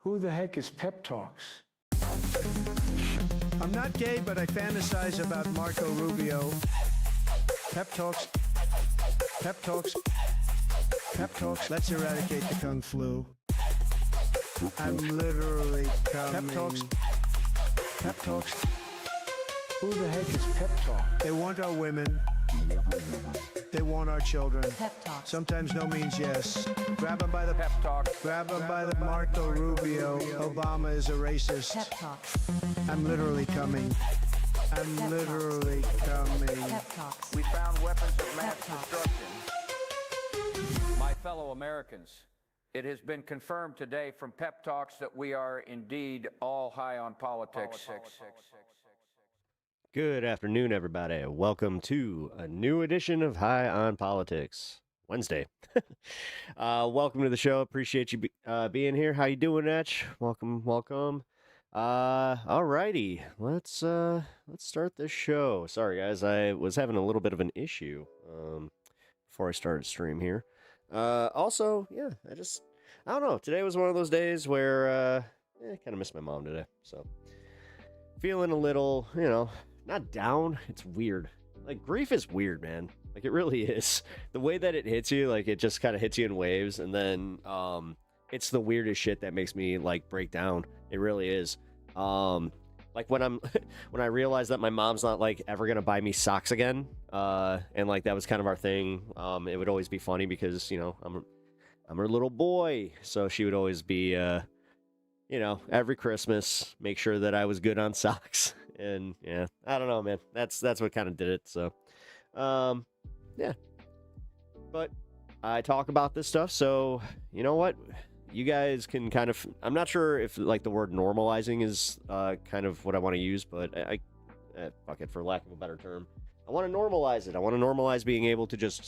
Who the heck is Pep Talks? I'm not gay, but I fantasize about Marco Rubio. Pep Talks. Pep Talks. Pep Talks. Let's eradicate the Kung Flu. I'm literally coming. Pep Talks. Pep Talks. Who the heck is Pep Talk? They want our women. They want our children. Pep Talk. Sometimes no means yes. Grab them by the Pep Talk. Grab them by the Marco Rubio. Obama is a racist. Pep Talks. I'm literally coming. I'm Pep literally coming. Pep Talks. We found weapons of mass Pep Talks. destruction. My fellow Americans, it has been confirmed today from Pep Talks that we are indeed all high on politics. Good afternoon, everybody. Welcome to a new edition of High on Politics Wednesday. Welcome to the show. Appreciate you being here. How you doing, Etch? Welcome. Alrighty, let's start this show. Sorry, guys, I was having a little bit of an issue before I started stream here. Also, yeah, I don't know. Today was one of those days where I kind of missed my mom today, so feeling a little, not down. It's weird. Like, grief is weird, man. Like, it really is. The way that it hits you, like, it just kind of hits you in waves, and then it's the weirdest shit that makes me, like, break down. It really is. Like, when I realized that my mom's not, like, ever gonna buy me socks again, and, like, that was kind of our thing, it would always be funny because, I'm her little boy, so she would always be, every Christmas, make sure that I was good on socks. And yeah, I don't know, man. That's what kind of did it. So, yeah. But I talk about this stuff, so you know what? You guys can kind of. I'm not sure if like the word normalizing is kind of what I want to use, but I fuck it, for lack of a better term, I want to normalize it. I want to normalize being able to just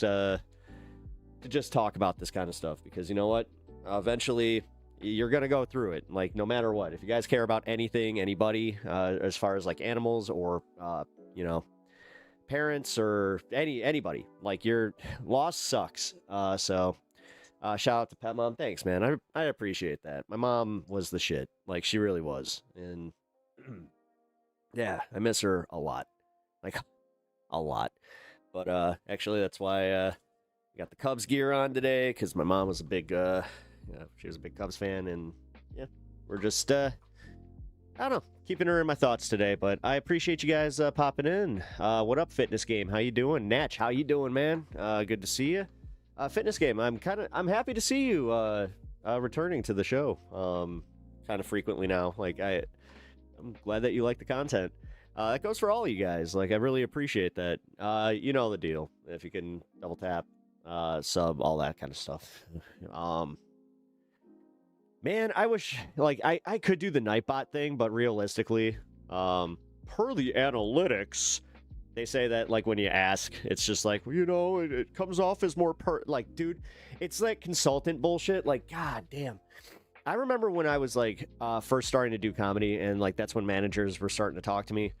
talk about this kind of stuff, because you know what? Eventually, you're going to go through it, like, no matter what. If you guys care about anything, anybody, as far as, like, animals or, parents or anybody, like, your loss sucks. So, shout out to Pet Mom. Thanks, man. I appreciate that. My mom was the shit. Like, she really was. And, yeah, I miss her a lot. Like, a lot. But, actually, that's why, I got the Cubs gear on today, because my mom was a big, she was a big Cubs fan, and yeah, we're just, I don't know, keeping her in my thoughts today, but I appreciate you guys popping in. What up, Fitness Game? How you doing? Natch, how you doing, man? Good to see you. Fitness Game, I'm happy to see you returning to the show kind of frequently now. Like, I'm glad that you like the content. That goes for all of you guys. Like, I really appreciate that. You know the deal. If you can double tap, sub, all that kind of stuff. Man, I wish, like, I could do the Nightbot thing, but realistically, per the analytics, they say that, like, when you ask, it's just like, it comes off as more like, dude, it's like consultant bullshit. Like, god damn. I remember when I was, like, first starting to do comedy, and, like, that's when managers were starting to talk to me.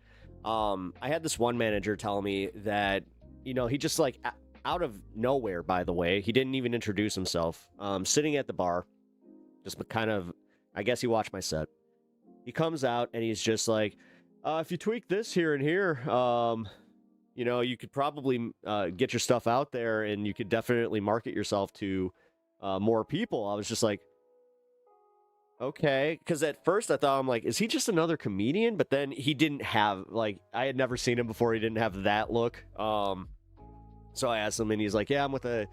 I had this one manager tell me that, he just, like, out of nowhere, by the way, he didn't even introduce himself, sitting at the bar, just kind of, I guess he watched my set. He comes out and he's just like, if you tweak this here and here, you could probably get your stuff out there, and you could definitely market yourself to more people. I was just like, okay, because at first I thought, I'm like, is he just another comedian? But then he didn't have, like, I had never seen him before. He didn't have that look. So I asked him, and he's like, yeah, I'm with a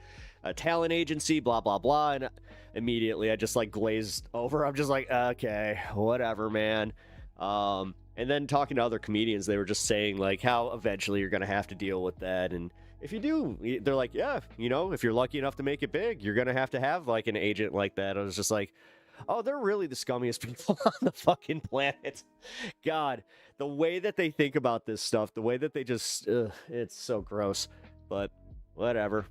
talent agency, blah, blah, blah. And immediately I just, like, glazed over. I'm just like, okay, whatever, man. And then talking to other comedians, they were just saying, like, how eventually you're going to have to deal with that. And if you do, they're like, yeah, if you're lucky enough to make it big, you're going to have, like, an agent like that. I was just like, oh, they're really the scummiest people on the fucking planet. God, the way that they think about this stuff, the way that they just, it's so gross. But whatever.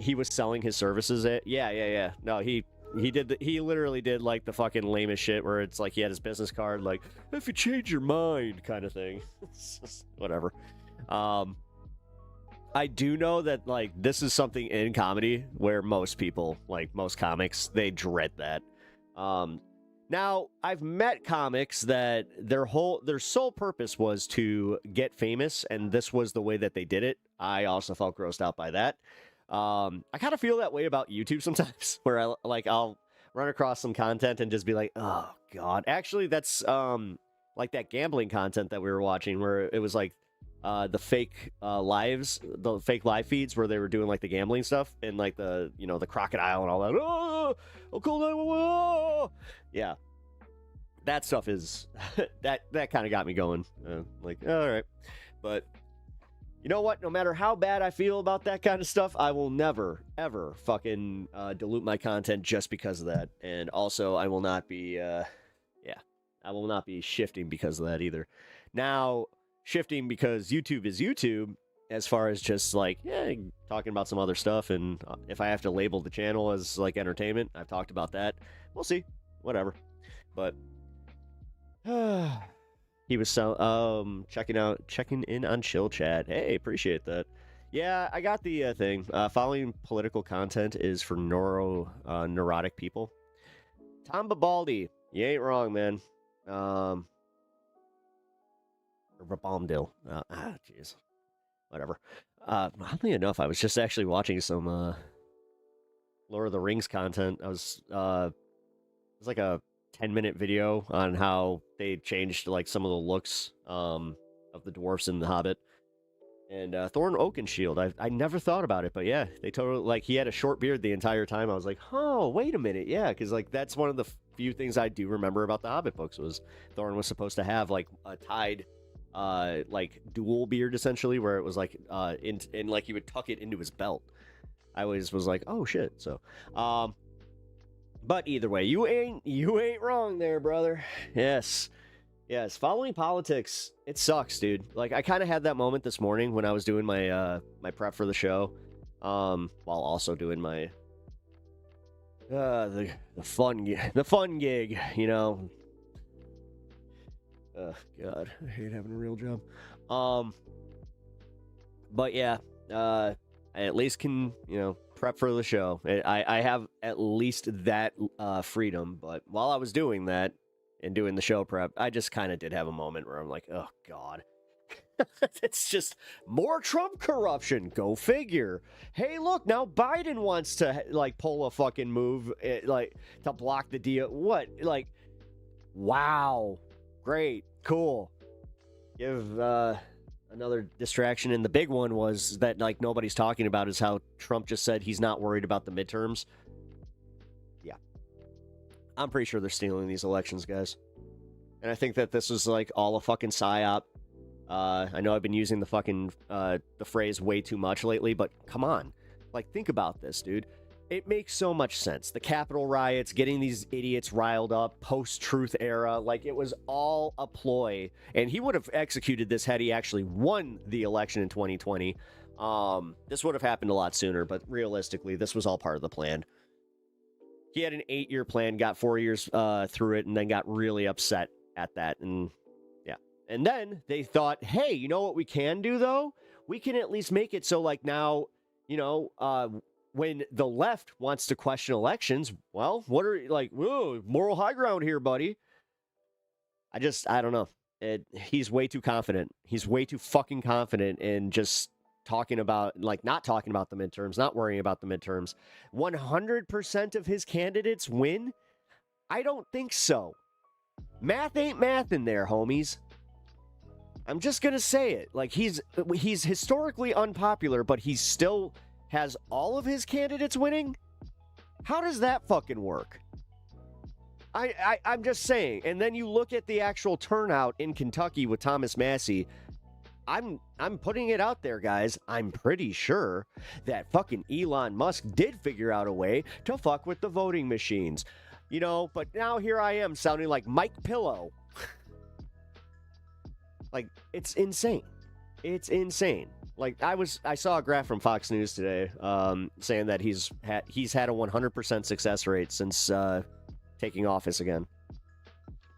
He was selling his services. Yeah. No, he literally did, like, the fucking lamest shit where it's like he had his business card, like, if you change your mind kind of thing. It's just, whatever. I do know that, like, this is something in comedy where most people, like most comics, they dread that. Now, I've met comics that their sole purpose was to get famous, and this was the way that they did it. I also felt grossed out by that. I kind of feel that way about YouTube sometimes, where I'll run across some content and just be like, oh god. Actually, that's like that gambling content that we were watching, where it was like the fake the fake live feeds where they were doing like the gambling stuff and like the the crocodile and all that. Oh, cool. Oh! Yeah, that stuff is that kind of got me going. Like, all right, but you know what? No matter how bad I feel about that kind of stuff, I will never ever fucking dilute my content just because of that. And also, I will not be I will not be shifting because of that either. Now, shifting because YouTube is YouTube, as far as just like, talking about some other stuff, and if I have to label the channel as like entertainment, I've talked about that. We'll see. Whatever. But he was checking in on Chill Chat. Hey, appreciate that. Yeah, I got the thing. Following political content is for neurotic people. Tom Babaldi, you ain't wrong, man. Bombdil. Jeez. Whatever. Oddly enough, I was just actually watching some Lord of the Rings content. It was like a 10-minute video on how they changed like some of the looks of the dwarfs in The Hobbit. And Thorin Oakenshield, I never thought about it, but yeah, they totally, like, he had a short beard the entire time. I was like, oh, wait a minute, yeah, because like that's one of the few things I do remember about the Hobbit books was Thorin was supposed to have like a tied like dual beard essentially, where it was like in like he would tuck it into his belt. I always was like, oh shit. So but either way, you ain't wrong there, brother. Yes, following politics, it sucks, dude. Like, I kind of had that moment this morning when I was doing my my prep for the show, while also doing my the fun gig, you know. God, I hate having a real job. But yeah, I at least can, prep for the show. I have at least that freedom. But while I was doing that and doing the show prep, I just kind of did have a moment where I'm like, oh God. It's just more Trump corruption. Go figure. Hey, look, now Biden wants to like pull a fucking move, like to block the deal. What? Like, wow. Great. Cool. Give another distraction. And the big one was that like nobody's talking about is how Trump just said he's not worried about the midterms. Yeah. I'm pretty sure they're stealing these elections, guys. And I think that this is like all a fucking psyop. I know I've been using the fucking the phrase way too much lately, but come on. Like, think about this, dude. It makes so much sense. The Capitol riots, getting these idiots riled up, post-truth era, like it was all a ploy. And he would have executed this had he actually won the election in 2020. This would have happened a lot sooner, but realistically, this was all part of the plan. He had an 8-year plan, got 4 years through it, and then got really upset at that. And yeah. And then they thought, hey, you know what we can do, though? We can at least make it so, like, now, when the left wants to question elections, well, what are, like, whoa, moral high ground here, buddy. I don't know. He's way too confident. He's way too fucking confident in just talking about, like, not talking about the midterms, not worrying about the midterms. 100% of his candidates win? I don't think so. Math ain't math in there, homies. I'm just gonna say it. Like, he's historically unpopular, but he still has all of his candidates winning? How does that fucking work? I'm just saying. And then you look at the actual turnout in Kentucky with Thomas Massie. I'm putting it out there, guys. I'm pretty sure that fucking Elon Musk did figure out a way to fuck with the voting machines. But now here I am sounding like Mike Pillow. Like, it's insane. It's insane. Like, I saw a graph from Fox News today saying that he's had a 100% success rate since taking office again,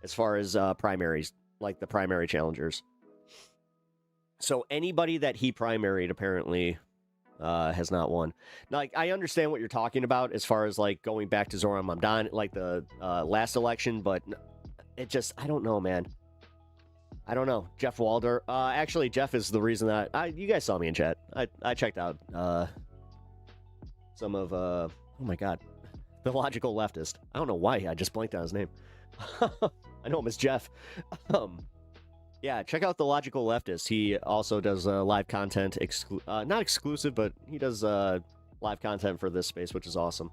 as far as primaries, like the primary challengers. So anybody that he primaried apparently has not won. Now, like, I understand what you're talking about as far as like going back to Zoran Mamdani, like the last election, but it just, I don't know, man. I don't know. Jeff Walder. Actually, Jeff is the reason that you guys saw me in chat. I checked out some of oh my god, the Logical Leftist. I don't know why I just blanked on his name. I know him as Jeff. Yeah, check out the Logical Leftist. He also does live content, not exclusive, but he does live content for this space, which is awesome.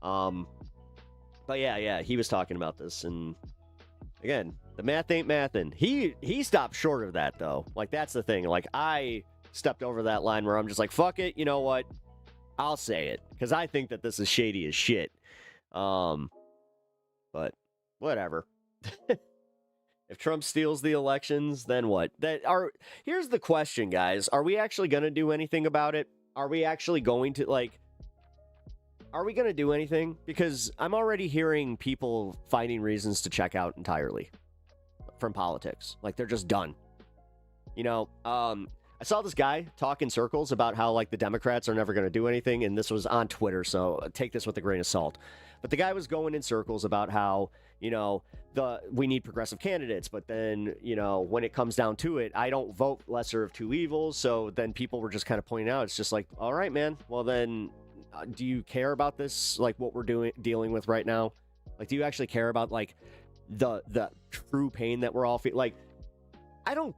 But yeah, he was talking about this, and again, the math ain't mathin'. He stopped short of that though. Like, that's the thing. Like, I stepped over that line where I'm just like, fuck it. You know what? I'll say it because I think that this is shady as shit. But whatever. If Trump steals the elections, then what? Here's the question, guys. Are we actually going to do anything about it? Are we actually going to, like, are we going to do anything? Because I'm already hearing people finding reasons to check out entirely from politics. Like, they're just done. You know, I saw this guy talk in circles about how, like, the Democrats are never going to do anything, and this was on Twitter, so take this with a grain of salt. But the guy was going in circles about how, you know, we need progressive candidates, but then, you know, when it comes down to it, I don't vote lesser of two evils. So then people were just kind of pointing out, it's just like, all right, man, well then, do you care about this, like what we're dealing with right now? Like, do you actually care about like the true pain that we're all feeling? Like, I don't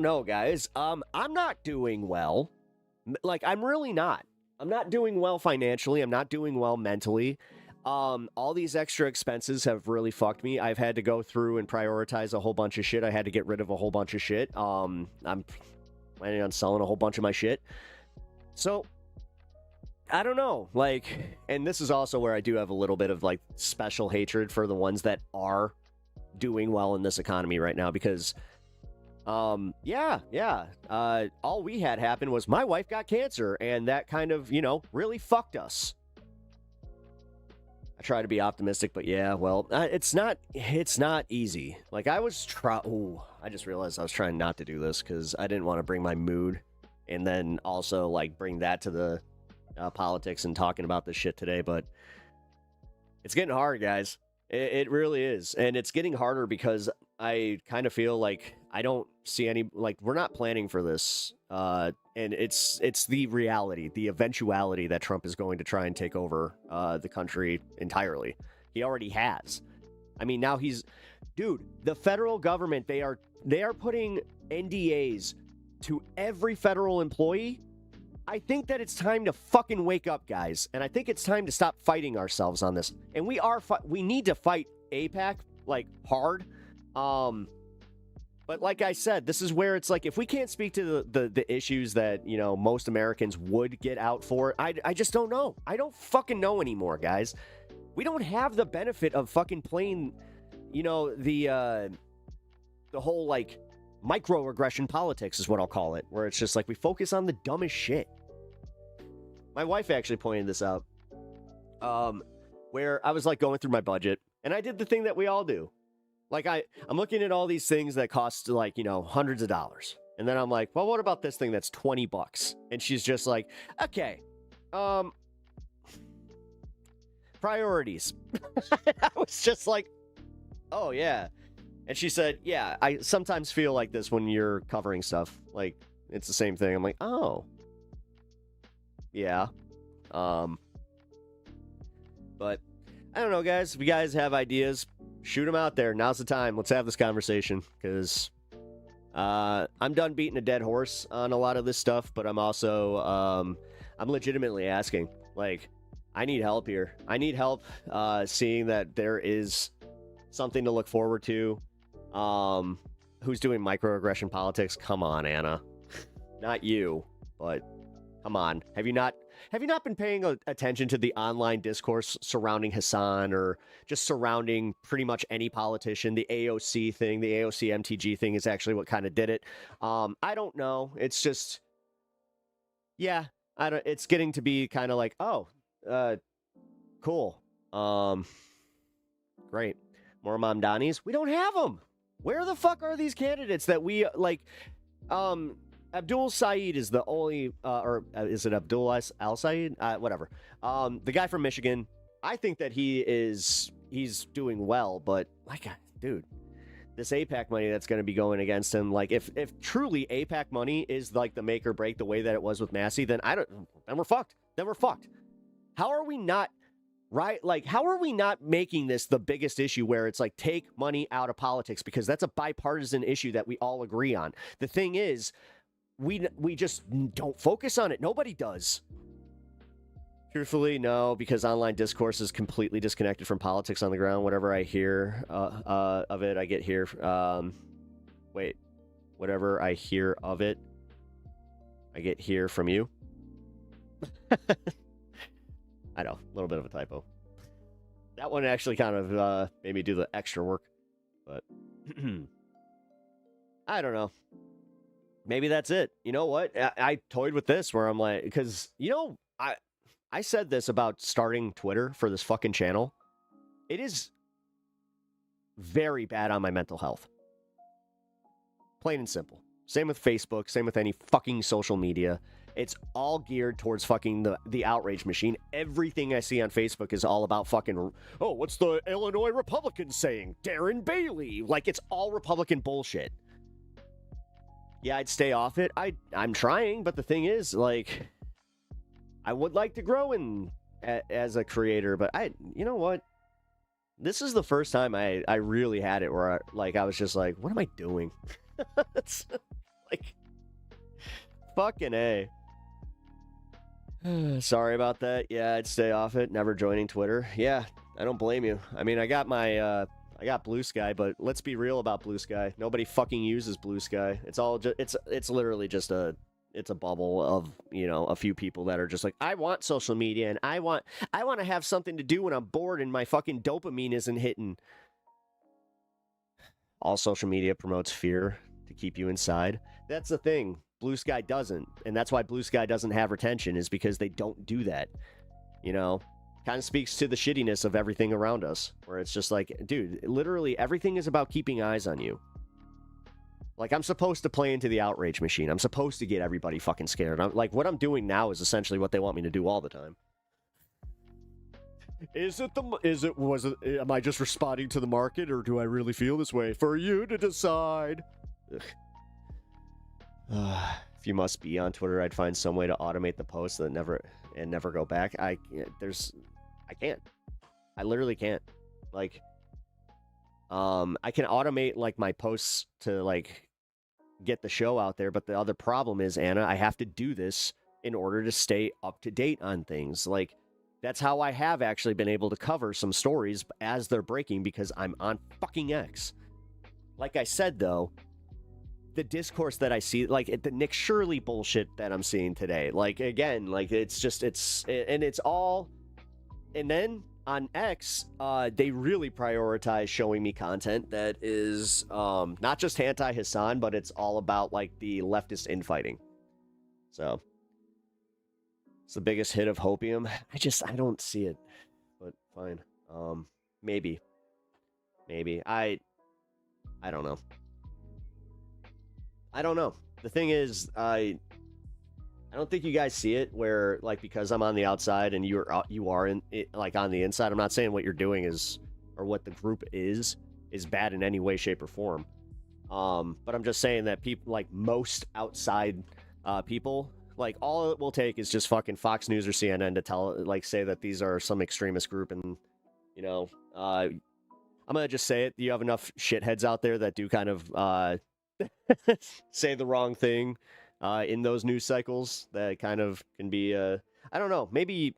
know, guys. I'm not doing well. Like, I'm really not. I'm not doing well financially. I'm not doing well mentally. All these extra expenses have really fucked me. I've had to go through and prioritize a whole bunch of shit. I had to get rid of a whole bunch of shit. I'm planning on selling a whole bunch of my shit. So, I don't know. Like, and this is also where I do have a little bit of like special hatred for the ones that are doing well in this economy right now because, all we had happen was my wife got cancer and that kind of, you know, really fucked us. I try to be optimistic, but yeah, well, it's not easy. Like, I just realized I was trying not to do this because I didn't want to bring my mood and then also, like, bring that to the politics and talking about this shit today, but it's getting hard, guys. It really is, and it's getting harder because I kind of feel like I don't see any, like, we're not planning for this, and it's the reality, the eventuality that Trump is going to try and take over the country entirely. He already has. I mean, now the federal government, they are putting NDAs to every federal employee. I think that it's time to fucking wake up, guys. And I think it's time to stop fighting ourselves on this. And we need to fight AIPAC, like, hard. But like I said, this is where it's like, if we can't speak to the issues that, you know, most Americans would get out for, I just don't know. I don't fucking know anymore, guys. We don't have the benefit of fucking playing, you know, the whole, like, microaggression politics is what I'll call it, where it's just like we focus on the dumbest shit. My wife actually pointed this out, where I was like going through my budget and I did the thing that we all do. Like, I'm looking at all these things that cost, like, you know, hundreds of dollars. And then I'm like, well, what about this thing that's $20? And she's just like, okay, priorities. I was just like, oh yeah. And she said, yeah, I sometimes feel like this when you're covering stuff. Like, it's the same thing. I'm like, oh. Yeah. But I don't know, guys. If you guys have ideas, shoot them out there. Now's the time. Let's have this conversation. Because I'm done beating a dead horse on a lot of this stuff. But I'm also, I'm legitimately asking. Like, I need help here. I need help seeing that there is something to look forward to. Who's doing microaggression politics? Come on, Anna. Not you, but come on. Have you not been paying attention to the online discourse surrounding Hassan or just surrounding pretty much any politician? The AOC thing, the AOC MTG thing is actually what kind of did it. I don't know. It's just, yeah, it's getting to be kind of like, oh, cool. Great. More Mamdanis. We don't have them. Where the fuck are these candidates that we, like, Abdul Saeed is the only, or is it Abdul Al Saeed? Whatever. The guy from Michigan. I think that he's doing well, but like, dude, this APAC money that's going to be going against him, like, if truly APAC money is like the make or break the way that it was with Massey, then we're fucked. Then we're fucked. How are we not? Right? Like, how are we not making this the biggest issue where it's like, take money out of politics? Because that's a bipartisan issue that we all agree on. The thing is, we just don't focus on it. Nobody does. Truthfully, no, because online discourse is completely disconnected from politics on the ground. Whatever I hear of it, I get here. Whatever I hear of it, I get here from you. I know, a little bit of a typo. That one actually kind of made me do the extra work, but I don't know. Maybe that's it. You know what? I toyed with this where I'm like, because, you know, I said this about starting Twitter for this fucking channel. It is very bad on my mental health. Plain and simple. Same with Facebook, same with any fucking social media. It's all geared towards fucking the outrage machine. Everything I see on Facebook is all about fucking, oh, what's the Illinois Republicans saying? Darren Bailey. Like, it's all Republican bullshit. Yeah, I'd stay off it. I'm trying, but the thing is, like, I would like to grow as a creator, but you know what? This is the first time I really had it where I was just like, what am I doing? It's like, fucking A. Sorry about that. Yeah, I'd stay off it. Never joining Twitter. Yeah, I don't blame you. I mean, I got Blue Sky, but let's be real about Blue Sky. Nobody fucking uses Blue Sky. It's all just, it's literally just a bubble of, you know, a few people that are just like, I want social media and I want to have something to do when I'm bored and my fucking dopamine isn't hitting. All social media promotes fear to keep you inside. That's the thing. Blue Sky doesn't, and that's why Blue Sky doesn't have retention, is because they don't do that. You know, kind of speaks to the shittiness of everything around us, where it's just like, dude, literally everything is about keeping eyes on you. Like, I'm supposed to play into the outrage machine. I'm supposed to get everybody fucking scared. Like, what I'm doing now is essentially what they want me to do all the time. Am I just responding to the market, or do I really feel this way? For you to decide. If you must be on Twitter, I'd find some way to automate the posts that never go back. I can't. I literally can't. Like, I can automate like my posts to like get the show out there, but the other problem is, Anna, I have to do this in order to stay up to date on things. Like, that's how I have actually been able to cover some stories as they're breaking, because I'm on fucking X. Like I said, though, the discourse that I see, like the Nick Shirley bullshit that I'm seeing today, like, again, like, it's all, and then on X, they really prioritize showing me content that is not just anti-Hassan, but it's all about like the leftist infighting. So it's the biggest hit of hopium. I don't see it, but fine. Maybe I don't know. I don't know. The thing is, I don't think you guys see it, where, like, because I'm on the outside and you are in it, like, on the inside. I'm not saying what you're doing is, or what the group is bad in any way, shape, or form. But I'm just saying that people, like, most outside people, like, all it will take is just fucking Fox News or CNN to say that these are some extremist group, and, you know, I'm gonna just say it. You have enough shitheads out there that do kind of say the wrong thing in those news cycles that kind of can be I don't know, maybe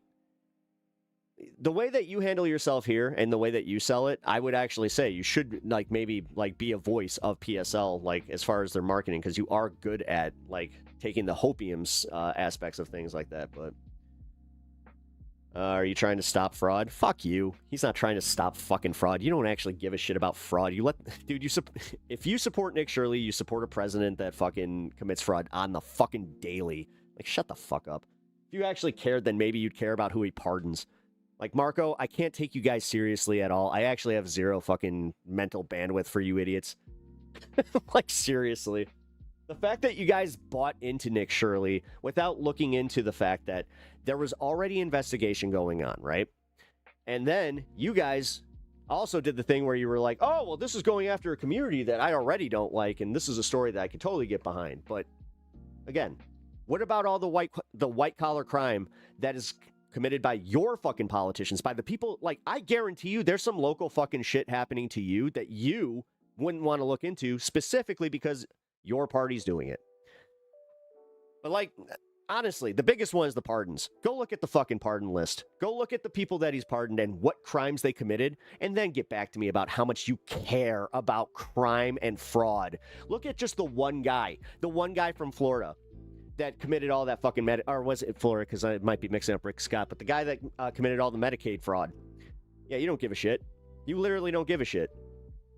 the way that you handle yourself here and the way that you sell it, I would actually say you should, like, maybe like be a voice of PSL, like, as far as their marketing, because you are good at like taking the hopiums aspects of things like that. But are you trying to stop fraud? Fuck you. He's not trying to stop fucking fraud. You don't actually give a shit about fraud. Dude, if you support Nick Shirley, you support a president that fucking commits fraud on the fucking daily. Like, shut the fuck up. If you actually cared, then maybe you'd care about who he pardons. Like, Marco, I can't take you guys seriously at all. I actually have zero fucking mental bandwidth for you idiots. Like, seriously. The fact that you guys bought into Nick Shirley without looking into the fact that there was already investigation going on, right? And then you guys also did the thing where you were like, oh, well, this is going after a community that I already don't like, and this is a story that I could totally get behind. But again, what about all the white collar crime that is committed by your fucking politicians, by the people? Like, I guarantee you there's some local fucking shit happening to you that you wouldn't want to look into specifically because your party's doing it. But like, honestly, the biggest one is the pardons. Go look at the fucking pardon list. Go look at the people that he's pardoned and what crimes they committed, and then get back to me about how much you care about crime and fraud. Look at just the one guy from Florida that committed all that fucking or was it Florida? Because I might be mixing up Rick Scott, but the guy that committed all the Medicaid fraud. Yeah, you don't give a shit. You literally don't give a shit.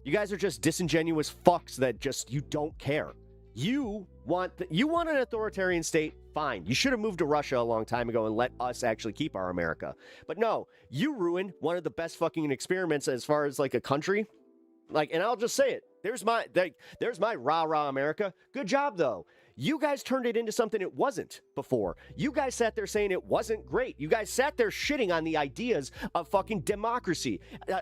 You guys are just disingenuous fucks that just, you don't care. You want an authoritarian state, fine. You should have moved to Russia a long time ago and let us actually keep our America. But no, you ruined one of the best fucking experiments as far as like a country. Like, and I'll just say it. There's my rah-rah America. Good job, though. You guys turned it into something it wasn't before. You guys sat there saying it wasn't great. You guys sat there shitting on the ideas of fucking democracy,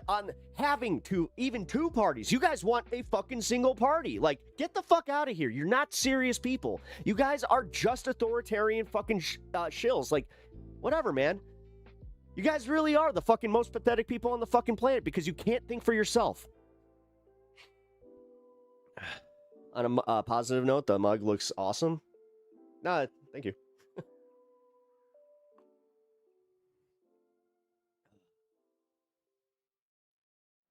on having even two parties. You guys want a fucking single party. Like, get the fuck out of here. You're not serious people. You guys are just authoritarian fucking shills. Like, whatever, man. You guys really are the fucking most pathetic people on the fucking planet because you can't think for yourself. On a positive note, the mug looks awesome. No, thank you.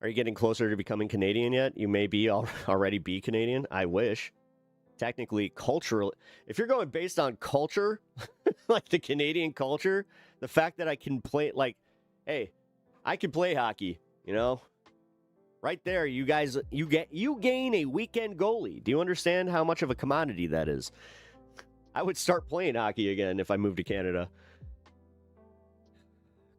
Are you getting closer to becoming Canadian yet? You may be already be Canadian. I wish. Technically, cultural. If you're going based on culture, like the Canadian culture, the fact that I can play, like, hey, I can play hockey, you know? Right there, you guys, you gain a weekend goalie. Do you understand how much of a commodity that is? I would start playing hockey again if I moved to Canada.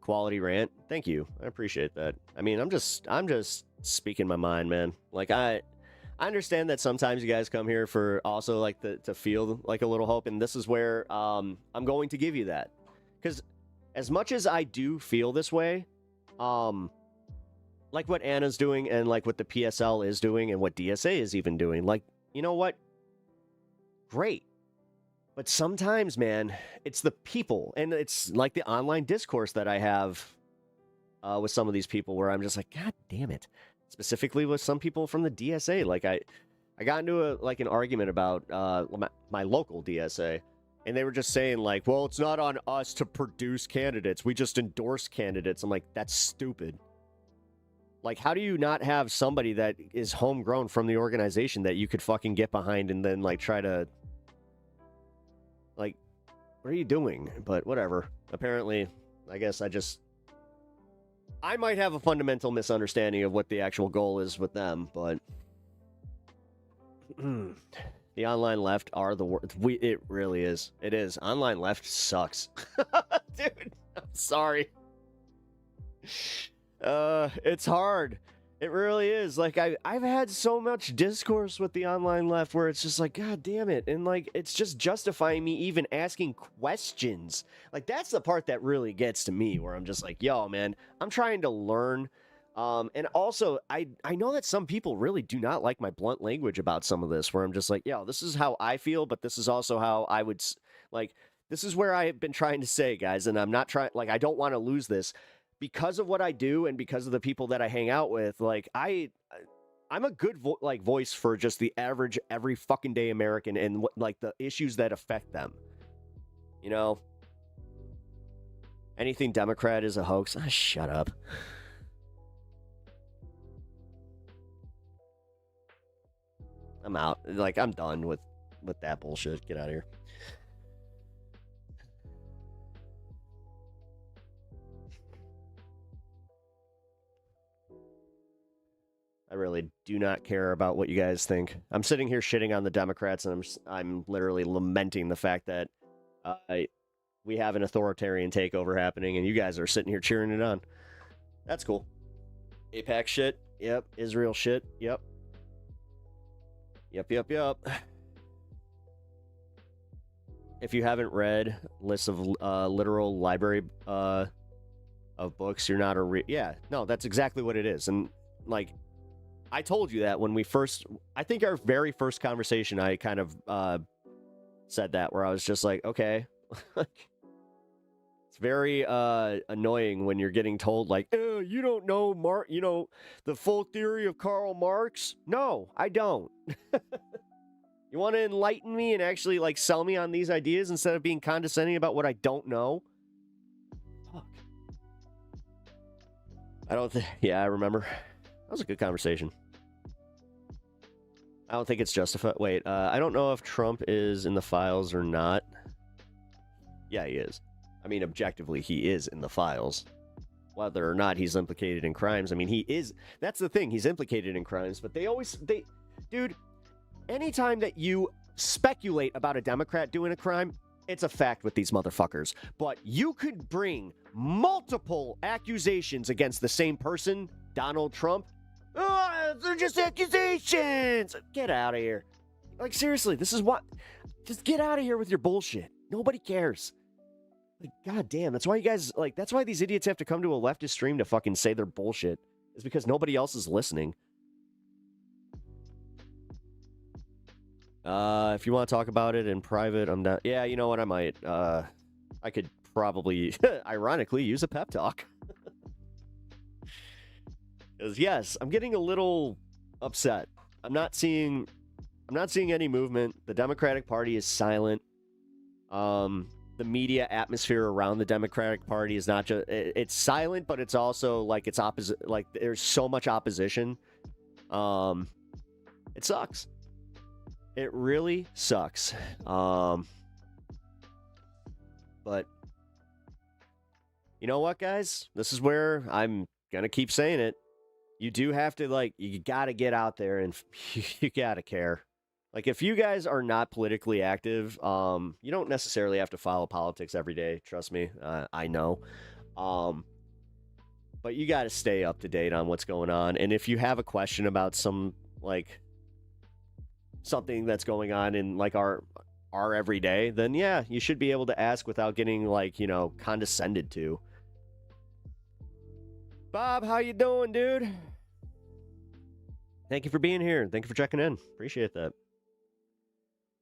Quality rant. Thank you. I appreciate that. I mean, I'm just speaking my mind, man. Like, I understand that sometimes you guys come here for also like to feel like a little hope, and this is where I'm going to give you that. Because as much as I do feel this way, like what Anna's doing and like what the PSL is doing and what DSA is even doing. Like, you know what? Great. But sometimes, man, it's the people. And it's like the online discourse that I have with some of these people where I'm just like, God damn it. Specifically with some people from the DSA. Like I got into an argument about my local DSA. And they were just saying like, well, it's not on us to produce candidates. We just endorse candidates. I'm like, that's stupid. Like, how do you not have somebody that is homegrown from the organization that you could fucking get behind and then, like, try to... Like, what are you doing? But whatever. Apparently, I guess I might have a fundamental misunderstanding of what the actual goal is with them, but... The online left are the worst. It really is. It is. Online left sucks. Dude, I'm sorry. It's hard. It really is. Like, I've had so much discourse with the online left where it's just like, God damn it. And like, it's just justifying me even asking questions. Like, that's the part that really gets to me where I'm just like, yo, man, I'm trying to learn. And also, I know that some people really do not like my blunt language about some of this where I'm just like, yo, this is how I feel, but this is also how I would, like, this is where I've been trying to say, guys, and I'm not trying, like, I don't want to lose this. Because of what I do and because of the people that I hang out with, like, I'm a good voice for just the average every fucking day American and like the issues that affect them. You know? Anything Democrat is a hoax. Ah, shut up. I'm out. Like, I'm done with that bullshit. Get out of here. I really do not care about what you guys think. I'm sitting here shitting on the Democrats, and I'm literally lamenting the fact that we have an authoritarian takeover happening, and you guys are sitting here cheering it on. That's cool. AIPAC shit. Yep. Israel shit. Yep. Yep. if you haven't read lists of literal library of books, you're not a yeah, no, that's exactly what it is. And like, I told you that when we first, I think our very first conversation, I kind of said that, where I was just like, okay. It's very annoying when you're getting told like, you don't know the full theory of Karl Marx. No, I don't. You want to enlighten me and actually like sell me on these ideas instead of being condescending about what I don't know? Fuck. I don't think. Yeah, I remember. That was a good conversation. I don't think it's justified. Wait, I don't know if Trump is in the files or not. Yeah, he is. I mean, objectively, he is in the files. Whether or not he's implicated in crimes, I mean, he is. That's the thing. He's implicated in crimes, but dude, anytime that you speculate about a Democrat doing a crime, it's a fact with these motherfuckers. But you could bring multiple accusations against the same person, Donald Trump. Oh, they're just accusations. Get out of here. Like, seriously, this is what... Just get out of here with your bullshit. Nobody cares. Like, goddamn, that's why you guys... Like, that's why these idiots have to come to a leftist stream to fucking say their bullshit. It's because nobody else is listening. If you want to talk about it in private, I'm not... Yeah, you know what, I might. I could probably, ironically, use a pep talk. Because, yes, I'm getting a little upset. I'm not seeing any movement. The Democratic Party is silent. The media atmosphere around the Democratic Party is not just... It's silent, but it's also, like, it's opposite... Like, there's so much opposition. It sucks. It really sucks. But you know what, guys? This is where I'm gonna keep saying it. You do have to, like, you gotta get out there and you gotta care. Like, if you guys are not politically active, you don't necessarily have to follow politics every day. Trust me, I know. But you gotta stay up to date on what's going on. And if you have a question about some, like, something that's going on in, like, our everyday, then yeah, you should be able to ask without getting, like, you know, condescended to. Bob, how you doing, dude? Thank you for being here. Thank you for checking in. Appreciate that.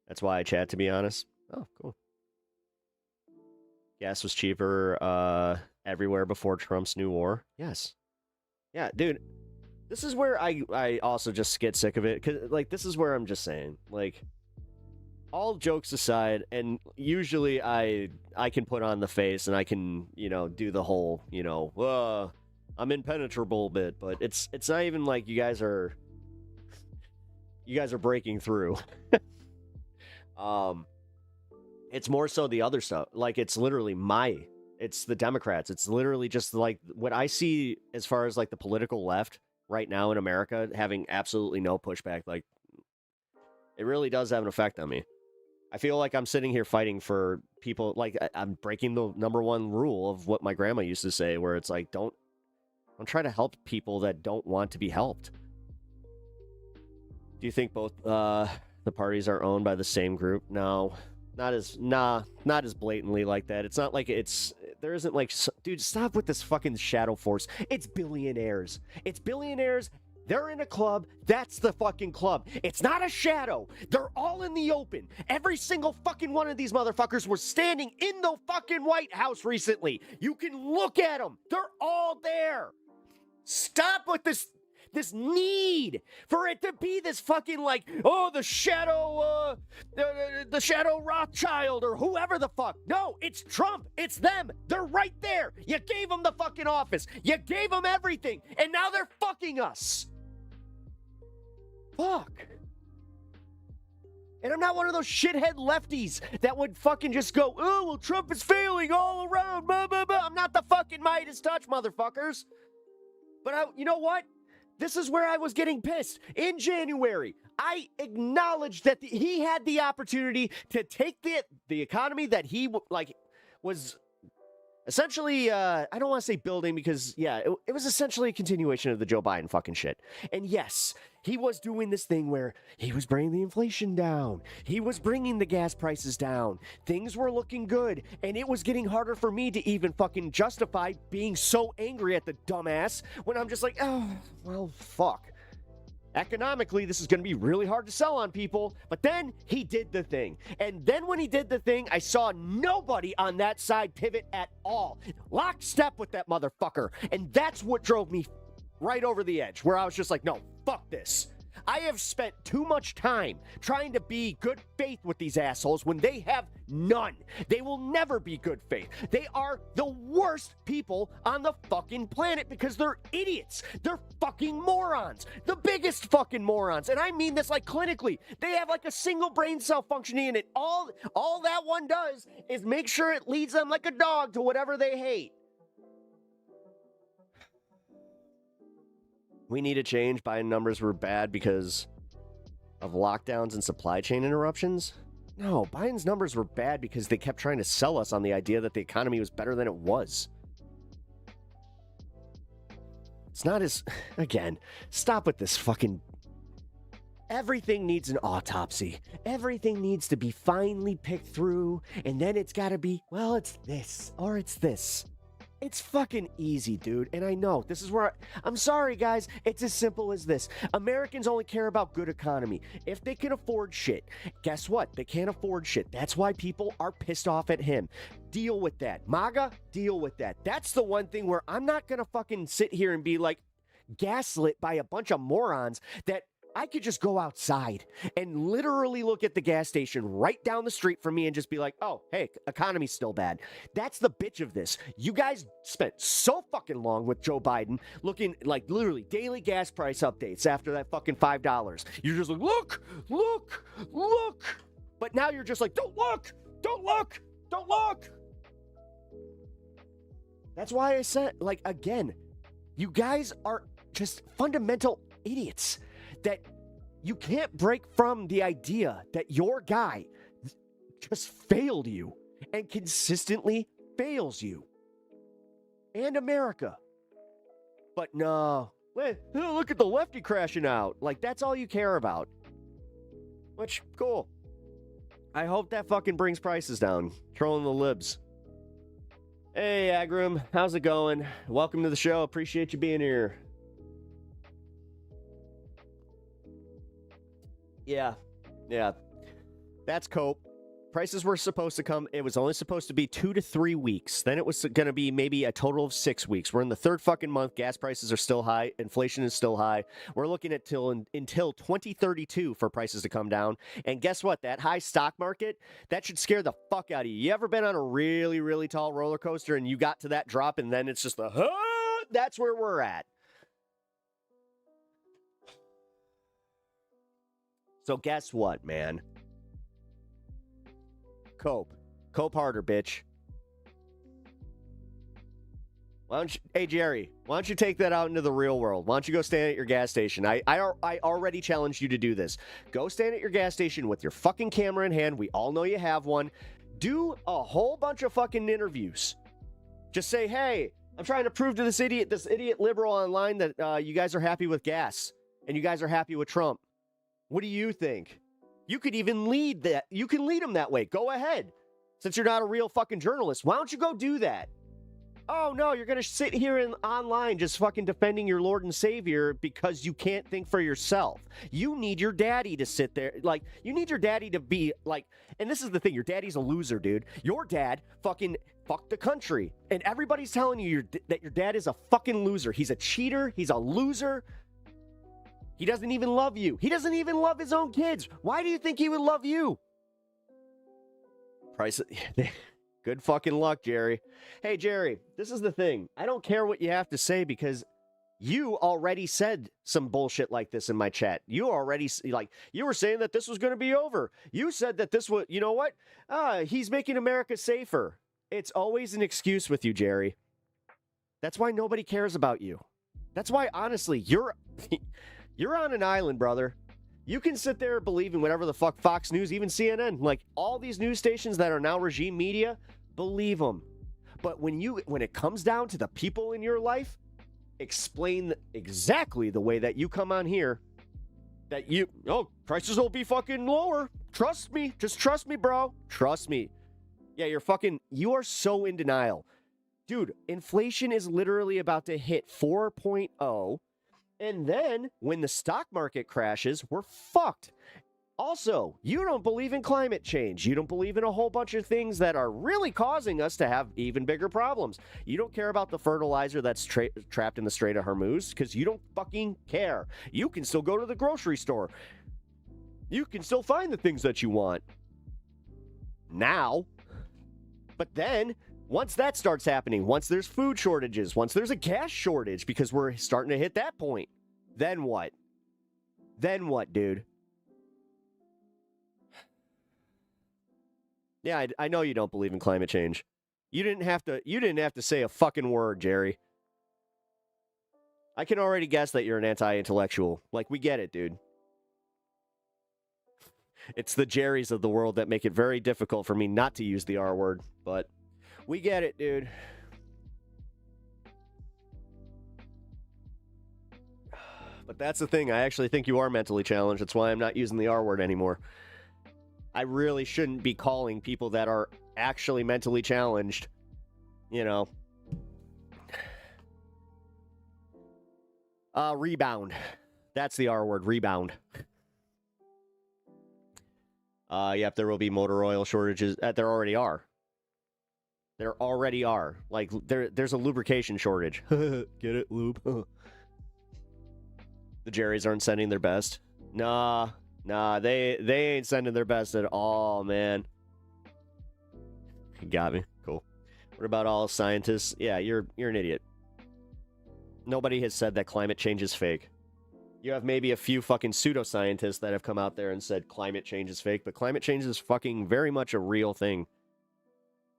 That's why I chat, to be honest. Oh, cool. Gas was cheaper everywhere before Trump's new war. Yes. Yeah, dude. This is where I also just get sick of it. Because, like, this is where I'm just saying, like, all jokes aside, and usually I can put on the face and I can, you know, do the whole, you know, I'm impenetrable bit, but it's not even like you guys are breaking through. It's more so the other stuff. Like, it's literally it's the Democrats. It's literally just like what I see as far as, like, the political left right now in America having absolutely no pushback. Like, it really does have an effect on me. I feel like I'm sitting here fighting for people. Like, I'm breaking the number one rule of what my grandma used to say, where it's like, don't try to help people that don't want to be helped. Do you think both the parties are owned by the same group? No, not as blatantly like that. It's not like there isn't, like, dude, stop with this fucking shadow force. It's billionaires. They're in a club. That's the fucking club. It's not a shadow. They're all in the open. Every single fucking one of these motherfuckers was standing in the fucking White House recently. You can look at them. They're all there. Stop with this need for it to be this fucking, like, oh, the shadow Rothschild or whoever the fuck. No, it's Trump. It's them. They're right there. You gave them the fucking office. You gave them everything. And now they're fucking us. Fuck. And I'm not one of those shithead lefties that would fucking just go, oh, well, Trump is failing all around. Blah, blah, blah. I'm not the fucking Midas touch, motherfuckers. But you know what? This is where I was getting pissed. In January, I acknowledged that he had the opportunity to take the economy that he, like, was essentially, I don't want to say building because, yeah, it was essentially a continuation of the Joe Biden fucking shit. And yes, He was doing this thing where he was bringing the inflation down. He was bringing the gas prices down. Things were looking good. And it was getting harder for me to even fucking justify being so angry at the dumbass when I'm just like, oh, well, fuck. Economically, this is going to be really hard to sell on people. But then he did the thing. And then when he did the thing, I saw nobody on that side pivot at all. Lockstep with that motherfucker. And that's what drove me right over the edge, where I was just like, no, fuck this. I have spent too much time trying to be good faith with these assholes when they have none. They will never be good faith. They are the worst people on the fucking planet because they're idiots. They're fucking morons. The biggest fucking morons. And I mean this like clinically. They have like a single brain cell functioning in it. All that one does is make sure it leads them like a dog to whatever they hate. We need a change. Biden numbers were bad because of lockdowns and supply chain interruptions. No, Biden's numbers were bad because they kept trying to sell us on the idea that the economy was better than it was. It's not as... Again, stop with this fucking... Everything needs an autopsy. Everything needs to be finely picked through, and then it's got to be, well, it's this, or it's this. It's fucking easy, dude. And I know this is where I'm sorry, guys. It's as simple as this. Americans only care about good economy. If they can afford shit, guess what? They can't afford shit. That's why people are pissed off at him. Deal with that. MAGA, deal with that. That's the one thing where I'm not going to fucking sit here and be like gaslit by a bunch of morons that I could just go outside and literally look at the gas station right down the street from me and just be like, oh, hey, economy's still bad. That's the bitch of this. You guys spent so fucking long with Joe Biden looking like literally daily gas price updates after that fucking $5. You're just like, look. But now you're just like, don't look. That's why I said, like, again, you guys are just fundamental idiots. That you can't break from the idea that your guy just failed you and consistently fails you and America. But no, look at the lefty crashing out. Like, that's all you care about. Which, cool. I hope that fucking brings prices down. Trolling the libs. Hey, Agrum, how's it going? Welcome to the show. Appreciate you being here. Yeah. That's cope. Prices were supposed to come. It was only supposed to be 2 to 3 weeks. Then it was going to be maybe a total of 6 weeks. We're in the third fucking month. Gas prices are still high. Inflation is still high. We're looking at until 2032 for prices to come down. And guess what? That high stock market, that should scare the fuck out of you. You ever been on a really, really tall roller coaster and you got to that drop and then it's just that's where we're at. So guess what, man? Cope harder, bitch. Hey, Jerry, why don't you take that out into the real world? Why don't you go stand at your gas station? I already challenged you to do this. Go stand at your gas station with your fucking camera in hand. We all know you have one. Do a whole bunch of fucking interviews. Just say, hey, I'm trying to prove to this idiot liberal online that you guys are happy with gas and you guys are happy with Trump. What do you think? You could even lead that. You can lead them that way. Go ahead. Since you're not a real fucking journalist, why don't you go do that? Oh, no, you're going to sit here online just fucking defending your Lord and Savior because you can't think for yourself. You need your daddy to sit there. Like, you need your daddy to be like, and this is the thing, your daddy's a loser, dude. Your dad fucking fucked the country. And everybody's telling you that your dad is a fucking loser. He's a cheater. He's a loser. He doesn't even love you. He doesn't even love his own kids. Why do you think he would love you? Good fucking luck, Jerry. Hey, Jerry, this is the thing. I don't care what you have to say because you already said some bullshit like this in my chat. You already, like, you were saying that this was going to be over. You said that this was, you know what? He's making America safer. It's always an excuse with you, Jerry. That's why nobody cares about you. That's why, honestly, you're on an island, brother. You can sit there believing whatever the fuck Fox News, even CNN, like all these news stations that are now regime media, believe them. But when it comes down to the people in your life, explain exactly the way that you come on here. That prices will be fucking lower. Trust me. Just trust me, bro. Trust me. Yeah, you are so in denial. Dude, inflation is literally about to hit 4.0. And then when the stock market crashes, we're fucked. Also, you don't believe in climate change. You don't believe in a whole bunch of things that are really causing us to have even bigger problems. You don't care about the fertilizer that's trapped in the Strait of Hormuz because you don't fucking care. You can still go to the grocery store. You can still find the things that you want. Now. But then, once that starts happening, once there's food shortages, once there's a gas shortage because we're starting to hit that point, then what? Then what, dude? Yeah, I know you don't believe in climate change. You didn't have to say a fucking word, Jerry. I can already guess that you're an anti-intellectual. Like, we get it, dude. It's the Jerrys of the world that make it very difficult for me not to use the R word, but we get it, dude. But that's the thing. I actually think you are mentally challenged. That's why I'm not using the R word anymore. I really shouldn't be calling people that are actually mentally challenged, you know. Rebound. That's the R word, rebound. Yep, there will be motor oil shortages. There already are. There already are. Like, there's a lubrication shortage. Get it, lube? The Jerrys aren't sending their best. Nah, they ain't sending their best at all, man. You got me. Cool. What about all scientists? Yeah, you're an idiot. Nobody has said that climate change is fake. You have maybe a few fucking pseudoscientists that have come out there and said climate change is fake, but climate change is fucking very much a real thing.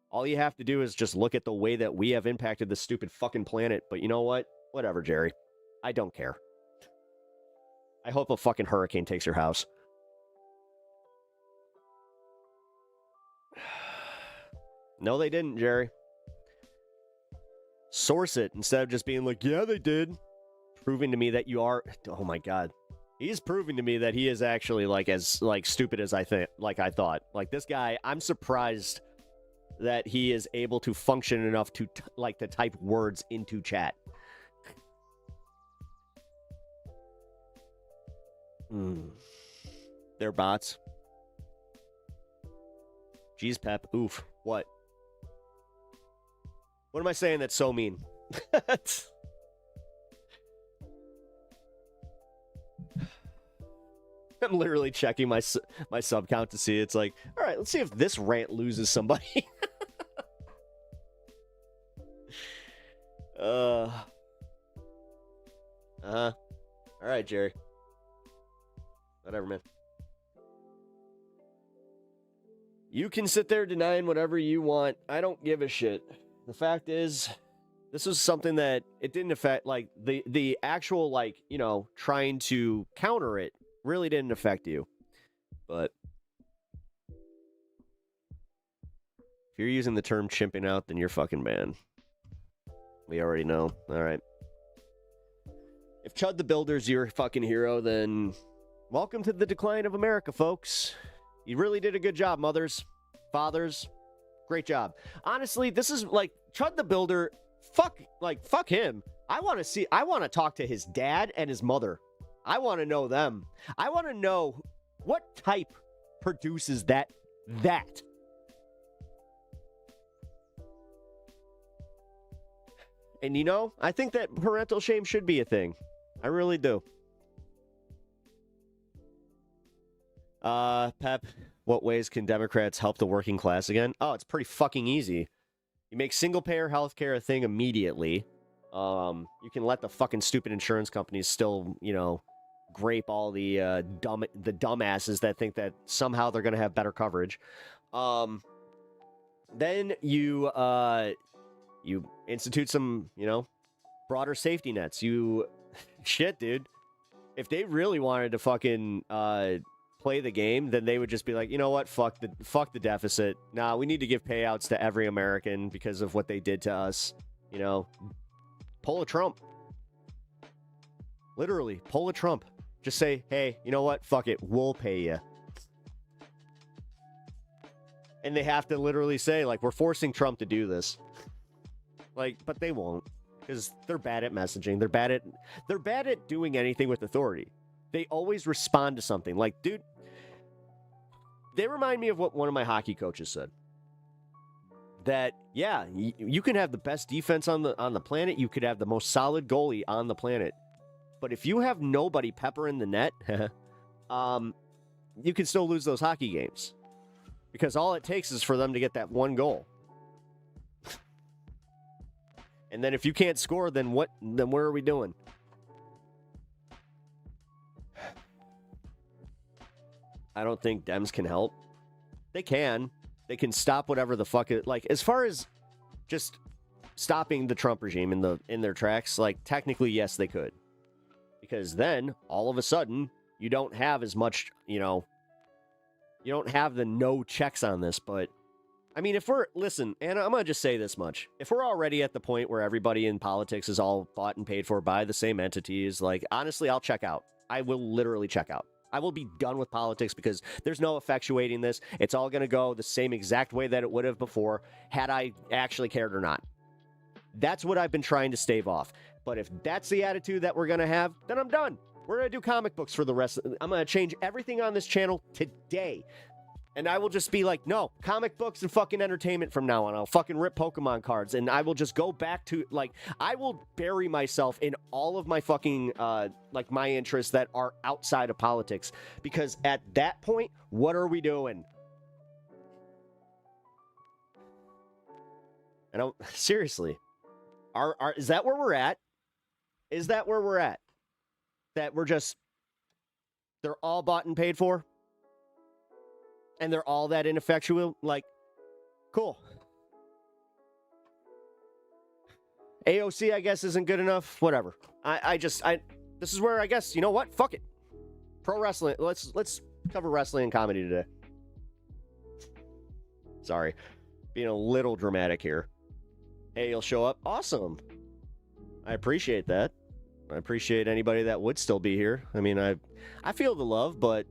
All you have to do is just look at the way that we have impacted this stupid fucking planet. But you know what? Whatever, Jerry. I don't care. I hope a fucking hurricane takes your house. No, they didn't, Jerry. Source it instead of just being like, yeah, they did. Proving to me that you are... Oh my god. He's proving to me that he is actually as stupid as I thought. Like, this guy, I'm surprised that he is able to function enough to to type words into chat. They're bots. Jeez, Pep. Oof. What? What am I saying that's so mean? I'm literally checking my sub count to see. It's like, all right, let's see if this rant loses somebody. All right, Jerry. Whatever, man. You can sit there denying whatever you want. I don't give a shit. The fact is, this was something that it didn't affect, the actual, trying to counter it really didn't affect you. But if you're using the term chimping out, then you're fucking banned. We already know. All right. If Chud the Builder's your fucking hero, then welcome to the decline of America, folks. You really did a good job, mothers, fathers. Great job. Honestly, this is Chud the Builder. Fuck him. I want to talk to his dad and his mother. I want to know them. I want to know what type produces that. And I think that parental shame should be a thing. I really do. Pep, what ways can Democrats help the working class again? Oh, it's pretty fucking easy. You make single-payer healthcare a thing immediately. You can let the fucking stupid insurance companies still, grape all the dumbasses that think that somehow they're going to have better coverage. Then you institute some, broader safety nets. Shit, dude. If they really wanted to fucking play the game, then they would just be like, you know what? Fuck the deficit. Nah, we need to give payouts to every American because of what they did to us. Pull a Trump. Literally, pull a Trump. Just say, hey, you know what? Fuck it. We'll pay you. And they have to literally say, like, we're forcing Trump to do this. Like, but they won't. Because they're bad at messaging. They're bad at doing anything with authority. They always respond to something. Like, dude, they remind me of what one of my hockey coaches said. That, yeah, you can have the best defense on the planet. You could have the most solid goalie on the planet. But if you have nobody peppering the net, you can still lose those hockey games. Because all it takes is for them to get that one goal. And then if you can't score, then what? Then what are we doing? I don't think Dems can help. They can. They can stop whatever the fuck it, like, as far as just stopping the Trump regime in their tracks, like, technically, yes, they could. Because then, all of a sudden, you don't have as much, you don't have the no checks on this. But, I mean, listen, and I'm going to just say this much. If we're already at the point where everybody in politics is all bought and paid for by the same entities, like, honestly, I'll check out. I will literally check out. I will be done with politics because there's no effectuating this. It's all going to go the same exact way that it would have before, had I actually cared or not. That's what I've been trying to stave off. But if that's the attitude that we're going to have, then I'm done. We're going to do comic books for the rest of I'm going to change everything on this channel today. And I will just be like, no, comic books and fucking entertainment from now on. I'll fucking rip Pokemon cards. And I will just go back to, like, I will bury myself in all of my fucking, like, my interests that are outside of politics. Because at that point, what are we doing? And seriously, is that where we're at? Is that where we're at? That they're all bought and paid for? And they're all that ineffectual? Like, cool. AOC, I guess, isn't good enough. Whatever. This is where I guess, you know what? Fuck it. Pro wrestling. Let's cover wrestling and comedy today. Sorry. Being a little dramatic here. Hey, you'll show up. Awesome. I appreciate that. I appreciate anybody that would still be here. I mean, I feel the love, but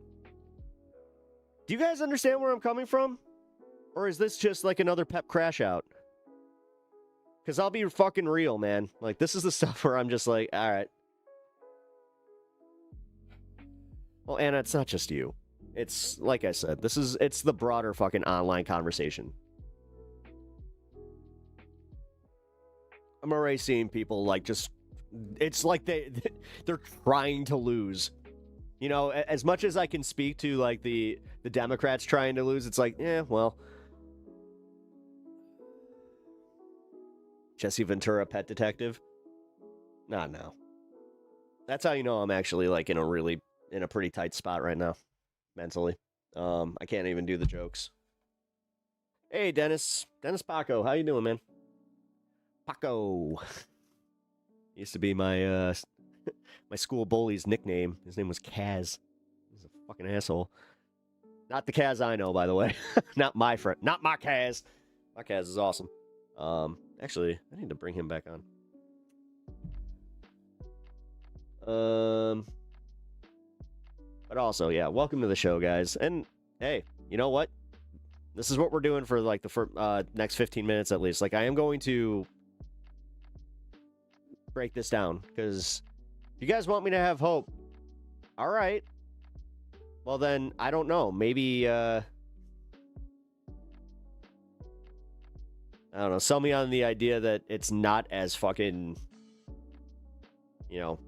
do you guys understand where I'm coming from? Or is this just like another pep crash out? Because I'll be fucking real, man. Like, this is the stuff where I'm just like, all right. Well, Anna, it's not just you. It's, like I said, it's the broader fucking online conversation. I'm already seeing people, like, just, it's like they're trying to lose. You know, as much as I can speak to, like, the Democrats trying to lose, it's like, yeah, well. Jesse Ventura, pet detective? No. That's how you know I'm actually, like, in a pretty tight spot right now, mentally. I can't even do the jokes. Hey, Dennis Paco, how you doing, man? Paco. Used to be my my school bully's nickname. His name was Kaz. He's a fucking asshole. Not the Kaz I know, by the way. Not my friend. Not my Kaz. My Kaz is awesome. Actually, I need to bring him back on. But also, yeah, welcome to the show, guys. And hey, you know what? This is what we're doing for like the next 15 minutes at least. Like, I am going to break this down because if you guys want me to have hope, all right. Well, then, I don't know. Maybe, I don't know. Sell me on the idea that it's not as fucking, you know,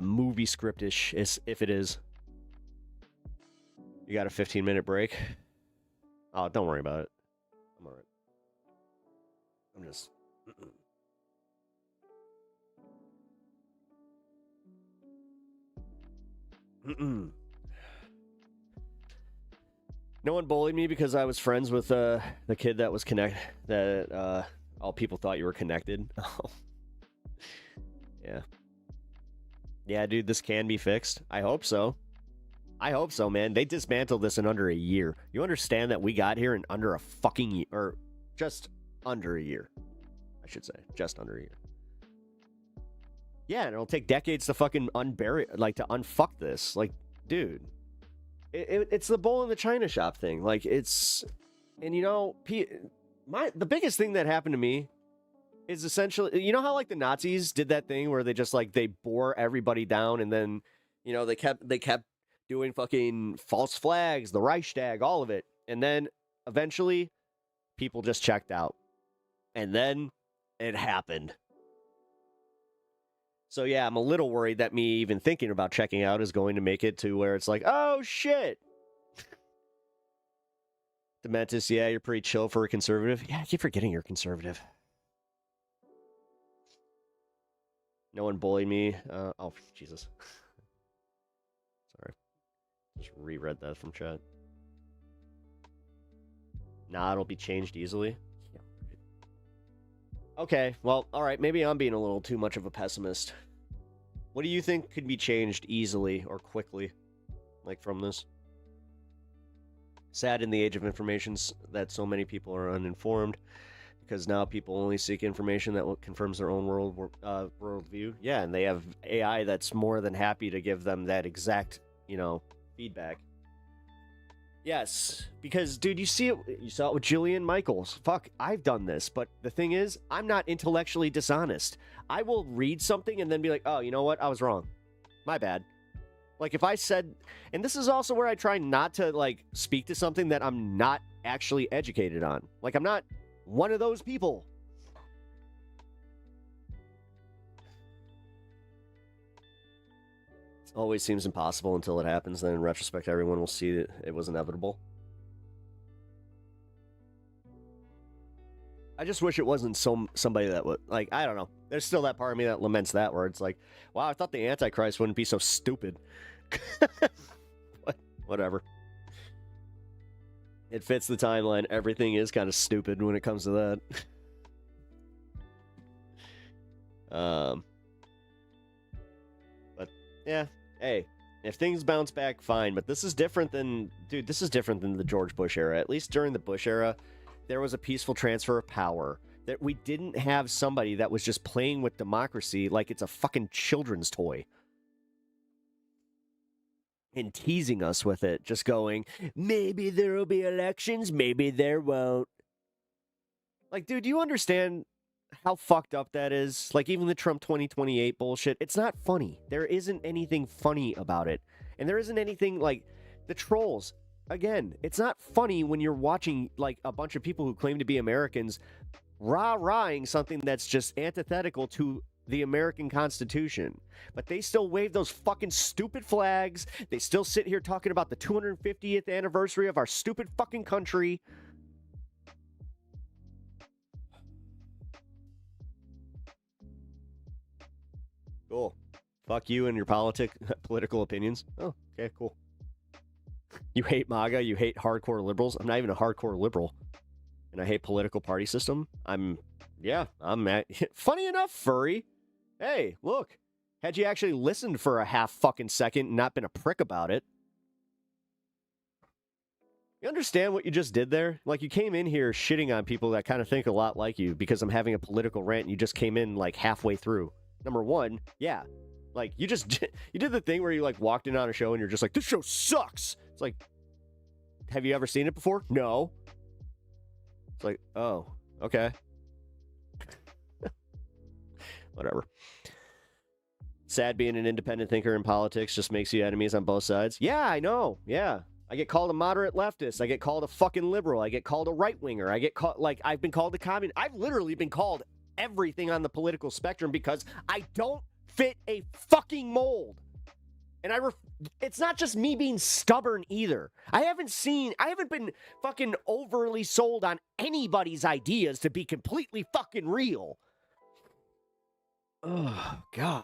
movie scriptish as if it is. You got a 15-minute break? Oh, don't worry about it. I'm all right. I'm just... No one bullied me because I was friends with the kid that was all people thought you were connected. Oh. Yeah. Yeah, dude, this can be fixed. I hope so. I hope so, man. They dismantled this in under a year. You understand that we got here in under a fucking year, or just under a year. I should say, just under a year. Yeah, and it'll take decades to fucking unbury, like to unfuck this. Like, dude, it's the bull in the china shop thing. Like, it's, and you know, the biggest thing that happened to me is essentially, you know how like the Nazis did that thing where they just like they bore everybody down, and then, you know, they kept doing fucking false flags, the Reichstag, all of it, and then eventually people just checked out, and then it happened. So yeah, I'm a little worried that me even thinking about checking out is going to make it to where it's like, oh shit. Dementis, yeah, you're pretty chill for a conservative. Yeah, I keep forgetting you're conservative. No one bullied me. Oh, Jesus. Sorry. Just reread that from chat. Nah, it'll be changed easily. Okay, well, all right, maybe I'm being a little too much of a pessimist. What do you think could be changed easily or quickly, like from this? Sad in the age of information that so many people are uninformed, because now people only seek information that confirms their own worldview. Yeah, and they have AI that's more than happy to give them that exact, you know, feedback. Yes, because, dude, you saw it with Jillian Michaels. Fuck, I've done this, but the thing is, I'm not intellectually dishonest. I will read something and then be like, oh, you know what? I was wrong. My bad. Like, if I said, and this is also where I try not to, like, speak to something that I'm not actually educated on. Like, I'm not one of those people. Always seems impossible until it happens. Then in retrospect, everyone will see that it was inevitable. I just wish it wasn't somebody that would, like, I don't know. There's still that part of me that laments that, where it's like, wow, I thought the Antichrist wouldn't be so stupid. Whatever. It fits the timeline. Everything is kind of stupid when it comes to that. But yeah. Hey, if things bounce back, fine. But this is different than, dude, this is different than the George Bush era. At least during the Bush era, there was a peaceful transfer of power. That we didn't have somebody that was just playing with democracy like it's a fucking children's toy. And teasing us with it, just going, maybe there will be elections, maybe there won't. Like, dude, do you understand how fucked up that is? Like, even the Trump 2028 bullshit, it's not funny. There isn't anything funny about it. And there isn't anything, like, the trolls. Again, it's not funny when you're watching, like, a bunch of people who claim to be Americans rah-rahing something that's just antithetical to the American Constitution. But they still wave those fucking stupid flags. They still sit here talking about the 250th anniversary of our stupid fucking country. Cool. Fuck you and your political opinions. Oh, okay, cool. You hate MAGA, you hate hardcore liberals. I'm not even a hardcore liberal. And I hate political party system. I'm funny enough, furry. Hey, look. Had you actually listened for a half fucking second and not been a prick about it. You understand what you just did there? Like, you came in here shitting on people that kind of think a lot like you because I'm having a political rant and you just came in like halfway through. Number one, yeah. Like, you did the thing where you like walked in on a show and you're just like, this show sucks. It's like, have you ever seen it before? No. It's like, oh, okay. Whatever. Sad being an independent thinker in politics just makes you enemies on both sides. Yeah, I know. Yeah. I get called a moderate leftist. I get called a fucking liberal. I get called a right-winger. I get called, like, I've been called a communist. I've literally been called everything on the political spectrum because I don't fit a fucking mold. And it's not just me being stubborn either. I haven't been fucking overly sold on anybody's ideas, to be completely fucking real. Oh, God.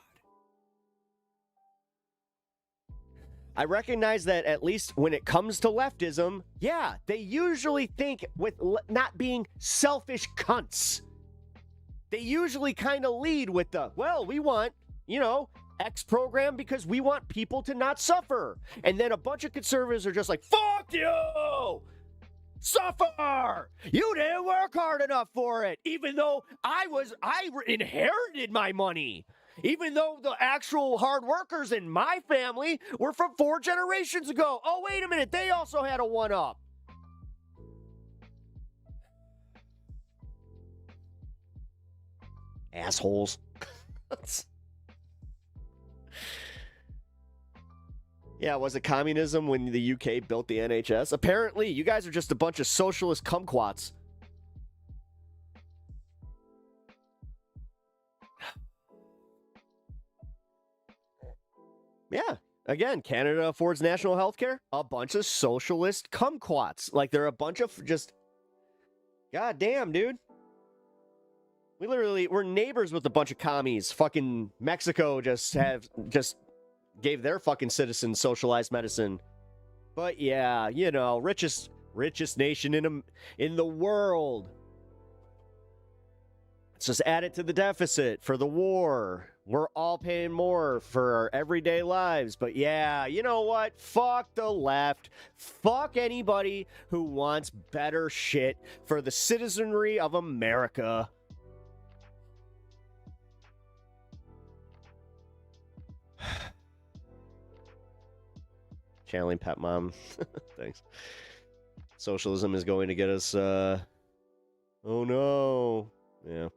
I recognize that at least when it comes to leftism, yeah, they usually think with not being selfish cunts. They usually kind of lead with the, well, we want, you know, X program because we want people to not suffer. And then a bunch of conservatives are just like, fuck you! Suffer! You didn't work hard enough for it, even though I inherited my money. Even though the actual hard workers in my family were from 4 generations ago. Oh, wait a minute. They also had a 1-up. Assholes. Yeah, was it communism when the UK built the NHS? Apparently, you guys are just a bunch of socialist kumquats. Yeah. Again, Canada affords national health care. A bunch of socialist kumquats. Like, they're a bunch of just... God damn, dude. We're neighbors with a bunch of commies. Fucking Mexico just gave their fucking citizens socialized medicine. But yeah, you know, richest nation in the world. Let's just add it to the deficit for the war. We're all paying more for our everyday lives. But yeah, you know what? Fuck the left. Fuck anybody who wants better shit for the citizenry of America. Channeling Pet Mom. Thanks. Socialism is going to get us, oh no. Yeah.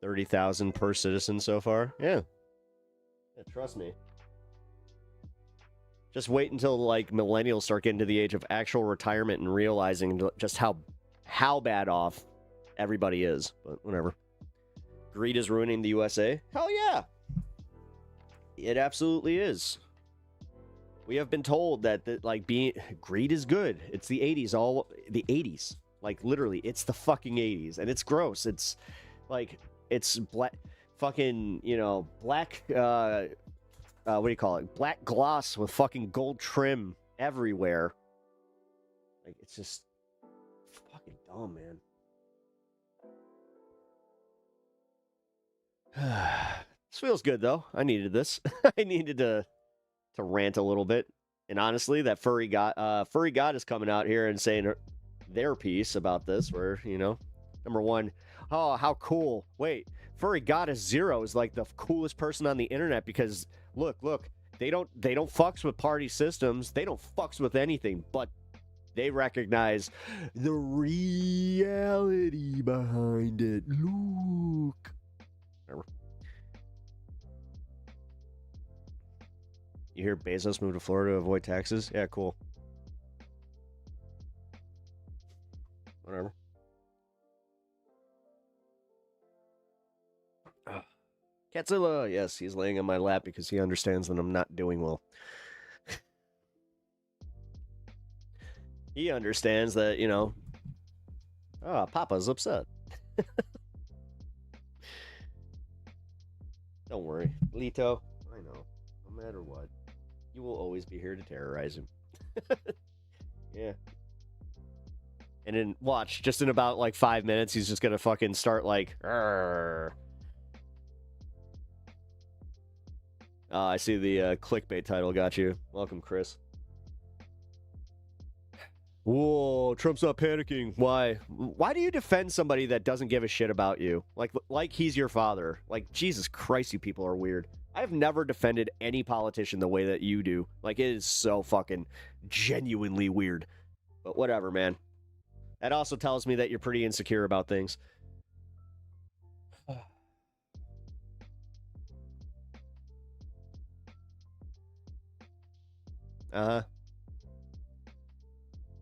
30,000 per citizen so far. Yeah. Yeah, trust me. Just wait until, like, millennials start getting to the age of actual retirement and realizing just how bad off everybody is. But whatever. Greed is ruining the USA? Hell yeah. It absolutely is. We have been told that greed is good. It's the 80s, the 80s. Like, literally, it's the fucking 80s. And it's gross. It's, like, it's black, fucking, you know, black, what do you call it? Black gloss with fucking gold trim everywhere. Like, it's just fucking dumb, man. This feels good, though. I needed this. I needed to rant a little bit. And honestly, that Furry God is coming out here and saying their piece about this, where, you know, number one, oh, how cool. Wait, Furry Goddess Zero is like the coolest person on the internet because, look, they don't fucks with party systems. They don't fucks with anything, but they recognize the reality behind it. Look. Whatever. You hear Bezos moved to Florida to avoid taxes? Yeah, cool. Whatever. Catzilla, yes, he's laying on my lap because he understands that I'm not doing well. He understands that, you know, Papa's upset. Don't worry, Lito. I know, no matter what, you will always be here to terrorize him. Yeah. And then watch, just in about like 5 minutes, he's just gonna fucking start like, Arr. I see the clickbait title got you. Welcome, Chris. Whoa, Trump's not panicking. Why? Why do you defend somebody that doesn't give a shit about you? Like he's your father. Like, Jesus Christ, you people are weird. I have never defended any politician the way that you do. Like, it is so fucking genuinely weird. But whatever, man. That also tells me that you're pretty insecure about things. Uh-huh.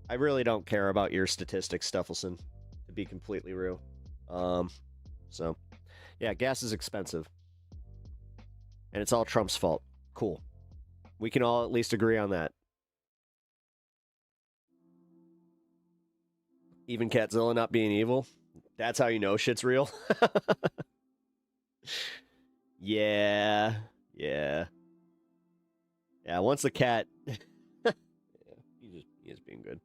I really don't care about your statistics, Stuffelson, to be completely real. So, yeah, gas is expensive. And it's all Trump's fault. Cool. We can all at least agree on that. Even Catzilla not being evil? That's how you know shit's real? Yeah. Yeah, once the cat... yeah, he is being good.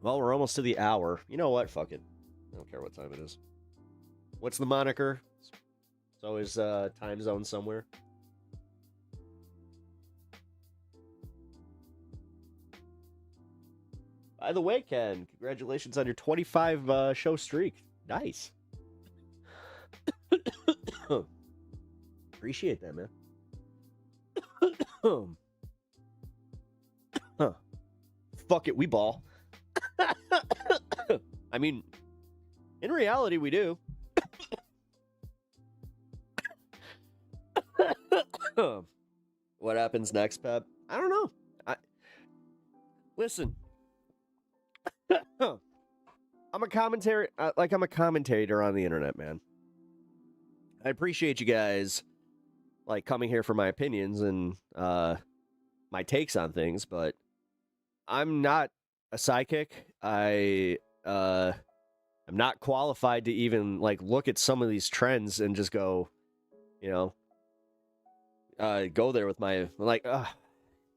Well, we're almost to the hour. You know what? Fuck it. I don't care what time it is. What's the moniker? It's always time zone somewhere. By the way, Ken, congratulations on your 25 show streak. Nice. Appreciate that, man. Huh. Fuck it, we ball. I mean, in reality, we do. What happens next, Pep? I don't know. Listen. I'm a commentator on the internet, man. I appreciate you guys like coming here for my opinions and my takes on things, but I'm not a psychic. I'm not qualified to even like look at some of these trends and just go, you know, go there with my like,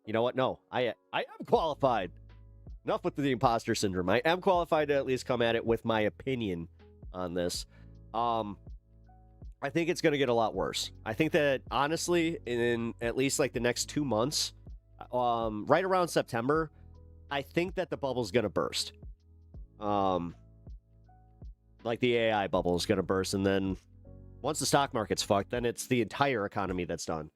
you know what? No, I am qualified. Enough with the imposter syndrome. I am qualified to at least come at it with my opinion on this. I think it's going to get a lot worse. I think that honestly, in at least like the next 2 months, right around September, I think that the bubble's going to burst. Like the AI bubble is going to burst, and then once the stock market's fucked, then it's the entire economy that's done.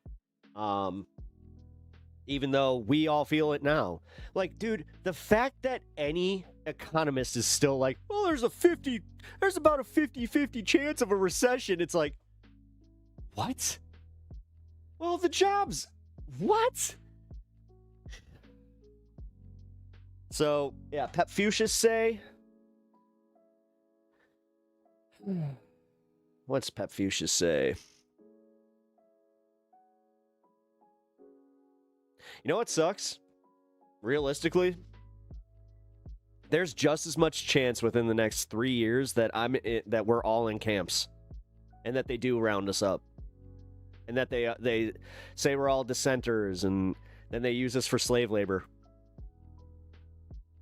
Even though we all feel it now. Like, dude, the fact that any economist is still like, well, there's about a 50-50 chance of a recession. It's like, what? Well, the jobs, what? So, yeah, Pep Fuchsias say. What's Pep Fuchsias say? You know what sucks? Realistically, there's just as much chance within the next 3 years that that we're all in camps, and that they do round us up, and that they say we're all dissenters, and then they use us for slave labor.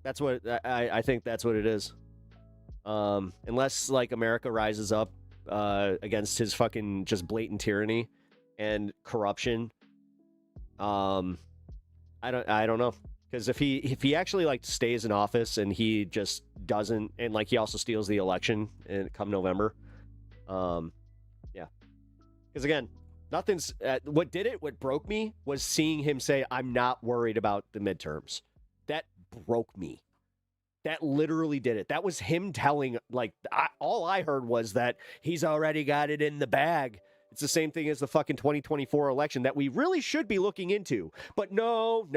That's what I think. That's what it is. Unless like America rises up against his fucking just blatant tyranny and corruption. I don't know, because if he actually like stays in office and he just doesn't, and like he also steals the election and come November, yeah, because again, nothing's what broke me was seeing him say I'm not worried about the midterms. That broke me. That literally did it. That was him telling, like, all I heard was that he's already got it in the bag. It's the same thing as the fucking 2024 election that we really should be looking into. But no.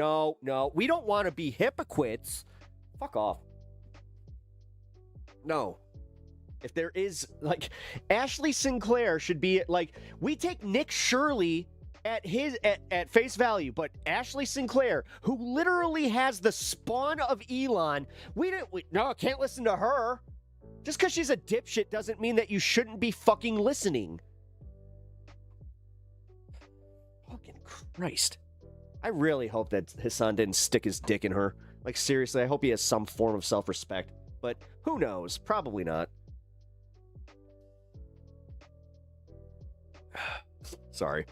We don't want to be hypocrites. Fuck off. No. If there is, like, Ashley Sinclair should be, like, we take Nick Shirley at face value, but Ashley Sinclair, who literally has the spawn of Elon, can't listen to her. Just because she's a dipshit doesn't mean that you shouldn't be fucking listening. Fucking Christ. I really hope that his son didn't stick his dick in her. Like, seriously, I hope he has some form of self-respect. But who knows? Probably not. Sorry.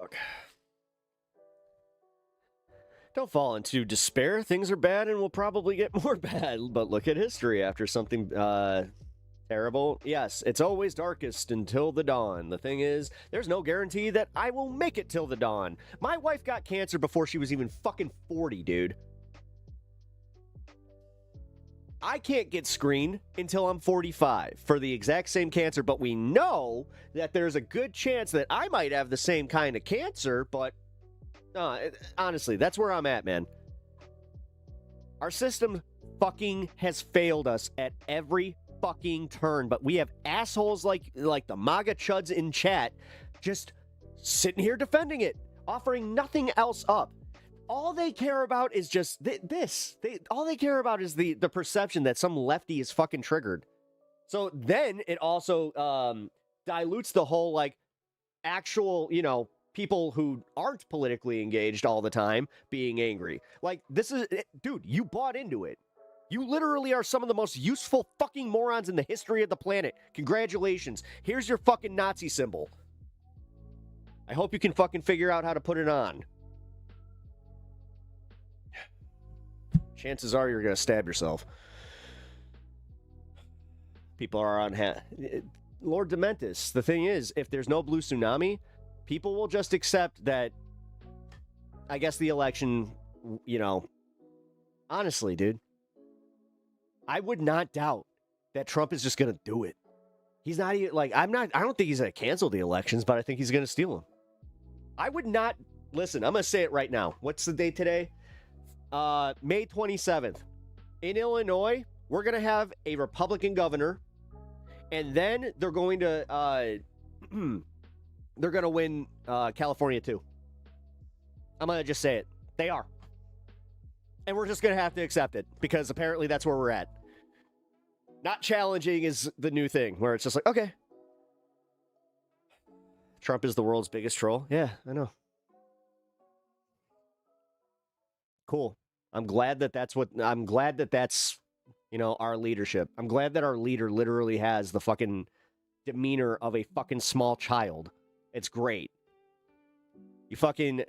Okay. Don't fall into despair. Things are bad and will probably get more bad. But look at history. After something terrible, yes, it's always darkest until the dawn. The thing is, there's no guarantee that I will make it till the dawn. My wife got cancer before she was even fucking 40, dude. I can't get screened until I'm 45 for the exact same cancer, but we know that there's a good chance that I might have the same kind of cancer, but honestly, that's where I'm at, man. Our system fucking has failed us at every fucking turn, but we have assholes like the MAGA chuds in chat just sitting here defending it, offering nothing else up. All they care about is just this. All they care about is the perception that some lefty is fucking triggered. So then it also dilutes the whole, like, actual, you know, people who aren't politically engaged all the time being angry. Like, this is, dude, you bought into it. You literally are some of the most useful fucking morons in the history of the planet. Congratulations. Here's your fucking Nazi symbol. I hope you can fucking figure out how to put it on. Chances are you're going to stab yourself. People are on Lord Dementis. The thing is, if there's no blue tsunami, people will just accept that, I guess, the election, you know, honestly, dude, I would not doubt that Trump is just going to do it. He's not even, like, I don't think he's going to cancel the elections, but I think he's going to steal them. I would not, listen, I'm going to say it right now. What's the date today? May 27th. In Illinois, we're going to have a Republican governor, and then they're going to, they're going to win California too. I'm going to just say it. They are. And we're just going to have to accept it, because apparently that's where we're at. Not challenging is the new thing, where it's just like, okay. Trump is the world's biggest troll. Yeah, I know. Cool. I'm glad that that's, you know, our leadership. I'm glad that our leader literally has the fucking demeanor of a fucking small child. It's great. You fucking...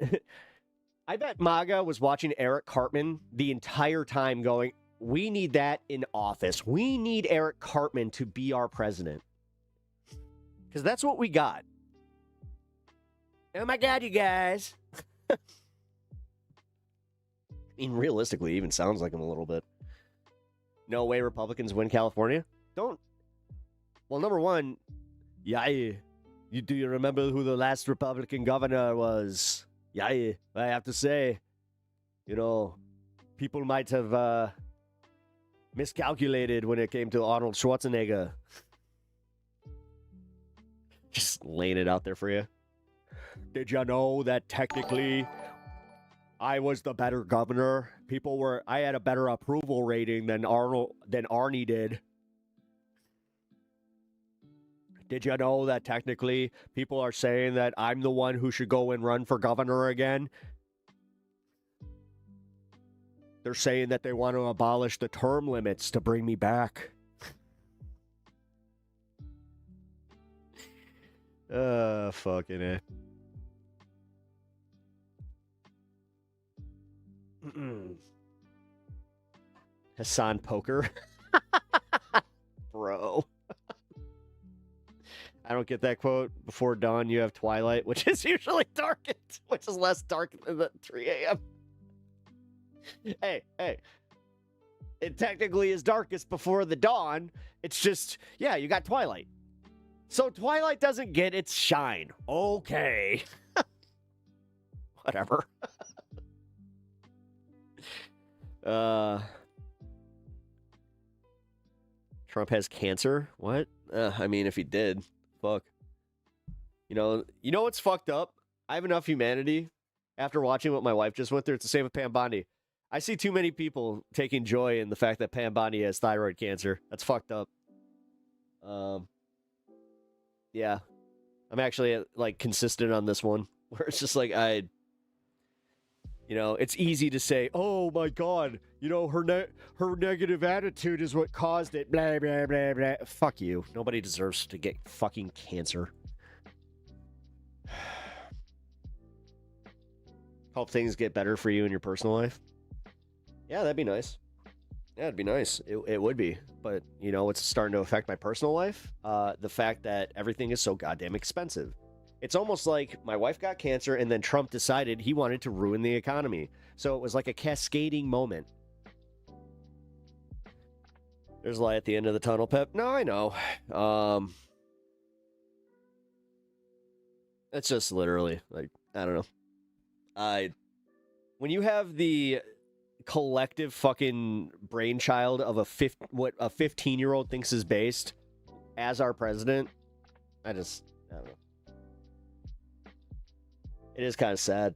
I bet MAGA was watching Eric Cartman the entire time going, we need that in office. We need Eric Cartman to be our president. Because that's what we got. Oh my God, you guys. I mean, realistically, it even sounds like him a little bit. No way Republicans win California? Don't. Well, number one, yeah. Do you remember who the last Republican governor was? Yeah, I have to say, you know, people might have miscalculated when it came to Arnold Schwarzenegger. Just laying it out there for you. Did you know that technically I was the better governor? I had a better approval rating than Arnie did. Did you know that technically people are saying that I'm the one who should go and run for governor again? They're saying that they want to abolish the term limits to bring me back. Fucking it. Hassan Poker. Bro. I don't get that quote. Before dawn, you have twilight, which is usually darkest, which is less dark than the 3 a.m. Hey. It technically is darkest before the dawn. It's just, yeah, you got twilight. So twilight doesn't get its shine. Okay. Whatever. Trump has cancer? What? I mean, if he did, fuck. You know what's fucked up? I have enough humanity after watching what my wife just went through. It's the same with Pam Bondi. I see too many people taking joy in the fact that Pam Bondi has thyroid cancer. That's fucked up. Yeah. I'm actually, like, consistent on this one. Where it's just like, it's easy to say, oh my God, her negative attitude is what caused it, blah, blah, blah, blah. Fuck you. Nobody deserves to get fucking cancer. Hope things get better for you in your personal life. Yeah, that'd be nice. Yeah, it'd be nice. It would be. But, what's starting to affect my personal life? The fact that everything is so goddamn expensive. It's almost like my wife got cancer and then Trump decided he wanted to ruin the economy. So it was like a cascading moment. There's light at the end of the tunnel, Pep. No, I know. It's just literally, like, I don't know. When you have the collective fucking brainchild of what a 15-year-old thinks is based as our president, I don't know. It is kind of sad.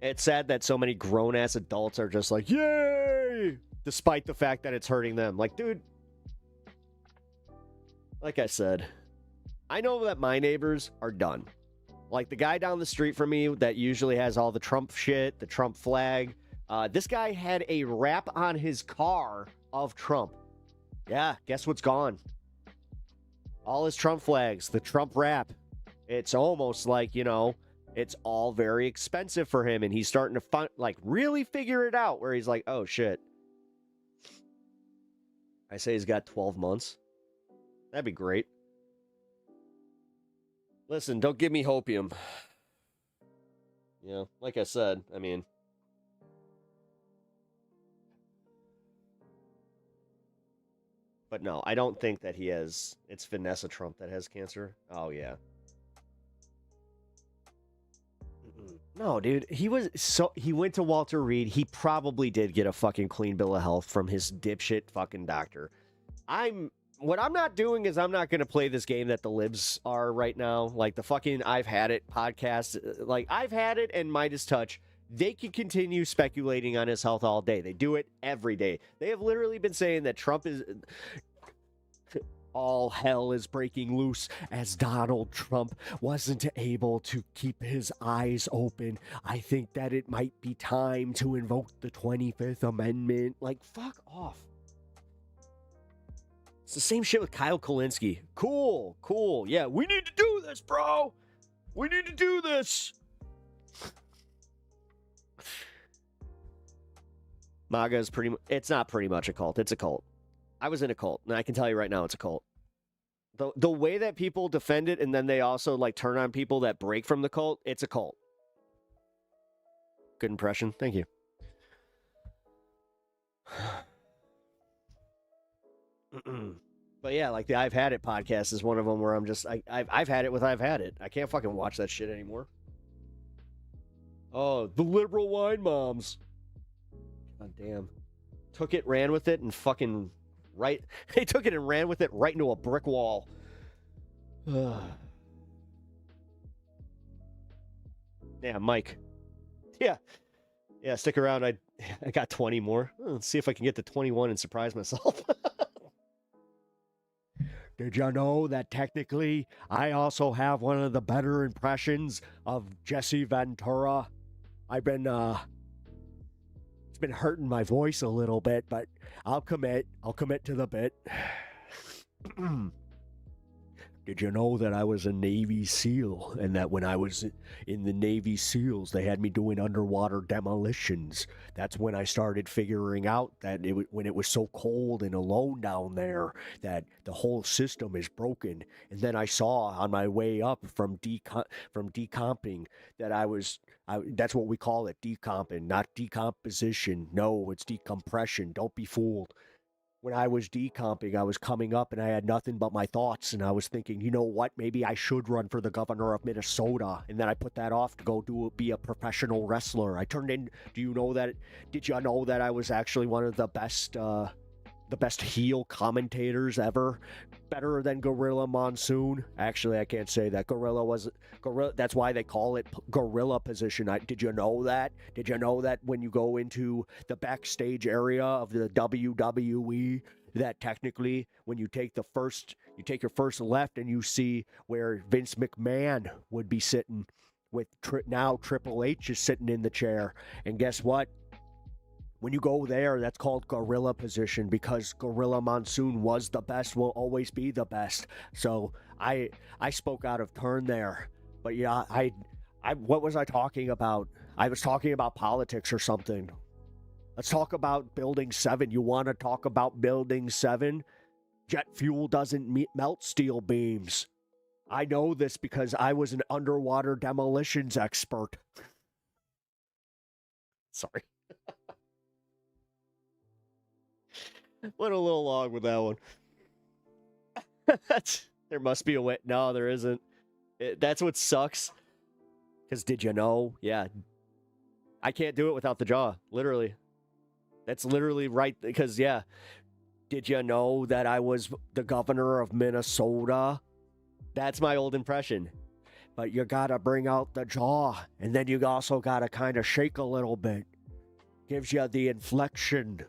It's sad that so many grown-ass adults are just like, yay! Despite the fact that it's hurting them. Like, dude, like I said, I know that my neighbors are done. Like the guy down the street from me that usually has all the Trump shit, the Trump flag. This guy had a wrap on his car of Trump. Yeah, guess what's gone? All his Trump flags, the Trump wrap. It's almost like, it's all very expensive for him, and he's starting to really figure it out, where he's like, oh shit. I say he's got 12 months. That'd be great. Listen, don't give me hopium. Like I said, I mean, but no, I don't think that he has. It's Vanessa Trump that has cancer. Oh yeah. No, dude, he went to Walter Reed. He probably did get a fucking clean bill of health from his dipshit fucking doctor. What I'm not doing is I'm not going to play this game that the libs are right now. Like the fucking I've Had It podcast. Like I've Had It and Midas Touch. They can continue speculating on his health all day. They do it every day. They have literally been saying that Trump is... All hell is breaking loose as Donald Trump wasn't able to keep his eyes open. I think that it might be time to invoke the 25th Amendment. Like, fuck off. It's the same shit with Kyle Kulinski. Cool. Yeah, we need to do this, bro. We need to do this. MAGA is it's not pretty much a cult. It's a cult. I was in a cult, and I can tell you right now it's a cult. The way that people defend it, and then they also turn on people that break from the cult, it's a cult. Good impression. Thank you. But yeah, like the I've Had It podcast is one of them where I'm just, I've had it with I've Had It. I can't fucking watch that shit anymore. Oh, the liberal wine moms. God damn. Took it, ran with it, and fucking they took it and ran with it right into a brick wall. Yeah, Mike. Yeah, stick around. I got 20 more. Let's see if I can get to 21 and surprise myself. Did you know that technically I also have one of the better impressions of Jesse Ventura? It's been hurting my voice a little bit, but I'll commit to the bit. Did you know that I was a Navy SEAL, and that when I was in the Navy SEALs, they had me doing underwater demolitions? That's when I started figuring out that when it was so cold and alone down there, that the whole system is broken. And then I saw on my way up from decomping that that's what we call it, decomping, not decomposition. No, it's decompression. Don't be fooled. When I was decomping, I was coming up and I had nothing but my thoughts, and I was thinking, you know what, maybe I should run for the governor of Minnesota. And then I put that off to go be a professional wrestler. I turned in, did you know that I was actually one of the best heel commentators ever? Better than Gorilla Monsoon. Actually, I can't say that. Gorilla, that's why they call it gorilla position. Did you know that? Did you know that when you go into the backstage area of the WWE, that technically when you take your first left and you see where Vince McMahon would be sitting with now Triple H is sitting in the chair. And guess what? When you go there, that's called gorilla position, because Gorilla Monsoon was the best, will always be the best. So I spoke out of turn there. But yeah, what was I talking about? I was talking about politics or something. Let's talk about Building 7. You want to talk about Building 7? Jet fuel doesn't melt steel beams. I know this because I was an underwater demolitions expert. Sorry. Went a little long with that one. There must be a way. No, there isn't. That's what sucks. Because did you know? Yeah. I can't do it without the jaw. Literally. That's literally right. Because, yeah. Did you know that I was the governor of Minnesota? That's my old impression. But you gotta bring out the jaw. And then you also gotta kind of shake a little bit. Gives you the inflection.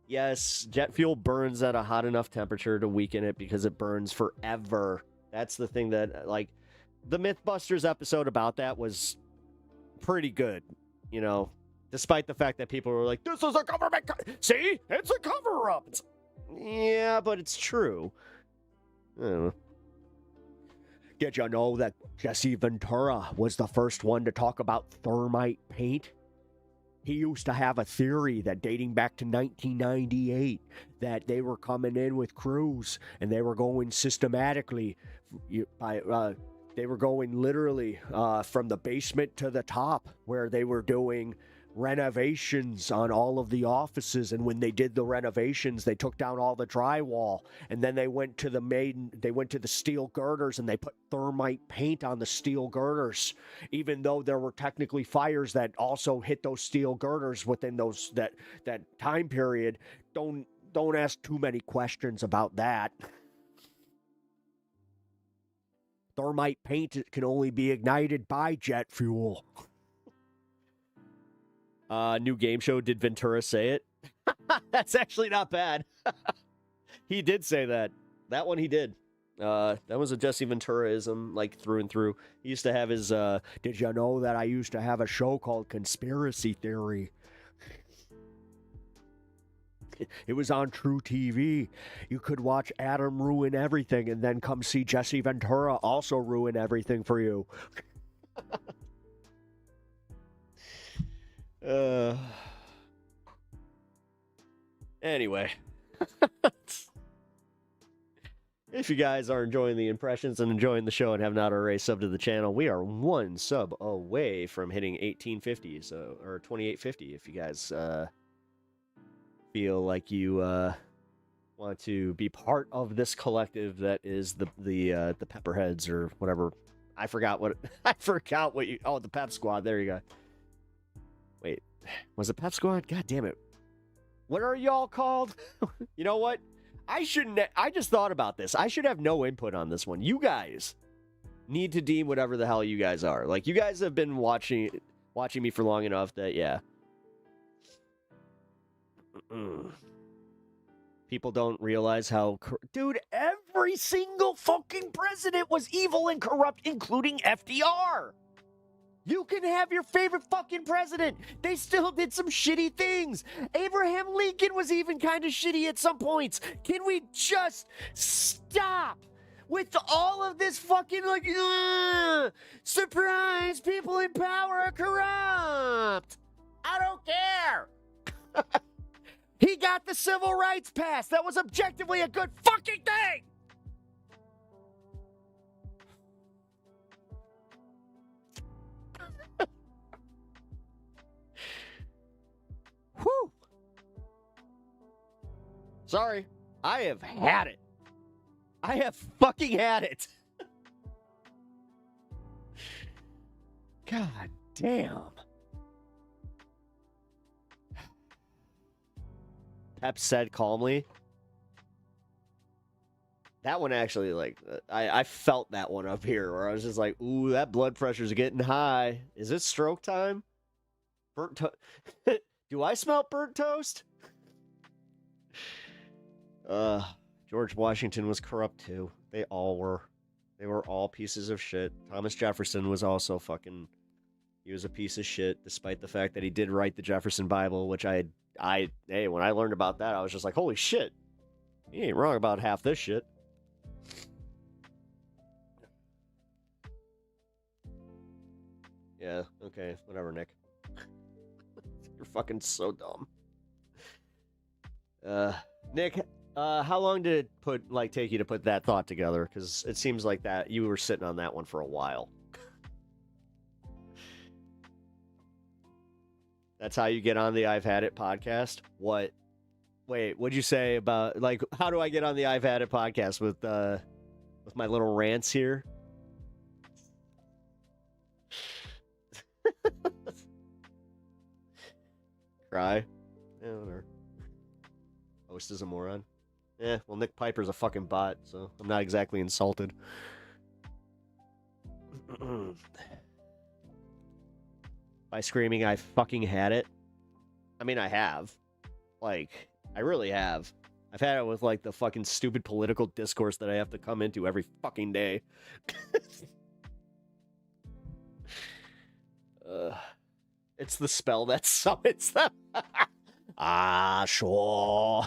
Yes, jet fuel burns at a hot enough temperature to weaken it because it burns forever. That's the thing that, the Mythbusters episode about that was pretty good, despite the fact that people were like, this is a government, see? It's a cover-up! Yeah, but it's true. I don't know. Did you know that Jesse Ventura was the first one to talk about thermite paint? He used to have a theory that dating back to 1998 that they were coming in with crews and they were going systematically they were going literally from the basement to the top, where they were doing renovations on all of the offices. And when they did the renovations, they took down all the drywall, and then they went to the steel girders and they put thermite paint on the steel girders, even though there were technically fires that also hit those steel girders within that time period. Don't ask too many questions about that. Thermite paint can only be ignited by jet fuel. New game show, did Ventura say it? That's actually not bad. He did say that. That one he did. That was a Jesse Ventura-ism, like, through and through. He used to have his, did you know that I used to have a show called Conspiracy Theory? It was on True TV. You could watch Adam ruin everything and then come see Jesse Ventura also ruin everything for you. Anyway. If you guys are enjoying the impressions and enjoying the show and have not already subbed to the channel, we are one sub away from hitting 1850, or 2850 if you guys feel like you want to be part of this collective that is the Pepperheads or whatever. I forgot what you... Oh, the Pep Squad. There you go. Wait, was it Pep Squad? God damn it. What are y'all called? You know what? I just thought about this. I should have no input on this one. You guys need to deem whatever the hell you guys are. Like, you guys have been watching me for long enough that, yeah. People don't realize how... Dude, every single fucking president was evil and corrupt, including FDR. You can have your favorite fucking president. They still did some shitty things. Abraham Lincoln was even kind of shitty at some points. Can we just stop with all of this fucking, like, surprise, people in power are corrupt? I don't care. He got the civil rights passed. That was objectively a good fucking thing. Whew. Sorry. I have had it. I have fucking had it. God damn. Pep said calmly. That one actually, like, I felt that one up here where I was just like, ooh, that blood pressure's getting high. Is it stroke time? Burnt toast. Do I smell burnt toast? George Washington was corrupt too. They all were. They were all pieces of shit. Thomas Jefferson was also fucking... He was a piece of shit, despite the fact that he did write the Jefferson Bible, which hey, when I learned about that, I was just like, holy shit. He ain't wrong about half this shit. Yeah, okay, whatever, Nick. You're fucking so dumb. Nick, how long did it take you to put that thought together? Because it seems like that you were sitting on that one for a while. That's how you get on the I've Had It podcast? What? Wait, what'd you say about, like, how do I get on the I've Had It podcast with my little rants here? Cry? Yeah, whatever. Host is a moron. Yeah, well, Nick Piper's a fucking bot, so I'm not exactly insulted. By screaming, I fucking had it. I mean, I have. Like, I really have. I've had it with, like, the fucking stupid political discourse that I have to come into every fucking day. It's the spell that summons them. sure.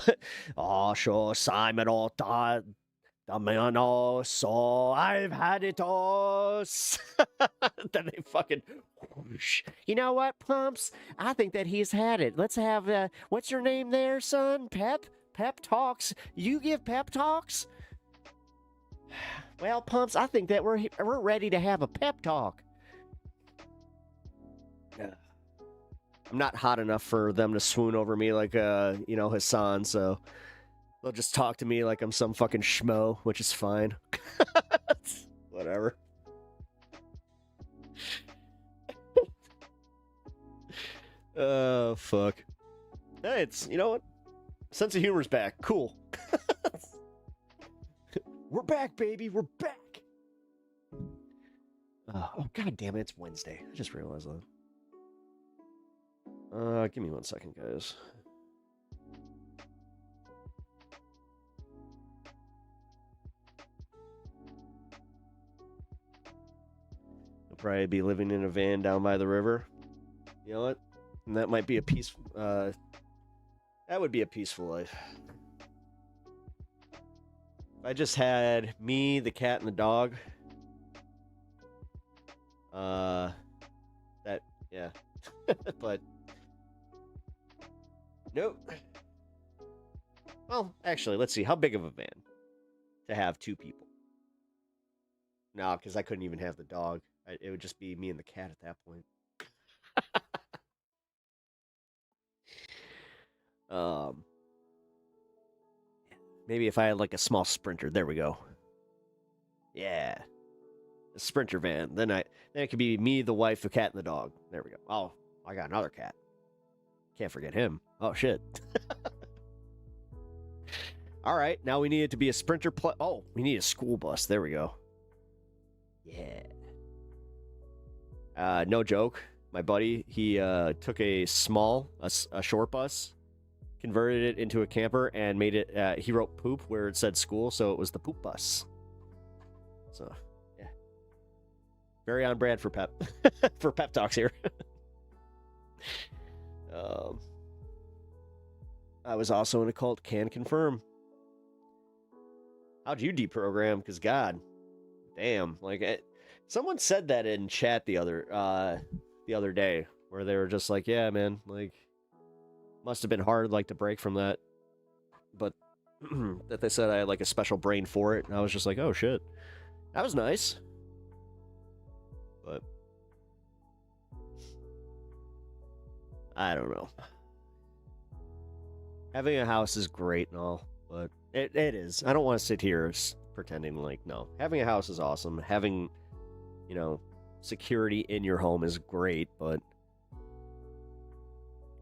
Sure, Simon or the man or so I've had it all. Then they fucking whoosh. You know what, Plumps? I think that he's had it. Let's have what's your name there, son? Pep? Pep talks. You give pep talks? Well, Pumps, I think that we're ready to have a pep talk. I'm not hot enough for them to swoon over me like, Hassan, so they'll just talk to me like I'm some fucking schmo, which is fine. Whatever. Oh, fuck. Hey, it's, you know what? Sense of humor's back. Cool. We're back, baby. We're back. Oh, god damn it. It's Wednesday. I just realized that. Give me 1 second, guys. I'll probably be living in a van down by the river. You know what? And that might be a peaceful, that would be a peaceful life. If I just had me, the cat, and the dog. Yeah. But nope. Well, actually, let's see. How big of a van to have 2 people? No, because I couldn't even have the dog. It would just be me and the cat at that point. Maybe if I had like a small Sprinter. There we go. Yeah. A Sprinter van. Then it could be me, the wife, the cat, and the dog. There we go. Oh, I got another cat. Can't forget him. Oh, shit. All right, now we need it to be a Sprinter oh, we need a school bus. There we go. Yeah. No joke. My buddy, he took a short bus, converted it into a camper, and made it, he wrote poop where it said school, so it was the poop bus. So, yeah. Very on brand for Pep. For Pep Talks here. I was also in a cult, can confirm. How'd you deprogram? Because God, damn, like someone said that in chat the other day, where they were just like, yeah, man, like must have been hard, like to break from that, but that they said I had like a special brain for it, and I was just like, oh shit, that was nice, but I don't know. Having a house is great and all, but it is. I don't want to sit here pretending like, no. Having a house is awesome. Having, security in your home is great, but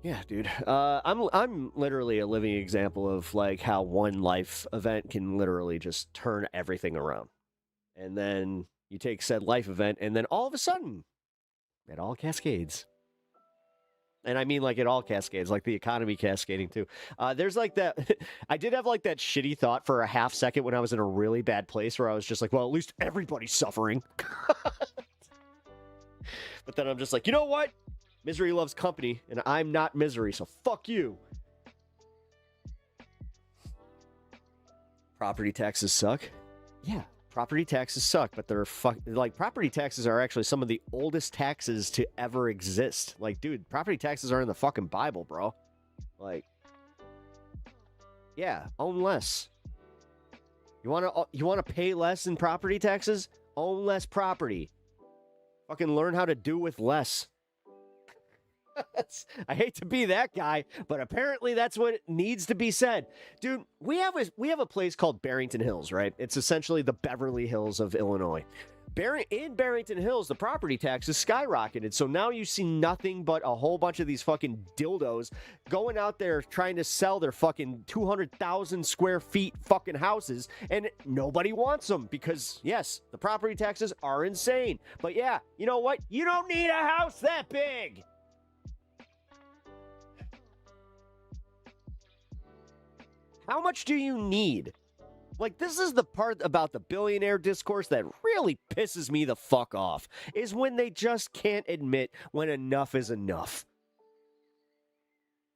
yeah, dude. I'm literally a living example of like how one life event can literally just turn everything around. And then you take said life event, and then all of a sudden, it all cascades. And I mean, like, it all cascades, like the economy cascading, too. There's like that. I did have like that shitty thought for a half second when I was in a really bad place where I was just like, well, at least everybody's suffering. But then I'm just like, you know what? Misery loves company, and I'm not misery, so fuck you. Property taxes suck. Yeah. Property taxes suck, but they're property taxes are actually some of the oldest taxes to ever exist. Like, dude, property taxes are in the fucking Bible, bro. Like, yeah, own less. You want to pay less in property taxes? Own less property. Fucking learn how to do with less. I hate to be that guy, but apparently that's what needs to be said. Dude, we have a place called Barrington Hills, right? It's essentially the Beverly Hills of Illinois. In Barrington Hills, the property tax is skyrocketed, so now you see nothing but a whole bunch of these fucking dildos going out there trying to sell their fucking 200,000 square feet fucking houses, and nobody wants them because, yes, the property taxes are insane. But yeah, you know what? You don't need a house that big! How much do you need? Like, this is the part about the billionaire discourse that really pisses me the fuck off, is when they just can't admit when enough is enough.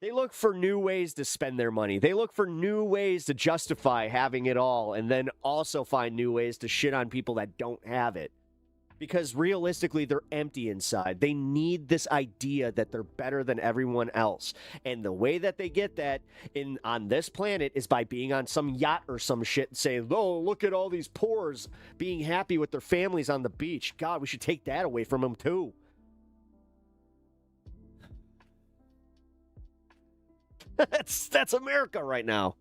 They look for new ways to spend their money. They look for new ways to justify having it all and then also find new ways to shit on people that don't have it. Because realistically, they're empty inside. They need this idea that they're better than everyone else. And the way that they get that on this planet is by being on some yacht or some shit and saying, oh, look at all these poors being happy with their families on the beach. God, we should take that away from them too. That's America right now.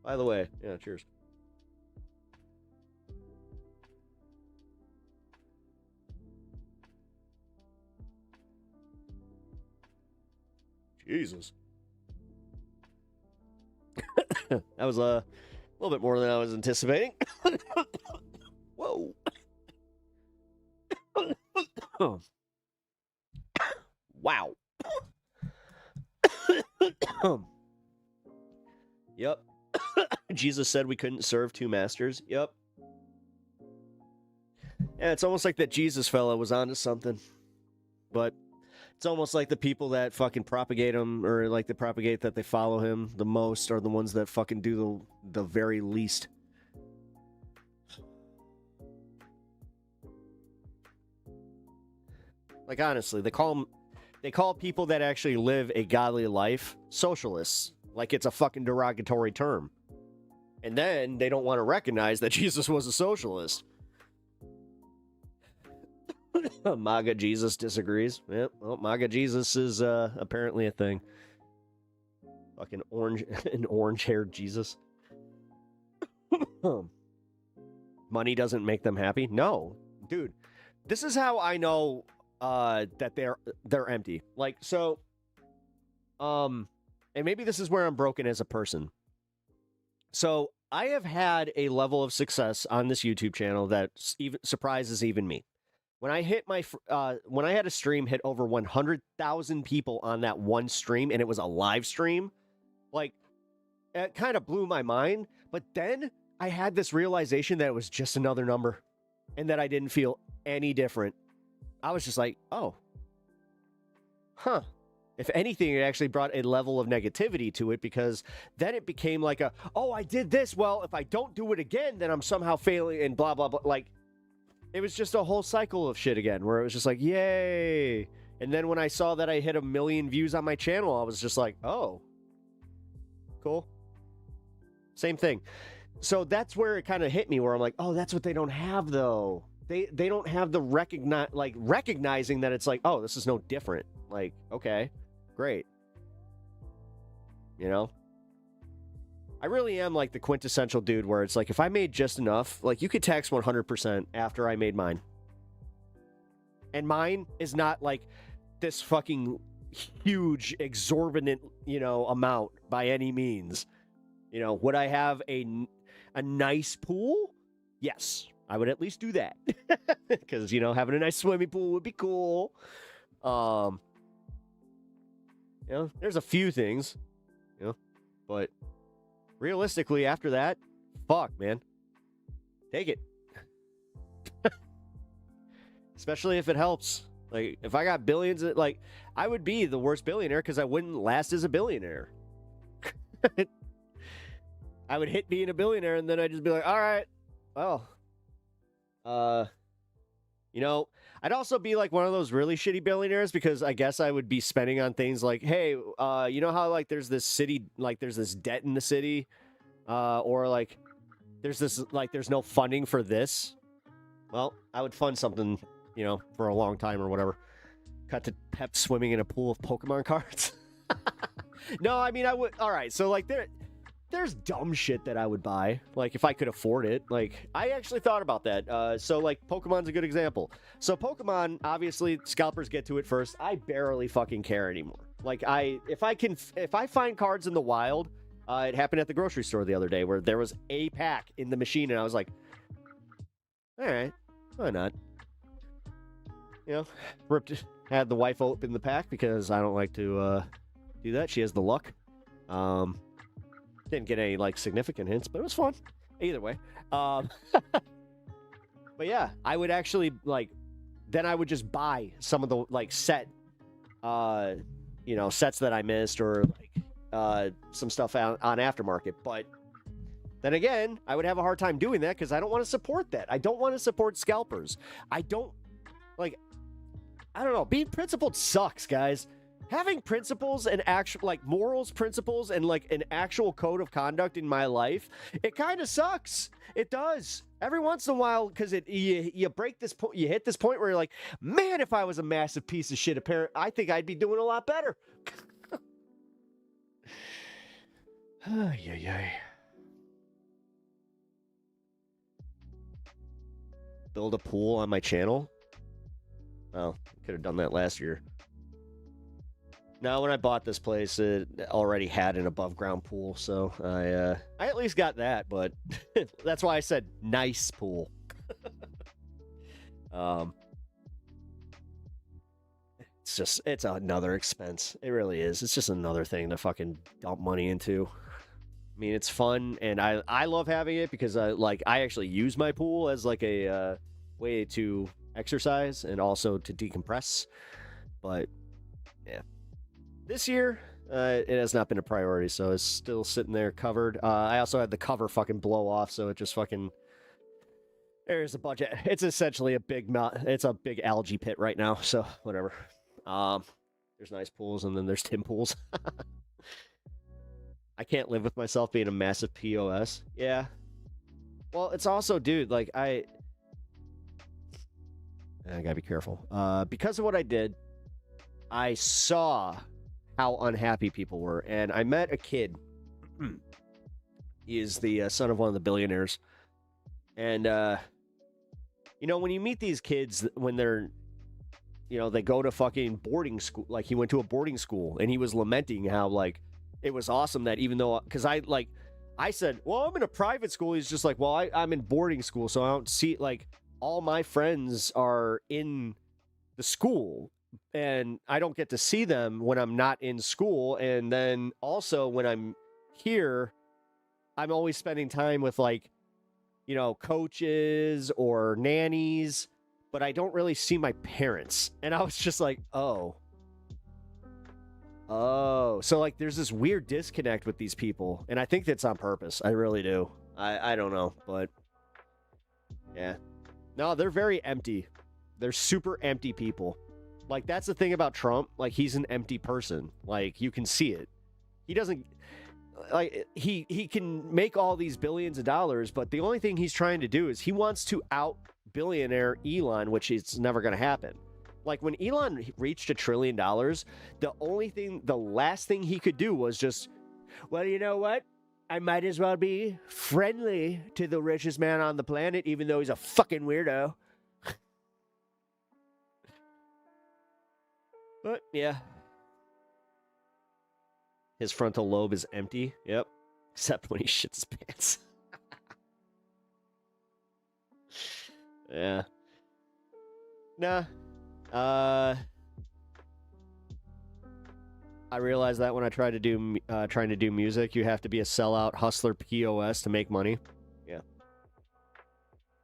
By the way, yeah, cheers. Jesus. That was a little bit more than I was anticipating. Whoa. Wow. Yep. Jesus said we couldn't serve two masters. Yep. Yeah, it's almost like that Jesus fella was onto something. But it's almost like the people that fucking propagate him, or like they propagate that they follow him the most, are the ones that fucking do the very least. Like, honestly, they call people that actually live a godly life socialists, like it's a fucking derogatory term. And then they don't want to recognize that Jesus was a socialist. MAGA Jesus disagrees. Yep, well, MAGA Jesus is apparently a thing. Fucking an orange-haired Jesus. Money doesn't make them happy? No. Dude, this is how I know that they're empty. Like, so, and maybe this is where I'm broken as a person. So, I have had a level of success on this YouTube channel that even surprises even me. When I hit when I had a stream hit over 100,000 people on that one stream, and it was a live stream, like, it kind of blew my mind. But then I had this realization that it was just another number, and that I didn't feel any different. I was just like, oh, huh. If anything, it actually brought a level of negativity to it, because then it became like oh, I did this. Well, if I don't do it again, then I'm somehow failing and blah, blah, blah. Like, it was just a whole cycle of shit again, where it was just like, yay. And then when I saw that I hit 1 million views on my channel, I was just like, oh, cool. Same thing. So that's where it kind of hit me, where I'm like, oh, that's what they don't have, though. They don't have the recognizing that it's like, oh, this is no different. Like, okay, great. You know? I really am like the quintessential dude where it's like, if I made just enough, like, you could tax 100% after I made mine. And mine is not like this fucking huge, exorbitant, amount by any means. Would I have a nice pool? Yes, I would at least do that. Because, having a nice swimming pool would be cool. There's a few things, but realistically, after that, fuck, man. Take it. Especially if it helps. Like, if I got billions, I would be the worst billionaire because I wouldn't last as a billionaire. I would hit being a billionaire, and then I'd just be like, all right, well, I'd also be like one of those really shitty billionaires, because I guess I would be spending on things like, hey, you know how like there's this city, like there's this debt in the city, or like there's this, like there's no funding for this. Well, I would fund something, for a long time or whatever. Cut to Pep swimming in a pool of Pokemon cards. No, I mean, I would. All right, so like there's dumb shit that I would buy, like, if I could afford it. Like, I actually thought about that. So, like, Pokemon's a good example. So, Pokemon, obviously, scalpers get to it first. I barely fucking care anymore. Like, if I find cards in the wild, it happened at the grocery store the other day, where there was a pack in the machine, and I was like, all right, why not? Had the wife open the pack, because I don't like to do that. She has the luck. Didn't get any, like, significant hints, but it was fun. Either way. But yeah, I would actually, like, then I would just buy some of the, like, set sets that I missed or like some stuff on aftermarket. But then again, I would have a hard time doing that because I don't want to support that. I don't want to support scalpers. I don't know. Being principled sucks, guys. Having principles and actual like morals, principles, and like an actual code of conduct in my life, it kind of sucks. It does every once in a while because you break this point, you hit this point where you're like, man, if I was a massive piece of shit, I think I'd be doing a lot better. Ay. Build a pool on my channel. Oh, could have done that last year. Now, when I bought this place, it already had an above-ground pool, so I at least got that. But that's why I said nice pool. It's another expense. It really is. It's just another thing to fucking dump money into. I mean, it's fun, and I love having it because I actually use my pool as like a way to exercise and also to decompress. But yeah. This year, it has not been a priority, so it's still sitting there covered. I also had the cover fucking blow off, so it just fucking... There's the budget. It's essentially it's a big algae pit right now, so whatever. There's nice pools, and then there's tin pools. I can't live with myself being a massive POS. Yeah. Well, it's also, dude, like, I gotta be careful. Because of what I did, I saw how unhappy people were. And I met a kid. He is the son of one of the billionaires. And, when you meet these kids, when they're, they go to fucking boarding school, like he went to a boarding school and he was lamenting how, like, it was awesome that even though, because I said, well, I'm in a private school. He's just like, well, I'm in boarding school, so I don't see, like, all my friends are in the school. And I don't get to see them when I'm not in school. And then also when I'm here, I'm always spending time with like, coaches or nannies, but I don't really see my parents. And I was just like, oh, so like there's this weird disconnect with these people. And I think that's on purpose. I really do. I don't know, but yeah. No, they're very empty. They're super empty people. Like, that's the thing about Trump. Like, he's an empty person. Like, you can see it. He doesn't... Like, he can make all these billions of dollars, but the only thing he's trying to do is he wants to out-billionaire Elon, which is never going to happen. Like, when Elon reached $1 trillion, the last thing he could do was just, well, you know what? I might as well be friendly to the richest man on the planet, even though he's a fucking weirdo. But, yeah. His frontal lobe is empty. Yep. Except when he shits his pants. Yeah. Nah. I realized that when I trying to do music, you have to be a sellout hustler POS to make money. Yeah.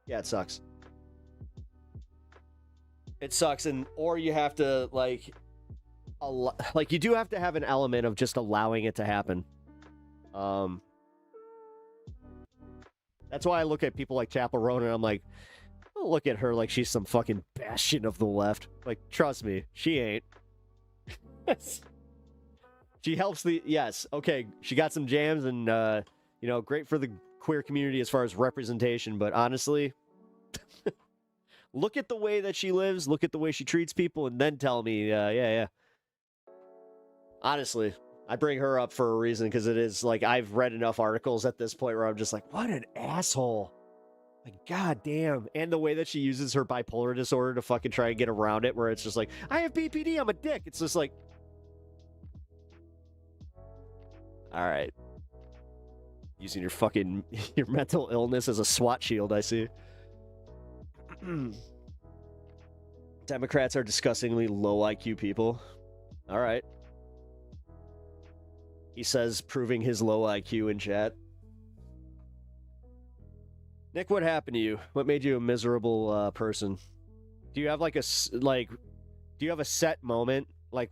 Yeah, it sucks. It sucks, or you have to, like you do have to have an element of just allowing it to happen. That's why I look at people like Chapel Roan and I'm like, I don't look at her like she's some fucking bastion of the left. Like, trust me, she ain't. She helps yes, okay, she got some jams and, great for the queer community as far as representation, but honestly, look at the way that she lives, look at the way she treats people, and then tell me, yeah. Honestly, I bring her up for a reason, because it is, like, I've read enough articles at this point where I'm just like, what an asshole. Like, goddamn. And the way that she uses her bipolar disorder to fucking try and get around it, where it's just like, I have BPD, I'm a dick. It's just like, alright. Using your mental illness as a SWAT shield, I see. Democrats are disgustingly low IQ people. Alright. He says, proving his low IQ in chat. Nick, what happened to you? What made you a miserable person? Do you have like do you have a set moment? Like,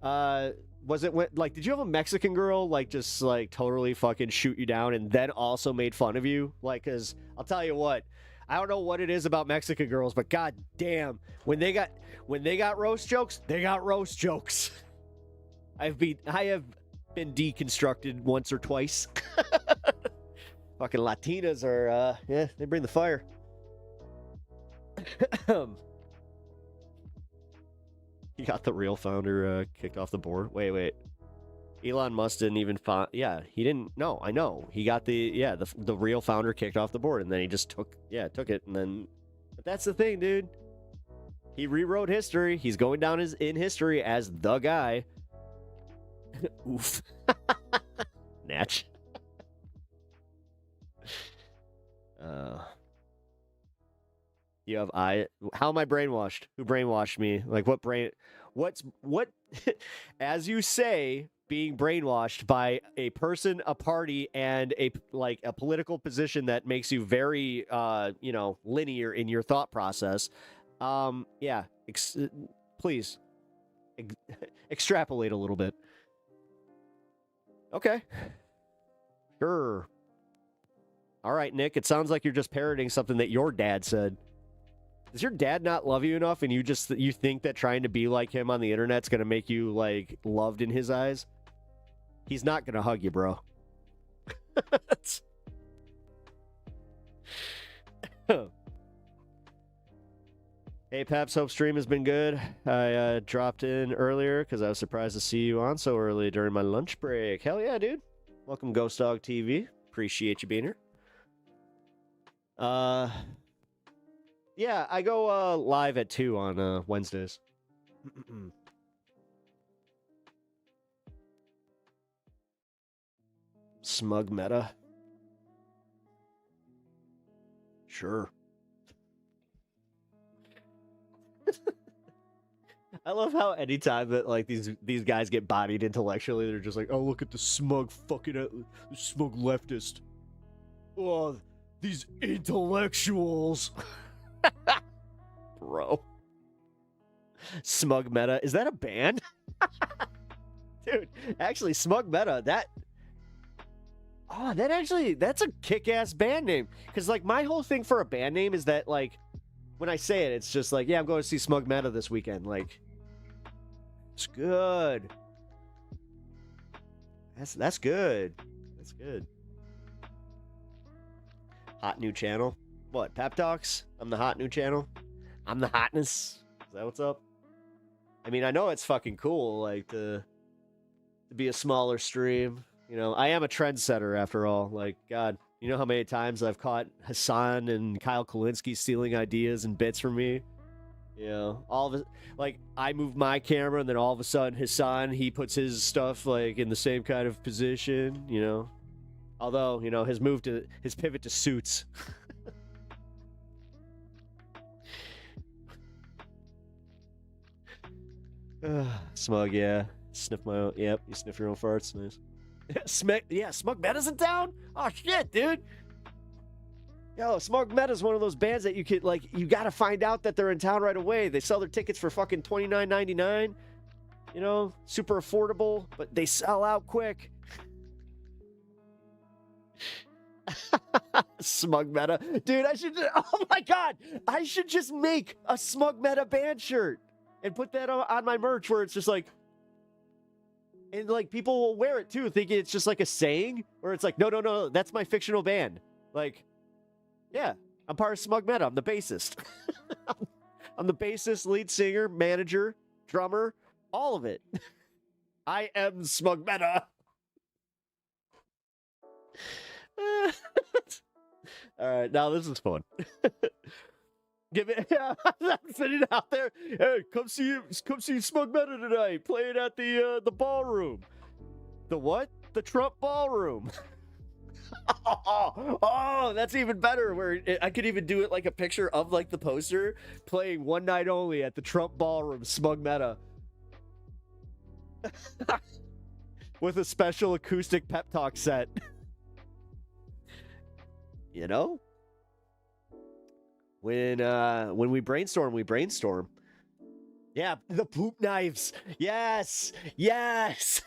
Was it when, like, did you have a Mexican girl like just like totally fucking shoot you down and then also made fun of you? Like, cause I'll tell you what, I don't know what it is about Mexican girls, but god damn, when they got roast jokes, they got roast jokes. I have been deconstructed once or twice. Fucking Latinas are yeah, they bring the fire. He got the real founder kicked off the board. Wait. Elon Musk didn't even find. Yeah, he didn't. No, I know. He got the real founder kicked off the board, and then he just took it, and then. But that's the thing, dude. He rewrote history. He's going down in history as the guy. Oof. Natch. You have how am I brainwashed? Who brainwashed me? Like what as you say, being brainwashed by a person, a party, and a political position that makes you very linear in your thought process. Yeah, please extrapolate a little bit. Okay. Sure. All right, Nick, it sounds like you're just parroting something that your dad said. Does your dad not love you enough and you think that trying to be like him on the internet's going to make you like loved in his eyes? He's not going to hug you, bro. Hey, Paps, hope stream has been good. I dropped in earlier because I was surprised to see you on so early during my lunch break. Hell yeah, dude. Welcome, Ghost Dog TV. Appreciate you being here. Yeah, I go live at 2 on Wednesdays. Smug meta. Sure. I love how anytime that like these guys get bodied intellectually, they're just like, oh, look at the smug fucking smug leftist. Oh, these intellectuals. Bro. Smug Meta. Is that a band? Dude, actually, Smug Meta, that's a kick-ass band name. Because, like, my whole thing for a band name is that, like, when I say it, it's just like, yeah, I'm going to see Smug Meta this weekend. Like, it's good. That's good. That's good. Hot new channel. What, Pep Talks? I'm the hot new channel. I'm the hotness. Is that what's up? I mean, I know it's fucking cool, like, to be a smaller stream. You know, I am a trendsetter after all. Like, God, you know how many times I've caught Hassan and Kyle Kalinske stealing ideas and bits from me? You know, all of it, like, I move my camera and then all of a sudden Hassan, he puts his stuff, like, in the same kind of position, you know? Although, you know, his pivot to suits. Smug, yeah. Sniff my own. Yep, you sniff your own farts. Nice. Smug Meta's in town? Oh, shit, dude. Yo, Smug Meta's one of those bands that you could, like, you gotta find out that they're in town right away. They sell their tickets for fucking $29.99. You know, super affordable, but they sell out quick. Smug Meta. Dude, oh my God. I should just make a Smug Meta band shirt and put that on my merch where it's just like, and like people will wear it too, thinking it's just like a saying, or it's like, no, that's my fictional band. Like, yeah, I'm part of Smug Meta. I'm the bassist. I'm the bassist, lead singer, manager, drummer, all of it. I am Smug Meta. All right, now this is fun. Yeah, I'm sitting out there. Hey, come see Smug Meta tonight. Playing at the ballroom. The what? The Trump Ballroom. Oh, that's even better. Where I could even do it like a picture of like the poster playing one night only at the Trump Ballroom. Smug Meta. With a special acoustic pep talk set. You know? When we brainstorm, we brainstorm. Yeah, the poop knives. Yes, yes.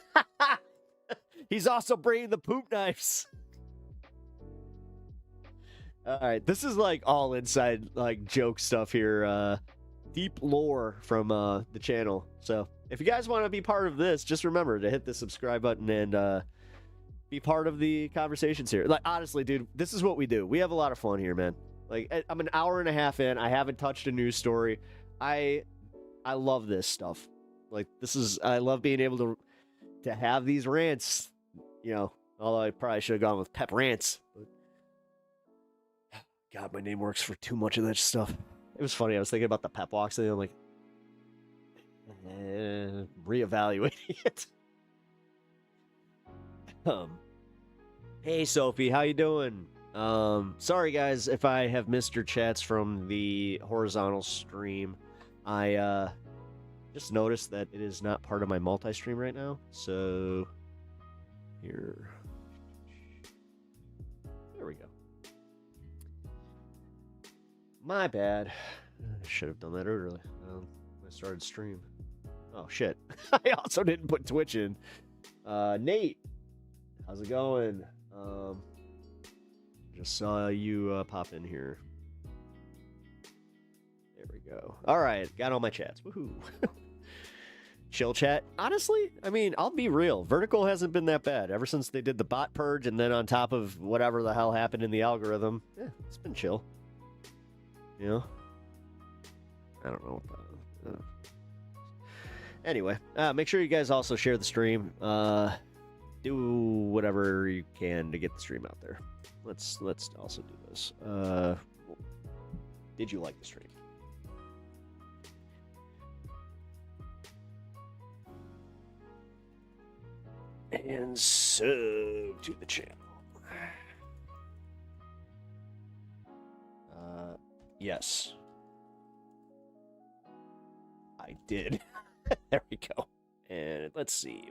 He's also bringing the poop knives. All right, this is like all inside like joke stuff here. Deep lore from the channel. So if you guys want to be part of this, just remember to hit the subscribe button and be part of the conversations here. Like honestly, dude, this is what we do. We have a lot of fun here, man. Like I'm an hour and a half in. I haven't touched a news story. I love this stuff. Like I love being able to have these rants. You know, although I probably should have gone with Pep Rants. But God, my name works for too much of that stuff. It was funny. I was thinking about the pep walks and I'm like, reevaluating it. Hey Sophie, how you doing? Sorry guys if I have missed your chats from the horizontal stream. I just noticed that it is not part of my multi-stream right now. So here. There we go. My bad. I should have done that earlier. When I started stream. Oh shit. I also didn't put Twitch in. Nate, how's it going? Just saw you pop in here. There we go. All right, got all my chats. Woohoo. Chill chat. Honestly, I mean, I'll be real. Vertical hasn't been that bad ever since they did the bot purge, and then on top of whatever the hell happened in the algorithm. Yeah, it's been chill. You know? I don't know what that. Anyway, make sure you guys also share the stream. Do whatever you can to get the stream out there. Let's also do this. Did you like the stream? And sub to the channel. Yes. I did. There we go. And let's see.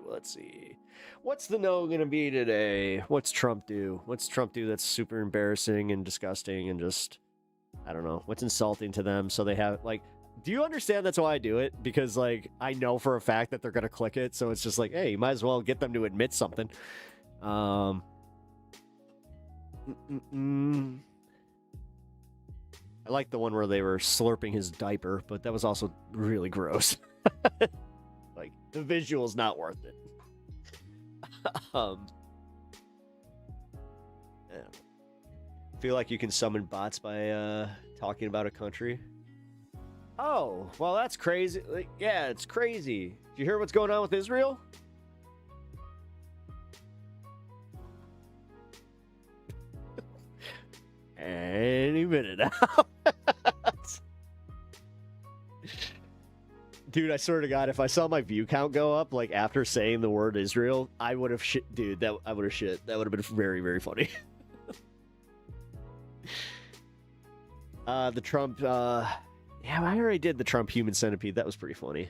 What's the no gonna be today? What's Trump do? What's Trump do that's super embarrassing and disgusting and just, I don't know. What's insulting to them so they have, like, do you understand that's why I do it? Because, like, I know for a fact that they're gonna click it, so it's just like, hey, you might as well get them to admit something. I like the one where they were slurping his diaper, but that was also really gross. Like, the visual's not worth it. Yeah. Feel like you can summon bots by talking about a country. Oh, well, that's crazy. Like, yeah, it's crazy. Did you hear what's going on with Israel? Any minute now. Dude, I swear to God, if I saw my view count go up, like, after saying the word Israel, I would have shit. Dude, I would have shit. That would have been very, very funny. The Trump, yeah, I already did the Trump human centipede. That was pretty funny.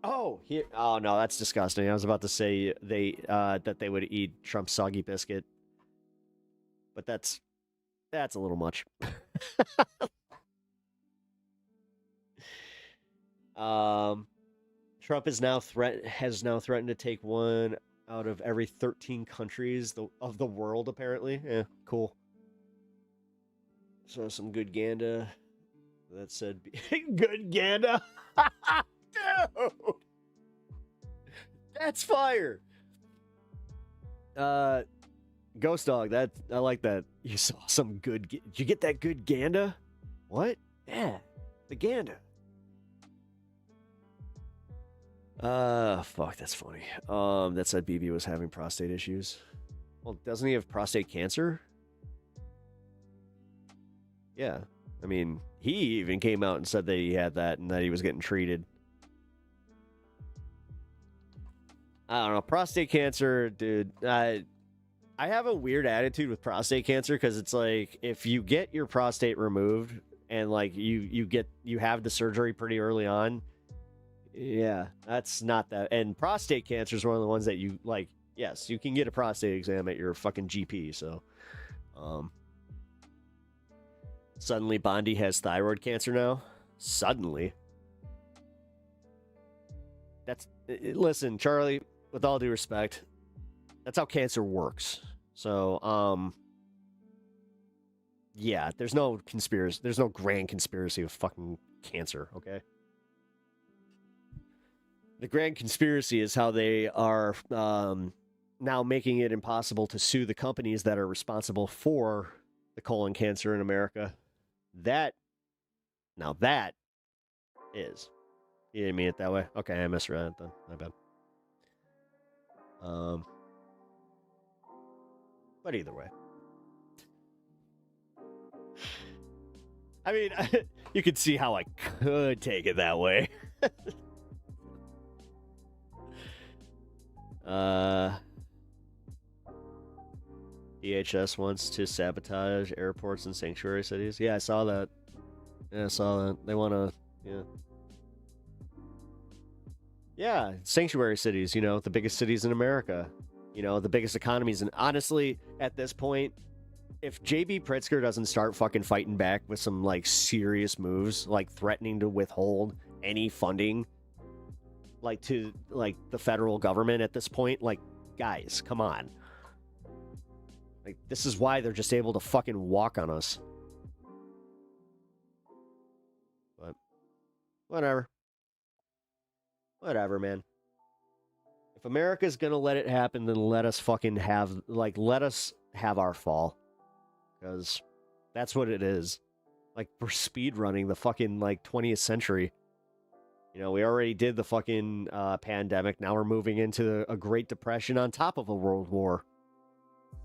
Oh, here. Oh no, that's disgusting. I was about to say that they would eat Trump's soggy biscuit, but that's a little much. Trump has now threatened to take one out of every 13 countries of the world, apparently. Yeah, cool. So some good Ganda. That said, good Ganda. Dude, that's fire. Ghost Dog. That I like that. You saw some good. Did you get that good Ganda? What? Yeah, the Ganda. Fuck, that's funny. That said BB was having prostate issues. Well, doesn't he have prostate cancer? Yeah. I mean, he even came out and said that he had that and that he was getting treated. I don't know. Prostate cancer, dude. I have a weird attitude with prostate cancer because it's like if you get your prostate removed and like you have the surgery pretty early on. Yeah, that's not that. And prostate cancer is one of the ones that you like Yes, you can get a prostate exam at your fucking GP. So, suddenly Bondi has thyroid cancer now. Suddenly. Listen, Charlie, with all due respect, that's how cancer works. So, yeah, there's no conspiracy. There's no grand conspiracy of fucking cancer, okay? The grand conspiracy is how they are now making it impossible to sue the companies that are responsible for the colon cancer in America. That is. You didn't mean it that way? Okay, I misread it then. My bad. But either way. I mean, you could see how I could take it that way. DHS wants to sabotage airports and sanctuary cities. Yeah, I saw that. Yeah, I saw that. They want to, yeah. Yeah, sanctuary cities, the biggest cities in America, the biggest economies. And honestly, at this point, if JB Pritzker doesn't start fucking fighting back with some like serious moves, like threatening to withhold any funding, like to like the federal government at this point, like, guys, come on. Like, this is why they're just able to fucking walk on us. But whatever. Whatever, man. If America's gonna let it happen, then let us fucking let us have our fall. Because that's what it is. Like, we're speed running the fucking, 20th century. We already did the fucking pandemic. Now we're moving into a Great Depression on top of a World War.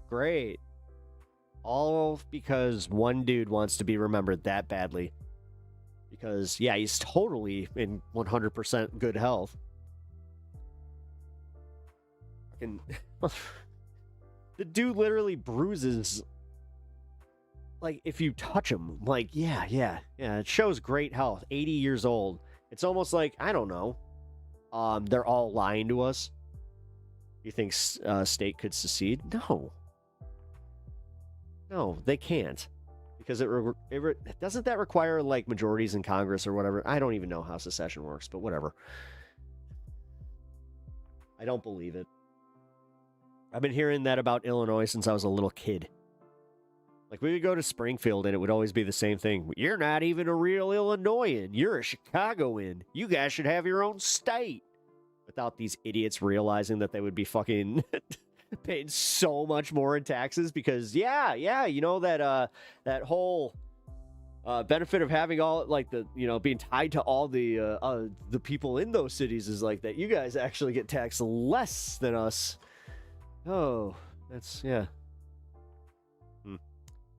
Great. All because one dude wants to be remembered that badly. Because, yeah, he's totally in 100% good health. Fucking... the dude literally bruises... Like, if you touch him, yeah, it shows great health. 80 years old. It's almost like, I don't know, they're all lying to us. You think state could secede? No, they can't. Because doesn't that require, majorities in Congress or whatever? I don't even know how secession works, but whatever. I don't believe it. I've been hearing that about Illinois since I was a little kid. Like, we would go to Springfield, and it would always be the same thing. You're not even a real Illinoisan. You're a Chicagoan. You guys should have your own state. Without these idiots realizing that they would be fucking paying so much more in taxes because, that whole benefit of having all, being tied to all the people in those cities is like that you guys actually get taxed less than us. Oh, that's, yeah.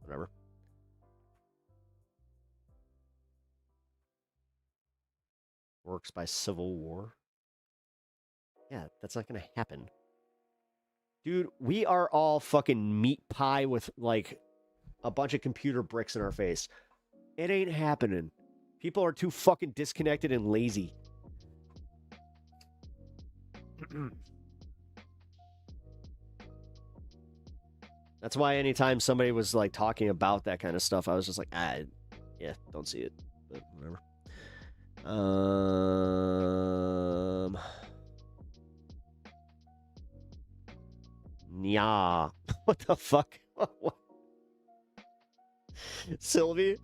Whatever. Works by civil war. Yeah, that's not gonna happen. Dude, we are all fucking meat pie with, a bunch of computer bricks in our face. It ain't happening. People are too fucking disconnected and lazy. That's why anytime somebody was talking about that kind of stuff, I was just like, yeah, don't see it. But whatever. Nya. What the fuck? Sylvie?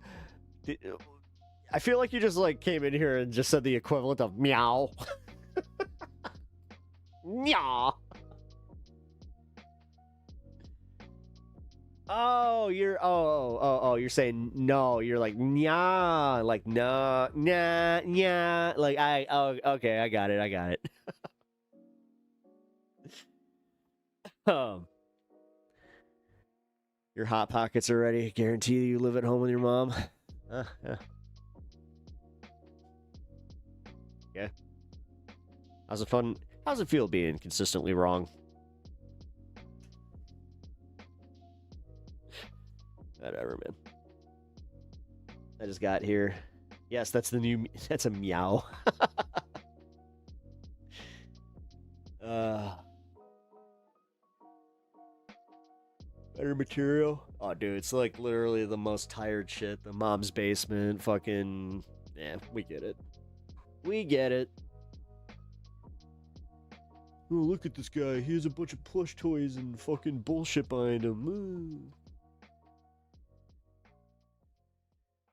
I feel like you just came in here and just said the equivalent of meow. Nya. Oh, you're saying no. You're like, nya, no, nah, nya. Okay, I got it. Your Hot Pockets are ready. Guarantee you live at home with your mom. Yeah. Yeah. How's it feel being consistently wrong? Whatever, man. I just got here. Yes, that's a meow. Better material. Oh, dude, it's like literally the most tired shit. The mom's basement, fucking. Yeah, we get it. We get it. Oh, look at this guy. He has a bunch of plush toys and fucking bullshit behind him. Ooh.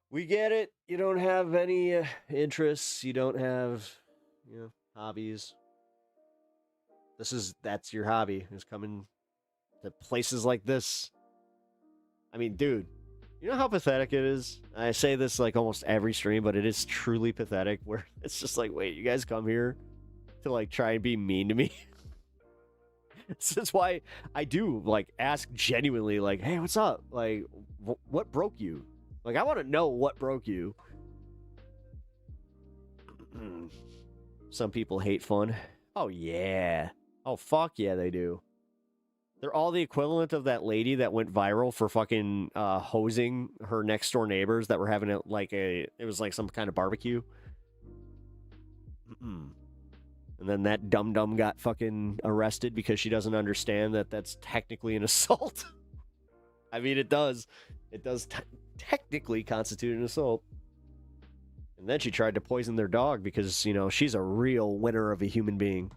We get it. You don't have any interests. You don't have, hobbies. That's your hobby. Is coming to places like this. I mean, dude, you know how pathetic it is? I say this like almost every stream, but it is truly pathetic where it's just like, wait, you guys come here to like try and be mean to me? This is why I do like ask genuinely, like, hey, what's up? Like, what broke you? Like, I want to know what broke you. Some people hate fun. Oh, yeah. Oh, fuck yeah, they do. They're all the equivalent of that lady that went viral for fucking hosing her next door neighbors that were having it was like some kind of barbecue. And then that dum-dum got fucking arrested because she doesn't understand that that's technically an assault. I mean, it does. It does technically constitute an assault. And then she tried to poison their dog because, she's a real winner of a human being.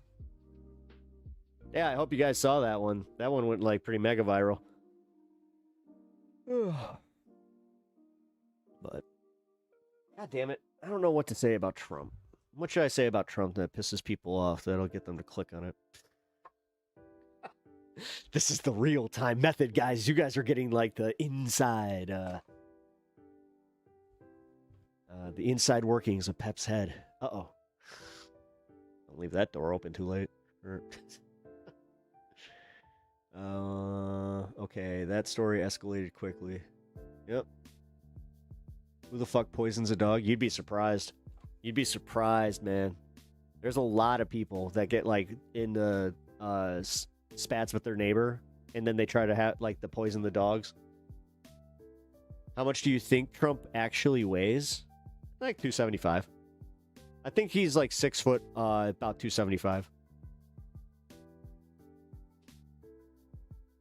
Yeah, I hope you guys saw that one. That one went, like, pretty mega viral. But, god damn it. I don't know what to say about Trump. What should I say about Trump that pisses people off that'll get them to click on it? This is the real-time method, guys. You guys are getting, like, the inside workings of Pep's head. Uh-oh. Don't leave that door open too late. Okay, that story escalated quickly. Yep. Who the fuck poisons a dog? You'd be surprised. You'd be surprised, man. There's a lot of people that get, like, in the spats with their neighbor, and then they try to poison the dogs. How much do you think Trump actually weighs? Like 275. I think he's like 6 foot, about 275.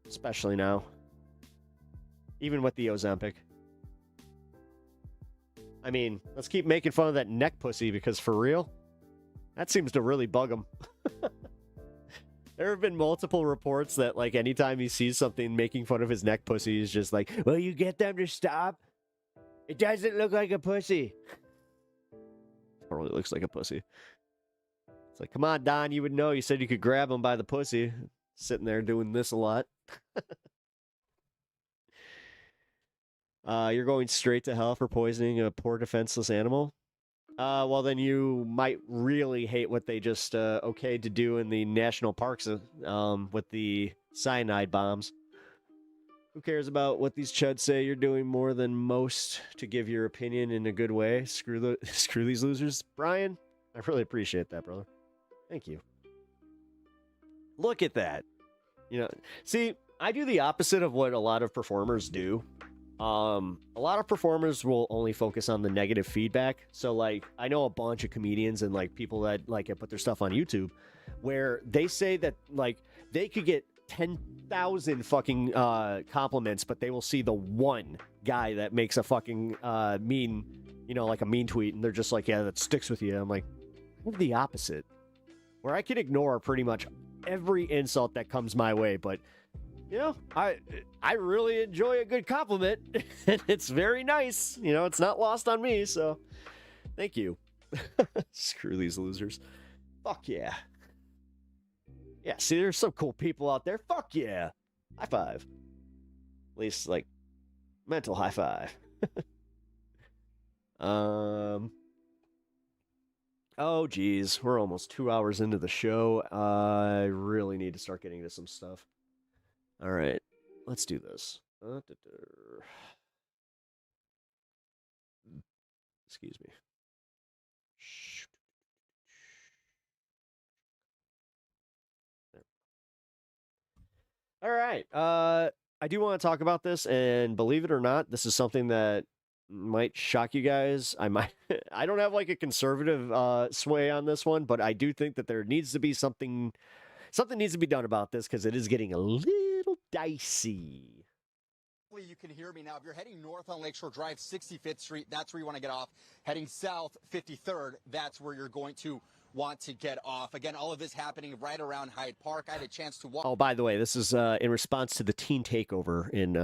Especially now. Even with the Ozempic. I mean, let's keep making fun of that neck pussy because for real, that seems to really bug him. There have been multiple reports that, like, anytime he sees something making fun of his neck pussy, he's just like, will you get them to stop? It doesn't look like a pussy. Totally looks like a pussy. It's like, come on, Don, you would know. You said you could grab him by the pussy. Sitting there doing this a lot. You're going straight to hell for poisoning a poor defenseless animal? Well, then you might really hate what they just okayed to do in the national parks with the cyanide bombs. Who cares about what these chuds say? You're doing more than most to give your opinion in a good way. Screw these losers. Brian, I really appreciate that, brother. Thank you. Look at that. See, I do the opposite of what a lot of performers do. A lot of performers will only focus on the negative feedback. So, like, I know a bunch of comedians and, like, people that, like, put their stuff on YouTube where they say that, like, they could get 10,000 fucking compliments, but they will see the one guy that makes a fucking mean, like a mean tweet, and they're just like, yeah, that sticks with you. I'm like, I have the opposite, where I can ignore pretty much every insult that comes my way, but I really enjoy a good compliment. It's very nice. It's not lost on me, so thank you. Screw these losers. Fuck yeah. Yeah, see, there's some cool people out there. Fuck yeah. High five. At least, like, mental high five. Oh, geez. We're almost 2 hours into the show. I really need to start getting to some stuff. All right. Let's do this. Excuse me. All right. I do want to talk about this, and believe it or not, this is something that might shock you guys. I don't have like a conservative sway on this one, but I do think that there needs to be something needs to be done about this because it is getting a little dicey. Hopefully you can hear me now. If you're heading north on Lakeshore Drive, 65th Street, that's where you want to get off. Heading south, 53rd, that's where you're going to want to get off. Again, all of this happening right around Hyde Park. I had a chance to Oh, by the way, this is in response to the teen takeover in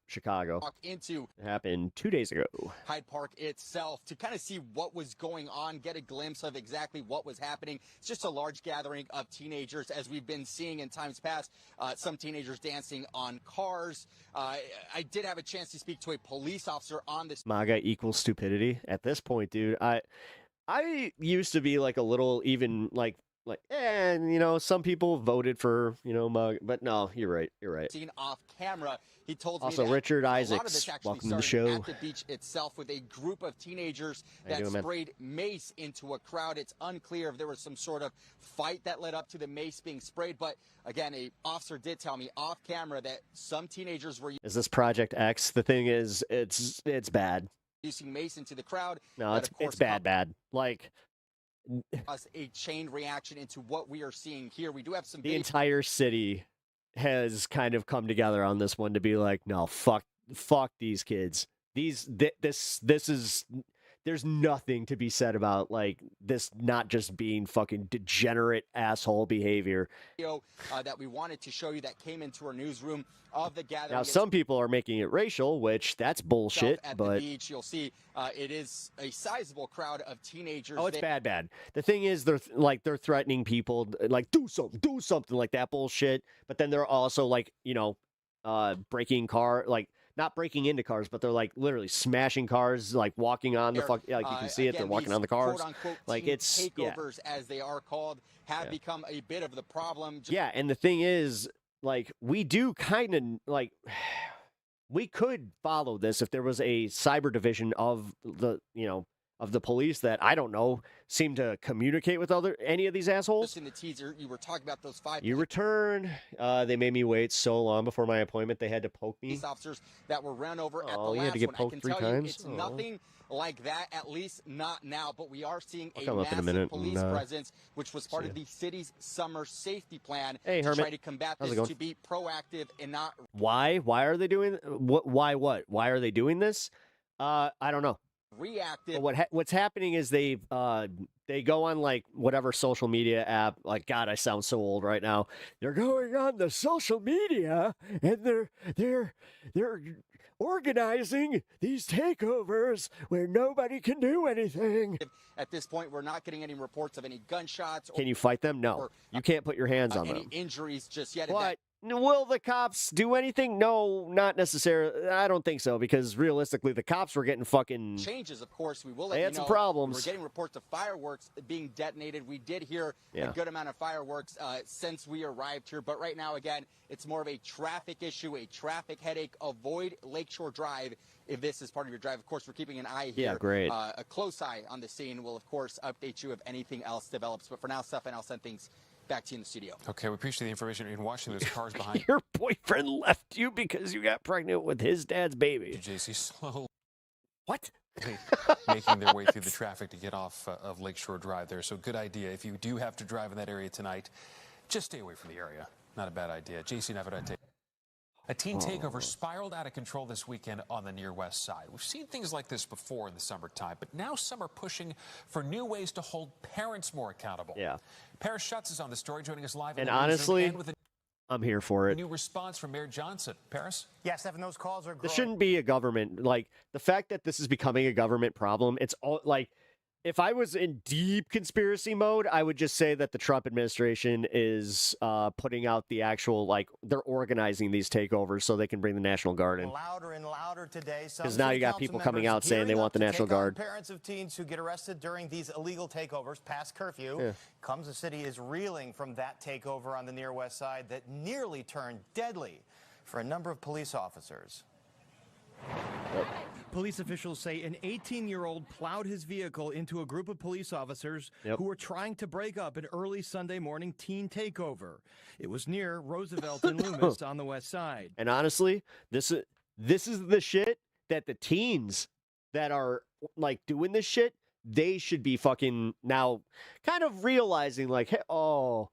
Chicago. walk into It happened 2 days ago. Hyde Park itself to kind of see what was going on, get a glimpse of exactly what was happening. It's just a large gathering of teenagers, as we've been seeing in times past, some teenagers dancing on cars. I did have a chance to speak to a police officer on this. MAGA equals stupidity. At this point, dude, I used to be like a little even like you know, some people voted for, you know, MAGA, but no, you're right. Seen off camera. He told Also, me that Richard a lot of this Isaacs, actually welcome to the started show. at the beach itself with a group of teenagers How you that doing, man? sprayed mace into a crowd. It's unclear if there was some sort of fight that led up to the mace being sprayed, but again, a officer did tell me off camera that some teenagers were Is this Project X? The thing is, it's bad. using mace into the crowd. No, That, it's of course, bad. Like us a chain reaction into what we are seeing here. We do have some the video entire city has kind of come together on this one to be like, no, fuck these kids. This is, there's nothing to be said about like this not just being fucking degenerate asshole behavior. that we wanted to show you that came into our newsroom of the gathering. Now some people are making it racial, which that's bullshit, at but the beach, you'll see it is a sizable crowd of teenagers. oh, it's there. bad. The thing is, they're threatening people, like do something like that bullshit. But then they're also like, you know, breaking not breaking into cars, but they're like literally smashing cars, like walking on the fuck. Like you can see it, they're Again, walking these on the cars. quote-unquote Like teen it's takeovers, as they are called, have become a bit of the problem. Just yeah. And the thing is, like we do kind of like. We could follow this if there was a cyber division of the, you know, of the police that I don't know seem to communicate with any of these assholes. Just in the teaser, you were talking about those 5 You return. They made me wait so long before my appointment. They had to poke me. police officers that were run over at the Oh, you last had to get one. I poked can 3 tell times? you, it's Oh. nothing like that, at least not now. But we are seeing I'll a come up in a massive minute police and, presence, which was part see of the city's summer safety plan Hey, to Hermit. try to combat How's it this, going? to be proactive and not Why? Why are they doing what? Why are they doing this? I don't know. reactive. But what's happening is they go on like whatever social media app. Like God, I sound so old right now. They're going on the social media and they're organizing these takeovers where nobody can do anything. At this point, we're not getting any reports of any gunshots Can you fight them? No, or, you can't put your hands on any them. injuries just yet. What? Will the cops do anything? No, not necessarily. I don't think so, because realistically, the cops were getting fucking. Changes, of course, we will let They you had know. some problems. We're getting reports of fireworks being detonated. We did hear Yeah. a good amount of fireworks since we arrived here, but right now, again, it's more of a traffic issue, a traffic headache. Avoid Lakeshore Drive if this is part of your drive. Of course, we're keeping an eye here. Yeah, great. A close eye on the scene. We'll, of course, update you if anything else develops. But for now, Stefan, I'll send things back to you in the studio. Okay, we appreciate the information. In watching those cars behind Your boyfriend left you because you got pregnant with his dad's you, baby. JC, slowly What? making their way through the traffic to get off of Lakeshore Drive there. So good idea. If you do have to drive in that area tonight, just stay away from the area. Not a bad idea. JC Navarrete. A teen takeover spiraled out of control this weekend on the near west side. We've seen things like this before in the summertime, but now some are pushing for new ways to hold parents more accountable. Yeah. Paris Schutz is on the story, joining us live in And the newsroom, honestly, and with a I'm here for it. new response from Mayor Johnson. Paris? Yes, Evan, those calls are growing. This shouldn't be a government. Like, the fact that this is becoming a government problem, it's all like, if I was in deep conspiracy mode, I would just say that the Trump administration is putting out the actual, like, they're organizing these takeovers so they can bring the National Guard in. Louder and louder today. Because now you got people coming out saying they want the National Guard. Parents of teens who get arrested during these illegal takeovers past curfew. Yeah. Comes the city is reeling from that takeover on the near west side that nearly turned deadly for a number of police officers. Police officials say an 18-year-old plowed his vehicle into a group of police officers who were trying to break up an early Sunday morning teen takeover. It was near Roosevelt and Loomis on the west side. And honestly, this is the shit that the teens that are like doing this shit, they should be fucking now kind of realizing like, hey, oh,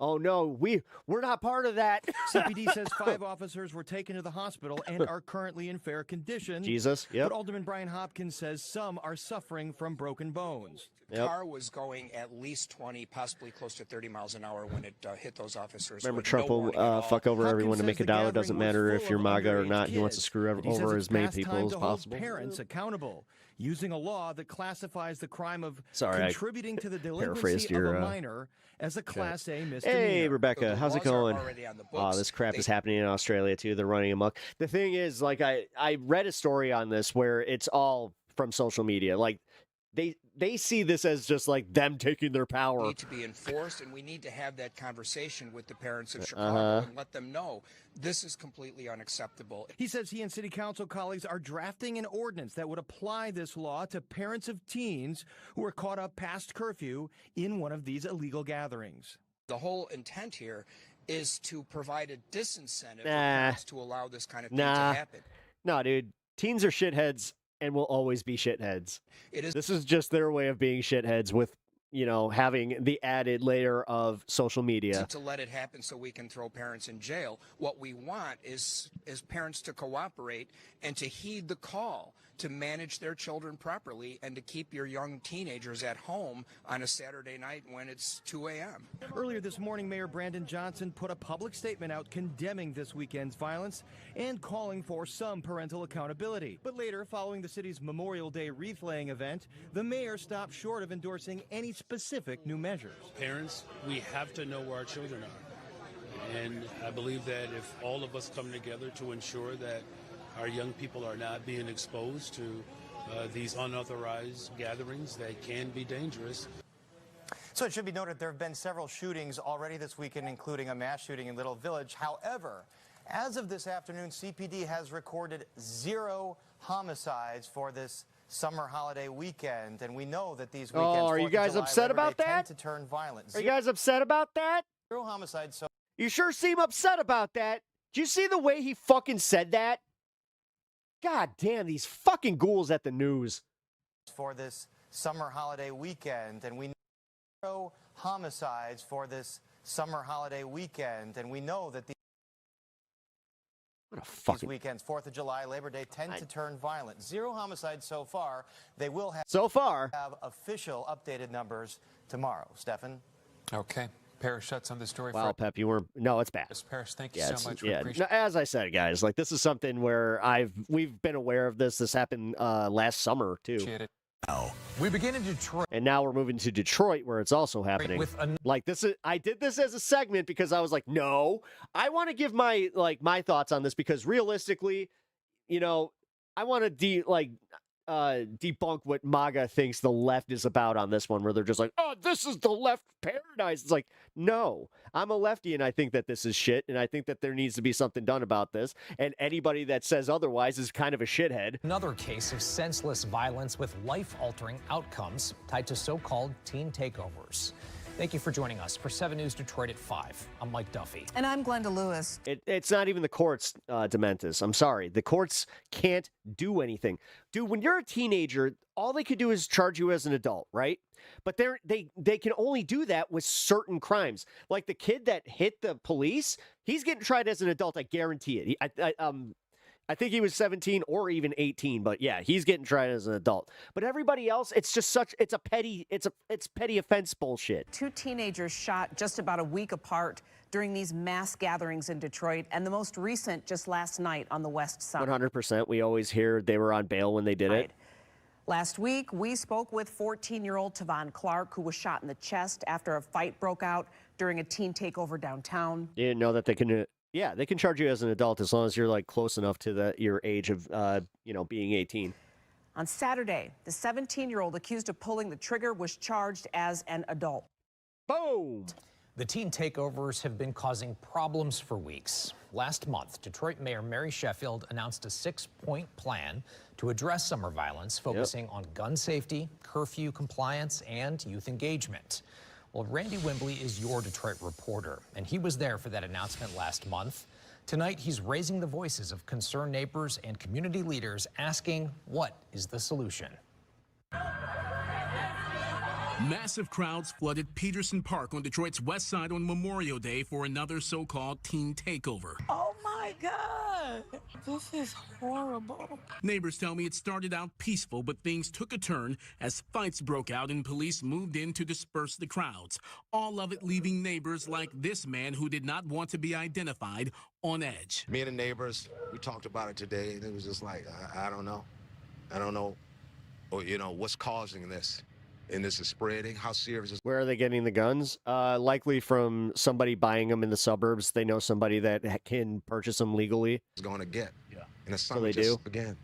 Oh no, we're not part of that. CPD says 5 officers were taken to the hospital and are currently in fair condition. Jesus, yep. But Alderman Brian Hopkins says some are suffering from broken bones. The car was going at least 20, possibly close to 30 miles an hour when it hit those officers. Remember, with Trump no will warning at all. fuck over Hopkins everyone to says make a the dollar. gathering Doesn't was matter if full you're of MAGA or underage not. He wants to kids. screw And he says over it's as many past people time as to hold possible. parents accountable, using a law that classifies the crime of Sorry, I contributing to the paraphrased delinquency your, of a minor as a Class A misdemeanor. Hey, Rebecca, The how's it laws are going? already on the Oh, books. this crap They- is happening in Australia too. They're running amok. The thing is, like, I read a story on this where it's all from social media. Like, they see this as just like them taking their power. need to be enforced, and we need to have that conversation with the parents of Chicago and let them know this is completely unacceptable. He says he and city council colleagues are drafting an ordinance that would apply this law to parents of teens who are caught up past curfew in one of these illegal gatherings. The whole intent here is to provide a disincentive for Nah. parents to allow this kind of thing Nah. to happen. No, dude, teens are shitheads and will always be shitheads. It is This is just their way of being shitheads with, you know, having the added layer of social media. to let it happen so we can throw parents in jail. What we want is parents to cooperate and to heed the call to manage their children properly and to keep your young teenagers at home on a Saturday night when it's 2 a.m. Earlier this morning, Mayor Brandon Johnson put a public statement out condemning this weekend's violence and calling for some parental accountability. But later, following the city's Memorial Day wreath-laying event, the mayor stopped short of endorsing any specific new measures. Parents, we have to know where our children are. And I believe that if all of us come together to ensure that our young people are not being exposed to these unauthorized gatherings that can be dangerous. So it should be noted there have been several shootings already this weekend, including a mass shooting in Little Village. However, as of this afternoon, CPD has recorded 0 homicides for this summer holiday weekend, and we know that these weekends, Oh, are you 4th of guys July, upset Labor about Day, that? tend to turn violent. Are you guys upset about that? 0 homicides so You sure seem upset about that. Did you see the way he fucking said that? God damn, these fucking ghouls at the news. for this summer holiday weekend, and we know 0 homicides for this summer holiday weekend, and we know that What a these fucking... weekends, 4th of July, Labor Day, tend to turn violent. 0 homicides so far. They will have So far. official updated numbers tomorrow. Stefan? Okay. Paris shuts on this story. Wow, Pep, you weren't... No, it's bad. Paris, thank you Yeah, so much. We yeah. appreciate No, as I said, guys, like, this is something where we've been aware of this. This happened last summer, too. it. We begin in Detroit. And now we're moving to Detroit, where it's also happening. With Like, I did this as a segment because I was like, no, I want to give my thoughts on this, because realistically, you know, I want to debunk what MAGA thinks the left is about on this one, where they're just like, oh, this is the left paradise. It's like, no, I'm a lefty and I think that this is shit, and I think that there needs to be something done about this, and anybody that says otherwise is kind of a shithead. another case of senseless violence with life-altering outcomes tied to so-called teen takeovers. Thank you for joining us for 7 News Detroit at 5. I'm Mike Duffy. And I'm Glenda Lewis. It's not even the courts, Dementis. I'm sorry. The courts can't do anything. Dude, when you're a teenager, all they could do is charge you as an adult, right? But they can only do that with certain crimes. Like the kid that hit the police, he's getting tried as an adult, I guarantee it. I think he was 17 or even 18, but yeah, he's getting tried as an adult. But everybody else, it's just it's petty offense bullshit. 2 teenagers shot just about a week apart during these mass gatherings in Detroit, and the most recent just last night on the West Side. 100%. We always hear they were on bail when they did it. Last week, we spoke with 14-year-old Tavon Clark, who was shot in the chest after a fight broke out during a teen takeover downtown. You didn't know that they can... Yeah, they can charge you as an adult as long as you're like close enough to your age of, being 18. On Saturday, the 17-year-old accused of pulling the trigger was charged as an adult. Boom! The teen takeovers have been causing problems for weeks. Last month, Detroit Mayor Mary Sheffield announced a 6-point plan to address summer violence, focusing on gun safety, curfew compliance, and youth engagement. Well, Randy Wimbley is your Detroit reporter, and he was there for that announcement last month. Tonight, he's raising the voices of concerned neighbors and community leaders, asking, what is the solution? Massive crowds flooded Peterson Park on Detroit's west side on Memorial Day for another so-called teen takeover. Oh my God, this is horrible. Neighbors tell me it started out peaceful, but things took a turn as fights broke out and police moved in to disperse the crowds. All of it leaving neighbors like this man who did not want to be identified on edge. Me and the neighbors, we talked about it today, and it was just like, I don't know. I don't know, or, what's causing this. And this is spreading. How serious is Where are they getting the guns? Likely from somebody buying them in the suburbs. They know somebody that can purchase them legally. it's going to get? Yeah. And the So summer they just do. began.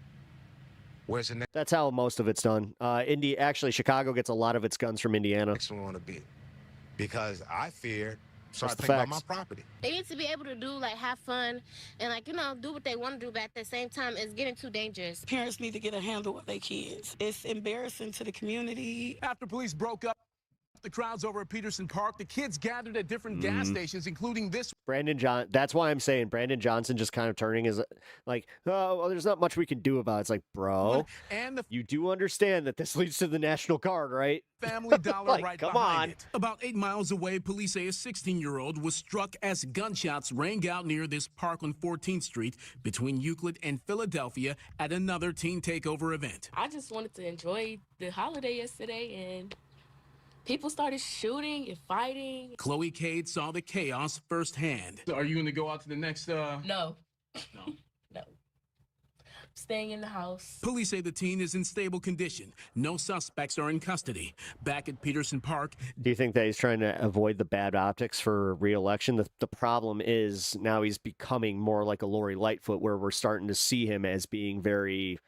Where's the next That's how most of it's done. Actually, Chicago gets a lot of its guns from Indiana. one going to be? Because I fear start the thinking about my facts. property. They need to be able to have fun and do what they want to do, but at the same time, it's getting too dangerous. Parents need to get a handle with their kids. It's embarrassing to the community. After police broke up the crowds over at Peterson Park, the kids gathered at different gas stations, including this. That's why I'm saying Brandon Johnson just kind of turning his like, oh, well, there's not much we can do about it. It's like, bro, And the you do understand that this leads to the National Guard, right? Family Dollar Like, right come behind on. it. About 8 miles away, police say a 16-year-old was struck as gunshots rang out near this park on 14th Street between Euclid and Philadelphia at another teen takeover event. I just wanted to enjoy the holiday yesterday, and people started shooting and fighting. Chloe Cade saw the chaos firsthand. Are you going to go out to the next? No. No. No. Staying in the house. Police say the teen is in stable condition. No suspects are in custody. Back at Peterson Park, Do you think that he's trying to avoid the bad optics for re-election? The problem is now he's becoming more like a Lori Lightfoot, where we're starting to see him as being very,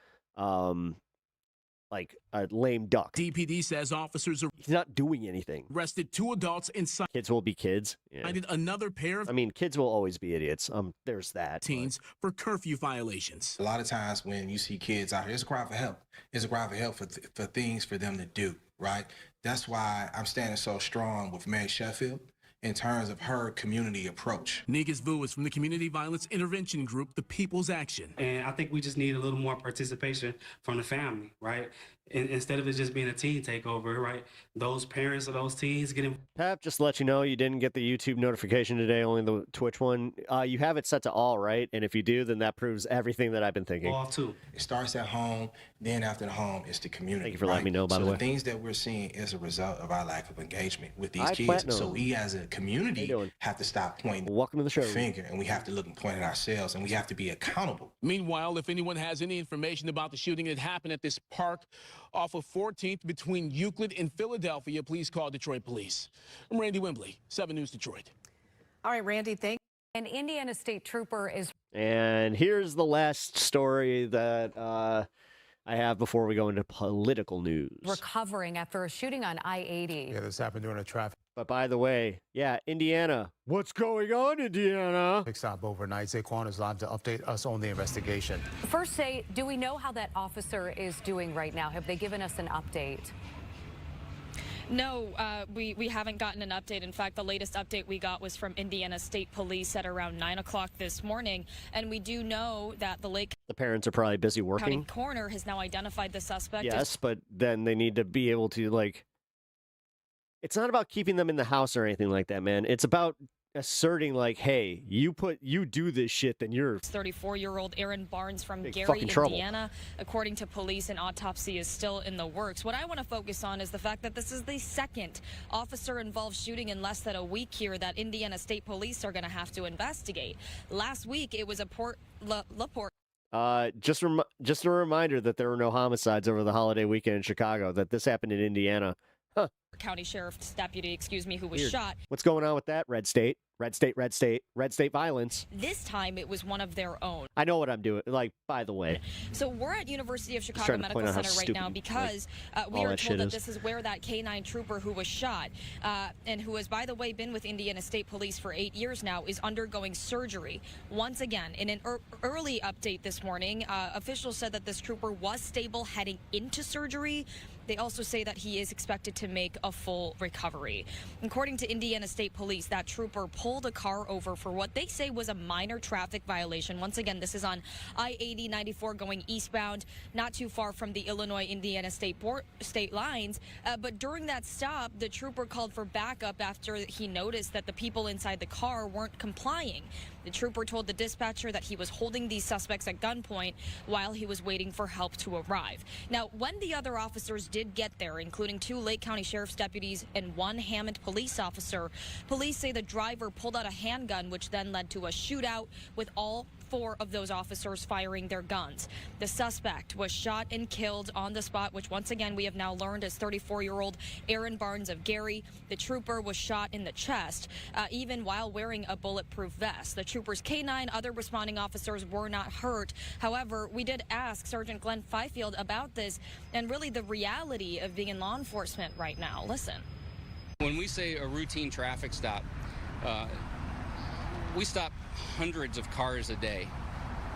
like a lame duck. DPD says officers He's not doing anything. arrested 2 adults and Kids will be kids. Yeah. cited another pair of I mean, kids will always be idiots. There's that. teens for curfew violations. A lot of times when you see kids out here, it's a cry for help. It's a cry for help for things for them to do, right? That's why I'm standing so strong with Mary Sheffield in terms of her community approach. Negus Vu is from the Community Violence Intervention Group, The People's Action. And I think we just need a little more participation from the family, right? And instead of it just being a teen takeover, right? Those parents of those teens getting Pep, just to let you know, you didn't get the YouTube notification today, only the Twitch one. You have it set to all, right? And if you do, then that proves everything that I've been thinking. off too. It starts at home, then after the home, it's the community. Thank you for letting me know, by so the way. the things that we're seeing is a result of our lack of engagement with these Hi, kids. Platinum. So we as a community have to stop pointing Welcome to the show. the finger, and we have to look and point at ourselves, and we have to be accountable. Meanwhile, if anyone has any information about the shooting that happened at this park off of 14th between Euclid and Philadelphia, please call Detroit Police. I'm Randy Wembley, 7 News Detroit. All right, Randy, thank An Indiana state trooper is And here's the last story that I have before we go into political news. recovering after a shooting on I-80. Yeah, this happened during a traffic But by the way, yeah, Indiana. What's going on, Indiana? stop overnight. Zaquan is live to update us on the investigation. First, say, do we know how that officer is doing right now? Have they given us an update? No, we haven't gotten an update. In fact, the latest update we got was from Indiana State Police at around 9 o'clock this morning. And we do know that the Lake The parents are probably busy County working. coroner has now identified the suspect. Yes, but then they need to be able to, like, it's not about keeping them in the house or anything like that, man. It's about asserting, like, hey, you do this shit, then you're 34-year-old Aaron Barnes from Big Gary, fucking trouble. Indiana. According to police, an autopsy is still in the works. What I want to focus on is the fact that this is the second officer-involved shooting in less than a week here that Indiana State Police are going to have to investigate. Last week, it was a LaPorte. just a reminder that there were no homicides over the holiday weekend in Chicago, that this happened in Indiana. Huh. County Sheriff's deputy, who was Weird. shot. What's going on with that? Red state violence. This time, it was one of their own. I know what I'm doing. Like, by the way, So we're at University of Chicago trying to Medical point out how Center right stupid, now because like, we all are that told shit that is. this is where that K-9 trooper who was shot and who has, by the way, been with Indiana State Police for 8 years now is undergoing surgery. Once again, in an early update this morning, officials said that this trooper was stable heading into surgery. They also say that he is expected to make a a full recovery. According to Indiana State Police, that trooper pulled a car over for what they say was a minor traffic violation. Once again, this is on I-80-94 going eastbound, not too far from the Illinois-Indiana state lines. But during that stop, the trooper called for backup after he noticed that the people inside the car weren't complying. The trooper told the dispatcher that he was holding these suspects at gunpoint while he was waiting for help to arrive. Now, when the other officers did get there, including 2 Lake County Sheriff's deputies and 1 Hammond police officer, police say the driver pulled out a handgun, which then led to a shootout with all 4 of those officers firing their guns. The suspect was shot and killed on the spot, which once again we have now learned is 34-year-old Aaron Barnes of Gary. The trooper was shot in the chest, even while wearing a bulletproof vest. The trooper's K-9, other responding officers were not hurt. However, we did ask Sergeant Glenn Fifield about this and really the reality of being in law enforcement right now. Listen. When we say a routine traffic stop, we stop hundreds of cars a day,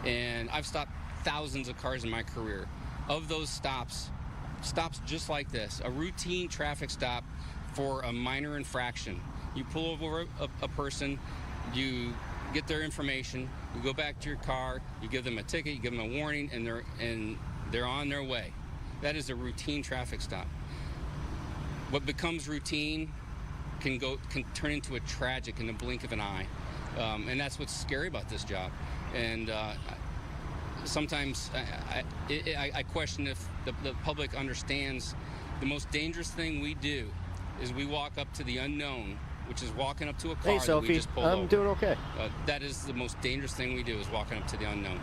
and I've stopped thousands of cars in my career. Of those stops just like this, a routine traffic stop for a minor infraction. You pull over a person, you get their information, you go back to your car, you give them a ticket, you give them a warning, and they're on their way. That is a routine traffic stop. What becomes routine can turn into a tragic in the blink of an eye. And that's what's scary about this job. And sometimes I question if the public understands the most dangerous thing we do is we walk up to the unknown, which is walking up to a car Hey, that Sophie, we just pulled I'm over. doing okay. That is the most dangerous thing we do, is walking up to the unknown.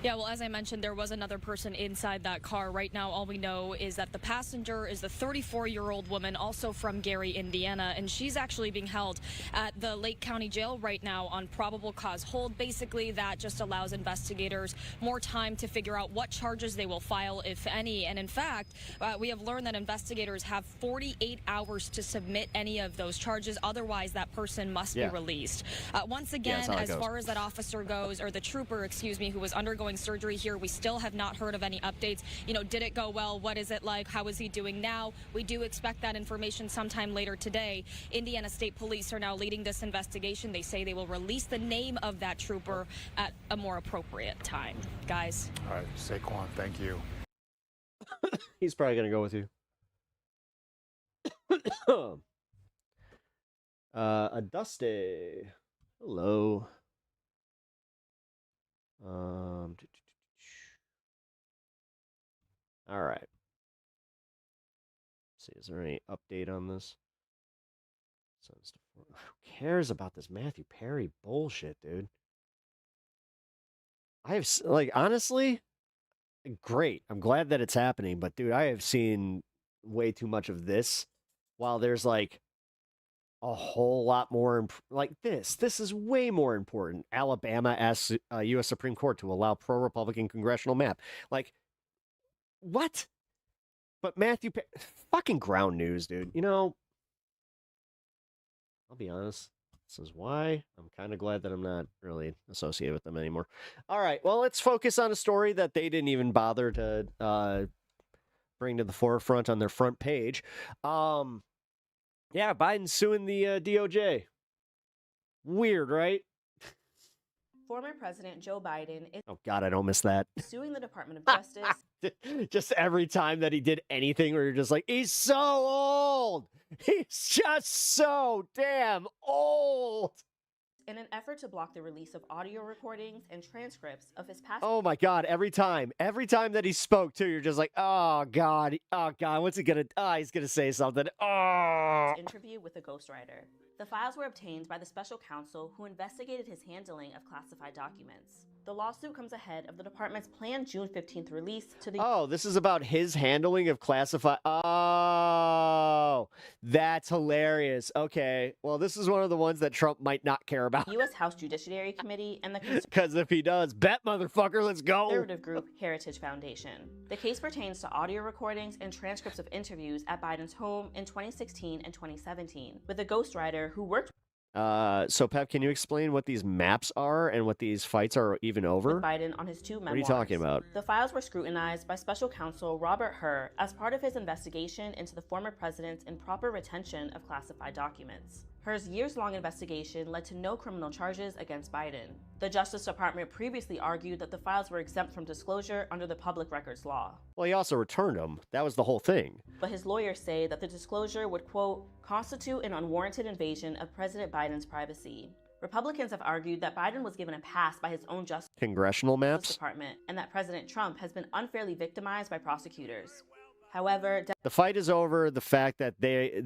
Yeah, well, as I mentioned, there was another person inside that car. Right now, all we know is that the passenger is the 34-year-old woman, also from Gary, Indiana, and she's actually being held at the Lake County Jail right now on probable cause hold. Basically, that just allows investigators more time to figure out what charges they will file, if any. And in fact, we have learned that investigators have 48 hours to submit any of those charges. Otherwise, that person must be released. Once again, as far as that officer goes, or the trooper, excuse me, who was undergoing surgery here, we still have not heard of any updates. You know, did it go well? What is it like? How is he doing now? We do expect that information sometime later today. Indiana State Police are now leading this investigation. They say they will release the name of that trooper at a more appropriate time. Guys. All right, Saquon, thank you. He's probably going to go with you. Aduste. Hello. All right. Let's see, is there any update on this? Who cares about this Matthew Perry bullshit, dude? I have, like, honestly, great. I'm glad that it's happening, but dude, I have seen way too much of this while there's like a whole lot more like this. This is way more important. Alabama asks U.S. Supreme Court to allow pro-Republican congressional map. Like, what? But Matthew, fucking ground news, dude. You know, I'll be honest. This is why I'm kind of glad that I'm not really associated with them anymore. All right, well, let's focus on a story that they didn't even bother to bring to the forefront on their front page. Yeah, Biden's suing the DOJ. Weird, right? Former President Joe Biden is Oh, God, I don't miss that. suing the Department of Justice. Just every time that he did anything where you're just like, he's so old. He's just so damn old. In an effort to block the release of audio recordings and transcripts of his past Oh my God, every time that he spoke too, you're just like, oh God, what's he gonna, he's gonna say something. Oh. interview with a ghostwriter. The files were obtained by the special counsel who investigated his handling of classified documents. The lawsuit comes ahead of the department's planned June 15th release to the Oh, this is about his handling of classified. Oh, that's hilarious. Okay, well, this is one of the ones that Trump might not care about. U.S. House Judiciary Committee and the Because if he does, bet motherfucker, let's go. conservative group Heritage Foundation. The case pertains to audio recordings and transcripts of interviews at Biden's home in 2016 and 2017 with a ghostwriter who worked So, Pep, can you explain what these maps are and what these fights are even over? With Biden on his 2 memoirs. What are you talking about? The files were scrutinized by special counsel Robert Hur as part of his investigation into the former president's improper retention of classified documents. Hur's years-long investigation led to no criminal charges against Biden. The Justice Department previously argued that the files were exempt from disclosure under the Public Records Law. Well, he also returned them. That was the whole thing. But his lawyers say that the disclosure would, quote, constitute an unwarranted invasion of President Biden's privacy. Republicans have argued that Biden was given a pass by his own Justice Congressional maps? Department and that President Trump has been unfairly victimized by prosecutors. However, the fight is over. The fact that the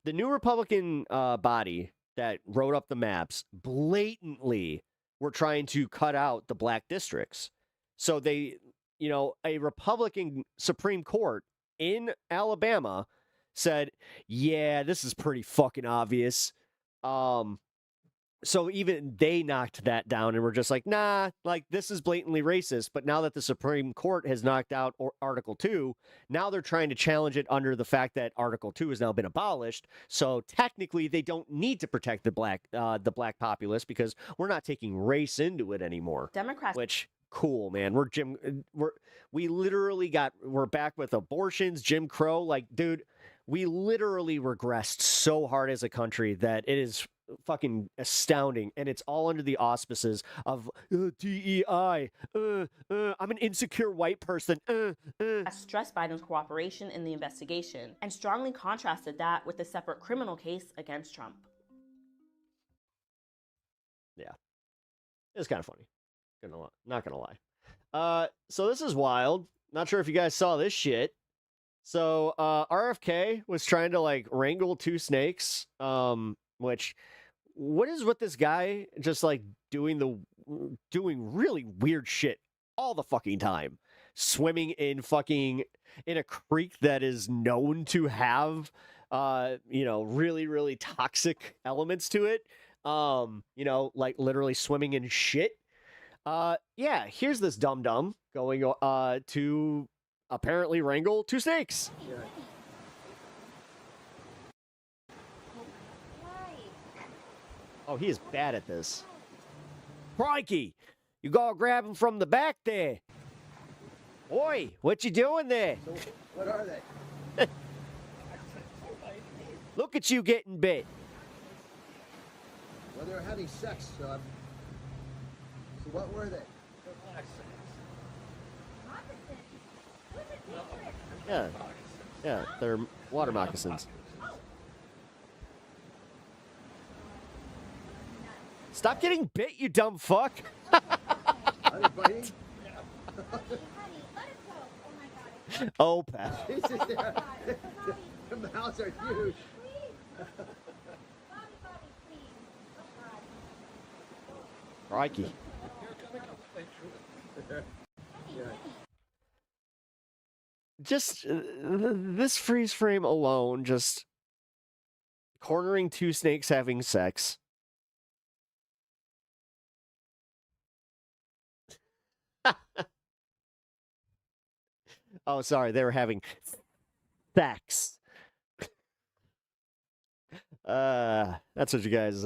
new Republican body that wrote up the maps blatantly were trying to cut out the black districts. So they, a Republican Supreme Court in Alabama said, yeah, this is pretty fucking obvious. So even they knocked that down and were just like, nah, like this is blatantly racist. But now that the Supreme Court has knocked out Article 2, now they're trying to challenge it under the fact that Article 2 has now been abolished. So technically they don't need to protect the black populace because we're not taking race into it anymore. Democrats, which cool, man. We're back with abortions, Jim Crow. Like, dude, we literally regressed so hard as a country that it is fucking astounding, and it's all under the auspices of DEI. I'm an insecure white person. Stressed Biden's cooperation in the investigation and strongly contrasted that with the separate criminal case against Trump. Yeah, it's kind of funny. Not gonna lie. So this is wild. Not sure if you guys saw this shit. So RFK was trying to like wrangle two snakes. Which, what is with this guy just like doing really weird shit all the fucking time? Swimming in a creek that is known to have, really, really toxic elements to it. Like literally swimming in shit. Yeah, here's this dum-dum going to apparently wrangle two snakes. Yeah. Oh, he is bad at this. Crikey! You gotta grab him from the back there. Oi, what you doing there? So, what are they? Look at you getting bit. Well, they were having sex, so what were they? Yeah, they're water moccasins. Stop getting bit, you dumb fuck. Oh, Pat. The mouths are huge. Crikey. Just this freeze frame alone, just cornering two snakes having sex. Oh, sorry, they were having sex. That's what you guys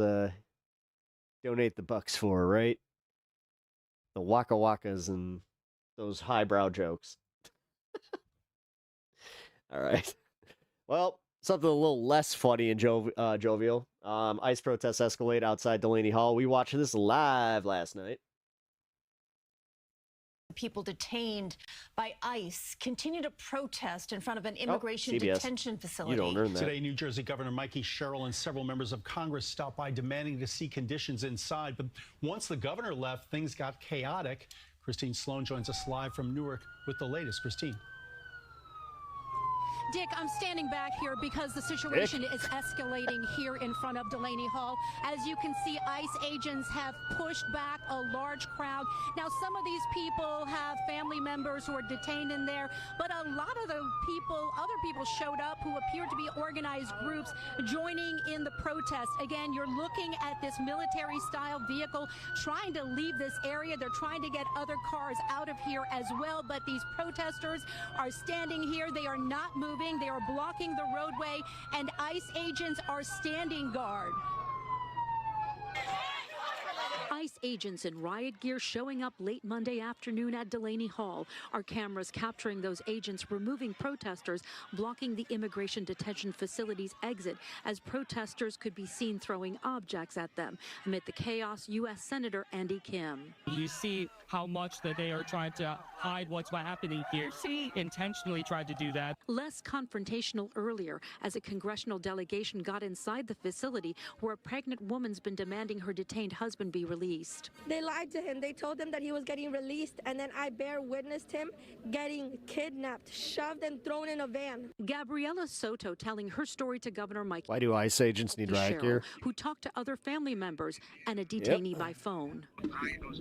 donate the bucks for, right? The waka wakas and those highbrow jokes. All right. Well, something a little less funny and jovial. ICE protests escalate outside Delaney Hall. We watched this live last night. People detained by ICE continue to protest in front of an immigration detention facility. You don't earn that. Today, New Jersey Governor Mikey Sherrill and several members of Congress stopped by demanding to see conditions inside. But once the governor left, things got chaotic. Christine Sloan joins us live from Newark with the latest. Christine. Dick, I'm standing back here because the situation is escalating here in front of Delaney Hall. As you can see, ICE agents have pushed back a large crowd. Now, some of these people have family members who are detained in there, but a lot of the people, other people showed up who appear to be organized groups joining in the protest. Again, you're looking at this military-style vehicle trying to leave this area. They're trying to get other cars out of here as well, but these protesters are standing here. They are not moving. moving. They are blocking the roadway, and ICE agents are standing guard. ICE agents in riot gear showing up late Monday afternoon at Delaney Hall. Our cameras capturing those agents removing protesters, blocking the immigration detention facility's exit as protesters could be seen throwing objects at them. Amid the chaos, U.S. Senator Andy Kim. You see how much that they are trying to hide what's happening here. She intentionally tried to do that. Less confrontational earlier as a congressional delegation got inside the facility where a pregnant woman's been demanding her detained husband be released. They lied to him. They told him that he was getting released, and then I witnessed him getting kidnapped, shoved, and thrown in a van. Gabriela Soto telling her story to Governor Mike. Why do ICE agents need riot gear? Who talked to other family members and a detainee by phone.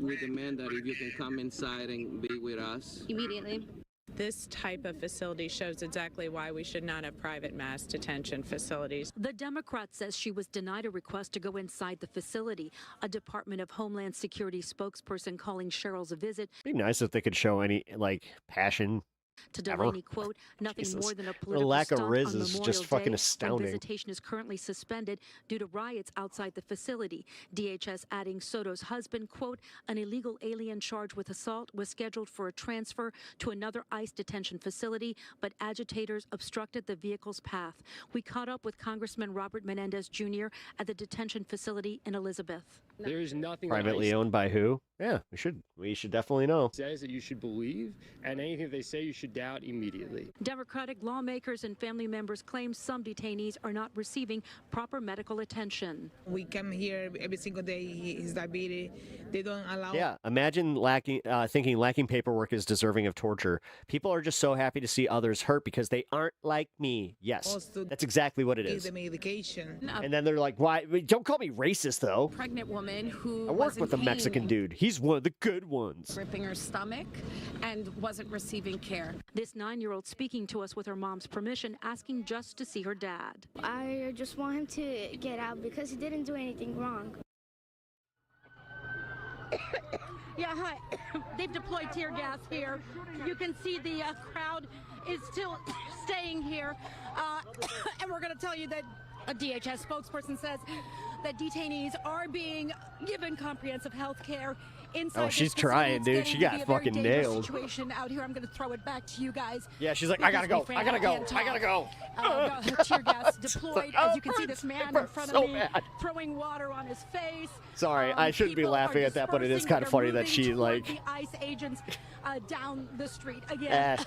We demand that if you can come inside and be with us. Immediately. This type of facility shows exactly why we should not have private mass detention facilities. The Democrat says she was denied a request to go inside the facility. A Department of Homeland Security spokesperson calling Cheryl's visit. It'd be nice if they could show any passion. To Delaney, quote, nothing more than a The political lack of stunt riz on is Memorial just fucking Day. astounding. Visitation is currently suspended due to riots outside the facility. DHS adding Soto's husband, quote, an illegal alien charged with assault was scheduled for a transfer to another ICE detention facility, but agitators obstructed the vehicle's path. We caught up with Congressman Robert Menendez Jr. at the detention facility in Elizabeth. There is nothing Privately owned by who? Yeah, we should definitely know. Says that you should believe, and anything they say you should doubt immediately. Democratic lawmakers and family members claim some detainees are not receiving proper medical attention. We come here every single day. He's diabetes. They don't allow. Yeah, imagine thinking lacking paperwork is deserving of torture. People are just so happy to see others hurt because they aren't like me. Yes, that's exactly what it Give is. the medication. And then they're like, "Why? Don't call me racist, though." Pregnant woman who I work with a Mexican dude. He's one of the good ones. Gripping her stomach and wasn't receiving care. This 9-year-old speaking to us with her mom's permission, asking just to see her dad. I just want him to get out because he didn't do anything wrong. Yeah, hi. They've deployed tear gas here. You can see the crowd is still staying here. And we're going to tell you that a DHS spokesperson says that detainees are being given comprehensive health care inside. Oh, she's this trying, facility. dude. It's She getting got to be a very fucking dangerous nailed. Situation out here. I'm going to throw it back to you guys. Yeah, she's like, I gotta go. Because I gotta we go. can't I gotta go. Tear gas deployed. As you can see, this man in front so of me bad. throwing water on his face. Sorry, I shouldn't be People laughing are at that, but it is dispersing. kind of They're funny that moving she toward like. the ICE agents down the street again.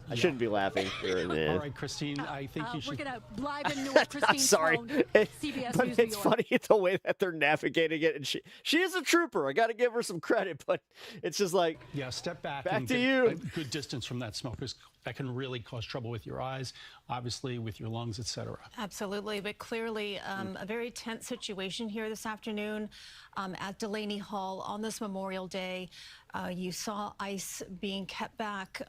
I shouldn't be laughing. All right, Christine, I think you should. We're gonna live in Newark. Christine I'm sorry, Sloan, CBS but News it's New York. funny the way that they're navigating it, and she is a trooper. I got to give her some credit, but it's just like Yeah, step back. Back and to get you. A good distance from that smoke, because that can really cause trouble with your eyes, obviously with your lungs, etc. Absolutely, but clearly a very tense situation here this afternoon at Delaney Hall on this Memorial Day. You saw ICE being kept back,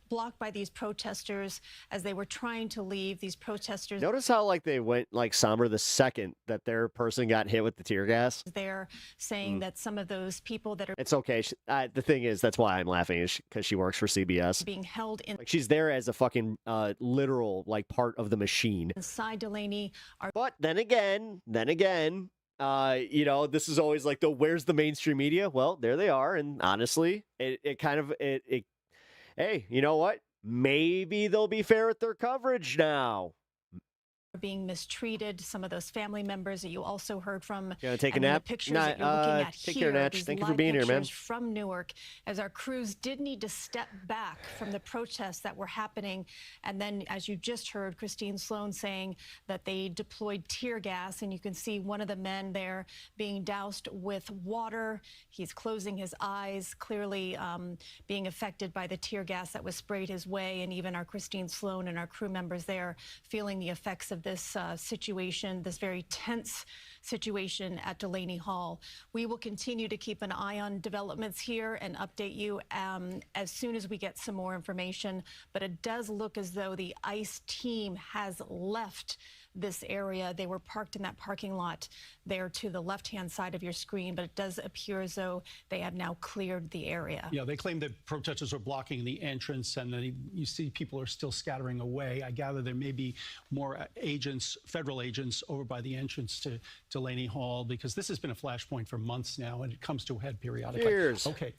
blocked by these protesters as they were trying to leave. These protesters notice how like they went like somber the second that their person got hit with the tear gas. there saying that some of those people that are It's okay. The thing is, that's why I'm laughing, is because she works for CBS. being held in Like she's there as a fucking literal like part of the machine. inside Delaney are. But then again, you know, this is always like where's the mainstream media? Well, there they are, and honestly, it kind of hey, you know what? Maybe they'll be fair at their coverage now. being mistreated. Some of those family members that you also heard from. You gonna take a and then nap? The pictures that you're looking at take here. care, Natch. These Thank you for live being here, man. pictures from Newark, as our crews did need to step back from the protests that were happening. And then, as you just heard, Christine Sloan saying that they deployed tear gas, and you can see one of the men there being doused with water. He's closing his eyes, clearly being affected by the tear gas that was sprayed his way. And even our Christine Sloan and our crew members there feeling the effects of this situation, this very tense situation at Delaney Hall. We will continue to keep an eye on developments here and update you as soon as we get some more information. But it does look as though the ICE team has left this area. They were parked in that parking lot there to the left-hand side of your screen, but it does appear as though they have now cleared the area. Yeah, they claim that protesters are blocking the entrance, and then you see people are still scattering away. I gather there may be more agents, federal agents, over by the entrance to Delaney Hall, because this has been a flashpoint for months now, and it comes to a head periodically. Cheers. Okay.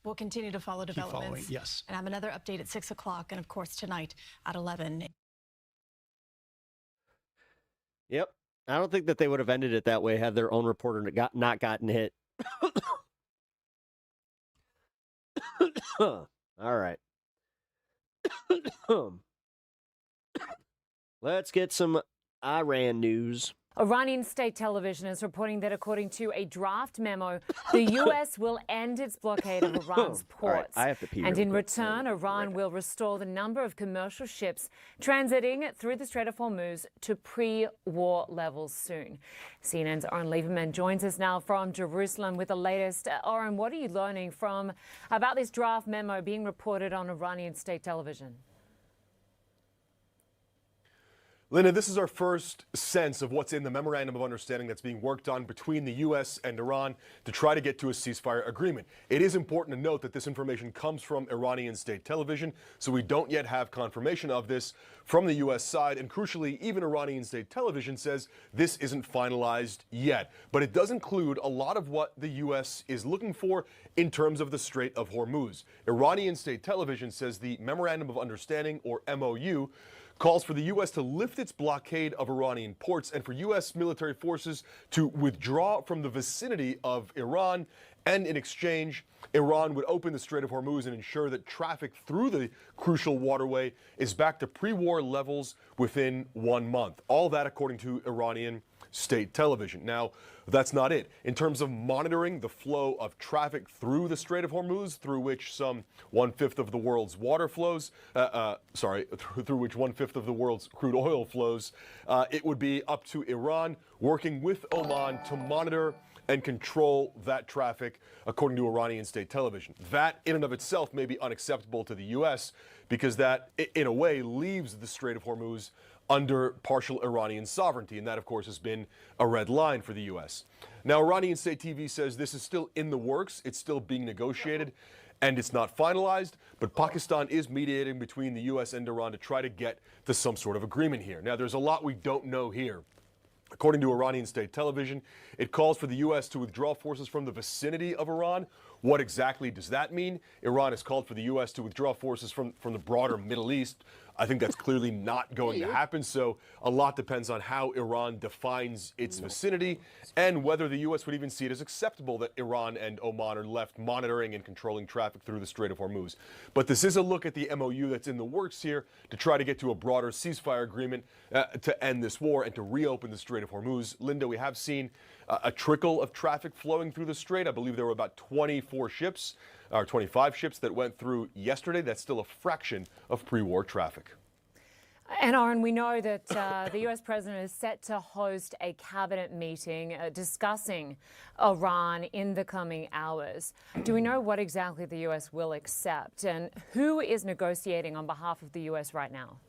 We'll continue to follow developments. Following, yes. And I have another update at 6 o'clock, and of course tonight at 11. Yep. I don't think that they would have ended it that way had their own reporter not gotten hit. All right. Let's get some Iran news. Iranian state television is reporting that according to a draft memo, the U.S. will end its blockade of Iran's ports. Right, I have to pee and real in quick. return, Iran will restore the number of commercial ships transiting through the Strait of Hormuz to pre-war levels soon. CNN's Oren Lieberman joins us now from Jerusalem with the latest. Oren, what are you learning about this draft memo being reported on Iranian state television? Linda, this is our first sense of what's in the memorandum of understanding that's being worked on between the U.S. and Iran to try to get to a ceasefire agreement. It is important to note that this information comes from Iranian state television, so we don't yet have confirmation of this from the U.S. side. And crucially, even Iranian state television says this isn't finalized yet. But it does include a lot of what the U.S. is looking for in terms of the Strait of Hormuz. Iranian state television says the memorandum of understanding, or MOU, calls for the U.S. to lift its blockade of Iranian ports and for U.S. military forces to withdraw from the vicinity of Iran. And in exchange, Iran would open the Strait of Hormuz and ensure that traffic through the crucial waterway is back to pre-war levels within 1 month. All that according to Iranian state television. Now, that's not it. In terms of monitoring the flow of traffic through the Strait of Hormuz, through which some 1/5 of the world's water flows, through which 1/5 of the world's crude oil flows, it would be up to Iran working with Oman to monitor and control that traffic, according to Iranian state television. That, in and of itself, may be unacceptable to the U.S. because that, in a way, leaves the Strait of Hormuz under partial Iranian sovereignty, and that, of course, has been a red line for the U.S. Now, Iranian state TV says this is still in the works, it's still being negotiated, and it's not finalized, but Pakistan is mediating between the U.S. and Iran to try to get to some sort of agreement here. Now, there's a lot we don't know here. According to Iranian state television, it calls for the U.S. to withdraw forces from the vicinity of Iran. What exactly does that mean? Iran has called for the U.S. to withdraw forces from the broader Middle East. I think that's clearly not going to happen. So a lot depends on how Iran defines its vicinity and whether the U.S. would even see it as acceptable that Iran and Oman are left monitoring and controlling traffic through the Strait of Hormuz. But this is a look at the MOU that's in the works here to try to get to a broader ceasefire agreement to end this war and to reopen the Strait of Hormuz. Linda, we have seen a trickle of traffic flowing through the strait. I believe there were about 24 ships, or 25 ships that went through yesterday. That's still a fraction of pre-war traffic. And Oren, we know that the U.S. president is set to host a cabinet meeting discussing Iran in the coming hours. Do we know what exactly the U.S. will accept, and who is negotiating on behalf of the U.S. right now?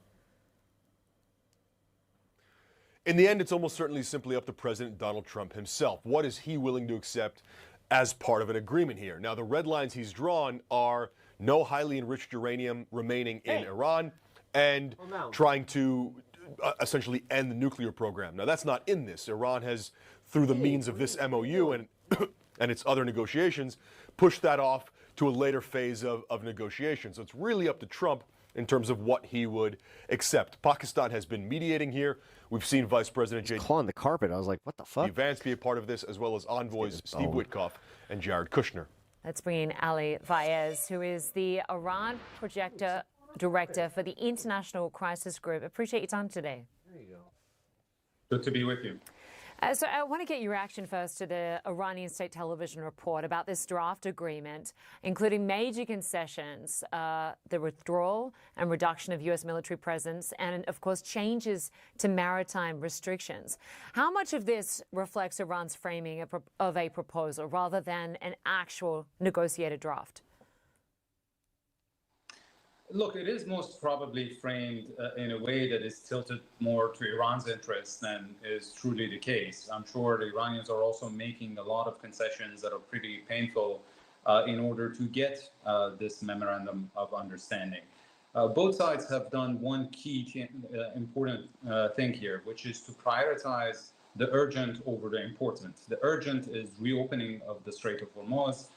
In the end, it's almost certainly simply up to President Donald Trump himself. What is he willing to accept as part of an agreement here? Now, the red lines he's drawn are no highly enriched uranium remaining in Iran and trying to essentially end the nuclear program. Now, that's not in this. Iran has, through the means of this MOU and its other negotiations, pushed that off to a later phase of negotiations. So it's really up to Trump in terms of what he would accept. Pakistan has been mediating here. We've seen Vice President J.D. clawing the carpet. I was like, what the fuck? Vance be a part of this, as well as envoys Steve Witkoff and Jared Kushner. Let's bring in Ali Fayez, who is the Iran Projector Director for the International Crisis Group. Appreciate your time today. There you go. Good to be with you. So I want to get your reaction first to the Iranian state television report about this draft agreement, including major concessions, the withdrawal and reduction of U.S. military presence, and, of course, changes to maritime restrictions. How much of this reflects Iran's framing of a proposal rather than an actual negotiated draft? Look, it is most probably framed in a way that is tilted more to Iran's interests than is truly the case. I'm sure the Iranians are also making a lot of concessions that are pretty painful in order to get this memorandum of understanding. Both sides have done one key important thing here, which is to prioritize the urgent over the important. The urgent is reopening of the Strait of Hormuz,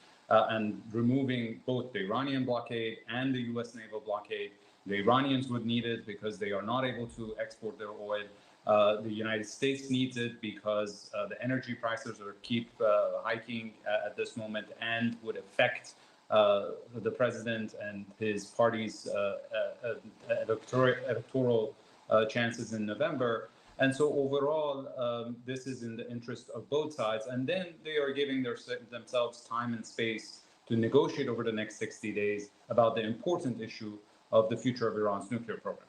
and removing both the Iranian blockade and the U.S. naval blockade. The Iranians would need it because they are not able to export their oil. The United States needs it because the energy prices are keep hiking at this moment and would affect the president and his party's electoral chances in November. And so overall, this is in the interest of both sides. And then they are giving themselves time and space to negotiate over the next 60 days about the important issue of the future of Iran's nuclear program.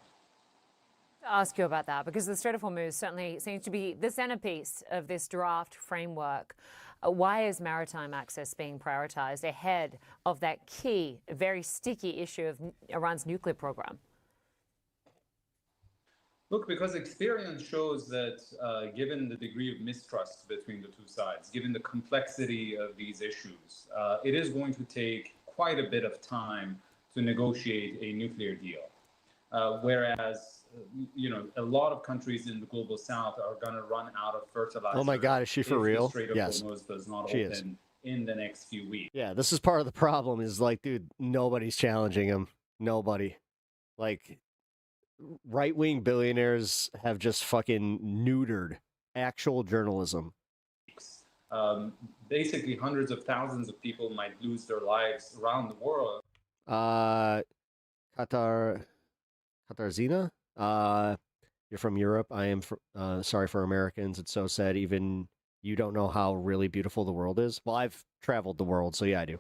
To ask you about that, because the Strait of Hormuz certainly seems to be the centerpiece of this draft framework. Why is maritime access being prioritized ahead of that key, very sticky issue of Iran's nuclear program? Look, because experience shows that given the degree of mistrust between the two sides, given the complexity of these issues, it is going to take quite a bit of time to negotiate a nuclear deal. Whereas, you know, a lot of countries in the global south are going to run out of fertilizer. Oh my God, is she for real? The Strait of Hormuz does not open in the next few weeks. Yeah, this is part of the problem is like, dude, nobody's challenging him. Nobody. Like, right-wing billionaires have just fucking neutered actual journalism. Basically, hundreds of thousands of people might lose their lives around the world. Katarzina? You're from Europe. I am sorry for Americans. It's so sad. Even you don't know how really beautiful the world is. Well, I've traveled the world, so yeah, I do.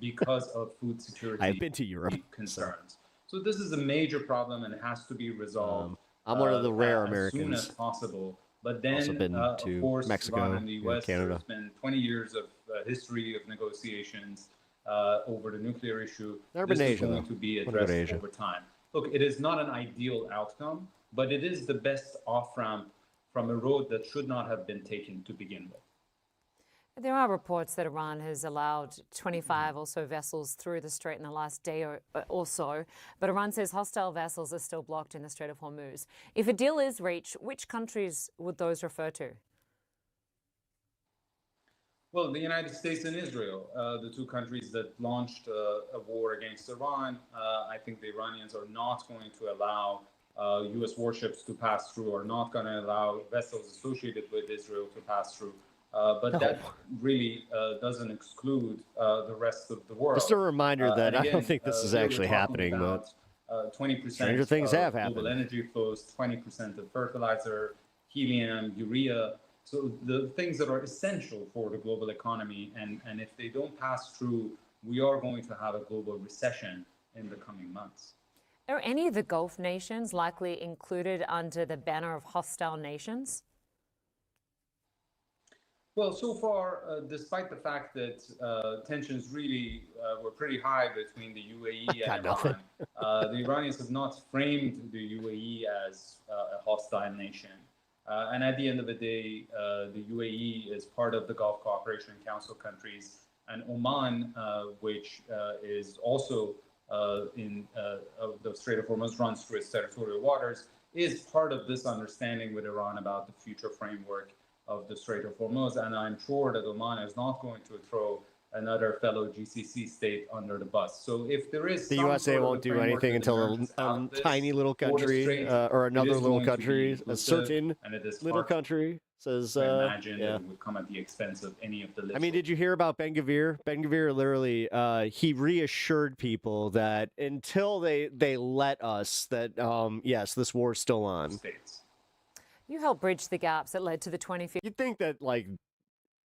Because of food security. I've been to Europe. Concerns. So this is a major problem and it has to be resolved. I'm one of the rare as Americans. As soon as possible. But then, also been to of course, Mexico Iran and the U.S. Canada. There's been 20 years of history of negotiations over the nuclear issue. Never This been is Asia, going though. to be What about addressed Asia? over time. Look, it is not an ideal outcome, but it is the best off-ramp from a road that should not have been taken to begin with. There are reports that Iran has allowed 25 or so vessels through the strait in the last day or so, but Iran says hostile vessels are still blocked in the Strait of Hormuz. If a deal is reached, which countries would those refer to? Well, the United States and Israel, the two countries that launched a war against Iran. I think the Iranians are not going to allow U.S. warships to pass through, are not going to allow vessels associated with Israel to pass through. But that really doesn't exclude the rest of the world. Just a reminder that And I don't think this is actually happening, but 20% stranger things of have global happened. energy flows, 20% of fertilizer, helium, urea. So the things that are essential for the global economy, and if they don't pass through, we are going to have a global recession in the coming months. Are any of the Gulf nations likely included under the banner of hostile nations? Well, so far, despite the fact that tensions really were pretty high between the UAE and Iran, the Iranians have not framed the UAE as a hostile nation. And at the end of the day, the UAE is part of the Gulf Cooperation Council countries, and Oman, which is also in the Strait of Hormuz runs through its territorial waters, is part of this understanding with Iran about the future framework of the Strait of Hormuz. And I'm sure that Oman is not going to throw another fellow GCC state under the bus. So if there is The some USA sort of won't do framework anything that until emerges a out of this tiny little for the country strait, or it another is little going to be country, a inclusive, certain and it is little hard country says, to imagine yeah. that it would come at the expense of any of the I mean, did you hear about Ben Gvir? Ben Gvir literally, he reassured people that until they let us, that yes, this war's still on. You helped bridge the gaps that led to the 2015. You'd think that like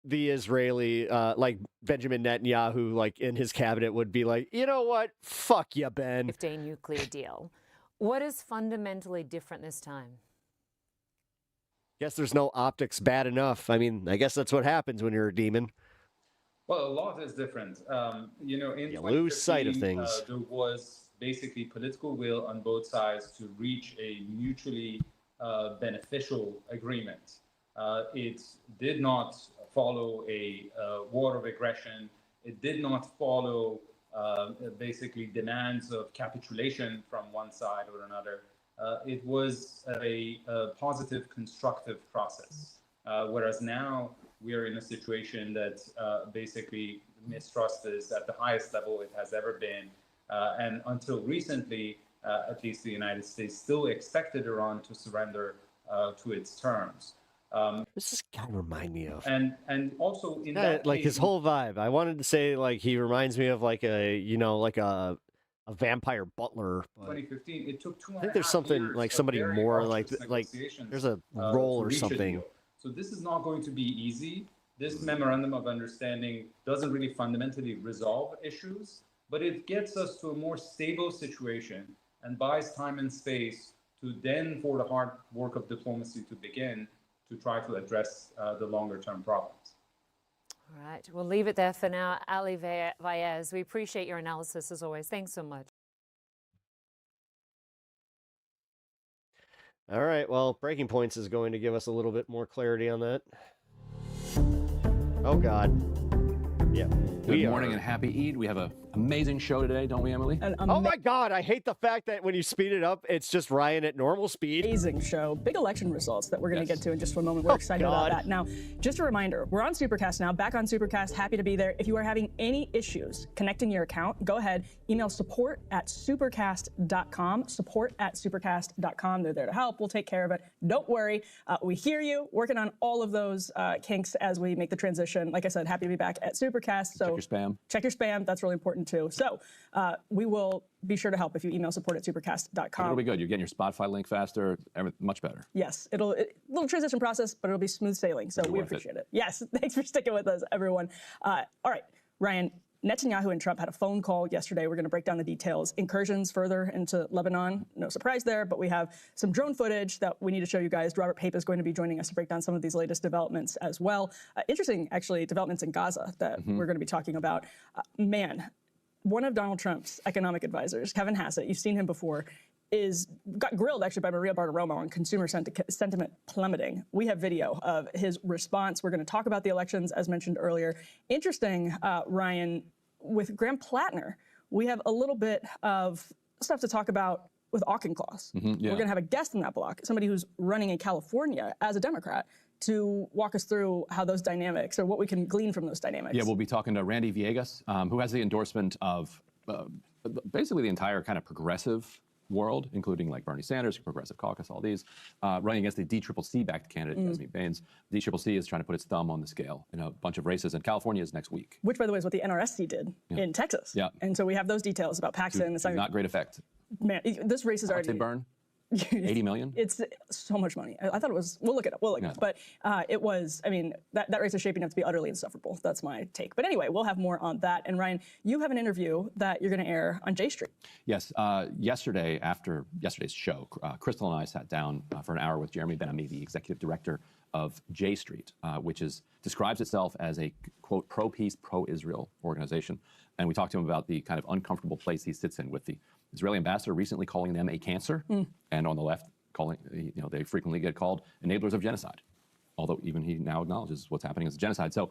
the Israeli, like Benjamin Netanyahu, like in his cabinet would be like, you know what, fuck you, Ben. 15 nuclear deal. What is fundamentally different this time? Guess there's no optics bad enough. I mean, I guess that's what happens when you're a demon. Well, a lot is different. You know, in You lose sight of 2015, things. there was basically political will on both sides to reach a mutually beneficial agreement. It did not follow a war of aggression. It did not follow basically demands of capitulation from one side or another. It was a positive, constructive process. Whereas now we are in a situation that basically mistrust is at the highest level it has ever been. And until recently, at least the United States still expected Iran to surrender to its terms. This guy remind me of, and also in that like case, his whole vibe. I wanted to say like he reminds me of like a like a vampire butler. But 2015, it took 2.5 I think there's something years like of somebody very more arduous like negotiations, there's a to role or reach a something. deal. So this is not going to be easy. This memorandum of understanding doesn't really fundamentally resolve issues, but it gets us to a more stable situation and buys time and space to then for the hard work of diplomacy to begin to try to address the longer term problems. All right, we'll leave it there for now. Ali Vaez, we appreciate your analysis as always. Thanks so much. All right, well, Breaking Points is going to give us a little bit more clarity on that. Oh, God. Yeah. Good morning and happy Eid. We have an amazing show today, don't we, Emily? Oh my God, I hate the fact that when you speed it up, it's just Ryan at normal speed. Amazing show. Big election results that we're going to get to in just one moment. We're excited about that. Now, just a reminder, we're on Supercast now, back on Supercast. Happy to be there. If you are having any issues connecting your account, go ahead, email support@supercast.com, support@supercast.com. They're there to help. We'll take care of it. Don't worry. We hear you, working on all of those kinks as we make the transition. Like I said, happy to be back at Supercast. So check your spam. Check your spam. That's really important too. So we will be sure to help if you email support@supercast.com. It'll be good. You're getting your Spotify link faster, much better. Yes, little transition process, but it'll be smooth sailing. So we appreciate it. Yes, thanks for sticking with us, everyone. All right, Ryan. Netanyahu and Trump had a phone call yesterday. We're going to break down the details. Incursions further into Lebanon. No surprise there, but we have some drone footage that we need to show you guys. Robert Pape is going to be joining us to break down some of these latest developments as well. Interesting, actually, developments in Gaza that we're going to be talking about. Man, one of Donald Trump's economic advisors, Kevin Hassett, you've seen him before, got grilled actually by Maria Bartiromo on consumer sentiment plummeting. We have video of his response. We're going to talk about the elections, as mentioned earlier. Interesting, Ryan, with Graham Plattner, we have a little bit of stuff to talk about with Auchincloss. Yeah. We're going to have a guest in that block, somebody who's running in California as a Democrat, to walk us through how those dynamics, or what we can glean from those dynamics. Yeah, we'll be talking to Randy Villegas, who has the endorsement of basically the entire kind of progressive world, including like Bernie Sanders, Progressive Caucus, all these, running against the DCCC-backed candidate, Yasmeen Baines. DCCC is trying to put its thumb on the scale in a bunch of races, and California is next week. Which, by the way, is what the NRSC did in Texas. Yeah. And so we have those details about Paxton. It's not great effect. Man, this race is already... They burn 80 million? It's so much money. I thought it was, we'll look it up, But it was, I mean, that race is shaping up to be utterly insufferable. That's my take. But anyway, we'll have more on that. And Ryan, you have an interview that you're going to air on J Street. Yes. Yesterday, after yesterday's show, Crystal and I sat down for an hour with Jeremy Ben-Ami, the executive director of J Street, which describes itself as a, quote, pro-peace, pro-Israel organization. And we talked to him about the kind of uncomfortable place he sits in with the Israeli ambassador recently calling them a cancer, and on the left, they frequently get called enablers of genocide, although even he now acknowledges what's happening is genocide. So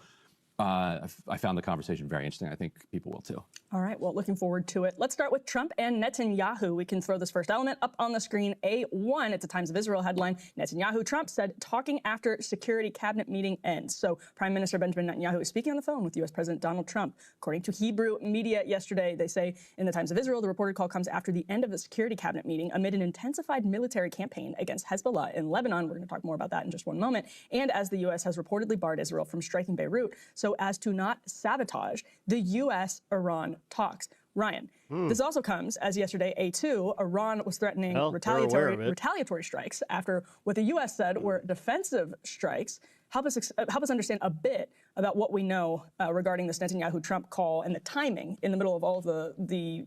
I found the conversation very interesting. I think people will too. All right, well, looking forward to it. Let's start with Trump and Netanyahu. We can throw this first element up on the screen. A1, it's a Times of Israel headline. Netanyahu, Trump said, talking after security cabinet meeting ends. So Prime Minister Benjamin Netanyahu is speaking on the phone with U.S. President Donald Trump. According to Hebrew media yesterday, they say in the Times of Israel, the reported call comes after the end of the security cabinet meeting amid an intensified military campaign against Hezbollah in Lebanon. We're going to talk more about that in just one moment. And as the U.S. has reportedly barred Israel from striking Beirut, so as to not sabotage the U.S.-Iran talks. Ryan, this also comes as yesterday, A2, Iran was threatening retaliatory strikes after what the U.S. said were defensive strikes. Help us understand a bit about what we know regarding this Netanyahu-Trump call and the timing in the middle of all of the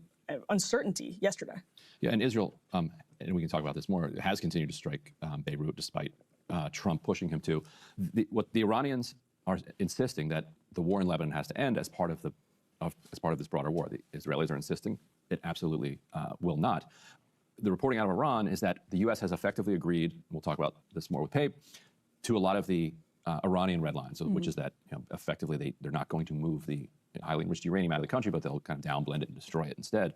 uncertainty yesterday. Yeah, and Israel, and we can talk about this more, has continued to strike Beirut despite Trump pushing him to. What the Iranians are insisting that the war in Lebanon has to end as part of this broader war. The Israelis are insisting it absolutely will not. The reporting out of Iran is that the U.S. has effectively agreed, and we'll talk about this more with Pape, to a lot of the Iranian red lines, which is that effectively they're not going to move the highly enriched uranium out of the country, but they'll kind of downblend it and destroy it instead.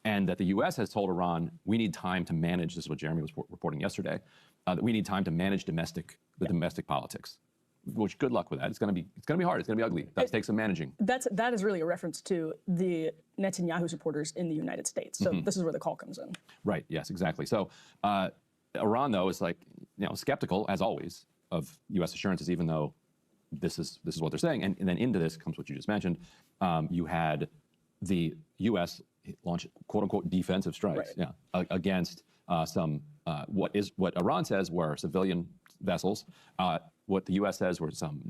And that the U.S. has told Iran, we need time to manage, this is what Jeremy was reporting yesterday, that we need time to manage domestic politics. Which, good luck with that. It's going to be hard. It's going to be ugly. That takes some managing. That is really a reference to the Netanyahu supporters in the United States. So this is where the call comes in. Right. Yes. Exactly. So Iran, though, is skeptical as always of U.S. assurances, even though this is what they're saying. And then into this comes what you just mentioned. You had the U.S. launch quote unquote defensive strikes against some what Iran says were civilian vessels. What the U.S. says were some,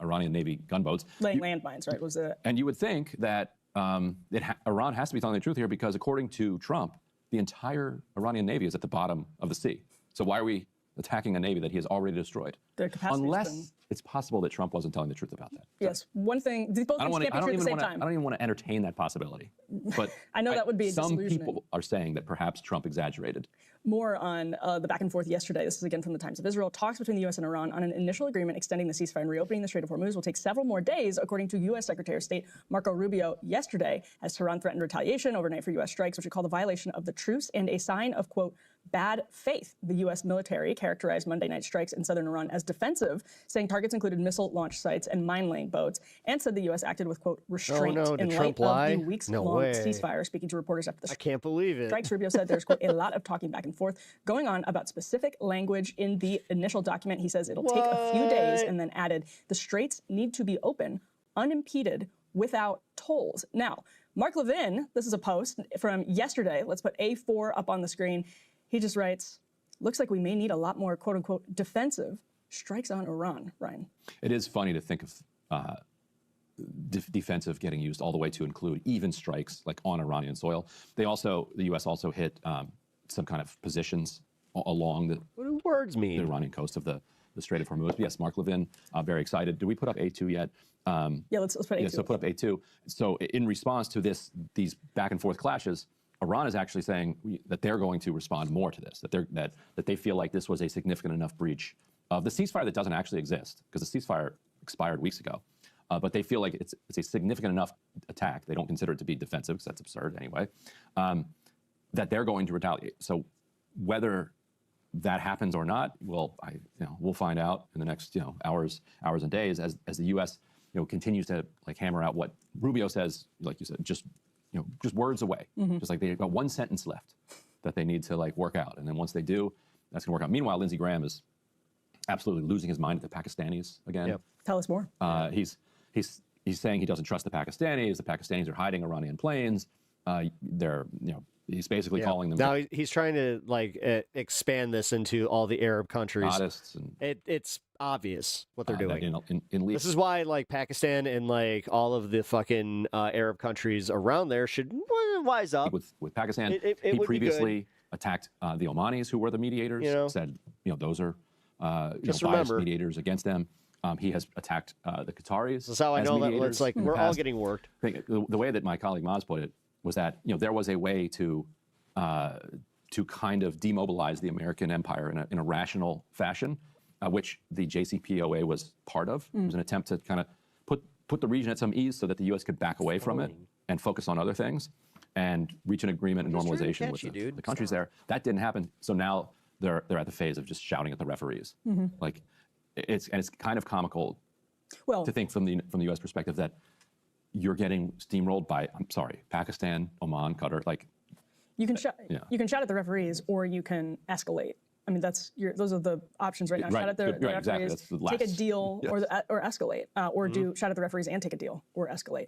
Iranian Navy gunboats. Laying landmines, right? Was it? And you would think that Iran has to be telling the truth here because, according to Trump, the entire Iranian Navy is at the bottom of the sea. So why are we attacking a navy that he has already destroyed? Their capacity. Unless it's possible that Trump wasn't telling the truth about that. Yes. One thing, these both things can't be true at the same time. I don't even want to entertain that possibility. But I know that would be some disillusioning. people are saying that perhaps Trump exaggerated. More on the back and forth yesterday. This is again from the Times of Israel. Talks between the U.S. and Iran on an initial agreement extending the ceasefire and reopening the Strait of Hormuz will take several more days, according to U.S. Secretary of State Marco Rubio yesterday, as Tehran threatened retaliation overnight for U.S. strikes, which he called a violation of the truce and a sign of, quote, bad faith. The U.S. military characterized Monday night strikes in southern Iran as defensive, saying targets included missile launch sites and mine-laying boats, and said the U.S. acted with, quote, restraint in light of the weeks-long ceasefire. Speaking to reporters after the I can't believe it. strikes, Rubio said there's, quote, a lot of talking back and forth going on about specific language in the initial document. He says it'll take a few days, and then added, the straits need to be open, unimpeded, without tolls. Now, Mark Levin, this is a post from yesterday. Let's put A4 up on the screen. He just writes, looks like we may need a lot more, quote unquote, defensive strikes on Iran, Ryan. It is funny to think of defensive getting used all the way to include even strikes like on Iranian soil. The U.S. also hit some kind of positions along the what do words mean? The Iranian coast of the Strait of Hormuz. But yes, Mark Levin, very excited. Did we put up A2 yet? Yeah, let's put A2. Yeah, so put up A2. So in response to these back and forth clashes, Iran is actually saying that they're going to respond more to this, that they feel like this was a significant enough breach of the ceasefire that doesn't actually exist, because the ceasefire expired weeks ago. But they feel like it's a significant enough attack. They don't consider it to be defensive, because that's absurd anyway, that they're going to retaliate. So whether that happens or not, well, we'll find out in the next hours and days as the U.S. continues to hammer out what Rubio says, like you said, just words away. Just like they've got one sentence left that they need to work out, and then once they do, that's going to work out. Meanwhile, Lindsey Graham is absolutely losing his mind at the Pakistanis again. Yep. Tell us more. He's saying he doesn't trust the Pakistanis. The Pakistanis are hiding Iranian planes. He's basically calling them. Now he's trying to expand this into all the Arab countries. And it's obvious what they're doing. This is why Pakistan and all of the fucking Arab countries around there should wise up. With Pakistan, it he would previously attacked the Omanis, who were the mediators. Said those are biased mediators against them. He has attacked the Qataris. That's how I know that it's we're all getting worked. The way that my colleague Maz put it was that there was a way to kind of demobilize the American empire in a rational fashion, which the JCPOA was part of. It was an attempt to kind of put the region at some ease so that the U.S. could back away from it and focus on other things and reach an agreement and normalization with the countries there. That didn't happen. So now they're at the phase of just shouting at the referees. It's kind of comical to think from the U.S. perspective that you're getting steamrolled by, Pakistan, Oman, Qatar. You can shout at the referees, or you can escalate. I mean, those are the options right now. Right. Shout at the referees, exactly. take a deal, or escalate, or do shout at the referees and take a deal, or escalate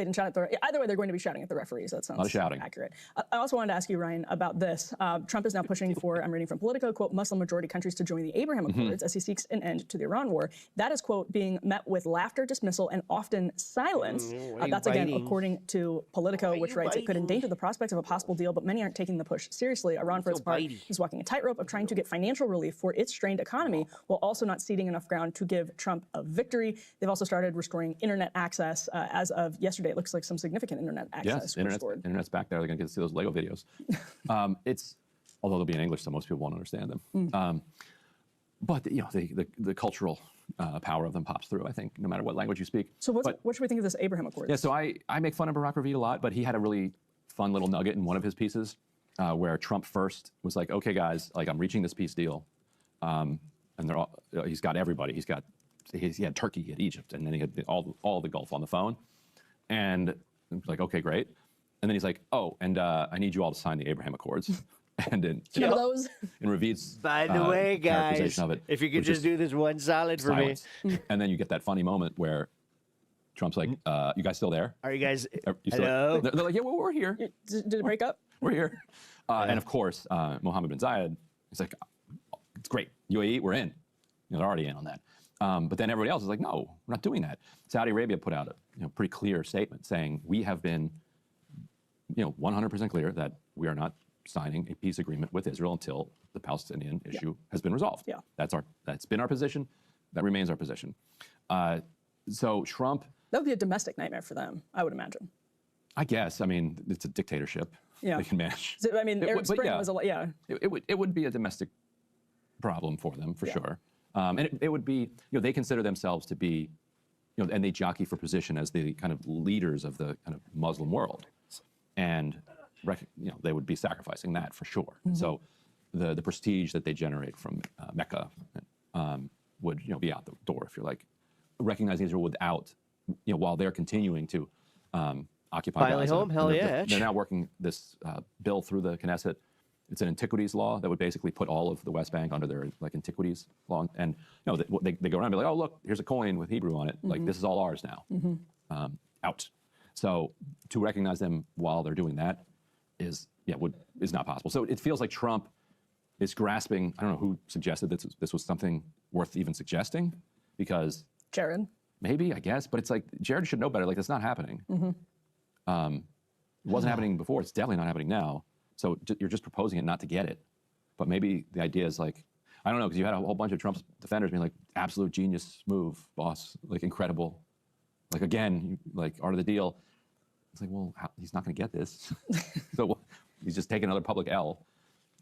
and shout at the. Either way, they're going to be shouting at the referees. That sounds accurate. I also wanted to ask you, Ryan, about this. Trump is now pushing for, I'm reading from Politico, quote, Muslim majority countries to join the Abraham Accords as he seeks an end to the Iran war. That is, quote, being met with laughter, dismissal, and often silence. That's again according to Politico, which writes it could endanger the prospects of a possible deal, but many aren't taking the push seriously. Iran, for its part, is walking a tightrope of trying to get financial relief for its strained economy while also not ceding enough ground to give Trump a victory. They've also started restoring internet access. As of yesterday, it looks like some significant internet access restored. Internet's back there. They're going to get to see those Lego videos. Although they'll be in English, so most people won't understand them. But the cultural power of them pops through, I think, no matter what language you speak. So what should we think of this Abraham Accord? Yeah, so I make fun of Barack Ravid a lot, but he had a really fun little nugget in one of his pieces where Trump first was like, okay, guys, like I'm reaching this peace deal. And they're all, he's got everybody. He had Turkey, he had Egypt, and then he had all the Gulf on the phone. And like, okay, great. And then he's like, oh, and I need you all to sign the Abraham Accords. And in Ravid's by the way, guys, characterization of it, if you could just do this one solid for me. And then you get that funny moment where Trump's like, you guys still there? Are you guys, hello? They're like, yeah, well, we're here. Did it break up? We're here. And of course, Mohammed bin Zayed, he's like, it's great. UAE, we're in. They're already in on that. But then everybody else is like, no, we're not doing that. Saudi Arabia put out a pretty clear statement saying we have been 100% clear that we are not signing a peace agreement with Israel until the Palestinian issue has been resolved. Yeah. That's been our position. That remains our position. So Trump... That would be a domestic nightmare for them, I would imagine. I guess. I mean, it's a dictatorship. Yeah. They can manage. So, I mean, Arab Spring was a lot, yeah. It would be a domestic problem for them, for sure. And it would be, they consider themselves to be, and they jockey for position as the kind of leaders of the kind of Muslim world. And they would be sacrificing that for sure. Mm-hmm. So the prestige that they generate from Mecca would be out the door if you're like recognizing Israel without, while they're continuing to occupy Gaza. Home, hell yeah. They're now working this bill through the Knesset. It's an antiquities law that would basically put all of the West Bank under their antiquities law. And they go around and be like, oh, look, here's a coin with Hebrew on it. Mm-hmm. Like, this is all ours now. Mm-hmm. Out. So to recognize them while they're doing that is not possible. So it feels like Trump is grasping, I don't know who suggested this was something worth even suggesting, because... Jared. Maybe, I guess, but it's like, Jared should know better. Like, that's not happening. Mm-hmm. It wasn't happening before. It's definitely not happening now. So you're just proposing it not to get it. But maybe the idea is like, I don't know, because you had a whole bunch of Trump's defenders being like, absolute genius move, boss, like incredible. Like, again, like, art of the deal. It's like, well, he's not going to get this. So he's just taking another public L.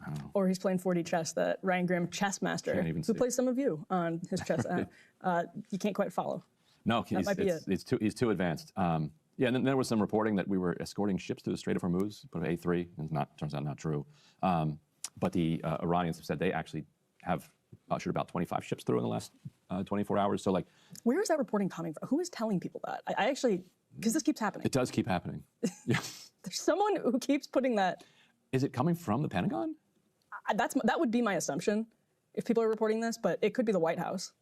I don't know. Or he's playing 4D chess, that Ryan Graham chess master, who plays some of you on his chess app. You can't quite follow. No, he's too advanced. Yeah, and then there was some reporting that we were escorting ships through the Strait of Hormuz, but A3, and turns out not true. But the Iranians have said they actually have ushered about 25 ships through in the last 24 hours. So, like, where is that reporting coming from? Who is telling people that? I actually, because this keeps happening. It does keep happening. Yeah. There's someone who keeps putting that. Is it coming from the Pentagon? That would be my assumption if people are reporting this, but it could be the White House.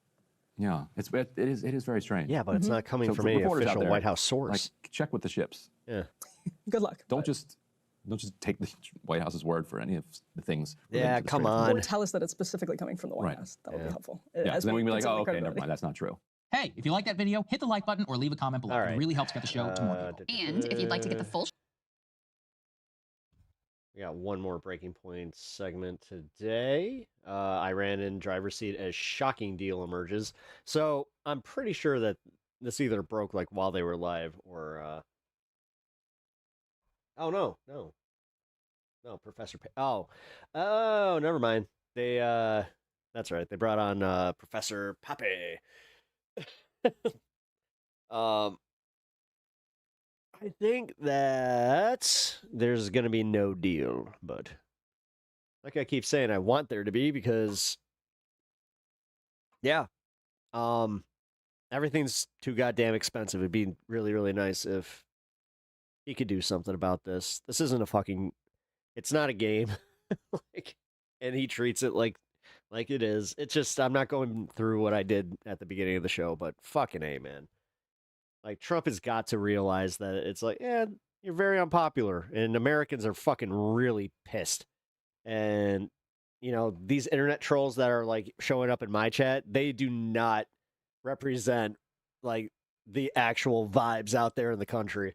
Yeah, it is very strange. Yeah, but it's not coming from any official White House source. Like, check with the ships. Yeah. Good luck. Don't just take the White House's word for any of the things. Yeah, come on. Or tell us that it's specifically coming from the White House. That would be helpful. Yeah, so then we can be like, oh, okay, never mind, that's not true. Hey, if you like that video, hit the like button or leave a comment below. It really helps get the show to more people. And if you'd like to get the full We got one more Breaking Point segment today. Iran in driver's seat as shocking deal emerges. So I'm pretty sure that this either broke like while they were live or... Oh, no. No, Professor... Oh, never mind. They, that's right. They brought on Professor Pape. I think that there's going to be no deal, but like I keep saying, I want there to be because, yeah, everything's too goddamn expensive. It'd be really, really nice if he could do something about this. This isn't a fucking, it's not a game, and he treats it like it is. It's just, I'm not going through what I did at the beginning of the show, but fucking A, man. Like, Trump has got to realize that it's like, yeah, you're very unpopular, and Americans are fucking really pissed. And, these internet trolls that are, like, showing up in my chat, they do not represent, like, the actual vibes out there in the country.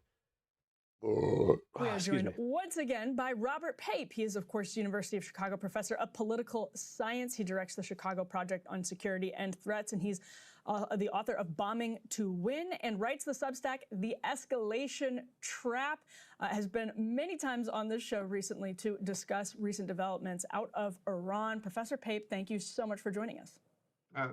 We are joined once again by Robert Pape. He is, of course, University of Chicago professor of political science. He directs the Chicago Project on Security and Threats, and he's the author of Bombing to Win and writes the Substack, The Escalation Trap. Has been many times on this show recently to discuss recent developments out of Iran. Professor Pape, thank you so much for joining us.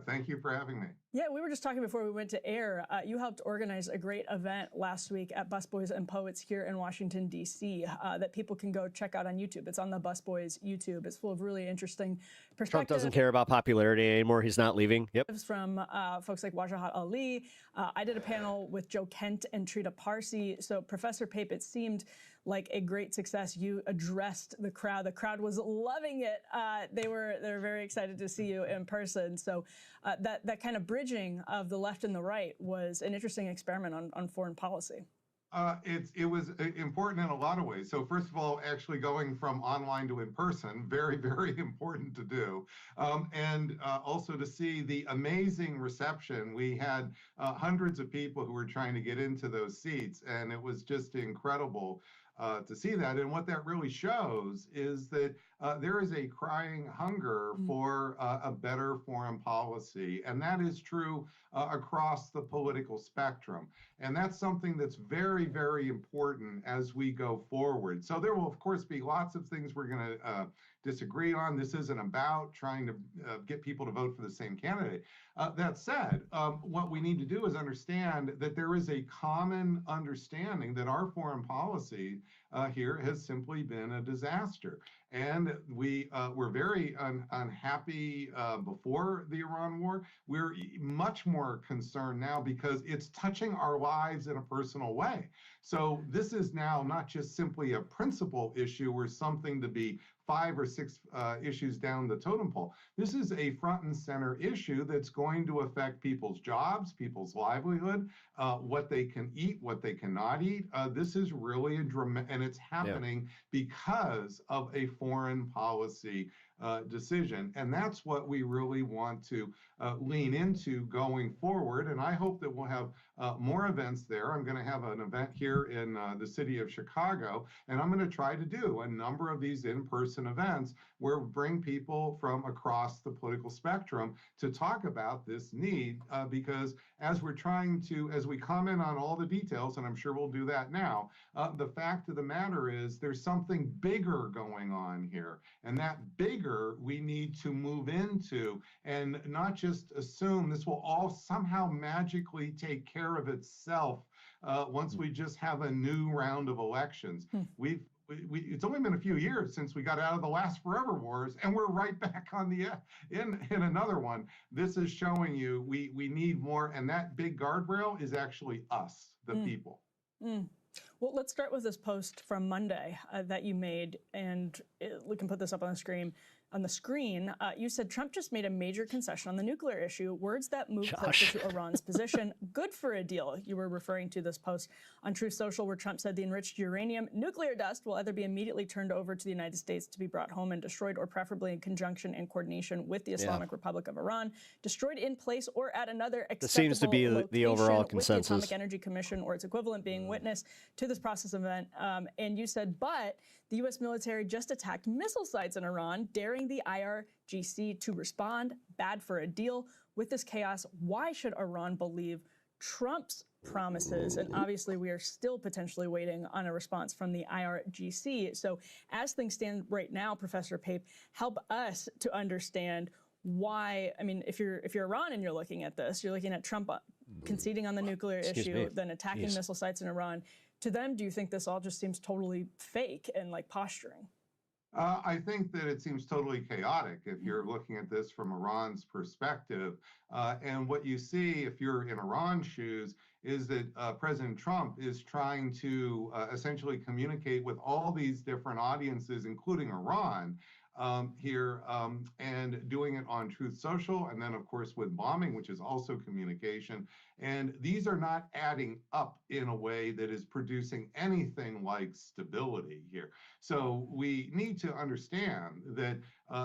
Thank you for having me. Yeah, we were just talking before we went to air. You helped organize a great event last week at Busboys and Poets here in Washington, D.C. That people can go check out on YouTube. It's on the Busboys YouTube. It's full of really interesting perspectives. Trump doesn't care about popularity anymore. He's not leaving. Yep. From folks like Wajahat Ali. I did a panel with Joe Kent and Trita Parsi. So Professor Pape, it seemed like a great success. You addressed the crowd. The crowd was loving it. They were very excited to see you in person. So that kind of bridging of the left and the right was an interesting experiment on foreign policy. It was important in a lot of ways. So first of all, actually going from online to in person, very, very important to do. And also to see the amazing reception. We had hundreds of people who were trying to get into those seats, and it was just incredible to see that. And what that really shows is that there is a crying hunger for a better foreign policy. And that is true across the political spectrum. And that's something that's very, very important as we go forward. So there will, of course, be lots of things we're going to disagree on. This isn't about trying to get people to vote for the same candidate. That said, what we need to do is understand that there is a common understanding that our foreign policy here has simply been a disaster. And we were very unhappy before the Iran war. We're much more concerned now because it's touching our lives in a personal way. So this is now not just simply a principal issue or something to be 5 or 6 issues down the totem pole. This is a front and center issue that's going to affect people's jobs, people's livelihood, what they can eat, what they cannot eat. This is really a dramatic, and it's happening because of a foreign policy decision. And that's what we really want to lean into going forward. And I hope that we'll have more events there. I'm going to have an event here in the city of Chicago, and I'm going to try to do a number of these in-person events where we bring people from across the political spectrum to talk about this need, because as we're trying to, as we comment on all the details, and I'm sure we'll do that now, the fact of the matter is there's something bigger going on here, and that bigger we need to move into and not just assume this will all somehow magically take care of itself once we just have a new round of elections. It's only been a few years since we got out of the last forever wars, and we're right back on the in another one. This is showing you we need more, and that big guardrail is actually us, the people. Well, let's start with this post from Monday that you made, and we can put this up on the screen. You said Trump just made a major concession on the nuclear issue, words that move closer to Iran's position. Good for a deal. You were referring to this post on Truth Social where Trump said the enriched uranium nuclear dust will either be immediately turned over to the United States to be brought home and destroyed, or preferably in conjunction and coordination with the Islamic Republic of Iran, destroyed in place or at another acceptable This seems to be the overall consensus. With the Atomic Energy Commission or its equivalent being witness to this process event. And you said, but the U.S. military just attacked missile sites in Iran, daring the IRGC to respond. Bad for a deal. With this chaos, why should Iran believe Trump's promises? And obviously, we are still potentially waiting on a response from the IRGC. So as things stand right now, Professor Pape, help us to understand why. I mean, if you're Iran and you're looking at this, you're looking at Trump conceding on the nuclear issue, then attacking missile sites in Iran. To them, do you think this all just seems totally fake and like posturing? I think that it seems totally chaotic if you're looking at this from Iran's perspective. And what you see if you're in Iran's shoes is that President Trump is trying to essentially communicate with all these different audiences, including Iran, here, and doing it on Truth Social, and then of course with bombing, which is also communication. And these are not adding up in a way that is producing anything like stability here. So we need to understand that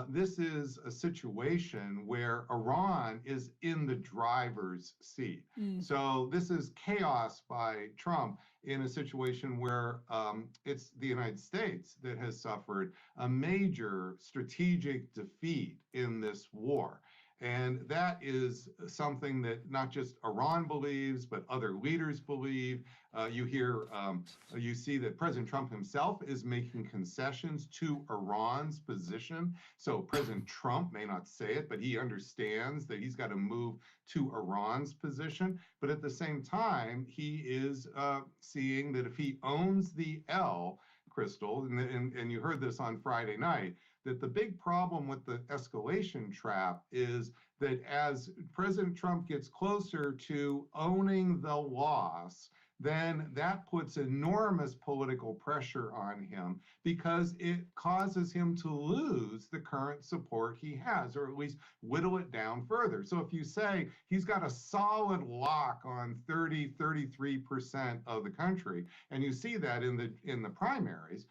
This is a situation where Iran is in the driver's seat. So this is chaos by Trump in a situation where it's the United States that has suffered a major strategic defeat in this war. And that is something that not just Iran believes, but other leaders believe. You see that President Trump himself is making concessions to Iran's position. So President Trump may not say it, but he understands that he's got to move to Iran's position. But at the same time, he is seeing that if he owns the L, Crystal, and you heard this on Friday night, that the big problem with the escalation trap is that as President Trump gets closer to owning the loss, then that puts enormous political pressure on him because it causes him to lose the current support he has, or at least whittle it down further. So if you say he's got a solid lock on 33% of the country, and you see that in the primaries,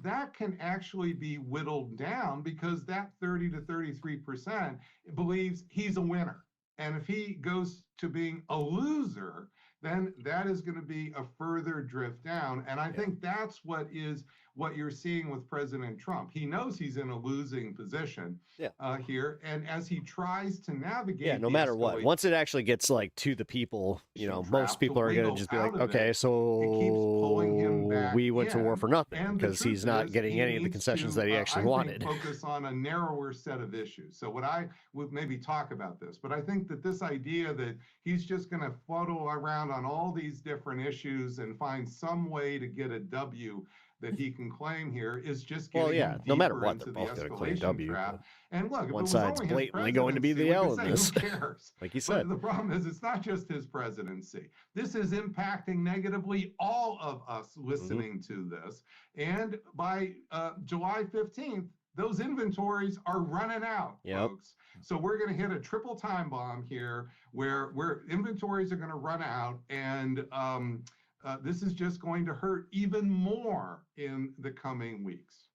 that can actually be whittled down because that 30 to 33% believes he's a winner. And if he goes to being a loser, then that is going to be a further drift down. And I think that's what you're seeing with President Trump. He knows he's in a losing position here. And as he tries to navigate no matter what, once it actually gets like to the people, most people are going to just be like, okay, so we went to war for nothing because he's not getting any of the concessions that he actually wanted. Focus on a narrower set of issues. So what I would maybe talk about this, but I think that this idea that he's just going to float around on all these different issues and find some way to get a W that he can claim here is just getting no matter what, they're both going to claim W. And look, one side's blatantly going to be the L in this. Who cares? Like you said. But the problem is it's not just his presidency. This is impacting negatively all of us listening to this. And by July 15th, those inventories are running out, folks. So we're going to hit a triple time bomb here where inventories are going to run out, and this is just going to hurt even more in the coming weeks.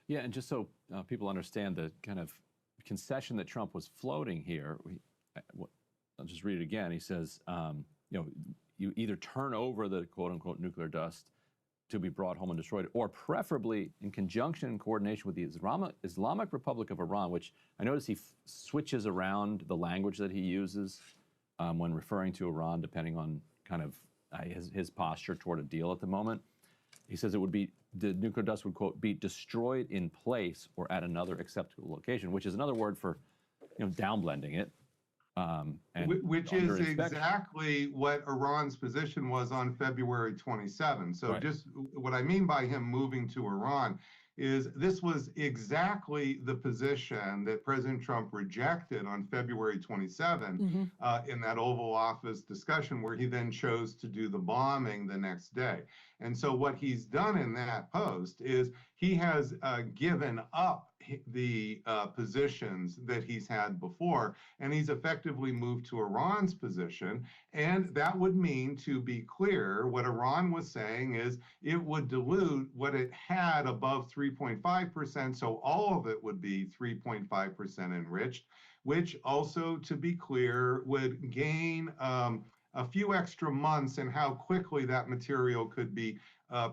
Yeah, and just so people understand the kind of concession that Trump was floating here, I'll just read it again. He says, you either turn over the quote-unquote nuclear dust to be brought home and destroyed, or preferably in conjunction and coordination with the Islamic Republic of Iran, which I notice he switches around the language that he uses when referring to Iran, depending on kind of his posture toward a deal at the moment. He says the nuclear dust would, quote, be destroyed in place or at another acceptable location, which is another word for, downblending it. Which is exactly what Iran's position was on February 27. So just what I mean by him moving to Iran is this was exactly the position that President Trump rejected on February 27 in that Oval Office discussion, where he then chose to do the bombing the next day. And so what he's done in that post is he has given up the positions that he's had before, and he's effectively moved to Iran's position. And that would mean, to be clear, what Iran was saying is it would dilute what it had above 3.5%, so all of it would be 3.5% enriched, which also, to be clear, would gain a few extra months in how quickly that material could be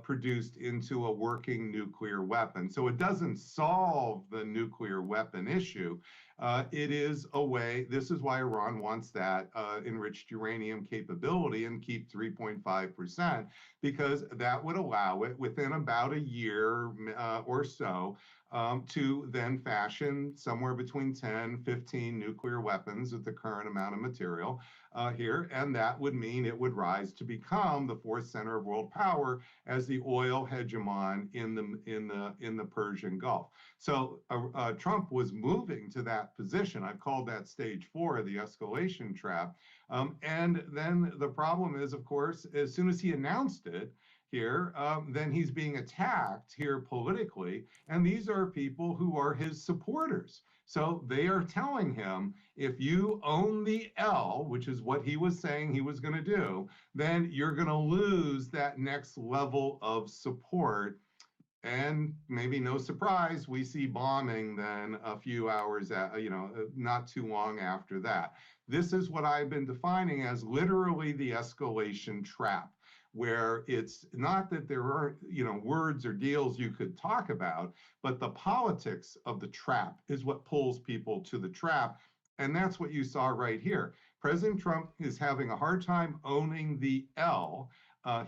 produced into a working nuclear weapon. So it doesn't solve the nuclear weapon issue. It is a way, this is why Iran wants that enriched uranium capability and keep 3.5%, because that would allow it within about a year or so to then fashion somewhere between 10, 15 nuclear weapons with the current amount of material here. And that would mean it would rise to become the fourth center of world power as the oil hegemon in the Persian Gulf. So Trump was moving to that position. I've called that stage 4 of the escalation trap. And then the problem is, of course, as soon as he announced it here, then he's being attacked here politically. And these are people who are his supporters. So they are telling him, if you own the L, which is what he was saying he was going to do, then you're going to lose that next level of support And maybe no surprise, we see bombing then a few hours, not too long after that. This is what I've been defining as literally the escalation trap, where it's not that there aren't, words or deals you could talk about, but the politics of the trap is what pulls people to the trap. And that's what you saw right here. President Trump is having a hard time owning the L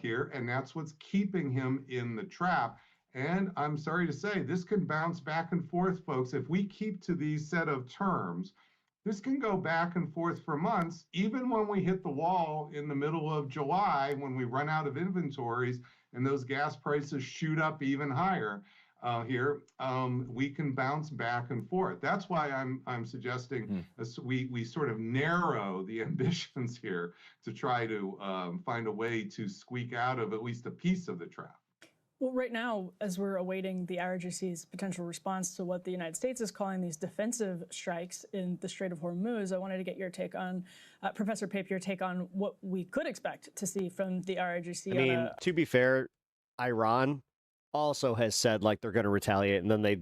here, and that's what's keeping him in the trap. And I'm sorry to say, this can bounce back and forth, folks. If we keep to these set of terms, this can go back and forth for months, even when we hit the wall in the middle of July, when we run out of inventories and those gas prices shoot up even higher here, we can bounce back and forth. That's why I'm suggesting we sort of narrow the ambitions here to try to find a way to squeak out of at least a piece of the trap. Well, right now, as we're awaiting the IRGC's potential response to what the United States is calling these defensive strikes in the Strait of Hormuz, I wanted to get your take on, Professor Pape, your take on what we could expect to see from the IRGC. I mean, to be fair, Iran also has said like they're going to retaliate, and then they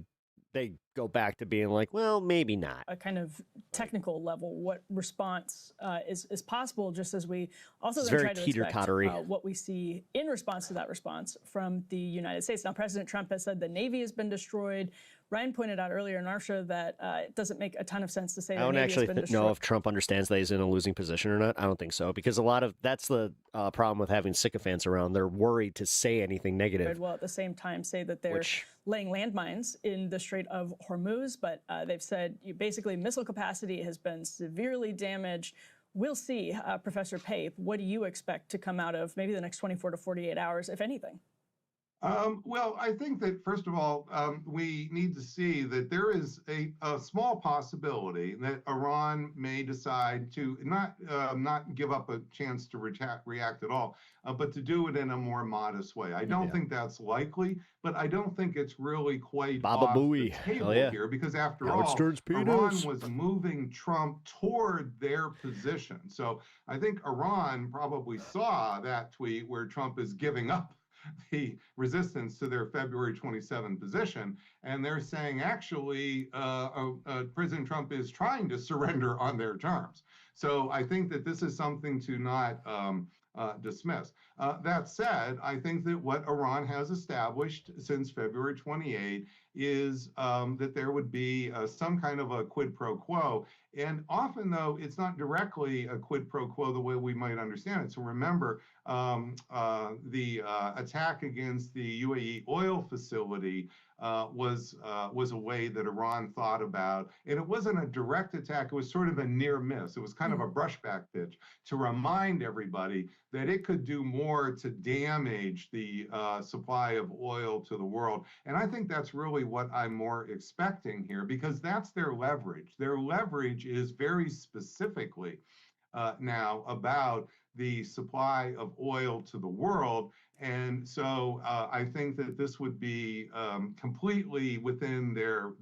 go back to being like, well, maybe not. A kind of technical level, what response is possible, just as we also then try to expect what we see in response to that response from the United States. Now, President Trump has said the Navy has been destroyed. Ryan pointed out earlier in our show that it doesn't make a ton of sense to say I don't actually know if Trump understands that he's in a losing position or not. I don't think so, because that's the problem with having sycophants around. They're worried to say anything negative. Well, at the same time, say that they're laying landmines in the Strait of Hormuz, but they've said basically missile capacity has been severely damaged. We'll see, Professor Pape, what do you expect to come out of maybe the next 24 to 48 hours, if anything? Well, I think that, first of all, we need to see that there is a small possibility that Iran may decide to not give up a chance to react at all, but to do it in a more modest way. I don't think that's likely, but I don't think it's really quite off the table here, because after all, Iran was moving Trump toward their position. So I think Iran probably saw that tweet where Trump is giving up the resistance to their February 27 position. And they're saying, actually, President Trump is trying to surrender on their terms. So I think that this is something to not dismiss. That said, I think that what Iran has established since February 28 is that there would be some kind of a quid pro quo. And often, though, it's not directly a quid pro quo the way we might understand it. So remember, the attack against the UAE oil facility was a way that Iran thought about. And it wasn't a direct attack. It was sort of a near miss. It was kind of a brushback pitch to remind everybody that it could do more to damage the supply of oil to the world. And I think that's really what I'm more expecting here, because that's their leverage. Their leverage is very specifically now about the supply of oil to the world. And so I think that this would be completely within their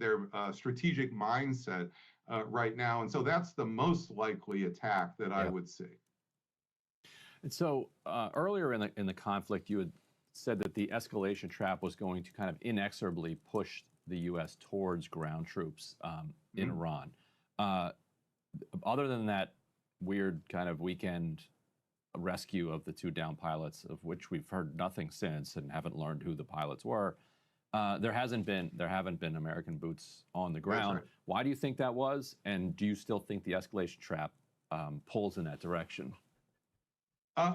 strategic mindset right now. And so that's the most likely attack that I would see. And so earlier in the conflict, you had said that the escalation trap was going to kind of inexorably push the U.S. towards ground troops in Iran. Other than that weird kind of weekend rescue of the two downed pilots, of which we've heard nothing since and haven't learned who the pilots were, there haven't been American boots on the ground. Right. Why do you think that was? And do you still think the escalation trap pulls in that direction?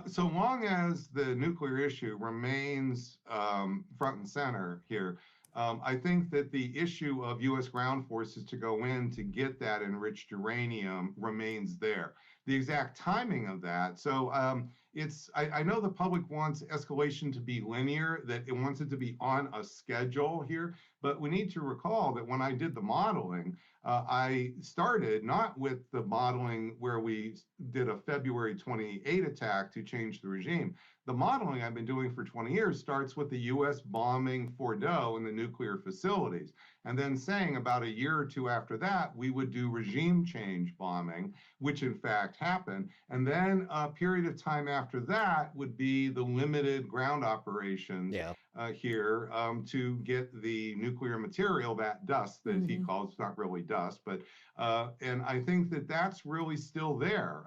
So long as the nuclear issue remains front and center here, I think that the issue of U.S. ground forces to go in to get that enriched uranium remains there. The exact timing of that, so I know the public wants escalation to be linear, that it wants it to be on a schedule here, but we need to recall that when I did the modeling, I started not with the modeling where we did a February 28 attack to change the regime. The modeling I've been doing for 20 years starts with the U.S. bombing Fordow and the nuclear facilities, and then saying about a year or two after that, we would do regime change bombing, which in fact happened. And then a period of time after that would be the limited ground operations here to get the nuclear material, that dust that he calls, it's not really dust, but and I think that that's really still there.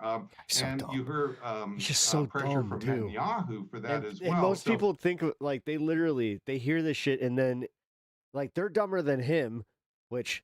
And you heard pressure from Netanyahu for that as well. And most people think like they hear this shit and then like they're dumber than him, which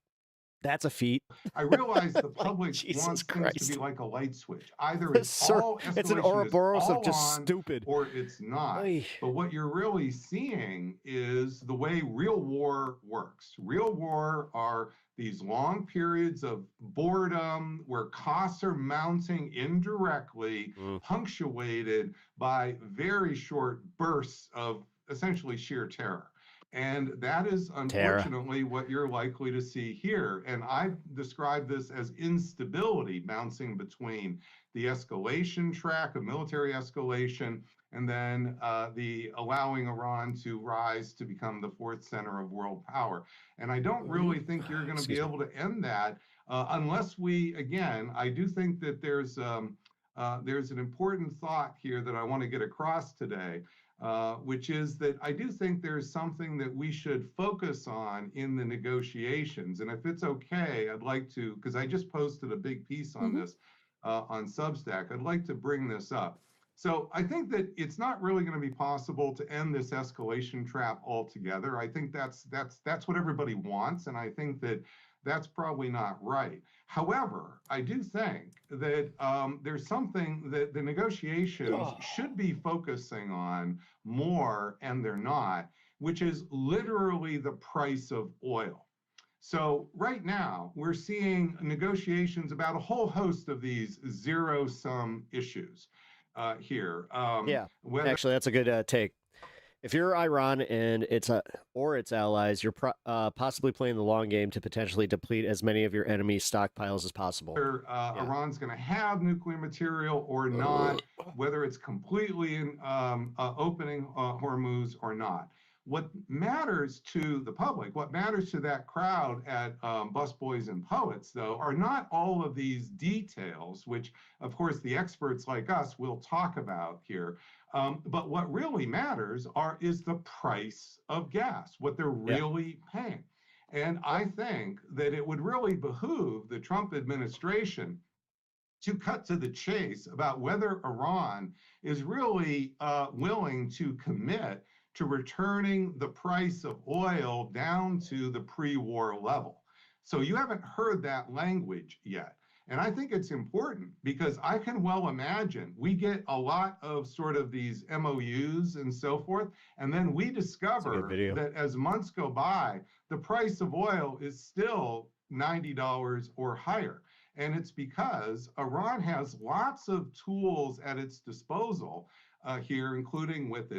that's a feat. I realize the public wants things to be like a light switch. Either it's all escalation, it's an Ouroboros of just on, stupid, or it's not. But what you're really seeing is the way real war works. Real war are these long periods of boredom where costs are mounting indirectly, punctuated by very short bursts of essentially sheer terror. And that is unfortunately what you're likely to see here. And I've described this as instability bouncing between the escalation track of military escalation and then the allowing Iran to rise to become the fourth center of world power. And I don't really think you're going to be able to end that unless we, again, I do think that there's an important thought here that I want to get across today. Which is that I do think there's something that we should focus on in the negotiations. And if it's okay, I'd like to, because I just posted a big piece on this on Substack, I'd like to bring this up. So I think that it's not really going to be possible to end this escalation trap altogether. I think that's what everybody wants, and I think that that's probably not right. However, I do think that there's something that the negotiations should be focusing on more, and they're not, which is literally the price of oil. So right now, we're seeing negotiations about a whole host of these zero-sum issues here. Actually, that's a good take. If you're Iran and its allies, you're possibly playing the long game to potentially deplete as many of your enemy stockpiles as possible. Whether Iran's going to have nuclear material or not, whether it's completely in, opening Hormuz or not. What matters to the public, what matters to that crowd at Busboys and Poets, though, are not all of these details, which, of course, the experts like us will talk about here. But what really matters is the price of gas, what they're really paying. And I think that it would really behoove the Trump administration to cut to the chase about whether Iran is really willing to commit to returning the price of oil down to the pre-war level. So you haven't heard that language yet. And I think it's important because I can well imagine we get a lot of sort of these MOUs and so forth, and then we discover that as months go by, the price of oil is still $90 or higher. And it's because Iran has lots of tools at its disposal here, including with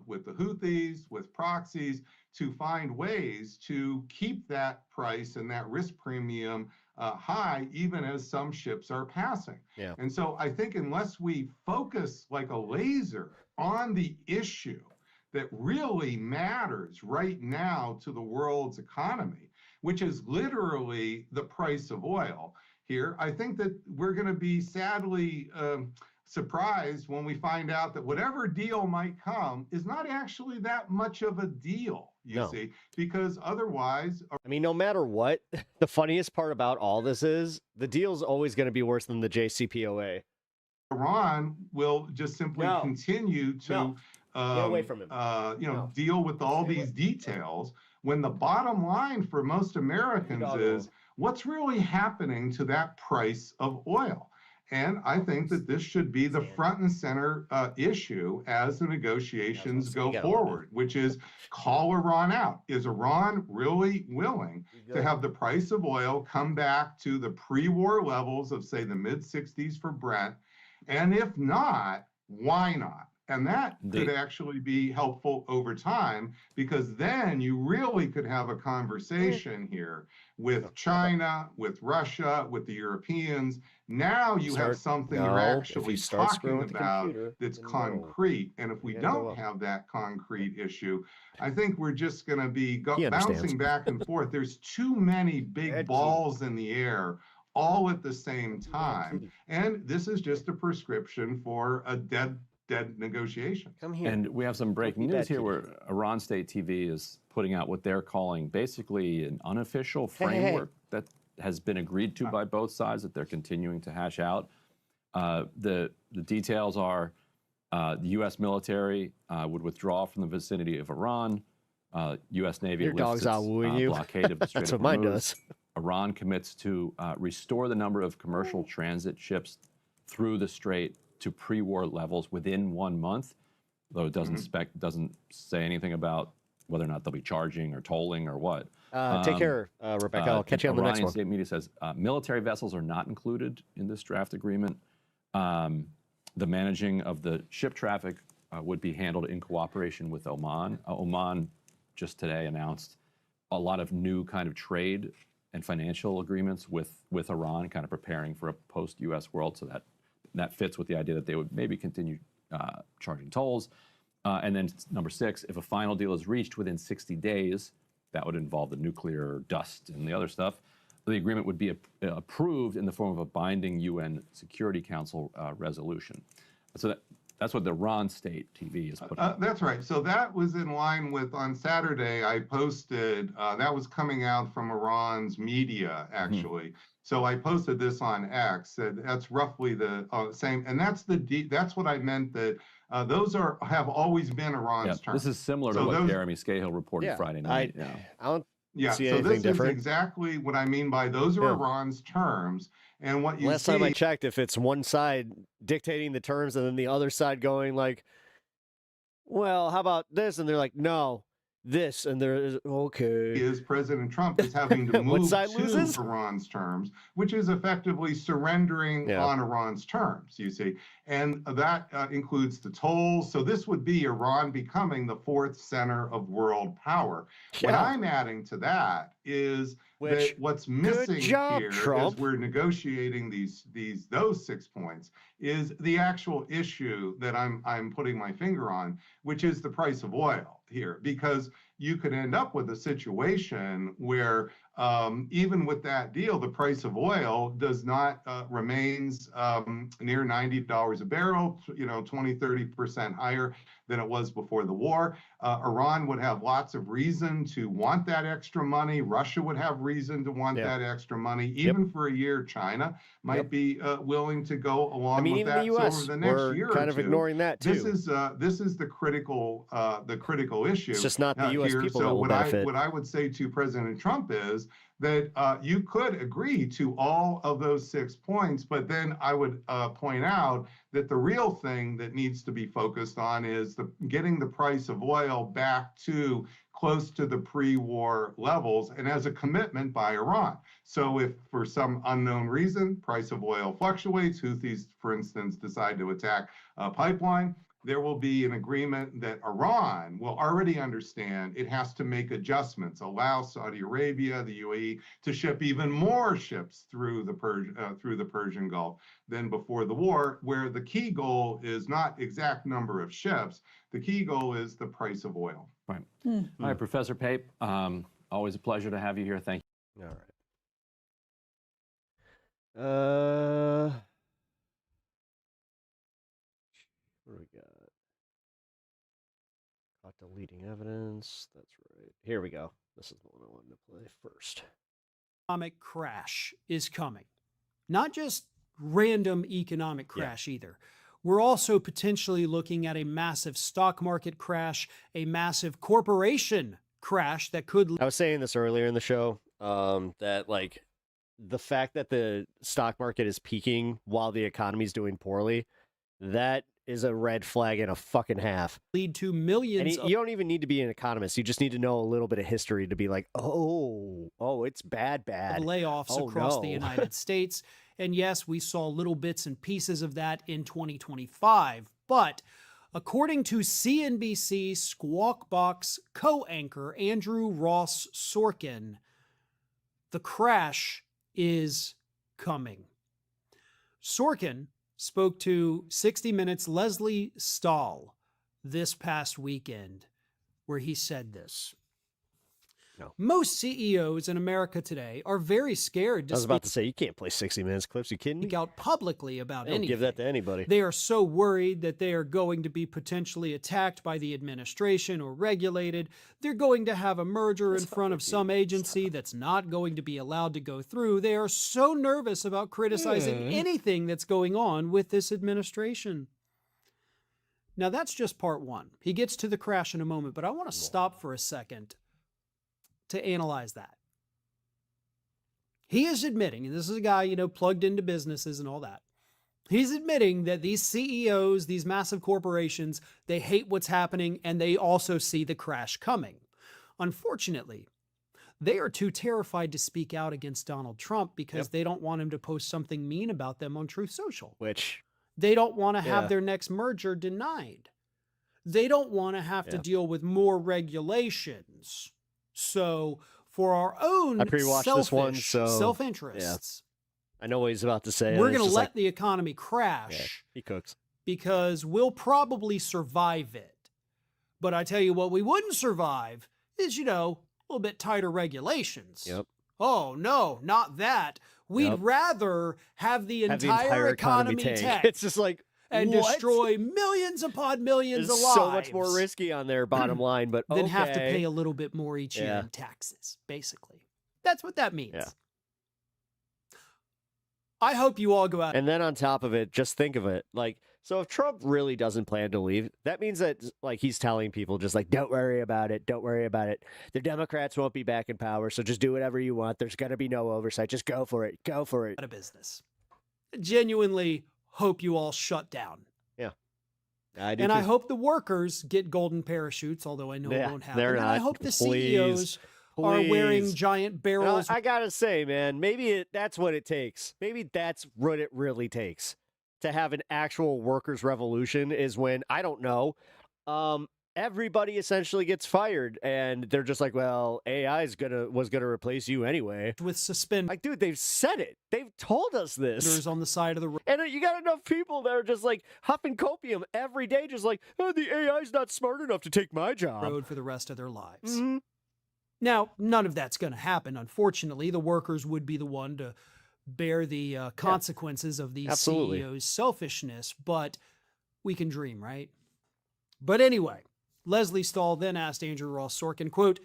with the Houthis, with proxies, to find ways to keep that price and that risk premium high, even as some ships are passing. And so I think unless we focus like a laser on the issue that really matters right now to the world's economy, which is literally the price of oil here, I think that we're going to be sadly surprised when we find out that whatever deal might come is not actually that much of a deal, you see, because otherwise... I mean, no matter what, the funniest part about all this is the deal's always going to be worse than the JCPOA. Iran will just simply continue to get away from him. Deal with all these details when the bottom line for most Americans is what's really happening to that price of oil. And I think that this should be the front and center issue as the negotiations go forward, which is call Iran out. Is Iran really willing to have the price of oil come back to the pre-war levels of, say, the mid-60s for Brent? And if not, why not? And that could actually be helpful over time, because then you really could have a conversation here with China, with Russia, with the Europeans. Now you have something you're actually talking about that's concrete. And if we don't have that concrete issue, I think we're just going to be bouncing back and forth. There's too many big balls in the air all at the same time. And this is just a prescription for a dead dead negotiations. Come here. And we have some breaking Don't be news that here where Iran State TV is putting out what they're calling basically an unofficial framework that has been agreed to by both sides that they're continuing to hash out. The details are the U.S. military would withdraw from the vicinity of Iran. U.S. Navy Your lifts dog's out its wooing you. blockade of the Strait That's of what mine Hormuz. does. Iran commits to restore the number of commercial transit ships through the strait to pre-war levels within 1 month, though it doesn't say anything about whether or not they'll be charging or tolling or what. Take care, Rebecca. I'll catch you on the next Iranian one. state media says military vessels are not included in this draft agreement. The managing of the ship traffic would be handled in cooperation with Oman. Oman just today announced a lot of new kind of trade and financial agreements with Iran, kind of preparing for a post-U.S. world, so that fits with the idea that they would maybe continue charging tolls. And then number 6, if a final deal is reached within 60 days, that would involve the nuclear dust and the other stuff, the agreement would be approved in the form of a binding UN Security Council resolution. So that's what the Iran State TV is putting. That's right. So that was in line with, on Saturday, I posted, that was coming out from Iran's media, actually. So I posted this on X, and that's roughly the same. And that's that's what I meant, that those have always been Iran's terms. This is similar to what Jeremy Scahill reported Friday night. I don't see so anything this different. is exactly what I mean by those are Iran's terms. And what you Last time I checked, if it's one side dictating the terms and then the other side going like, well, how about this? And they're like, no, this. And there is, okay. Is President Trump is having to move side to loses? Iran's terms, which is effectively surrendering on Iran's terms, you see. And that includes the tolls. So this would be Iran becoming the 4th center of world power. What I'm adding to that is that what's missing here as we're negotiating those 6 points is the actual issue that I'm putting my finger on, which is the price of oil here, because you could end up with a situation where even with that deal, the price of oil does not remains near $90 a barrel, 20-30% higher than it was before the war. Iran would have lots of reason to want that extra money. Russia would have reason to want that extra money. Even for a year, China might be willing to go along with even that. the US, so over the next we're year kind or of two, ignoring that too. This is the critical issue. It's just not the US here. people So that will benefit. what I would say to President Trump is that you could agree to all of those 6 points, but then I would point out that the real thing that needs to be focused on is getting the price of oil back to close to the pre-war levels, and as a commitment by Iran. So if for some unknown reason, price of oil fluctuates, Houthis, for instance, decide to attack a pipeline, there will be an agreement that Iran will already understand it has to make adjustments, allow Saudi Arabia, the UAE, to ship even more ships through the Persian Gulf than before the war, where the key goal is not exact number of ships, the key goal is the price of oil. Right. All right, Professor Pape, always a pleasure to have you here. Thank you. All right. What do we got? Caught deleting evidence. That's right. Here we go. This is the one I wanted to play first. Economic crash is coming. Not just random economic crash either. We're also potentially looking at a massive stock market crash, a massive corporation crash that could... I was saying this earlier in the show, that like the fact that the stock market is peaking while the economy's doing poorly, that is a red flag and a fucking half. Lead to millions and you don't even need to be an economist. You just need to know a little bit of history to be like, oh, it's bad. Of layoffs across the United States. And yes, we saw little bits and pieces of that in 2025. But according to CNBC Squawk Box co-anchor Andrew Ross Sorkin, the crash is coming. Sorkin spoke to 60 Minutes' Leslie Stahl this past weekend, where he said this. No. Most CEOs in America today are very scared to I was about to say, you can't play 60 Minutes clips. You kidding me? speak out publicly about Don't anything. give that to anybody. They are so worried that they are going to be potentially attacked by the administration or regulated. They're going to have a merger in front of some agency that's not going to be allowed to go through. They are so nervous about criticizing anything that's going on with this administration. Now, that's just part one. He gets to the crash in a moment, but I want to stop for a second to analyze that. He is admitting, and this is a guy, plugged into businesses and all that. He's admitting that these CEOs, these massive corporations, they hate what's happening and they also see the crash coming. Unfortunately, they are too terrified to speak out against Donald Trump because they don't want him to post something mean about them on Truth Social. Which they don't want to have their next merger denied. They don't want to have to deal with more regulations. So for our own I pre-watched this one, so self-interests, I know what he's about to say. we're going to let the economy crash he cooks. because we'll probably survive it. But I tell you what we wouldn't survive is, a little bit tighter regulations. Yep. Oh, no, not that. We'd rather have the Have the entire economy tank. It's just like, and what? destroy millions upon millions There's of lives. so much more risky on their bottom line, but Then have to okay. pay a little bit more each year in taxes, basically. That's what that means. Yeah. I hope you all go out. And then on top of it, just think of it. So if Trump really doesn't plan to leave, that means that, he's telling people just don't worry about it. Don't worry about it. The Democrats won't be back in power, so just do whatever you want. There's going to be no oversight. Just go for it. Go for it. Out of business. Genuinely hope you all shut down. Yeah. I do And too. I hope the workers get golden parachutes, although I know it won't happen. they're And I not. hope the Please. CEOs are wearing giant barrels. I gotta say, man, maybe that's what it takes. Maybe that's what it really takes to have an actual workers' revolution. Is when, I don't know, everybody essentially gets fired, and they're just like, well, AI was gonna replace you anyway. With suspend, dude, they've said it. They've told us this. On the side of the road. And you got enough people that are just huffing copium every day, just the AI's not smart enough to take my job. Road for the rest of their lives. Now, none of that's going to happen. Unfortunately, the workers would be the one to bear the consequences of these CEOs' selfishness, but we can dream, right? But anyway, Leslie Stahl then asked Andrew Ross Sorkin, quote,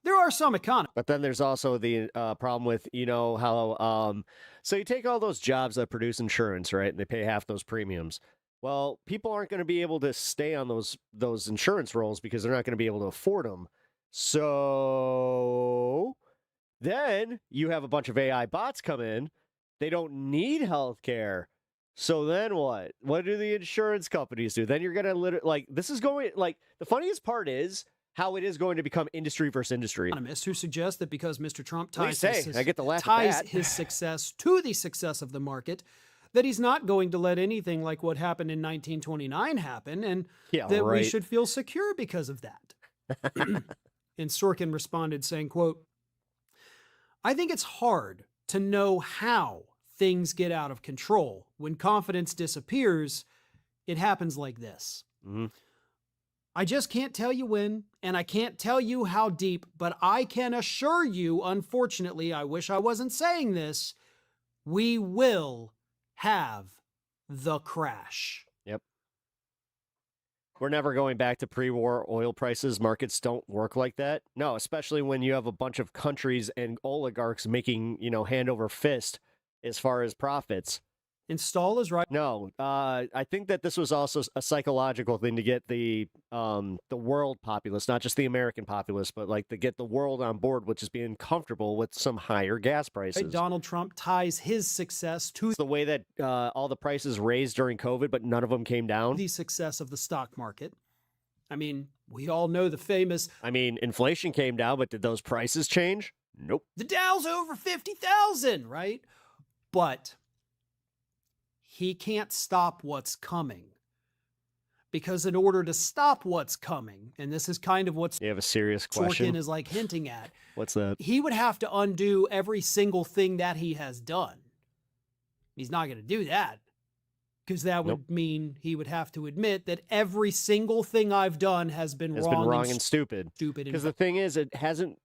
there are some economists. But then there's also the problem with, how, so you take all those jobs that produce insurance, right? And they pay half those premiums. Well, people aren't going to be able to stay on those insurance rolls because they're not going to be able to afford them. So then you have a bunch of AI bots come in. They don't need healthcare. So then what? What do the insurance companies do? Then you're going to this is going, the funniest part is how it is going to become industry versus industry. Economists who suggest that because Mr. Trump What do you say? I get to laugh at that. his success to the success of the market, that he's not going to let anything like what happened in 1929 happen, and that we should feel secure because of that. And Sorkin responded saying, quote, I think it's hard to know how things get out of control. When confidence disappears, it happens like this. I just can't tell you when, and I can't tell you how deep, but I can assure you, unfortunately, I wish I wasn't saying this, we will have the crash. Yep. We're never going back to pre-war oil prices. Markets don't work like that. No, especially when you have a bunch of countries and oligarchs making, hand over fist as far as profits. And Stahl is right. No, I think that this was also a psychological thing to get the world populace, not just the American populace, but to get the world on board, which is being comfortable with some higher gas prices. Donald Trump ties his success to the way that all the prices raised during COVID, but none of them came down. The success of the stock market. I mean, we all know the famous. Inflation came down, but did those prices change? Nope. The Dow's over 50,000, right? But he can't stop what's coming. Because in order to stop what's coming, and this is kind of what you have a serious question. Sorkin is hinting at. What's that? He would have to undo every single thing that he has done. He's not going to do that. Because that would mean he would have to admit that every single thing I've done has been wrong and stupid. Stupid. Because the thing is, it hasn't,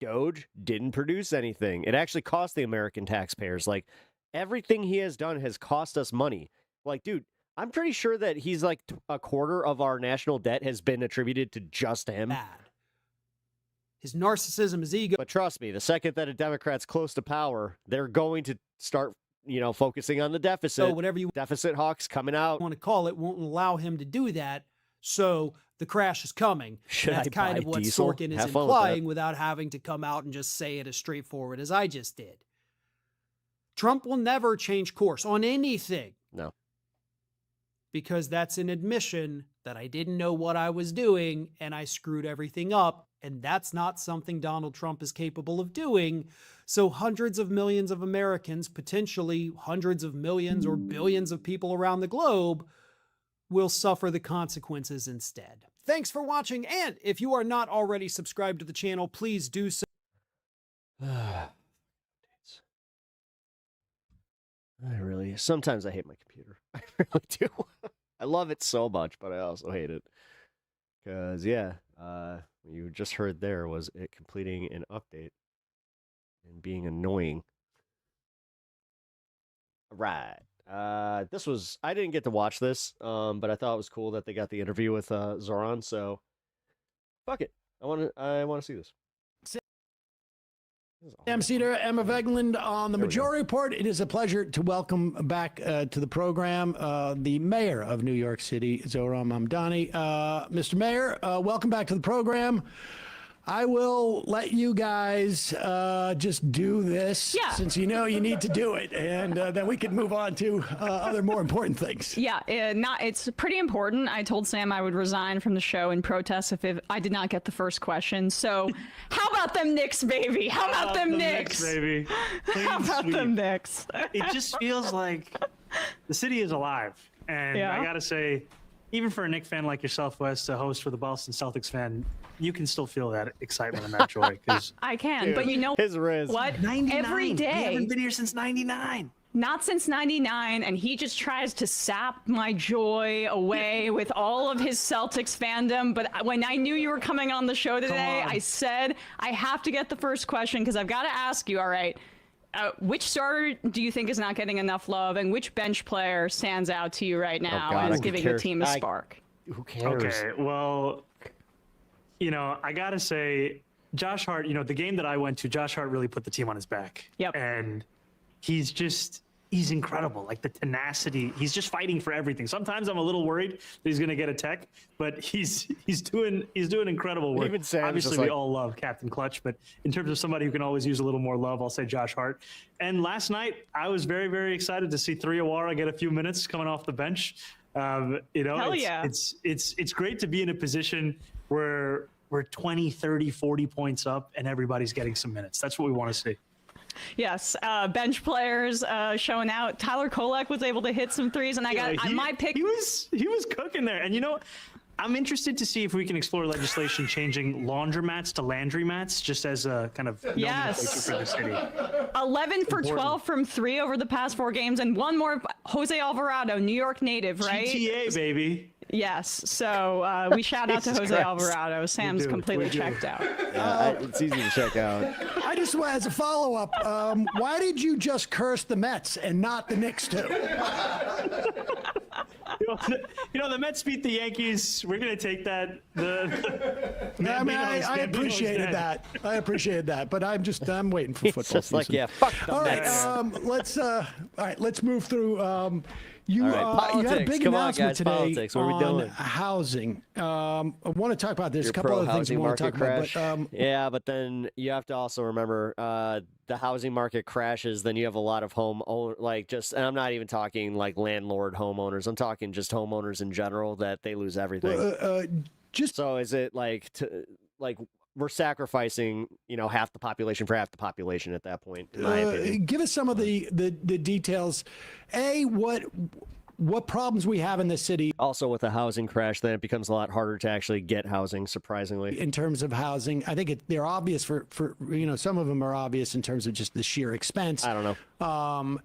Doge didn't produce anything. It actually cost the American taxpayers. Like, everything he has done has cost us money. Like, dude, I'm pretty sure that he's like a quarter of our national debt has been attributed to just him. Bad. His narcissism, his ego. But trust me, the second that a Democrat's close to power, they're going to start, focusing on the deficit. So whatever you deficit hawks coming out. Want to call it won't allow him to do that. So the crash is coming. That's kind of what Sorkin is implying without having to come out and just say it as straightforward as I just did. Trump will never change course on anything. No. Because that's an admission that I didn't know what I was doing and I screwed everything up. And that's not something Donald Trump is capable of doing. So hundreds of millions of Americans, potentially hundreds of millions or billions of people around the globe, will suffer the consequences instead. Thanks for watching. And if you are not already subscribed to the channel, please do so. Sometimes I hate my computer. I really do. I love it so much, but I also hate it. Because, you just heard there was it completing an update and being annoying. Right. I didn't get to watch this, but I thought it was cool that they got the interview with Zoran, so fuck it. I want to see this. Sam Cedar, Emma Vegland on the Majority Report. It is a pleasure to welcome back to the program the mayor of New York City, Zohran Mamdani. Mr. Mayor, welcome back to the program. I will let you guys just do this since you need to do it, and then we can move on to other more important things. Yeah, it's pretty important. I told Sam I would resign from the show in protest if I did not get the first question. So how about them Knicks, baby? How about them Knicks? Baby? How about them Knicks? It just feels like the city is alive. And I got to say, even for a Knicks fan like yourself, Wes, a host with a Boston Celtics fan, you can still feel that excitement and that joy. I can, but you know his Riz. what? 99. Every day. We haven't been here since 99. Not since 99, and he just tries to sap my joy away with all of his Celtics fandom. But when I knew you were coming on the show today, I said, I have to get the first question because I've got to ask you, all right, which starter do you think is not getting enough love, and which bench player stands out to you right now and is giving the team a spark? Who cares? Okay, well, I got to say, Josh Hart, the game that I went to, Josh Hart really put the team on his back. Yep. And he's incredible. Like the tenacity, he's just fighting for everything. Sometimes I'm a little worried that he's going to get a tech, but he's doing incredible work. Even Sam's Obviously, we all love Captain Clutch, but in terms of somebody who can always use a little more love, I'll say Josh Hart. And last night, I was very, very excited to see Three Awara get a few minutes coming off the bench. Hell yeah. It's great to be in a position where we're 20, 30, 40 points up and everybody's getting some minutes. That's what we want to see. Yes, bench players showing out. Tyler Kolek was able to hit some threes, and my pick. He was cooking there, and I'm interested to see if we can explore legislation changing laundromats to landry mats, just as a kind of nomenclature for the city. 11 for 12 from 3 over the past 4 games, and one more. Jose Alvarado, New York native, right? GTA, baby. Yes, so we shout out to Jose Alvarado. Sam's completely checked out. It's easy to check out. I just, as a follow-up, why did you just curse the Mets and not the Knicks too? The Mets beat the Yankees. We're going to take that. I appreciated that. I appreciated that, but I'm waiting for football season. Like, fuck the Mets. All right, let's move through. You had a big Come on, announcement guys. today Politics. What are we on doing? housing. I want to talk about this. Your A couple other things we want to talk crash. about. Yeah, but then you have to also remember the housing market crashes. Then you have a lot of and I'm not even talking like landlord homeowners. I'm talking just homeowners in general that they lose everything. So is it like we're sacrificing, half the population for half the population at that point, in my opinion. Give us some of the details. what problems we have in this city. Also, with a housing crash, then it becomes a lot harder to actually get housing, surprisingly. In terms of housing, I think they're obvious for some of them are obvious in terms of just the sheer expense. I don't know.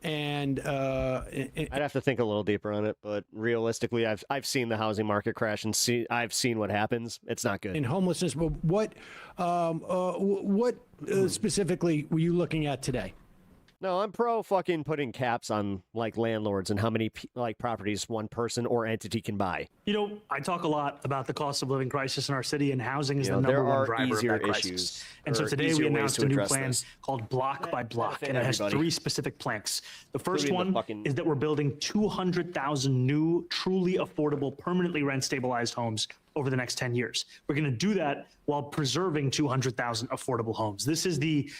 I'd have to think a little deeper on it, but realistically, I've seen the housing market crash and I've seen what happens. It's not good. In homelessness, but what specifically were you looking at today? No, I'm pro fucking putting caps on like landlords and how many like properties one person or entity can buy. You know, I talk a lot about the cost of living crisis in our city, and housing is the number there one are driver of easier that crisis. issues And so or today we easier ways announced to a new address plan this. called Block by Block, and it has everybody. 3 specific planks. The first Including the one fucking- is that we're building 200,000 new, truly affordable, permanently rent-stabilized homes over the next 10 years. We're going to do that while preserving 200,000 affordable homes. This is the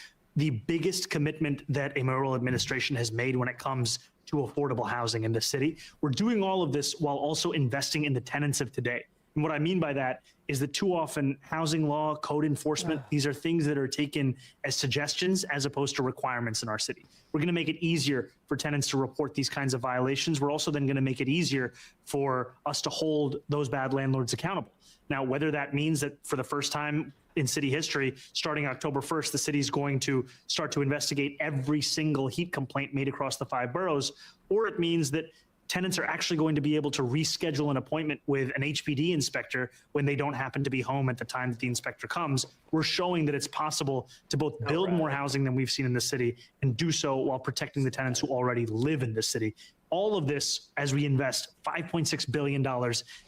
biggest commitment that a mayoral administration has made when it comes to affordable housing in the city. We're doing all of this while also investing in the tenants of today. And what I mean by that is that too often housing law, code enforcement, these are things that are taken as suggestions as opposed to requirements in our city. We're going to make it easier for tenants to report these kinds of violations. We're also then going to make it easier for us to hold those bad landlords accountable. Now, whether that means that for the first time in city history, starting October 1st, the city is going to start to investigate every single heat complaint made across the 5 boroughs, or it means that tenants are actually going to be able to reschedule an appointment with an HPD inspector when they don't happen to be home at the time that the inspector comes. We're showing that it's possible to both build more housing than we've seen in the city and do so while protecting the tenants who already live in the city. All of this as we invest $5.6 billion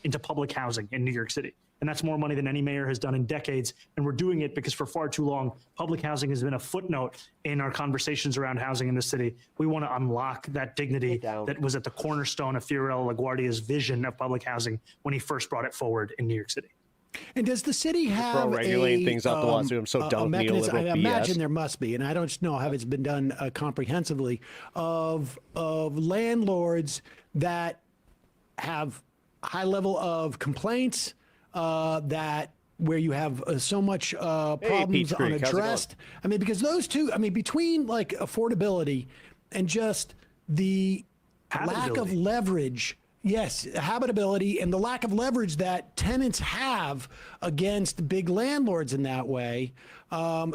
into public housing in New York City. And that's more money than any mayor has done in decades. And we're doing it because for far too long, public housing has been a footnote in our conversations around housing in the city. We want to unlock that dignity that was at the cornerstone of Fiorello LaGuardia's vision of public housing when he first brought it forward in New York City. And does the city have regulating things up the wazoo. I'm so done with mechanism? I neoliberal imagine BS. there must be, and I don't know how it's been done comprehensively, of landlords that have high level of complaints, that where you have so much problems unaddressed. I mean, because those two, I mean, between like affordability and just the lack of leverage. Yes, habitability and the lack of leverage that tenants have against big landlords in that way,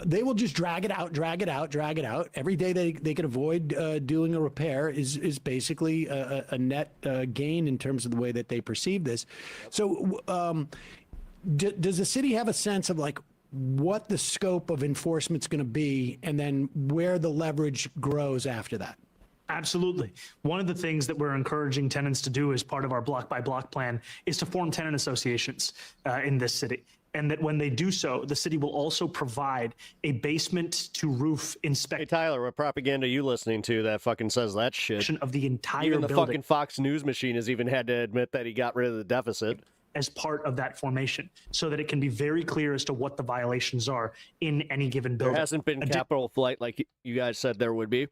they will just drag it out. Every day they can avoid doing a repair is basically a net gain in terms of the way that they perceive this. So does the city have a sense of like what the scope of enforcement's going to be and then where the leverage grows after that? Absolutely. One of the things that we're encouraging tenants to do as part of our block by block plan is to form tenant associations in this city. And that when they do so, the city will also provide a basement to roof inspection. Hey, Tyler, what propaganda are you listening to that fucking says that shit? Of the entire Even the building. fucking Fox News machine has even had to admit that he got rid of the deficit. As part of that formation, so that it can be very clear as to what the violations are in any given building. There hasn't been capital flight like you guys said there would be.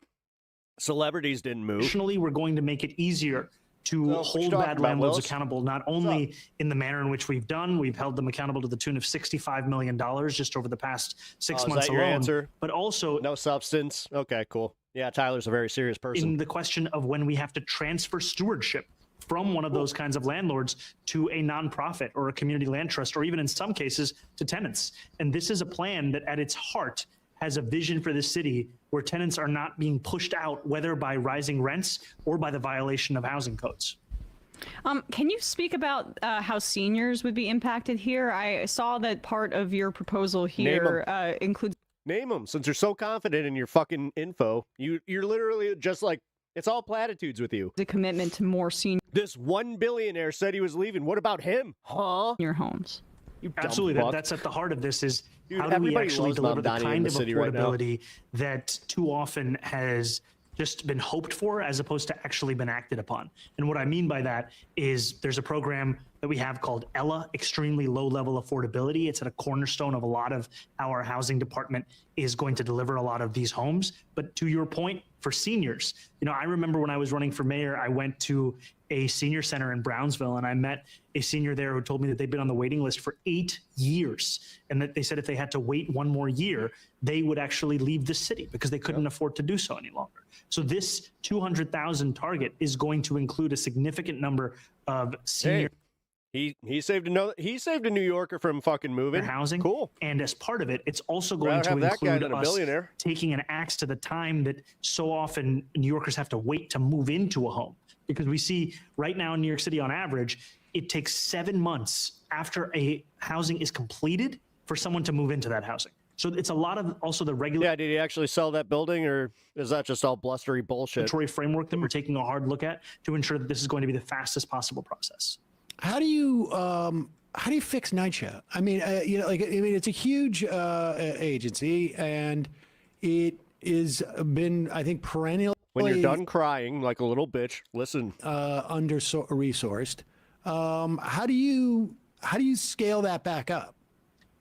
Celebrities didn't move. Additionally, we're going to make it easier to hold bad landlords accountable, not only in the manner in which we've done. We've held them accountable to the tune of $65 million just over the past 6 months is that your alone. answer? But also no substance. Okay, cool. Yeah, Tyler's a very serious person. in the question of when we have to transfer stewardship from one of those kinds of landlords to a nonprofit or a community land trust, or even in some cases to tenants. And this is a plan that at its heart has a vision for the city where tenants are not being pushed out, whether by rising rents or by the violation of housing codes. Can you speak about how seniors would be impacted here? I saw that part of your proposal here includes... Name them, since you're so confident in your fucking info. You're literally just like, it's all platitudes with you. The commitment to more senior... This one billionaire said he was leaving. What about him? Huh? Your homes. You Absolutely, dumb fuck. that's at the heart of this is Dude, how do we everybody actually loves deliver the Mamdani in kind the of city right now. affordability that too often has just been hoped for as opposed to actually been acted upon. And what I mean by that is there's a program that we have called ELA, extremely low level affordability. It's at a cornerstone of a lot of how our housing department is going to deliver a lot of these homes. But to your point, for seniors, I remember when I was running for mayor, I went to a senior center in Brownsville, and I met a senior there who told me that they'd been on the waiting list for 8 years, and that they said if they had to wait 1 more year, they would actually leave the city because they couldn't afford to do so any longer. So this 200,000 target is going to include a significant number of senior. He saved a New Yorker from fucking moving. Housing. Cool. And as part of it, it's also going to have that guy include than a us billionaire. taking an axe to the time that so often New Yorkers have to wait to move into a home. Because we see right now in New York City, on average, it takes 7 months after a housing is completed for someone to move into that housing. So it's a lot of also the regular. Yeah, did he actually sell that building, or is that just all blustery bullshit? Framework that we're taking a hard look at to ensure that this is going to be the fastest possible process. How do you fix NYCHA? I mean, it's a huge agency, and it is been, I think, perennially. When you're done crying like a little bitch, listen. Under-resourced. How do you scale that back up?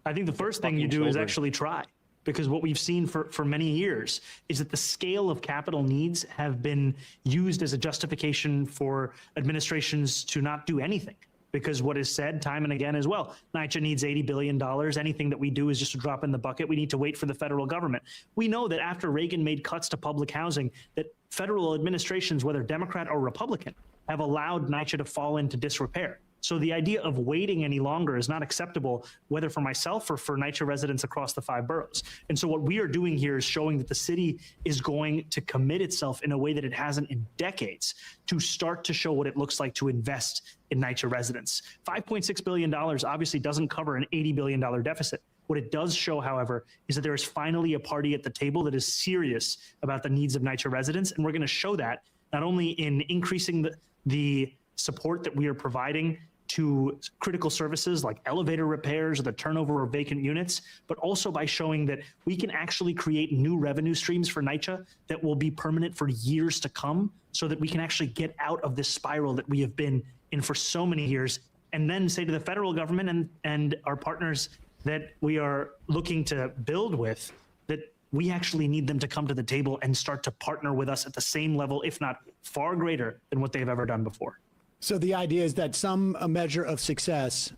I think the first thing you do is actually try, because what we've seen for many years is that the scale of capital needs have been used as a justification for administrations to not do anything. Because what is said time and again as well, NYCHA needs $80 billion. Anything that we do is just a drop in the bucket. We need to wait for the federal government. We know that after Reagan made cuts to public housing, that federal administrations, whether Democrat or Republican, have allowed NYCHA to fall into disrepair. So the idea of waiting any longer is not acceptable, whether for myself or for NYCHA residents across the 5 boroughs. And so what we are doing here is showing that the city is going to commit itself in a way that it hasn't in decades to start to show what it looks like to invest in NYCHA residents. $5.6 billion obviously doesn't cover an $80 billion deficit. What it does show, however, is that there is finally a party at the table that is serious about the needs of NYCHA residents. And we're going to show that not only in increasing the support that we are providing to critical services like elevator repairs or the turnover of vacant units, but also by showing that we can actually create new revenue streams for NYCHA that will be permanent for years to come, so that we can actually get out of this spiral that we have been in for so many years, and then say to the federal government and our partners that we are looking to build with that we actually need them to come to the table and start to partner with us at the same level, if not far greater than what they've ever done before. So the idea is that some measure of success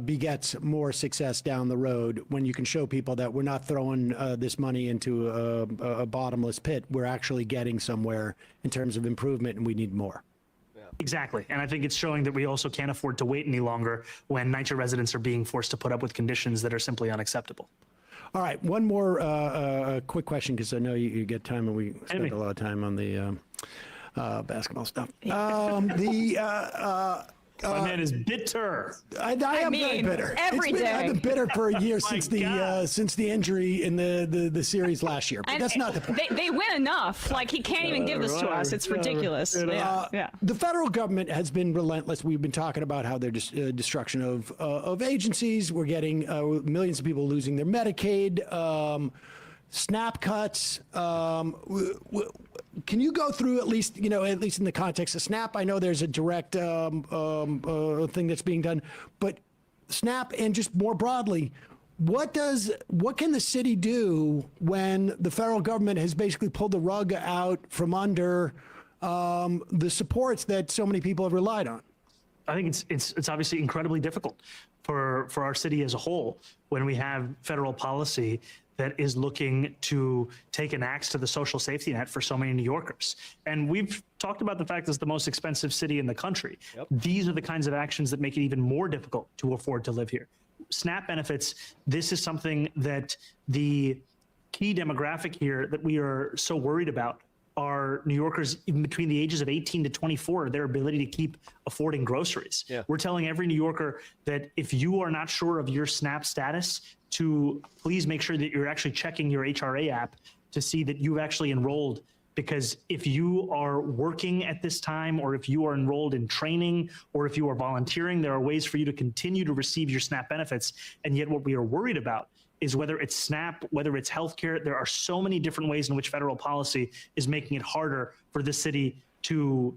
begets more success down the road when you can show people that we're not throwing this money into a bottomless pit. We're actually getting somewhere in terms of improvement, and we need more. Exactly. And I think it's showing that we also can't afford to wait any longer when NYCHA residents are being forced to put up with conditions that are simply unacceptable. All right. One more quick question, because I know you get time, and we spend a lot of time on the basketball stuff. My man is bitter. I am very bitter. Every day. I've been bitter for a year since the injury in the series last year. But And that's not the point. They win enough. Like, he can't even give this to us. It's ridiculous. Yeah. The federal government has been relentless. We've been talking about how their destruction of agencies. We're getting millions of people losing their Medicaid. SNAP cuts. Can you go through at least in the context of SNAP? I know there's a direct thing that's being done, but SNAP and just more broadly, what can the city do when the federal government has basically pulled the rug out from under the supports that so many people have relied on? I think it's obviously incredibly difficult for our city as a whole when we have federal policy that is looking to take an axe to the social safety net for so many New Yorkers. And we've talked about the fact that it's the most expensive city in the country. Yep. These are the kinds of actions that make it even more difficult to afford to live here. SNAP benefits, this is something that the key demographic here that we are so worried about are New Yorkers even between the ages of 18 to 24, their ability to keep affording groceries. Yeah. We're telling every New Yorker that if you are not sure of your SNAP status, to please make sure that you're actually checking your HRA app to see that you've actually enrolled. Because if you are working at this time, or if you are enrolled in training, or if you are volunteering, there are ways for you to continue to receive your SNAP benefits. And yet what we are worried about is whether it's SNAP, whether it's healthcare, there are so many different ways in which federal policy is making it harder for the city to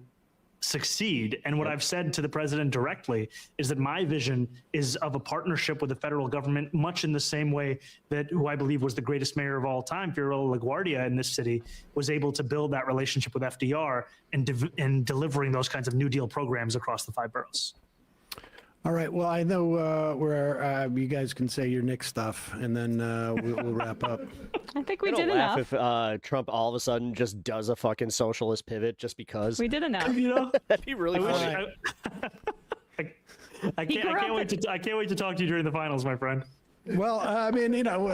succeed. And what I've said to the president directly is that my vision is of a partnership with the federal government, much in the same way that who I believe was the greatest mayor of all time, Fiorello LaGuardia in this city, was able to build that relationship with FDR and delivering those kinds of New Deal programs across the 5 boroughs. All right. Well, I know where you guys can say your Nick stuff, and then we'll wrap up. I think we I don't did laugh enough. if Trump all of a sudden just does a fucking socialist pivot just because. We did enough. You know, that'd be really funny. I can't wait to talk to you during the finals, my friend. Well, I mean, you know,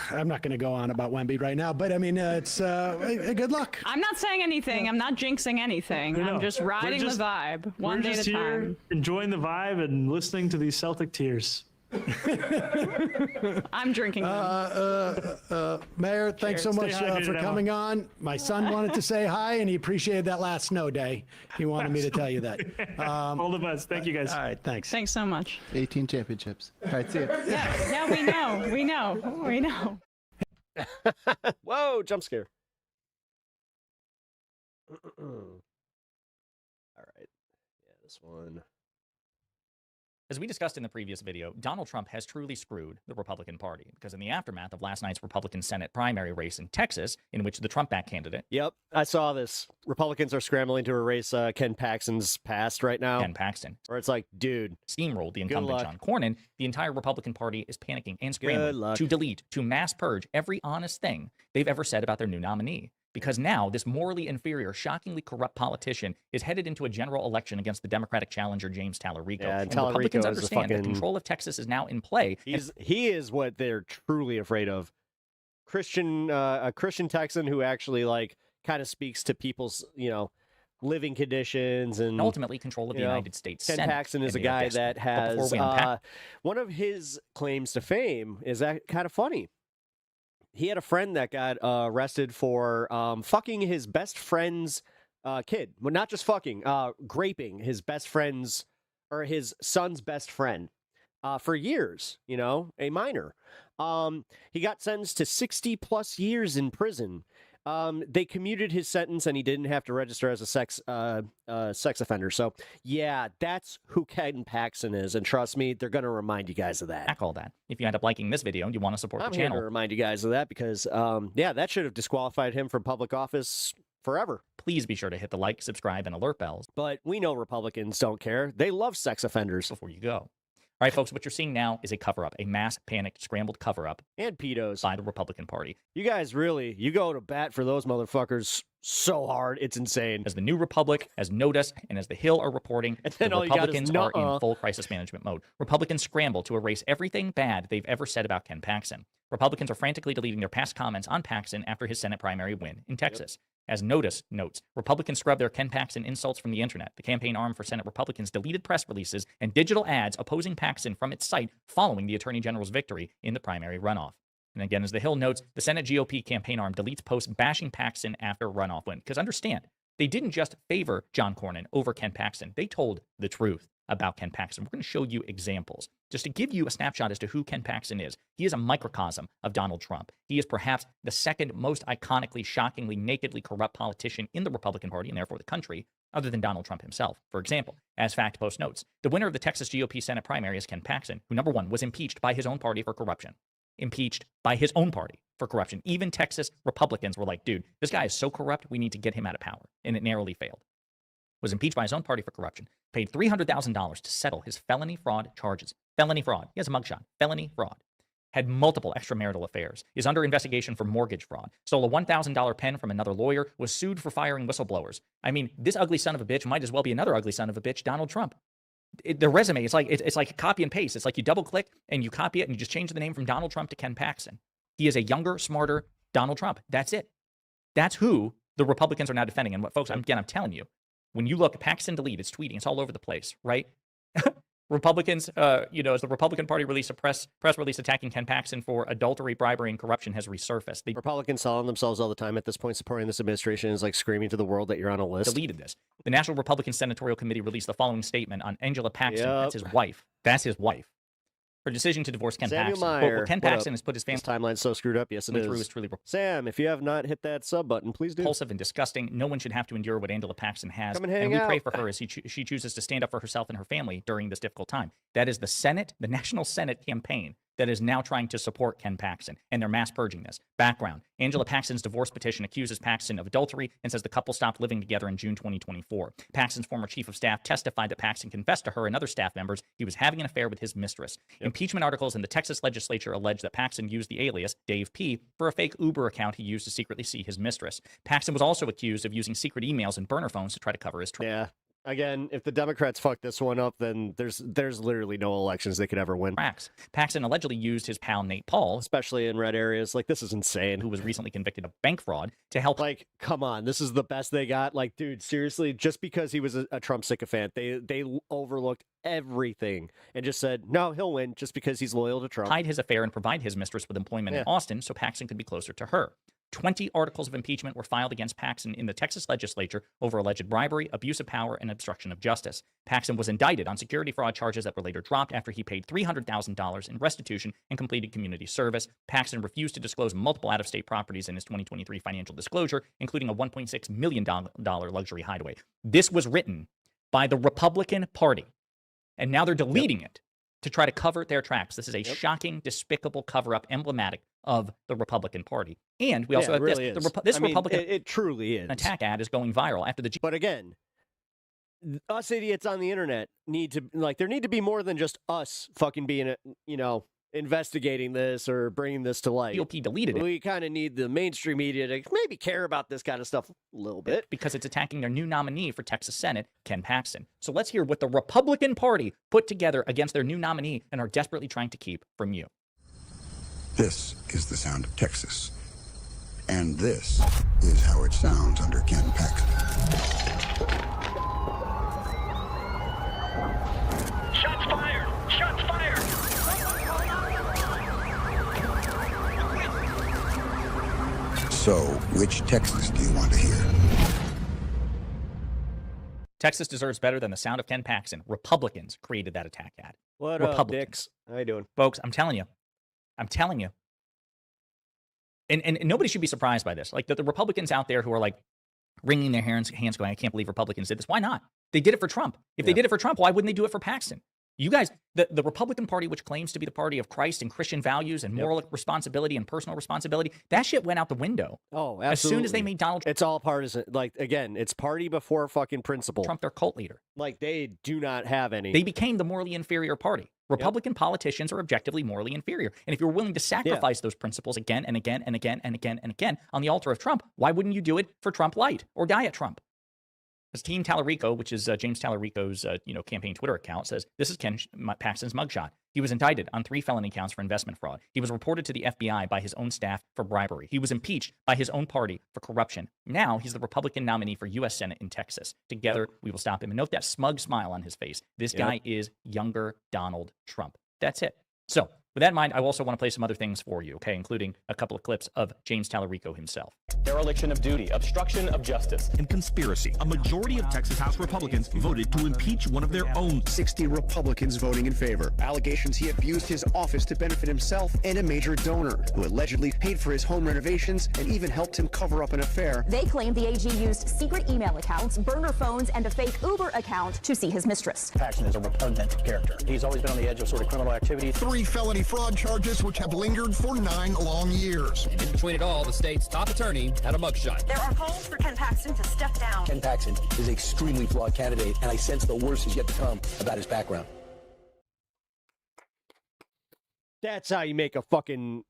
I'm not going to go on about Wemby right now, but I mean, it's good luck. I'm not saying anything. I'm not jinxing anything. I'm just riding the vibe one day at a time. Enjoying the vibe and listening to these Celtic tears. I'm drinking them. Mayor, thanks so much for coming on. My son wanted to say hi, and he appreciated that last snow day. He wanted me to tell you that. All the best. Thank you, guys. All right, thanks. Thanks so much. 18 championships. All right, see ya. Yeah, we know. Whoa, jump scare. All right. Yeah, this one. As we discussed in the previous video, Donald Trump has truly screwed the Republican Party, because in the aftermath of last night's Republican Senate primary race in Texas, in which the Trump-backed candidate... Yep, I saw this. Republicans are scrambling to erase Ken Paxton's past right now. Ken Paxton. Or it's like, dude... Steamrolled the incumbent John Cornyn. The entire Republican Party is panicking and scrambling to delete, to mass purge every honest thing they've ever said about their new nominee. Because now this morally inferior, shockingly corrupt politician is headed into a general election against the Democratic challenger James Talarico. Yeah, and Republicans understand fucking... that control of Texas is now in play. He is what they're truly afraid of. A Christian Texan who actually like kind of speaks to people's, you know, living conditions and ultimately control of the United States Ken Senate. Paxton is a guy that has one of his claims to fame is that kind of funny. He had a friend that got arrested for fucking his best friend's kid. Well, not just fucking, graping his best friend's or his son's best friend for years, you know, a minor. He got sentenced to 60 plus years in prison. They commuted his sentence and he didn't have to register as a sex offender. So, yeah, that's who Ken Paxton is. And trust me, they're going to remind you guys of that. Back all that. If you end up liking this video and you want to support the channel. I'm going to remind you guys of that because, yeah, that should have disqualified him from public office forever. Please be sure to hit the like, subscribe, and alert bells. But we know Republicans don't care. They love sex offenders. Before you go. All right, folks, what you're seeing now is a cover-up, a mass panicked, scrambled cover-up. And pedos. By the Republican Party. You guys really, you go to bat for those motherfuckers so hard, it's insane. As the New Republic, as Notice, and as The Hill are reporting, the Republicans are in full crisis management mode. Republicans scramble to erase everything bad they've ever said about Ken Paxton. Republicans are frantically deleting their past comments on Paxton after his Senate primary win in Texas. As Notice notes, Republicans scrubbed their Ken Paxton insults from the internet. The campaign arm for Senate Republicans deleted press releases and digital ads opposing Paxton from its site following the Attorney General's victory in the primary runoff. And again, as The Hill notes, the Senate GOP campaign arm deletes posts bashing Paxton after runoff win. Because understand, they didn't just favor John Cornyn over Ken Paxton. They told the truth about Ken Paxton. We're going to show you examples just to give you a snapshot as to who Ken Paxton is. He is a microcosm of Donald Trump. He is perhaps the second most iconically, shockingly, nakedly corrupt politician in the Republican Party and therefore the country, other than Donald Trump himself. For example, as Fact Post notes, the winner of the Texas GOP Senate primary is Ken Paxton, who, number one, was impeached by his own party for corruption. Impeached by his own party for corruption. Even Texas Republicans were like, dude, this guy is so corrupt, we need to get him out of power. And it narrowly failed. Was impeached by his own party for corruption, paid $300,000 to settle his felony fraud charges. Felony fraud. He has a mugshot. Felony fraud. Had multiple extramarital affairs. Is under investigation for mortgage fraud. Stole a $1,000 pen from another lawyer. Was sued for firing whistleblowers. I mean, this ugly son of a bitch might as well be another ugly son of a bitch, Donald Trump. The resume, it's like copy and paste. It's like you double click and you copy it and you just change the name from Donald Trump to Ken Paxton. He is a younger, smarter Donald Trump. That's it. That's who the Republicans are now defending. And what, folks, I'm telling you, when you look, Paxton delete, it's tweeting, it's all over the place, right? Republicans, as the Republican Party released a press release attacking Ken Paxton for adultery, bribery, and corruption has resurfaced. The Republicans selling themselves all the time at this point, supporting this administration is like screaming to the world that you're on a list. Deleted this. The National Republican Senatorial Committee released the following statement on Angela Paxton. That's his wife. That's his wife. Her decision to divorce Ken Samuel Paxton. Quote, Meyer, well, Ken what Paxton up? has put his family. This timeline's so screwed up. Yes, it through is is. truly Sam, if you have not hit that sub button, please do. repulsive and disgusting. No one should have to endure what Angela Paxton has. Come and hang we pray out. for her as she chooses to stand up for herself and her family during this difficult time. That is the Senate, the National Senate campaign that is now trying to support Ken Paxton, and they're mass purging this. Background: Angela Paxton's divorce petition accuses Paxton of adultery and says the couple stopped living together in June 2024. Paxton's former chief of staff testified that Paxton confessed to her and other staff members he was having an affair with his mistress. Impeachment articles in the Texas legislature allege that Paxton used the alias Dave P. for a fake Uber account he used to secretly see his mistress. Paxton was also accused of using secret emails and burner phones to try to cover his tracks. Yeah. Again, if the Democrats fuck this one up, then there's literally no elections they could ever win. Paxton allegedly used his pal Nate Paul, especially in red areas. Like, this is insane. Who was recently convicted of bank fraud, to help. Like, come on, this is the best they got. Like, dude, seriously, just because he was a Trump sycophant, they overlooked everything and just said, no, he'll win just because he's loyal to Trump. Hide his affair and provide his mistress with employment in Austin so Paxton could be closer to her. 20 articles of impeachment were filed against Paxton in the Texas legislature over alleged bribery, abuse of power, and obstruction of justice. Paxton was indicted on security fraud charges that were later dropped after he paid $300,000 in restitution and completed community service. Paxton refused to disclose multiple out-of-state properties in his 2023 financial disclosure, including a $1.6 million luxury hideaway. This was written by the Republican Party, and now they're deleting it to try to cover their tracks. This is a shocking, despicable cover-up emblematic of the Republican Party. And we also have really this. is. This I mean, Republican it truly is. attack ad is going viral after the. But again, us idiots on the internet need to be more than just us fucking being, investigating this or bringing this to light. GOP deleted it. We kind of need the mainstream media to maybe care about this kind of stuff a little bit. Because it's attacking their new nominee for Texas Senate, Ken Paxton. So let's hear what the Republican Party put together against their new nominee and are desperately trying to keep from you. This is the sound of Texas. And this is how it sounds under Ken Paxton. Shots fired! Shots fired! So, which Texas do you want to hear? Texas deserves better than the sound of Ken Paxton. Republicans created that attack ad. What up, Dix? How you doing? Folks, I'm telling you. And nobody should be surprised by this. Like the Republicans out there who are like wringing their hands going, I can't believe Republicans did this. Why not? They did it for Trump. If they did it for Trump, why wouldn't they do it for Paxton? You guys, the Republican Party, which claims to be the party of Christ and Christian values and moral responsibility and personal responsibility, that shit went out the window. Oh, absolutely. As soon as they made Donald Trump. It's all partisan. Like, again, it's party before fucking principle. Trump, their cult leader. Like, they do not have any. They became the morally inferior party. Republican politicians are objectively morally inferior. And if you're willing to sacrifice those principles again and again and again and again and again on the altar of Trump, why wouldn't you do it for Trump Light or Diet Trump? As Team Tallarico, which is James Tallarico's campaign Twitter account, says, this is Ken Paxton's mugshot. He was indicted on 3 felony counts for investment fraud. He was reported to the FBI by his own staff for bribery. He was impeached by his own party for corruption. Now he's the Republican nominee for U.S. Senate in Texas. Together, we will stop him. And note that smug smile on his face. This guy is younger Donald Trump. That's it. So, with that in mind, I also want to play some other things for you, okay, including a couple of clips of James Tallarico himself. Dereliction of duty, obstruction of justice, and conspiracy. A majority of Texas House Republicans voted to impeach one of their own. 60 Republicans voting in favor. Allegations he abused his office to benefit himself and a major donor who allegedly paid for his home renovations and even helped him cover up an affair. They claim the AG used secret email accounts, burner phones, and a fake Uber account to see his mistress. Paxton is a repugnant character. He's always been on the edge of sort of criminal activity. 3 felony fraud charges which have lingered for 9 long years. And in between it all, the state's top attorney had a mugshot. There are calls for Ken Paxton to step down. Ken Paxton is an extremely flawed candidate, and I sense the worst is yet to come about his background. That's how you make a fucking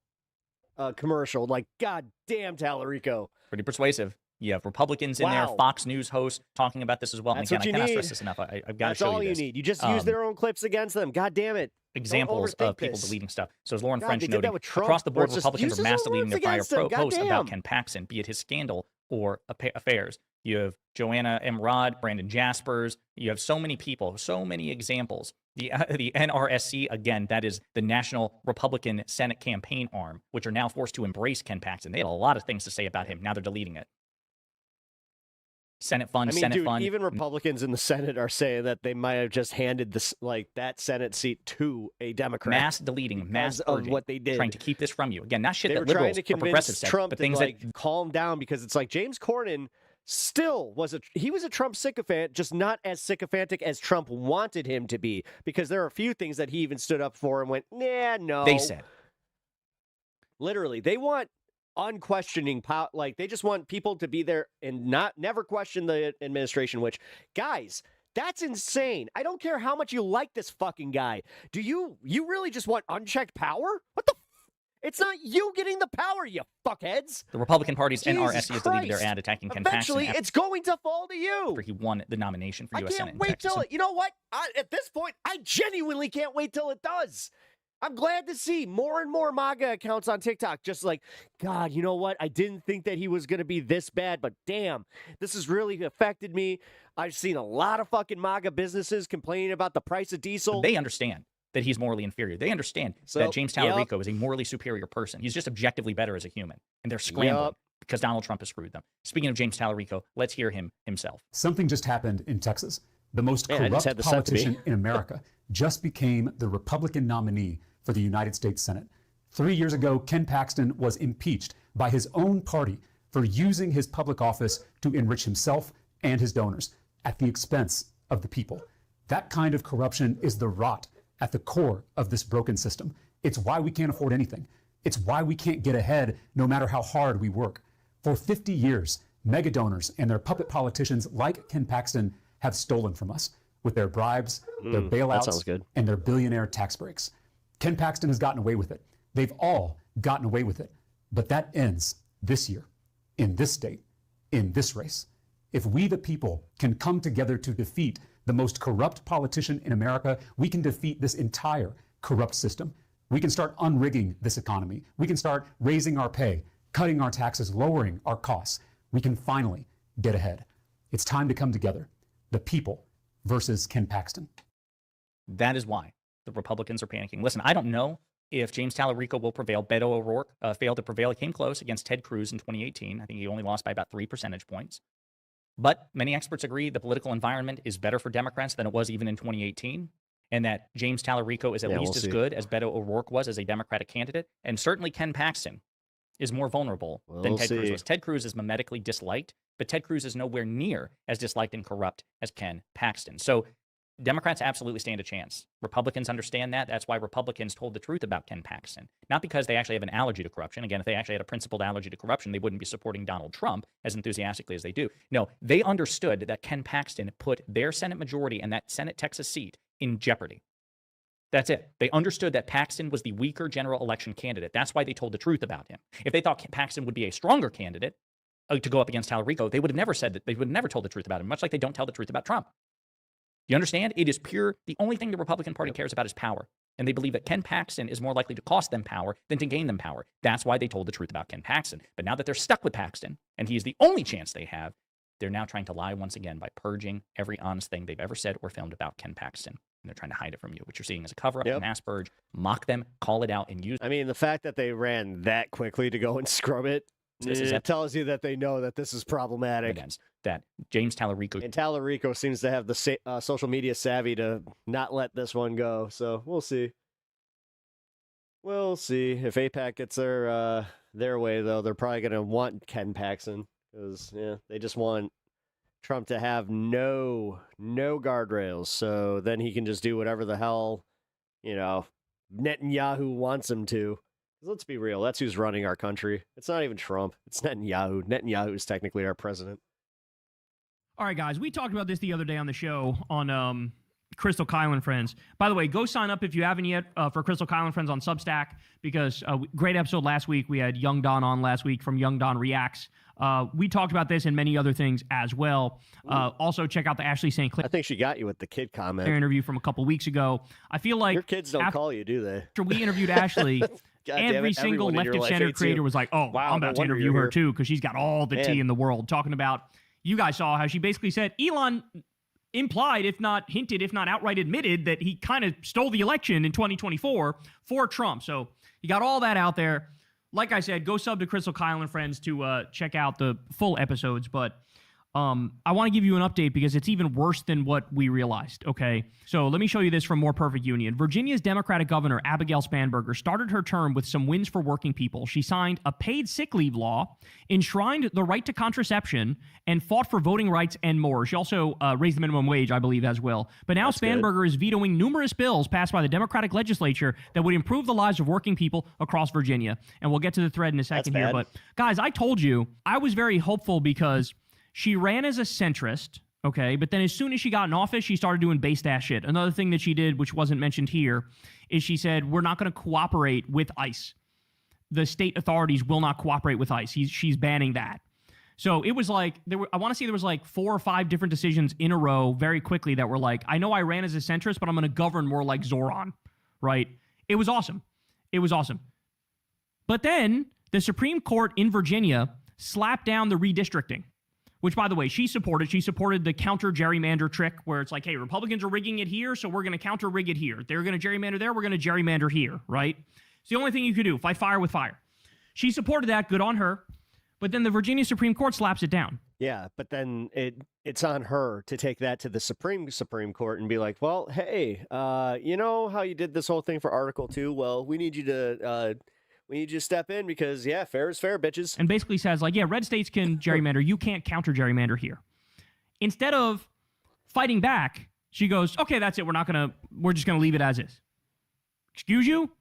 commercial. Like, goddamn, Tallarico. Pretty persuasive. You have Republicans in there, Fox News hosts talking about this as well. That's and again, what I you cannot need. stress this enough. I've got That's to show all you this. you need. You just use their own clips against them. God damn it. Examples Don't of people overthink this. deleting stuff. So as Lauren God, French they did noted, that with Trump, across the where board, it's just Republicans use are his mass own deleting their words prior against him. posts about Goddamn. Ken Paxton, be it his scandal or affairs. You have Joanna M. Rod, Brandon Jaspers. You have so many people, so many examples. The NRSC, again, that is the National Republican Senate campaign arm, which are now forced to embrace Ken Paxton. They had a lot of things to say about him. Now they're deleting it. Senate fund, I mean, Senate dude, fund. even Republicans in the Senate are saying that they might have just handed this, like, that Senate seat to a Democrat. Mass deleting, mass of purging, what they did, trying to keep this from you. Again, not shit they that were trying liberals to or progressives convince said, Trump but to things like that calm down, because it's like James Corden still was he was a Trump sycophant, just not as sycophantic as Trump wanted him to be, because there are a few things that he even stood up for and went, nah, no. they said. Literally, they want unquestioning power. Like, they just want people to be there and never question the administration, which, guys, that's insane. I don't care how much you like this fucking guy. Do you really just want unchecked power? What the It's not you getting the power, you fuckheads. The Republican Party's Jesus NRSC has deleted their Christ. ad attacking Ken Eventually, Paxton it's going to fall to you. after he won the nomination for I U.S. Senate can't in wait Texas. till it. You know what? At this point, I genuinely can't wait till it does. I'm glad to see more and more MAGA accounts on TikTok. Just like, God, you know what? I didn't think that he was going to be this bad, but damn, this has really affected me. I've seen a lot of fucking MAGA businesses complaining about the price of diesel. They understand that he's morally inferior. They understand that James Tallarico is a morally superior person. He's just objectively better as a human. And they're scrambling because Donald Trump has screwed them. Speaking of James Tallarico, let's hear him himself. Something just happened in Texas. The most corrupt politician in America just became the Republican nominee for the United States Senate. 3 years ago, Ken Paxton was impeached by his own party for using his public office to enrich himself and his donors at the expense of the people. That kind of corruption is the rot at the core of this broken system. It's why we can't afford anything. It's why we can't get ahead no matter how hard we work. For 50 years, mega donors and their puppet politicians like Ken Paxton have stolen from us with their bribes, their bailouts, and their billionaire tax breaks. Ken Paxton has gotten away with it. They've all gotten away with it. But that ends this year, in this state, in this race. If we, the people, can come together to defeat the most corrupt politician in America, we can defeat this entire corrupt system. We can start unrigging this economy. We can start raising our pay, cutting our taxes, lowering our costs. We can finally get ahead. It's time to come together. The people versus Ken Paxton. That is why the Republicans are panicking. Listen, I don't know if James Tallarico will prevail. Beto O'Rourke failed to prevail. He came close against Ted Cruz in 2018. I think he only lost by about 3 percentage points. But many experts agree the political environment is better for Democrats than it was even in 2018, and that James Tallarico is at least as good as Beto O'Rourke was as a Democratic candidate. And certainly Ken Paxton is more vulnerable than Ted Cruz was. Ted Cruz is mimetically disliked, but Ted Cruz is nowhere near as disliked and corrupt as Ken Paxton. So Democrats absolutely stand a chance. Republicans understand that. That's why Republicans told the truth about Ken Paxton. Not because they actually have an allergy to corruption. Again, if they actually had a principled allergy to corruption, they wouldn't be supporting Donald Trump as enthusiastically as they do. No, they understood that Ken Paxton put their Senate majority and that Senate Texas seat in jeopardy. That's it. They understood that Paxton was the weaker general election candidate. That's why they told the truth about him. If they thought Paxton would be a stronger candidate to go up against Tallarico, they would have never said that. They would have never told the truth about him, much like they don't tell the truth about Trump. You understand? It is pure. The only thing the Republican Party cares about is power. And they believe that Ken Paxton is more likely to cost them power than to gain them power. That's why they told the truth about Ken Paxton. But now that they're stuck with Paxton, and he's the only chance they have, they're now trying to lie once again by purging every honest thing they've ever said or filmed about Ken Paxton. And they're trying to hide it from you. What you're seeing is a cover-up, a mass purge. Mock them, call it out, and use it. I mean, the fact that they ran that quickly to go and scrub it, it tells you that they know that this is problematic. That James Tallarico. And Tallarico seems to have the social media savvy to not let this one go. So we'll see. We'll see. If AIPAC gets their way, though, they're probably going to want Ken Paxton because they just want Trump to have no guardrails. So then he can just do whatever the hell, Netanyahu wants him to. Let's be real. That's who's running our country. It's not even Trump. It's Netanyahu. Netanyahu is technically our president. All right, guys. We talked about this the other day on the show on Crystal Kyle and Friends. By the way, go sign up if you haven't yet for Crystal Kyle and Friends on Substack because great episode last week. We had Young Don on last week from Young Don Reacts. We talked about this and many other things as well. Also, check out the Ashley St. Clair. I think she got you with the kid comment. Interview from a couple weeks ago. I feel like your kids don't call you, do they? After we interviewed Ashley, every single left-of-center creator was like, "Oh, wow, I'm about to interview her too because she's got all the tea in the world." Talking about, you guys saw how she basically said Elon implied, if not hinted, if not outright admitted, that he kind of stole the election in 2024 for Trump. So you got all that out there. Like I said, go sub to Crystal Kyle and Friends to check out the full episodes. But I want to give you an update because it's even worse than what we realized, okay? So let me show you this from More Perfect Union. Virginia's Democratic Governor, Abigail Spanberger, started her term with some wins for working people. She signed a paid sick leave law, enshrined the right to contraception, and fought for voting rights and more. She also raised the minimum wage, I believe, as well. But now Spanberger is vetoing numerous bills passed by the Democratic legislature that would improve the lives of working people across Virginia. And we'll get to the thread in a second here. But guys, I told you, I was very hopeful because she ran as a centrist, okay? But then as soon as she got in office, she started doing base-ass shit. Another thing that she did, which wasn't mentioned here, is she said, we're not going to cooperate with ICE. The state authorities will not cooperate with ICE. She's banning that. So it was like, I want to say there was like 4 or 5 different decisions in a row very quickly that were like, I know I ran as a centrist, but I'm going to govern more like Zoran, right? It was awesome. It was awesome. But then the Supreme Court in Virginia slapped down the redistricting, which, by the way, she supported. She supported the counter gerrymander trick where it's like, hey, Republicans are rigging it here, so we're going to counter rig it here. They're going to gerrymander there, we're going to gerrymander here, right? It's the only thing you could do, fight fire with fire. She supported that, good on her. But then the Virginia Supreme Court slaps it down. Yeah, but then it's on her to take that to the Supreme Court and be like, well, hey, you know how you did this whole thing for Article 2? Well, we need you to step in because, yeah, fair is fair, bitches. And basically says, like, yeah, red states can gerrymander. You can't counter gerrymander here. Instead of fighting back, she goes, okay, that's it. We're just going to leave it as is. Excuse you?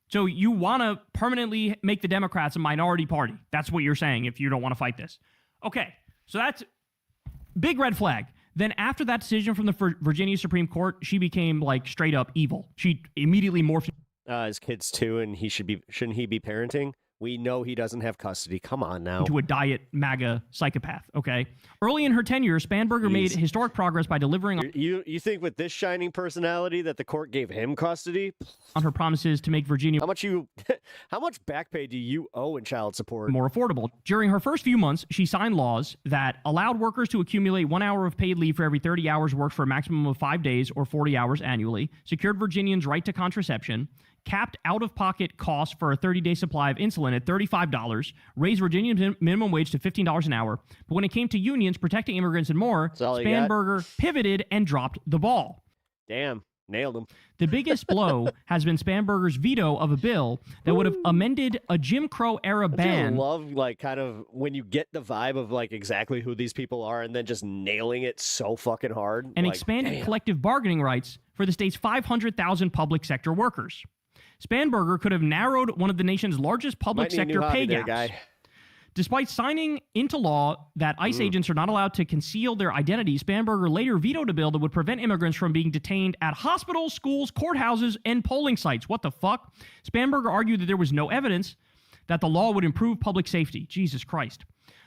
So you want to permanently make the Democrats a minority party. That's what you're saying if you don't want to fight this. Okay, so that's big red flag. Then after that decision from the Virginia Supreme Court, she became like straight up evil. She immediately morphed. His kids too, and shouldn't he be parenting? We know he doesn't have custody. Come on now. To a diet MAGA psychopath, okay? Early in her tenure, Spanberger made historic progress by delivering... You think with this shining personality that the court gave him custody? On her promises to make Virginia... How much back pay do you owe in child support? More affordable. During her first few months, she signed laws that allowed workers to accumulate 1 hour of paid leave for every 30 hours worked for a maximum of 5 days or 40 hours annually, secured Virginians' right to contraception, capped out-of-pocket costs for a 30-day supply of insulin at $35, raised Virginia's minimum wage to $15 an hour. But when it came to unions, protecting immigrants, and more, Spanberger pivoted and dropped the ball. Damn, nailed him. The biggest blow has been Spanberger's veto of a bill that would have amended a Jim Crow-era ban. I love, like, kind of when you get the vibe of, like, exactly who these people are and then just nailing it so fucking hard. And like, expanded collective bargaining rights for the state's 500,000 public sector workers. Spanberger could have narrowed one of the nation's largest public sector pay gaps. Despite signing into law that ICE agents are not allowed to conceal their identity, Spanberger later vetoed a bill that would prevent immigrants from being detained at hospitals, schools, courthouses, and polling sites. What the fuck? Spanberger argued that there was no evidence that the law would improve public safety. Jesus Christ.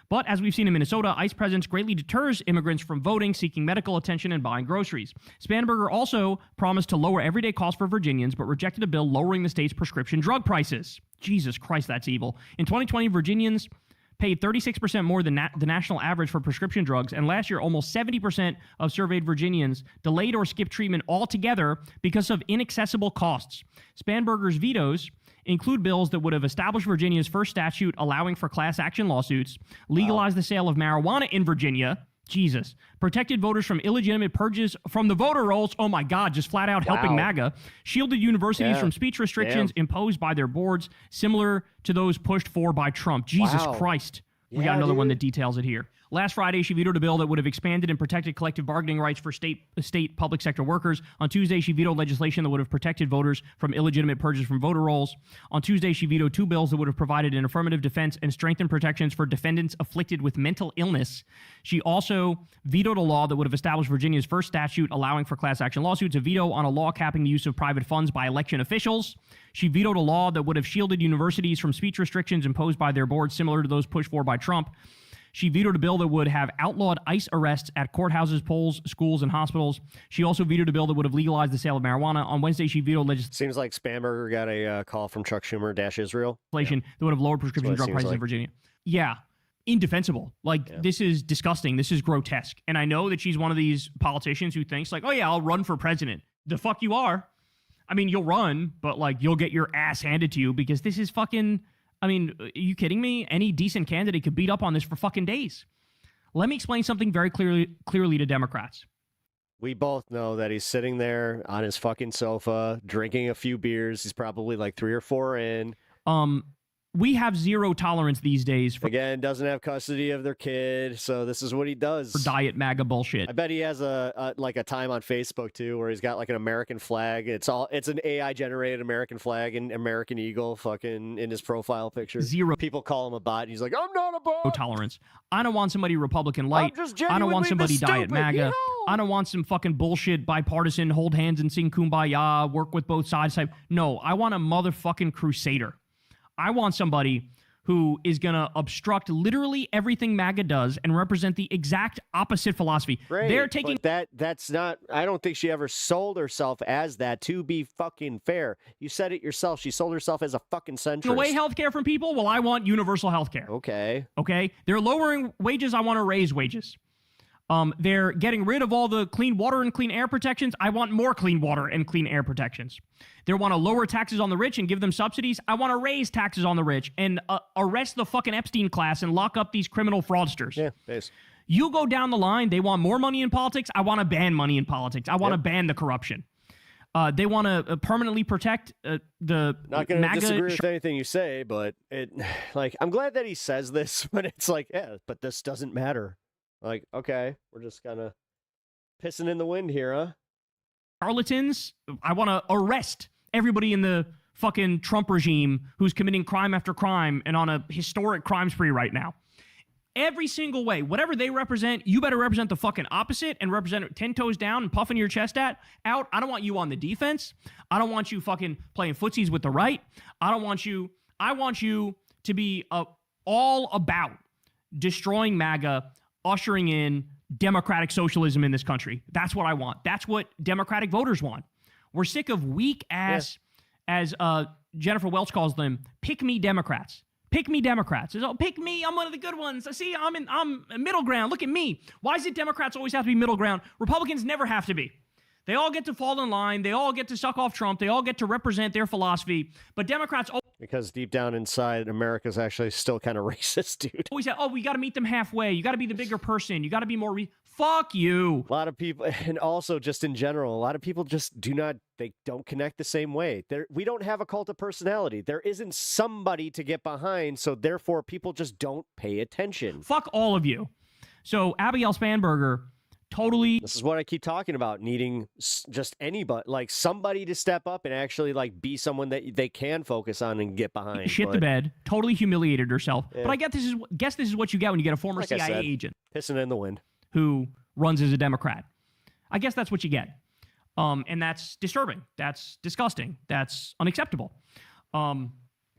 But as we've seen in Minnesota, ICE presence greatly deters immigrants from voting, seeking medical attention, and buying groceries. Spanberger also promised to lower everyday costs for Virginians, but rejected a bill lowering the state's prescription drug prices. Jesus Christ, that's evil. In 2020, Virginians paid 36% more than the national average for prescription drugs, and last year, almost 70% of surveyed Virginians delayed or skipped treatment altogether because of inaccessible costs. Spanberger's vetoes include bills that would have established Virginia's first statute allowing for class action lawsuits, legalized the sale of marijuana in Virginia, Jesus, protected voters from illegitimate purges from the voter rolls, oh my God, just flat out helping MAGA, shielded universities from speech restrictions imposed by their boards, similar to those pushed for by Trump. Jesus Christ. We got another one that details it here. Last Friday, she vetoed a bill that would have expanded and protected collective bargaining rights for state public sector workers. On Tuesday, she vetoed legislation that would have protected voters from illegitimate purges from voter rolls. On Tuesday, she vetoed 2 bills that would have provided an affirmative defense and strengthened protections for defendants afflicted with mental illness. She also vetoed a law that would have established Virginia's first statute allowing for class action lawsuits, a veto on a law capping the use of private funds by election officials. She vetoed a law that would have shielded universities from speech restrictions imposed by their boards, similar to those pushed for by Trump. She vetoed a bill that would have outlawed ICE arrests at courthouses, polls, schools, and hospitals. She also vetoed a bill that would have legalized the sale of marijuana. On Wednesday, she vetoed legislation. Seems like Spanberger got a call from Chuck Schumer - Israel. That would have lowered prescription drug prices in Virginia. Yeah. Indefensible. This is disgusting. This is grotesque. And I know that she's one of these politicians who thinks like, oh yeah, I'll run for president. The fuck you are. I mean, you'll run, but like you'll get your ass handed to you because this is fucking... I mean, are you kidding me? Any decent candidate could beat up on this for fucking days. Let me explain something very clearly to Democrats. We both know that he's sitting there on his fucking sofa, drinking a few beers. He's probably like 3 or 4 in. We have zero tolerance these days for Again, doesn't have custody of their kid, so this is what he does. diet MAGA bullshit. I bet he has a time on Facebook too, where he's got like an American flag. It's an AI generated American flag and American eagle fucking in his profile picture. Zero. People call him a bot. And he's like, I'm not a bot. No tolerance. I don't want somebody Republican light. I'm just I don't want genuinely somebody diet stupid. MAGA. Yeehaw! I don't want some fucking bullshit bipartisan, hold hands and sing kumbaya, work with both sides type. No, I want a motherfucking crusader. I want somebody who is going to obstruct literally everything MAGA does and represent the exact opposite philosophy. Great, They're taking but that's not, I don't think she ever sold herself as that, to be fucking fair. You said it yourself. She sold herself as a fucking centrist. away healthcare from people. Well, I want universal healthcare. Okay. Okay. They're lowering wages. I want to raise wages. They're getting rid of all the clean water and clean air protections. I want more clean water and clean air protections. They want to lower taxes on the rich and give them subsidies. I want to raise taxes on the rich and arrest the fucking Epstein class and lock up these criminal fraudsters. Yeah, thanks. You go down the line, they want more money in politics. I want to ban money in politics. I want to ban the corruption. They want to permanently protect the Not going to MAGA disagree with anything you say, but I'm glad that he says this, but it's like, yeah, but this doesn't matter. Like, okay, we're just kind of pissing in the wind here, huh? charlatans. I want to arrest everybody in the fucking Trump regime who's committing crime after crime and on a historic crime spree right now. Every single way, whatever they represent, you better represent the fucking opposite and represent it 10 toes down and puffing your chest out. I don't want you on the defense. I don't want you fucking playing footsies with the right. I want you to be all about destroying MAGA, ushering in democratic socialism in this country. That's what I want. That's what Democratic voters want. We're sick of weak ass, as Jennifer Welch calls them, pick me Democrats. Pick me Democrats. It's, pick me. I'm one of the good ones. See, I'm middle ground. Look at me. Why is it Democrats always have to be middle ground? Republicans never have to be. They all get to fall in line. They all get to suck off Trump. They all get to represent their philosophy. But Democrats because deep down inside, America's actually still kind of racist, dude. Always say, oh, we got to meet them halfway. You got to be the bigger person. You got to be more fuck you. A lot of people, and also just in general, a lot of people just they don't connect the same way. We don't have a cult of personality. There isn't somebody to get behind, so therefore people just don't pay attention. Fuck all of you. So Abigail Spanberger totally. This is what I keep talking about, needing just anybody, like somebody to step up and actually like be someone that they can focus on and get behind. Shit the bed, totally humiliated herself. Yeah. But I guess this is what you get when you get a former CIA agent. Pissing in the wind. Who runs as a Democrat. I guess that's what you get. And that's disturbing. That's disgusting. That's unacceptable. And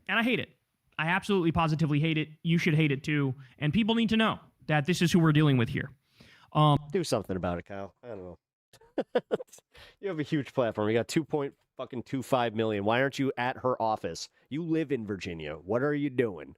I hate it. I absolutely positively hate it. You should hate it too. And people need to know that this is who we're dealing with here. Do something about it, Kyle. I don't know. You have a huge platform. You got 2.25 million. Why aren't you at her office? You live in Virginia. What are you doing?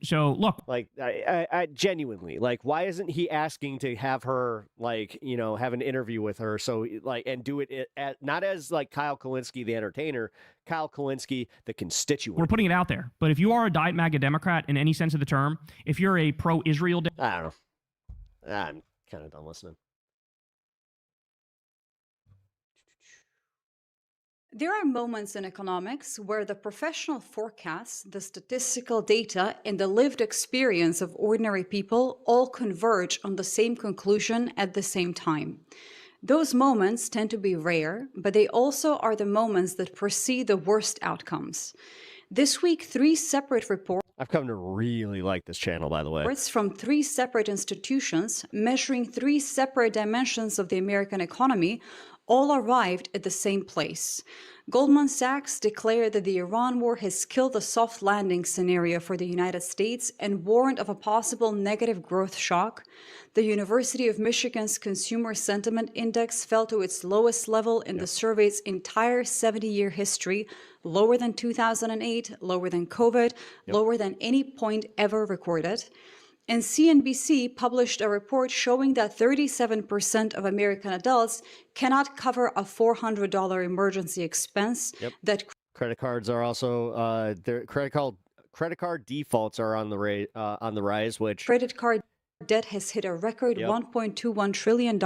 So look, like I genuinely, like, why isn't he asking to have her, like, you know, have an interview with her? So like, and do it not as like Kyle Kulinski, the entertainer, Kyle Kulinski, the constituent. We're putting it out there. But if you are a diet MAGA Democrat in any sense of the term, if you're a pro-Israel, I don't know. I'm kind of done listening. There are moments in economics where the professional forecasts, the statistical data, and the lived experience of ordinary people all converge on the same conclusion at the same time. Those moments tend to be rare, but they also are the moments that precede the worst outcomes. This week, 3 separate reports. I've come to really like this channel, by the way. Reports from 3 separate institutions measuring 3 separate dimensions of the American economy all arrived at the same place. Goldman Sachs declared that the Iran war has killed the soft landing scenario for the United States and warned of a possible negative growth shock. The University of Michigan's Consumer Sentiment Index fell to its lowest level in the survey's entire 70-year history, lower than 2008, lower than COVID, lower than any point ever recorded. And CNBC published a report showing that 37% of American adults cannot cover a $400 emergency expense. That credit cards are also their credit card defaults are on the rise, which credit card Debt has hit a record $1.21 trillion.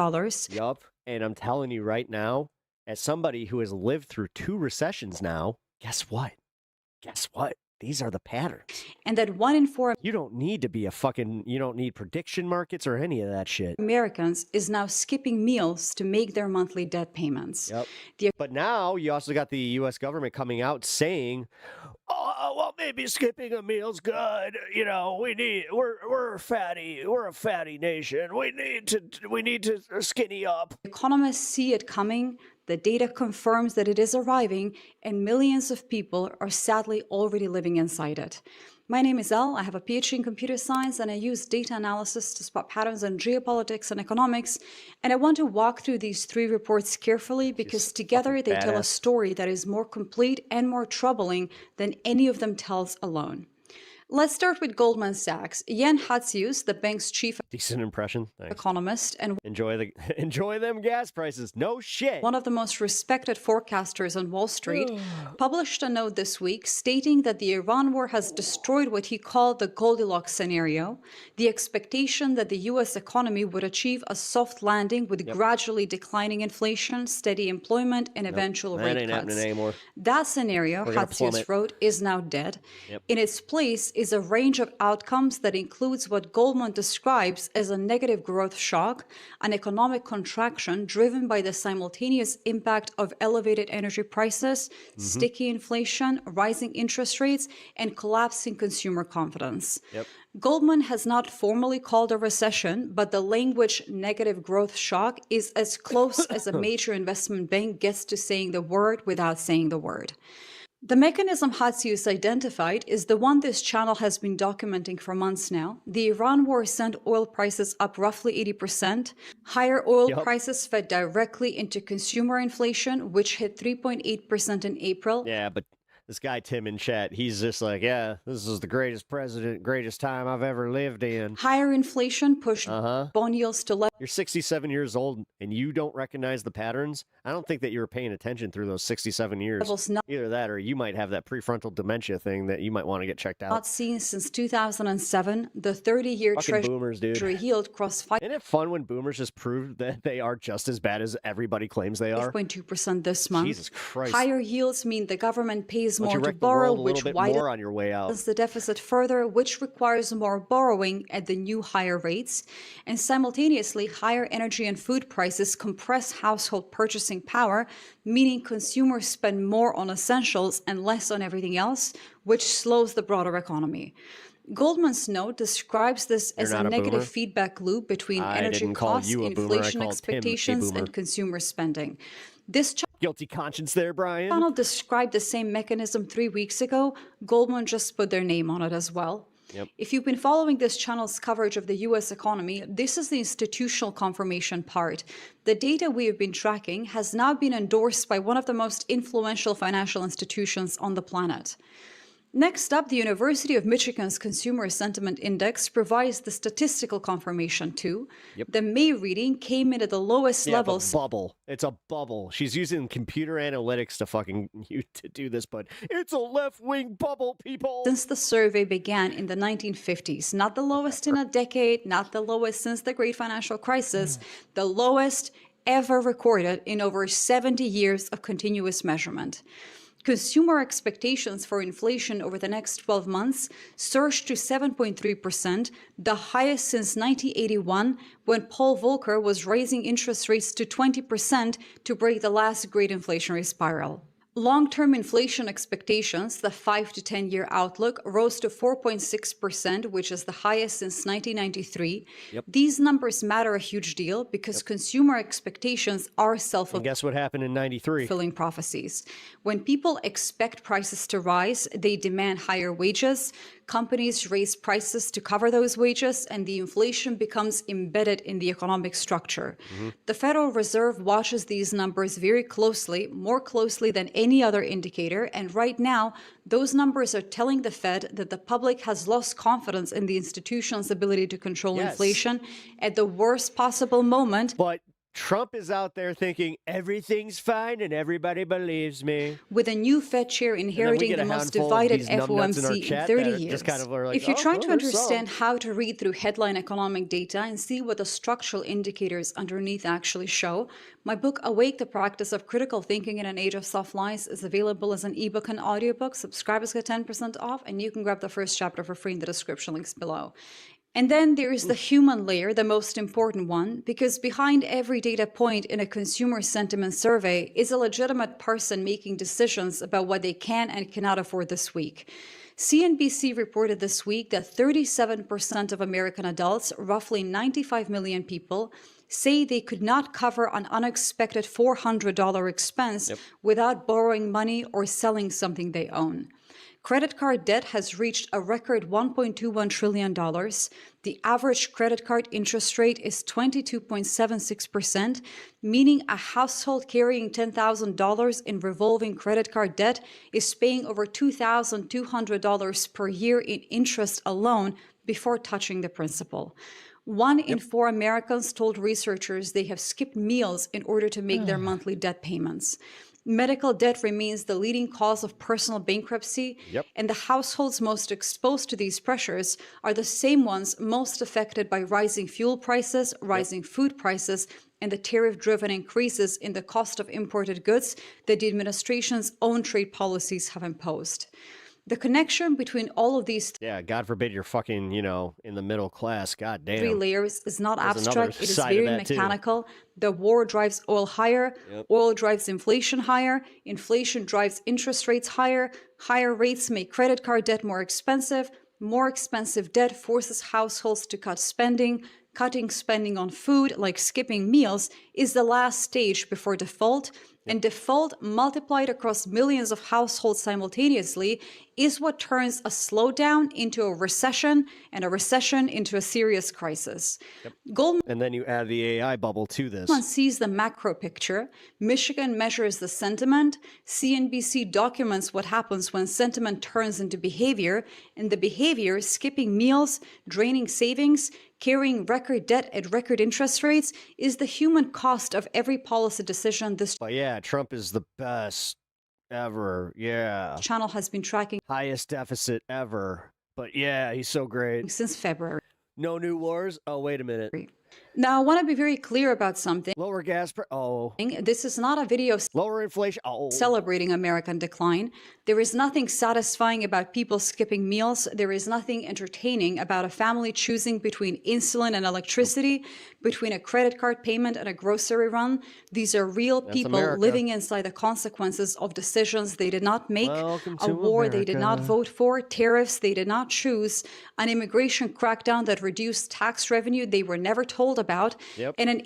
Yup. And I'm telling you right now, as somebody who has lived through 2 recessions now, guess what? Guess what? These are the patterns. And that 1 in 4 You don't need to be you don't need prediction markets or any of that shit. Americans is now skipping meals to make their monthly debt payments. Yep. But now you also got the U.S. government coming out saying, oh, well, maybe skipping a meal's good. You know, we're a fatty nation. We need to skinny up. Economists see it coming. The data confirms that it is arriving, and millions of people are sadly already living inside it. My name is Elle. I have a PhD in computer science, and I use data analysis to spot patterns in geopolitics and economics. And I want to walk through these 3 reports carefully because together they tell a story that is more complete and more troubling than any of them tells alone. Let's start with Goldman Sachs. Jan Hatzius, the bank's chief Decent impression. Thanks. economist and enjoy them gas prices. No shit. one of the most respected forecasters on Wall Street, published a note this week stating that the Iran war has destroyed what he called the Goldilocks scenario, the expectation that the U.S. economy would achieve a soft landing with gradually declining inflation, steady employment, and eventual That rate ain't happening cuts. anymore. That scenario, We're gonna Hatzius plummet. wrote, is now dead. Yep. In its place is a range of outcomes that includes what Goldman describes as a negative growth shock, an economic contraction driven by the simultaneous impact of elevated energy prices, sticky inflation, rising interest rates, and collapsing consumer confidence. Yep. Goldman has not formally called a recession, but the language negative growth shock is as close as a major investment bank gets to saying the word without saying the word. The mechanism Hatzius identified is the one this channel has been documenting for months now. The Iran war sent oil prices up roughly 80%. Higher oil prices fed directly into consumer inflation, which hit 3.8% in April. Yeah, but this guy Tim in chat, he's just like, yeah, this is the greatest time I've ever lived in. Higher inflation pushed bond yields to levels. You're 67 years old and you don't recognize the patterns. I don't think that you were paying attention through those 67 years. Either that or you might have that prefrontal dementia thing that you might want to get checked out. Not seen since 2007. The 30-year boomers, dude. Treasury yield crossed 5. Isn't it fun when boomers just prove that they are just as bad as everybody claims they are? 5.2% this month. Jesus Christ. Higher yields mean the government pays Why don't more you to wreck the world borrow, a which little bit more on your way out? widens the deficit further, which requires more borrowing at the new higher rates. And simultaneously, higher energy and food prices compress household purchasing power, meaning consumers spend more on essentials and less on everything else, which slows the broader economy. Goldman's note describes this as a not a negative boomer? feedback loop between I energy didn't call costs, you a boomer, I inflation called Tim a expectations, boomer. and consumer spending. This Guilty conscience there, Brian. channel described the same mechanism 3 weeks ago. Goldman just put their name on it as well. Yep. If you've been following this channel's coverage of the U.S. economy, this is the institutional confirmation part. The data we have been tracking has now been endorsed by one of the most influential financial institutions on the planet. Next up, the University of Michigan's Consumer Sentiment Index provides the statistical confirmation too. Yep. The May reading came in at the lowest Yeah, levels. but bubble. It's a bubble. She's using computer analytics to do this, but it's a left-wing bubble, people. Since the survey began in the 1950s, not the lowest in a decade, not the lowest since the Great Financial Crisis, the lowest ever recorded in over 70 years of continuous measurement. Consumer expectations for inflation over the next 12 months surged to 7.3%, the highest since 1981, when Paul Volcker was raising interest rates to 20% to break the last great inflationary spiral. Long-term inflation expectations, the 5 to 10-year outlook, rose to 4.6%, which is the highest since 1993. Yep. These numbers matter a huge deal because consumer expectations are And guess what happened in 93? self-fulfilling prophecies. When people expect prices to rise, they demand higher wages. Companies raise prices to cover those wages, and the inflation becomes embedded in the economic structure. The Federal Reserve watches these numbers very closely, more closely than any other indicator, and right now, those numbers are telling the Fed that the public has lost confidence in the institution's ability to control Yes. inflation at the worst possible moment. But Trump is out there thinking everything's fine and everybody believes me. With a new Fed chair inheriting the most divided FOMC in 30 years. Just kind of like, if you're trying to understand how to read through headline economic data and see what the structural indicators underneath actually show, my book, Awake the Practice of Critical Thinking in an Age of Soft Lies, is available as an ebook and audiobook. Subscribers get 10% off, and you can grab the first chapter for free in the description links below. And then there is the human layer, the most important one, because behind every data point in a consumer sentiment survey is a legitimate person making decisions about what they can and cannot afford this week. CNBC reported this week that 37% of American adults, roughly 95 million people, say they could not cover an unexpected $400 expense without borrowing money or selling something they own. Credit card debt has reached a record $1.21 trillion. The average credit card interest rate is 22.76%, meaning a household carrying $10,000 in revolving credit card debt is paying over $2,200 per year in interest alone before touching the principal. 1 in 4 Americans told researchers they have skipped meals in order to make their monthly debt payments. Medical debt remains the leading cause of personal bankruptcy, and the households most exposed to these pressures are the same ones most affected by rising fuel prices, rising food prices, and the tariff-driven increases in the cost of imported goods that the administration's own trade policies have imposed. The connection between all of these God forbid you're fucking, in the middle class. God damn. 3 layers is not abstract. It is very mechanical. The war drives oil higher. Oil drives inflation higher. Inflation drives interest rates higher. Higher rates make credit card debt more expensive. More expensive debt forces households to cut spending. Cutting spending on food, like skipping meals, is the last stage before default. And default multiplied across millions of households simultaneously is what turns a slowdown into a recession and a recession into a serious crisis. Goldman and then you add the AI bubble to this. Sees the macro picture. Michigan measures the sentiment. CNBC documents what happens when sentiment turns into behavior. And the behavior, skipping meals, draining savings, carrying record debt at record interest rates, is the human cost of every policy decision this Trump is the best ever. Channel has been tracking. Highest deficit ever. But he's so great. Since February. No new wars? Oh, wait a minute. Now, I want to be very clear about something. Lower gas price. Oh. This is not a video lower inflation. Oh. Celebrating American decline. There is nothing satisfying about people skipping meals. There is nothing entertaining about a family choosing between insulin and electricity, between a credit card payment and a grocery run. These are real people living inside the consequences of decisions they did not make, a war they did not vote for, tariffs they did not choose, an immigration crackdown that reduced tax revenue they were never told about, and an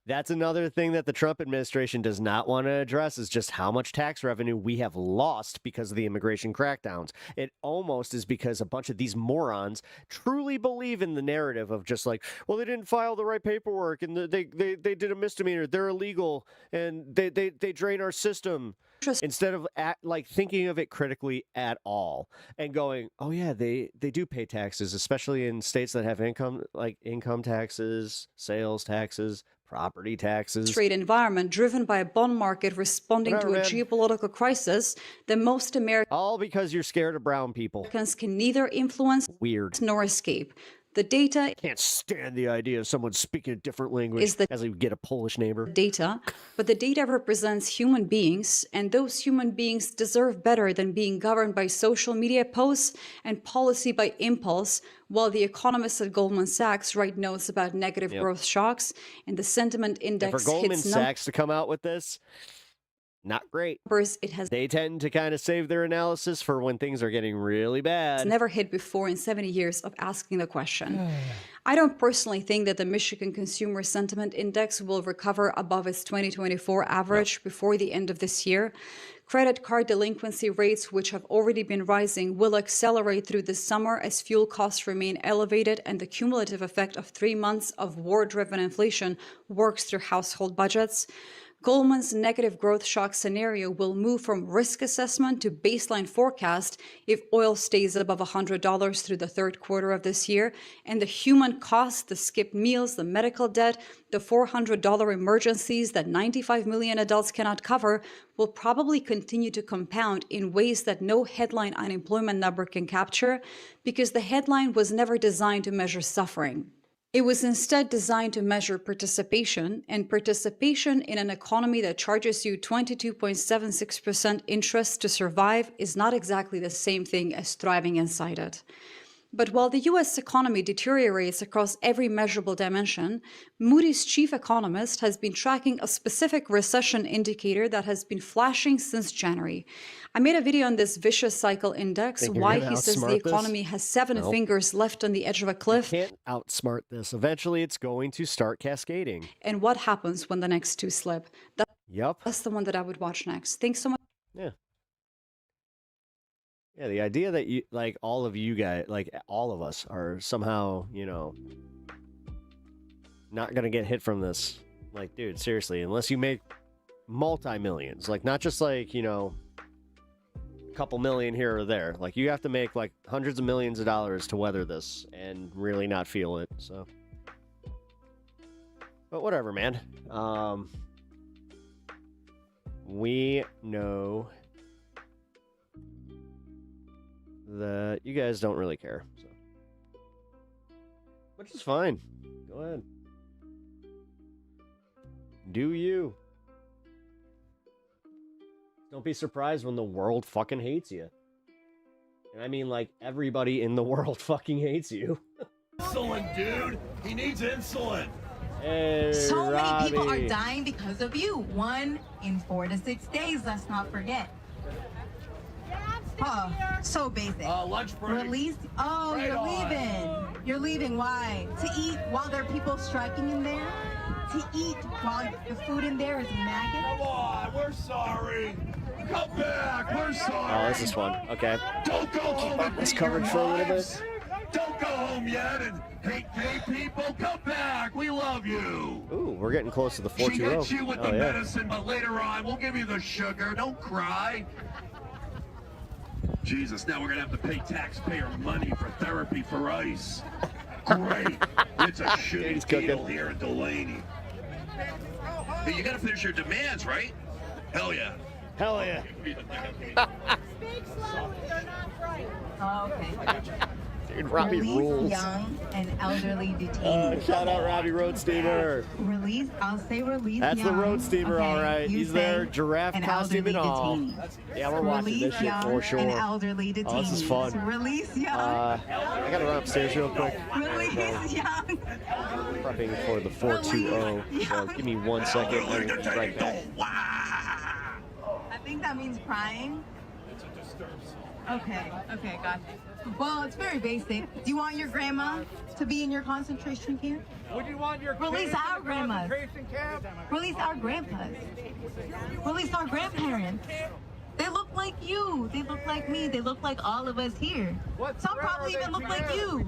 That's another thing that the Trump administration does not want to address is just how much tax revenue we have lost because of the immigration crackdowns. It almost is because a bunch of these morons truly believe in the narrative of just like, well, they didn't file the right paperwork and they did a misdemeanor. They're illegal and they drain our system. Instead of thinking of it critically at all and going, oh yeah, they do pay taxes, especially in states that have income taxes, sales taxes, property taxes. Trade environment driven by a bond market responding to a geopolitical crisis that most Americans, all because you're scared of brown people, can neither influence nor escape. The data can't stand the idea of someone speaking a different language as we get a Polish neighbor. But the data represents human beings, and those human beings deserve better than being governed by social media posts and policy by impulse, while the economists at Goldman Sachs write notes about negative growth shocks, and the sentiment index and for Goldman Sachs to come out with this, not great. They tend to kind of save their analysis for when things are getting really bad. It's never hit before in 70 years of asking the question. I don't personally think that the Michigan Consumer Sentiment Index will recover above its 2024 average before the end of this year. Credit card delinquency rates, which have already been rising, will accelerate through the summer as fuel costs remain elevated and the cumulative effect of 3 months of war-driven inflation works through household budgets. Goldman's negative growth shock scenario will move from risk assessment to baseline forecast if oil stays above $100 through the third quarter of this year, and the human costs, the skipped meals, the medical debt, the $400 emergencies that 95 million adults cannot cover will probably continue to compound in ways that no headline unemployment number can capture, because the headline was never designed to measure suffering. It was instead designed to measure participation, and participation in an economy that charges you 22.76% interest to survive is not exactly the same thing as thriving inside it. But while the US economy deteriorates across every measurable dimension, Moody's chief economist has been tracking a specific recession indicator that has been flashing since January. I made a video on this vicious cycle index, why he says the economy has seven fingers left on the edge of a cliff. You can't outsmart this. Eventually, it's going to start cascading. And what happens when the next two slip. That's the one that I would watch next. Thanks so much. Yeah. Yeah, the idea that you, like, all of you guys, like, all of us are somehow, you know, not going to get hit from this. Like, dude, seriously, unless you make multi-millions, like, not just like, you know, a couple million here or there. Like, you have to make like hundreds of millions of dollars to weather this and really not feel it. So, but whatever, man. We know that you guys don't really care, so. Which is fine. Go ahead. Do you? Don't be surprised when the world fucking hates you. And I mean, like, everybody in the world fucking hates you. Insulin, dude! He needs insulin! Hey, so Robbie. many people are dying because of you. 1 in 4 to 6 days, let's not forget. Oh, so basic. Lunch break. Release. Oh, Right you're on. leaving. You're leaving. Why? To eat while there are people striking in there? To eat while the food in there is maggots? Come on, we're sorry. Come back, we're sorry. Oh, this is fun. Okay. Don't go home and This beat covered your for a little wives. bit. Don't go home yet and hate gay people. Come back. We love you. Ooh, we're getting close to the She 420. gets you with Oh, the yeah. medicine, but later on, we'll give you the sugar. Don't cry. Jesus, now we're going to have to pay taxpayer money for therapy for ICE. Great. It's a shitty deal here in Delaney. Hey, you got to finish your demands, right? Hell yeah. Hell yeah. Oh, okay. Dude, Robbie Release rules. young and elderly detainees. Shout out Robbie Road Steamer. Release, I'll say release That's the young. Road Steamer, Okay, all right. you He's say there, giraffe an costume and elderly all. detainees. Yeah, we're watching Release this shit young for sure. and elderly detainees. Oh, this is fun. Release young. I gotta run upstairs real quick. Release young. Prepping for the 420. So give me 1 second and we'll be right back. I think that means crying. Okay, gotcha. Well, it's very basic. Do you want your grandma to be in your concentration camp? Would you want your Release kids our in the grandmas. concentration camp? Release our grandpas. Release our grandparents. They look like you. They look like me. They look like all of us here. Some probably even look like you.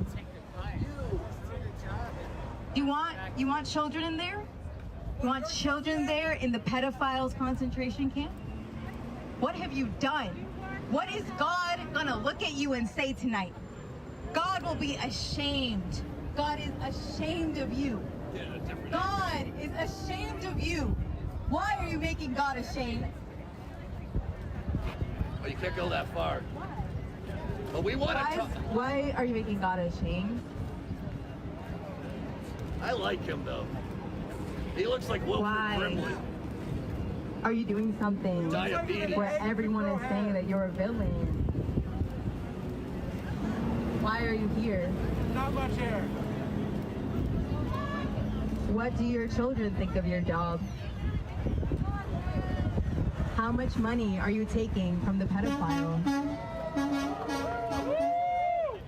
You want children in there? You want children there in the pedophiles concentration camp? What have you done? What is God gonna look at you and say tonight? God will be ashamed. God is ashamed of you. God is ashamed of you. Why are you making God ashamed? Well, you can't go that far. But we want to talk. Why are you making God ashamed? I like him, though. He looks like Wilford Why? Brimley. Are you doing something Diabetes. where everyone is saying that you're a villain? Why are you here? Not much hair. What do your children think of your job? How much money are you taking from the pedophile?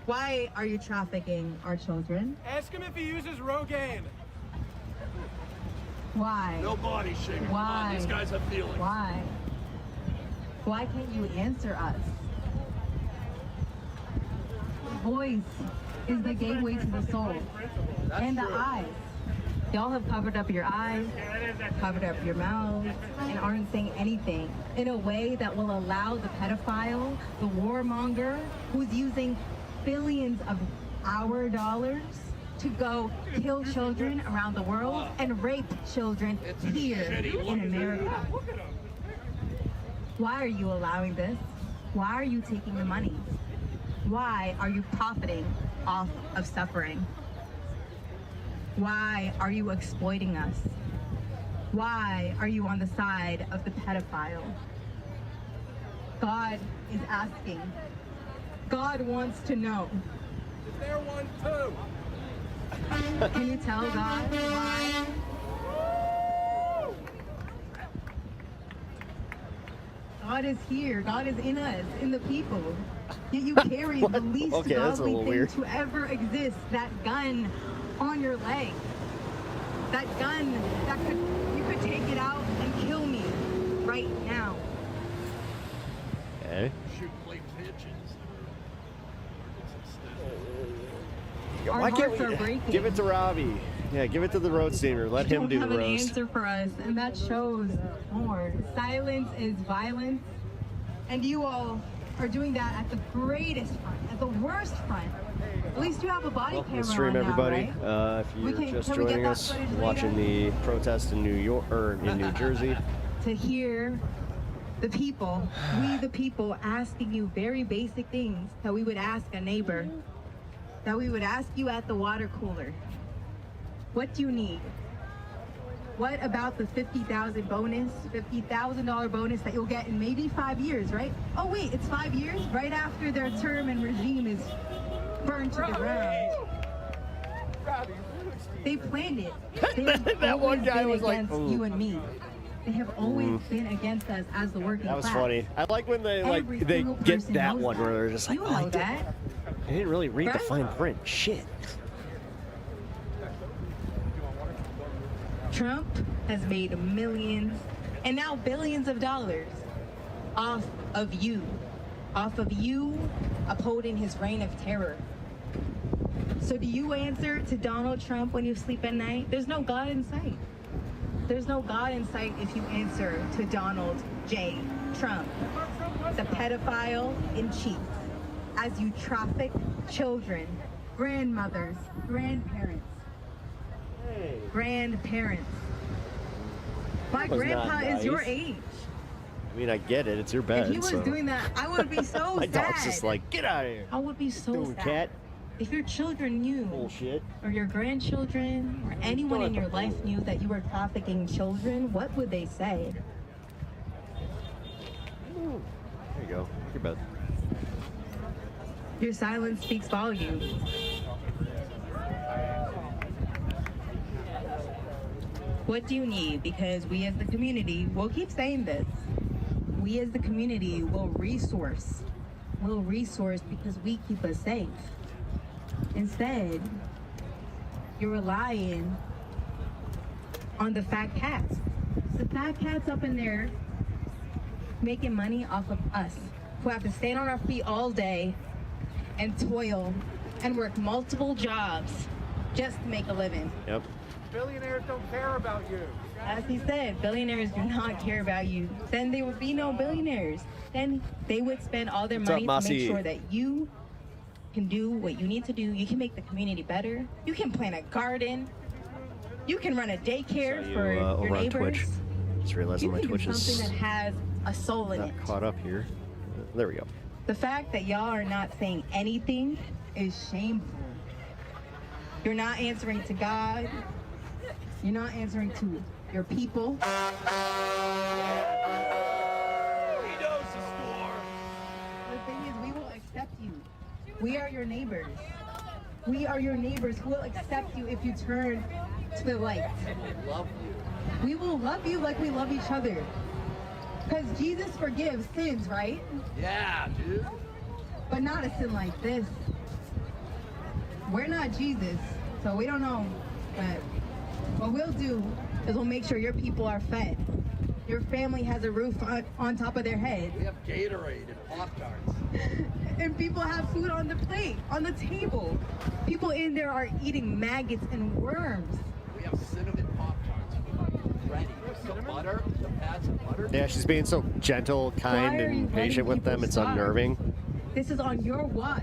Why are you trafficking our children? Ask him if he uses Rogaine. Why? No body shaming. Come on, Why? these guys have feelings. Why? Why can't you answer us? Voice is the gateway to the soul and the eyes. Y'all have covered up your eyes, covered up your mouths, and aren't saying anything in a way that will allow the pedophile, the warmonger, who's using billions of our dollars to go kill children around the world and rape children here in America. Why are you allowing this? Why are you taking the money? Why are you profiting off of suffering? Why are you exploiting us? Why are you on the side of the pedophile? God is asking. God wants to know. Is there one too? Can you tell God why? God is here. God is in us, in the people. Yet you carry the least godly thing to ever exist, that gun on your leg. That gun that you could take it out and kill me right now. Okay. Shoot play pigeons. Why can't we give it to Robbie? Yeah, give it to the road steamer. Let him do the You don't have an roast. answer for us, and that shows more. Silence is violence, and you all are doing that at the greatest front, at the worst front. At least you have a body camera Stream, on now, everybody. right? If you're just can we get joining that us, footage watching later? the protest in New York or in New Jersey. To hear the people, we the people, asking you very basic things that we would ask a neighbor, that we would ask you at the water cooler. What do you need? What about the $50,000 bonus, $50,000 bonus that you'll get in maybe 5 years, right? Oh wait, it's 5 years? Right after their term and regime is burned to the ground. They planned it. They have That one guy was like, against you and me. They have always been against us as the working class. That was funny. I like when they they get that one where they're just like, You oh, know that. I didn't really read the Right? fine print. Shit. Trump has made millions and now billions of dollars off of you upholding his reign of terror. So do you answer to Donald Trump when you sleep at night? There's no God in sight. There's no God in sight if you answer to Donald J. Trump, the pedophile in chief, as you traffic children, grandmothers, grandparents. Grandparents. My That was grandpa not is your nice. age. I mean, I get it. It's your bed. If he was so. doing that, I would be so My sad. dog's just like, get out of here. I would be so Doing sad. cat. If your children knew, or your grandchildren, or anyone in your life knew that you were trafficking children, what would they say? There you go. Your bed. Your silence speaks volumes. What do you need? Because we as the community will keep saying this. We as the community will resource. We'll resource because we keep us safe. Instead, you're relying on the fat cats. The fat cats up in there making money off of us, who have to stand on our feet all day and toil and work multiple jobs just to make a living. Yep. Billionaires don't care about you. As he said, billionaires do not care about you. Then there would be no billionaires. Then they would spend all their What's up, money to Mossy? make sure that you can do what you need to do. You can make the community better. You can plant a garden. You can run a daycare Saw you, for your over on neighbors. Twitch. Just realized You my can Twitch do is something that has a soul in not it. caught up here. There we go. The fact that y'all are not saying anything is shameful. You're not answering to God. You're not answering to your people. He knows the score. The thing is, we will accept you. We are your neighbors. We are your neighbors who will accept you if you turn to the light. We will love you like we love each other. Because Jesus forgives sins, right? Yeah, dude. But not a sin like this. We're not Jesus, so we don't know. But what we'll do is we'll make sure your people are fed. Your family has a roof on top of their head. We have Gatorade and Pop-Tarts. And people have food on the plate, on the table. People in there are eating maggots and worms. We have cinnamon Pop-Tarts ready. Some butter, the pads of butter. Yeah, she's being so gentle, kind, and patient with them. It's unnerving. This is on your watch.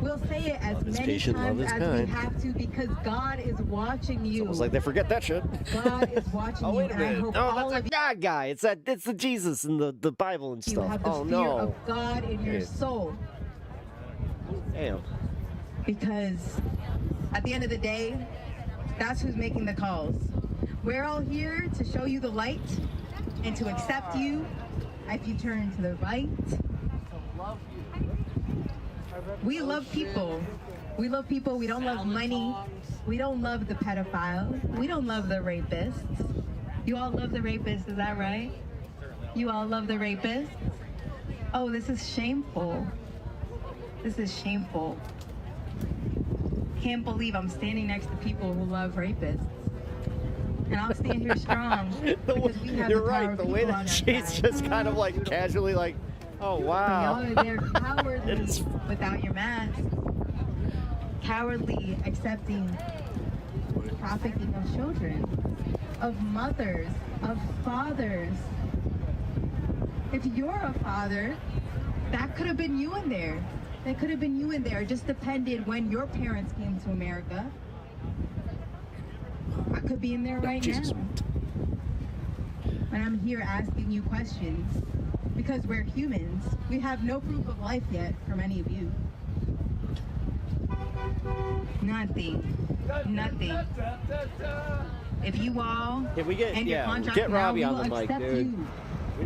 We'll say it as many patient, times love is as kind. we have to because God is watching you. It's like they forget that shit. God is watching you, Wait a and I minute. hope No, all that's of a God guy. It's the Jesus and the Bible and you stuff. have the Oh fear no. of God in your Yeah. soul. Damn. Because at the end of the day, that's who's making the calls. We're all here to show you the light and to accept you if you turn to the right. We love people. We love people. We don't love money. We don't love the pedophiles. We don't love the rapists. You all love the rapists, is that right? You all love the rapists? Oh, this is shameful. This is shameful. Can't believe I'm standing next to people who love rapists. And I'll stand here strong because we have You're the power right. of The people way on that our she's side. just kind of like casually like, oh wow. But y'all are there cowardly without your mask. Cowardly accepting trafficking of children, of mothers, of fathers. If you're a father, that could have been you in there. That could have been you in there. It just depended when your parents came to America. I could be in there right now. And I'm here asking you questions because we're humans. We have no proof of life yet from any of you. Nothing. Nothing. If you all Can we get end your contract get now, Robbie we on will the mic, accept dude.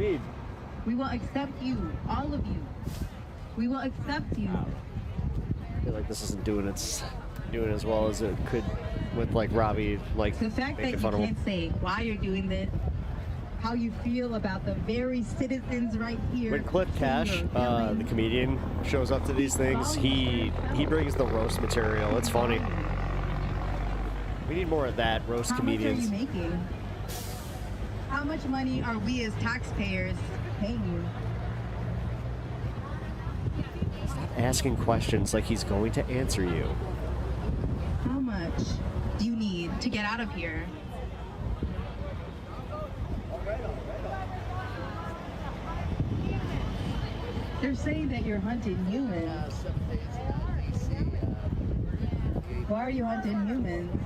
you. We will accept you, all of you. We will accept you. I feel like this isn't doing as well as it could with like Robbie like The fact that making you fun of him. can't say why you're doing this, how you feel about the very citizens right here. When Cliff Cash, the comedian, shows up to these things, he brings the roast material. It's funny. We need more of that, roast How comedians. much are you making? How much money are we as taxpayers paying you? Asking questions like he's going to answer you. How much do you need to get out of here? They're saying that you're hunting humans. Why are you hunting humans?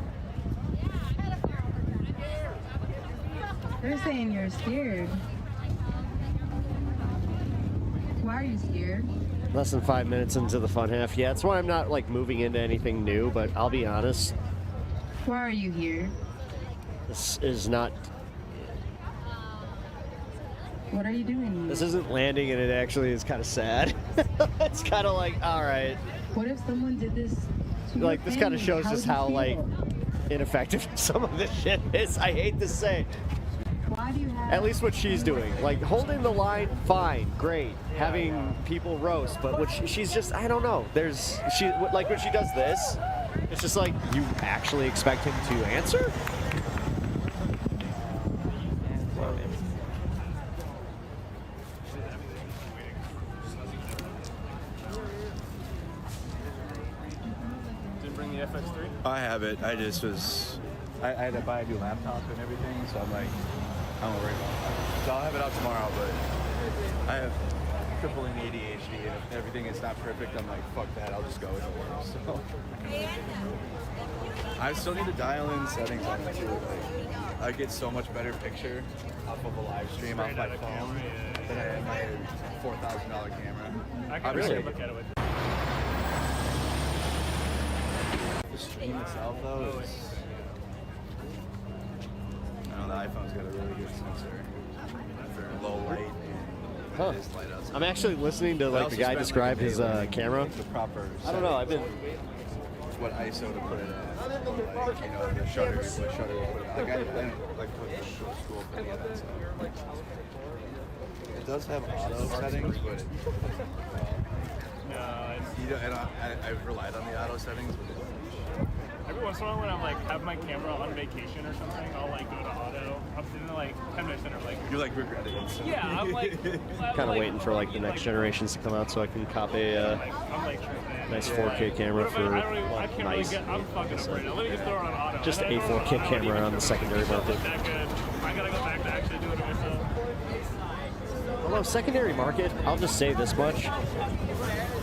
They're saying you're scared. Why are you scared? Less than 5 minutes into the fun half. Yeah, that's why I'm not like moving into anything new, but I'll be honest, Why are you here? this is not, What are you doing here? this isn't landing, and it actually is kind of sad. It's kind of like, all right. What if someone did this to your Like, this kind of family? shows just would you how, like, feel? ineffective some of this shit is. I hate to say. Why do you have At least what she's doing. Like, holding the line, fine, great. Having people roast, but what she's just, I don't know. Like, when she does this, it's just like, you actually expect him to answer? Didn't bring the FX3? I have it. I just was. I had to buy a new laptop and everything, so I'm like, I'm worried about it. So I'll have it out tomorrow, but I have crippling ADHD, and if everything is not perfect, I'm like, fuck that, I'll just go with it. So I still need to dial in settings on it too. Like, I get so much better picture off of a live stream off my phone than I am my $4,000 camera. I can really look at it with The stream itself, though, is. I don't know, the iPhone's got a really good sensor for low light and Huh. it is light outside. I'm actually listening to, I like, also the guy spent, describe a day his learning camera. The proper I don't know, I've been. What ISO to put it at, like, you know, the shutter, what shutter to put it at. Like, I didn't like put the school for any of that stuff. It does have auto settings, but you know, and I've relied on the auto settings, but Every once in a while when I'm like have my camera on vacation or something, I'll like go to auto. I'm sitting there like 10 minutes in or like. You're like regretting it. So. Yeah, I'm like. Kind of waiting for like the next generations to come out so I can copy a nice 4K camera for nice. I'm fucking up right now. Let me just throw it on auto. Just a 4K camera on the secondary market. I gotta go back to actually doing it myself. Although secondary market, I'll just say this much: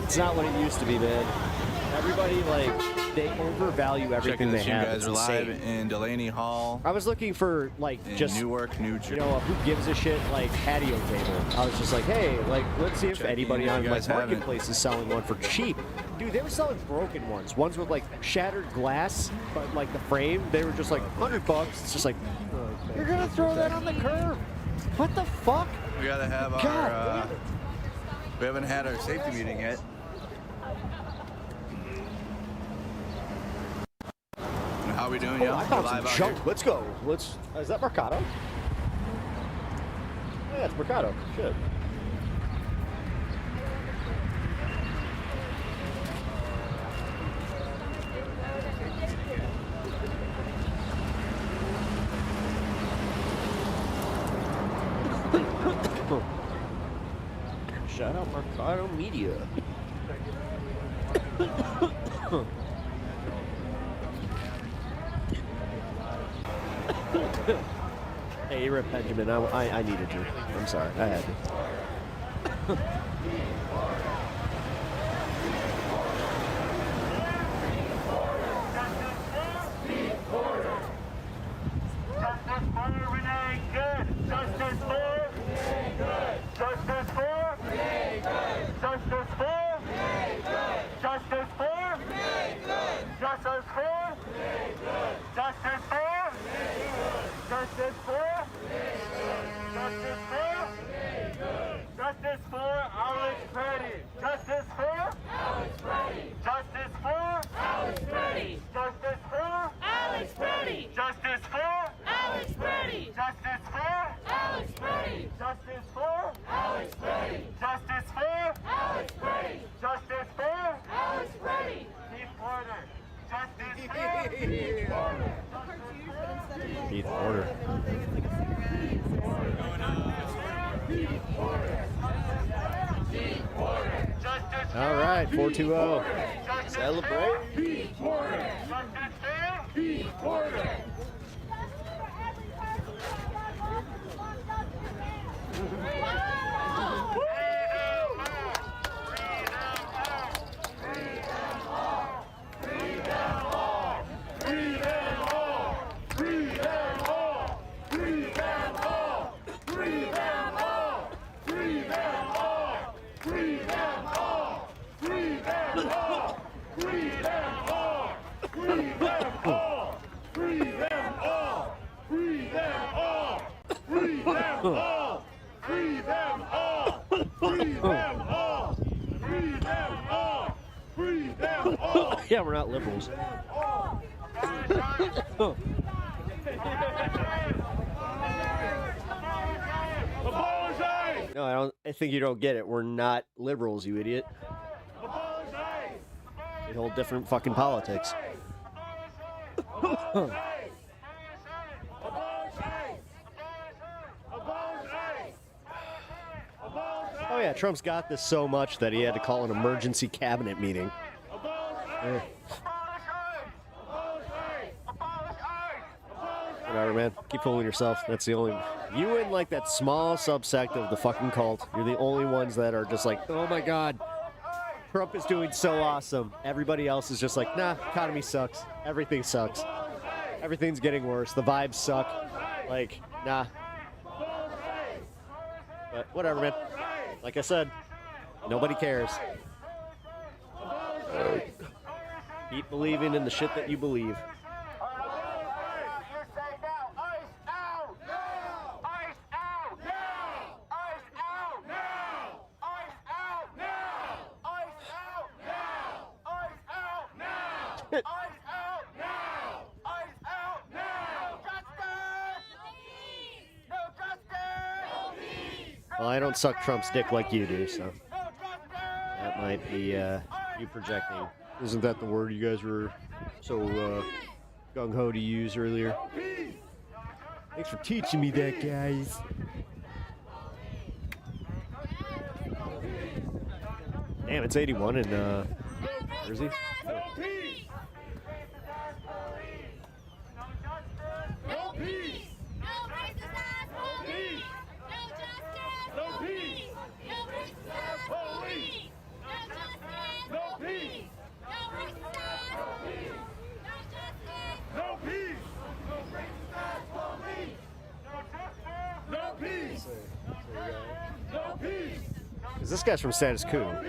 it's not what it used to be, man. Everybody they overvalue everything they have. Guys are live in Delaney Hall. I was looking for just Newark, New Jersey. You know, who gives a shit patio table. I was just like, hey, let's see if anybody on Marketplace is selling one for cheap. Dude, they were selling broken ones with shattered glass, but the frame, they were just $100. It's just you're gonna throw that on the curb. What the fuck? We gotta have our. We haven't had our safety meeting yet. How are we doing? I found some junk. Let's go. Is that Mercado? Yeah, it's Mercado. Shit. Shout out Mercado Media. Hey, Rip Benjamin, I needed you. I'm sorry, I had to. Justice for Alex Petty. Justice for Alex Petty. Justice for Alex Petty. Justice for Alex Petty. Justice for Alex Petty. Justice for Alex Petty. Justice for Alex Petty. Justice for Alex Petty. Justice for Alex Petty. Keep order. Justice for Keith Porter. Keith Porter. All right, 420. Celebrate. Keith Porter. Keith Porter. Yeah, we're not liberals. No, I think you don't get it. We're not liberals, you idiot. We hold different fucking politics. Oh yeah, Trump's got this so much that he had to call an emergency cabinet meeting. Yeah. Whatever, man. Keep fooling yourself. That's the only... You and that small subsect of the fucking cult, you're the only ones that are just oh my god, Trump is doing so awesome. Everybody else is just nah, economy sucks. Everything sucks. Everything's getting worse. The vibes suck. Nah. But whatever, man. Like I said, nobody cares. Keep believing in the shit that you believe. Well, I don't suck Trump's dick like you do, so that might be you projecting. Isn't that the word you guys were so gung-ho to use earlier. Thanks for teaching me that, guys. Damn, it's 81 in Jersey. Because this guy's from Status Quo. I'm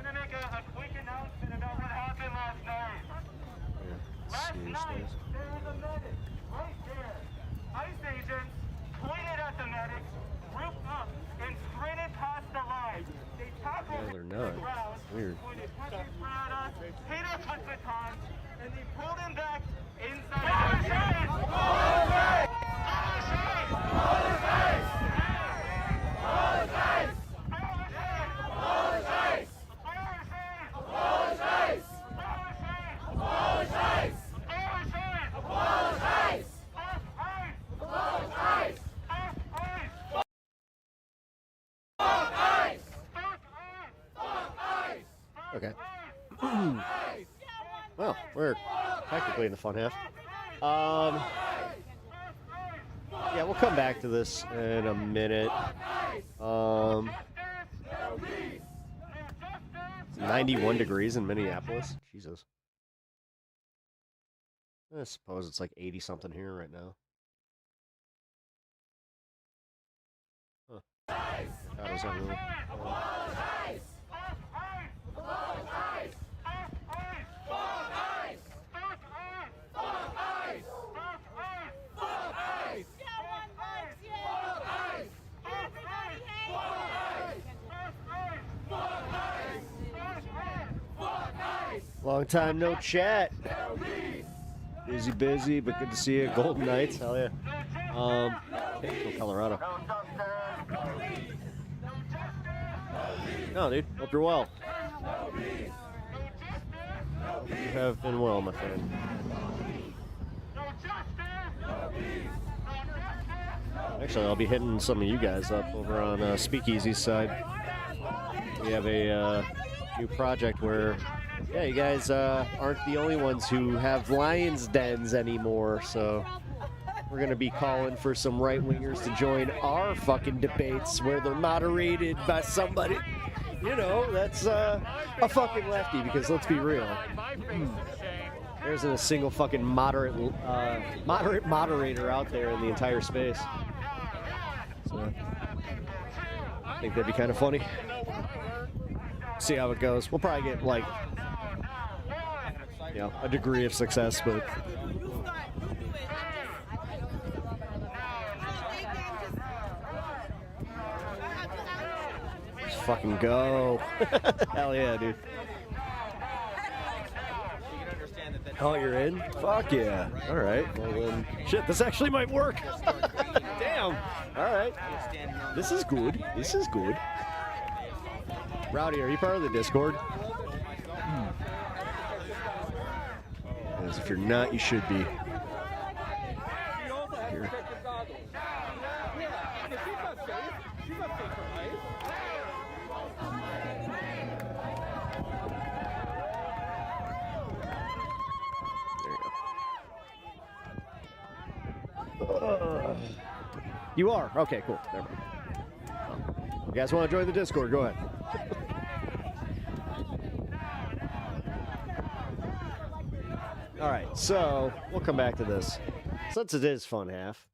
gonna make a quick announcement about what happened last night. Last night, there was a medic right there. ICE agents pointed at the medic, grouped up, and sprinted past the line. They tackled No, they're not. the ground, Weird. pointed pepper spray at us, hit us with batons, and they pulled him back inside. Okay. Well, we're technically in the fun half. Yeah, we'll come back to this in a minute. 91 degrees in Minneapolis. Jesus. I suppose it's like 80 something here right now. Huh. God, is that really? Long time no chat. Busy, but good to see you. Golden Knights, hell yeah. From Colorado. No, dude, hope you're well. You have been well, my friend. Actually, I'll be hitting some of you guys up over on Speakeasy's side. We have a new project where, yeah, you guys aren't the only ones who have lions' dens anymore, so we're going to be calling for some right-wingers to join our fucking debates where they're moderated by somebody, you know, that's a fucking lefty, because let's be real. There isn't a single fucking moderate moderator out there in the entire space. So I think that'd be kind of funny. See how it goes. We'll probably get, like, you know, a degree of success, but let's fucking go. Hell yeah, dude. Oh, you're in? Fuck yeah. All right. Well, then, shit, this actually might work. Damn. All right. This is good. This is good. Rowdy, are you part of the Discord? Because if you're not, you should be. Here. You are? Okay, cool. Never mind. You guys want to join the Discord? Go ahead. All right, so we'll come back to this. Since it is fun half,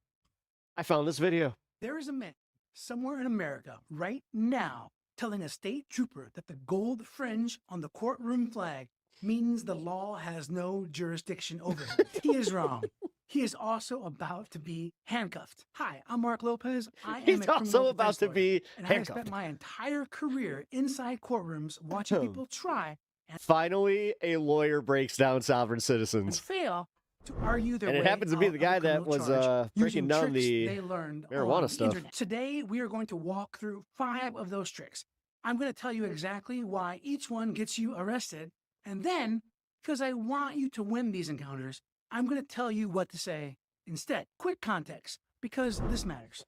I found this video. There is a man somewhere in America right now telling a state trooper that the gold fringe on the courtroom flag means the law has no jurisdiction over him. He is wrong. He is also about to be handcuffed. Hi, I'm Mark Lopez. I am He's also about to be and I have handcuffed. spent my entire career inside courtrooms watching people try and Finally, a lawyer breaks down sovereign citizens. fail to argue their And it way happens to be out the of guy a that criminal was charge breaking using down tricks the they learned marijuana on the stuff. internet. Today, we are going to walk through 5 of those tricks. I'm going to tell you exactly why each one gets you arrested. And then, because I want you to win these encounters, I'm going to tell you what to say instead. Quick context, because this matters.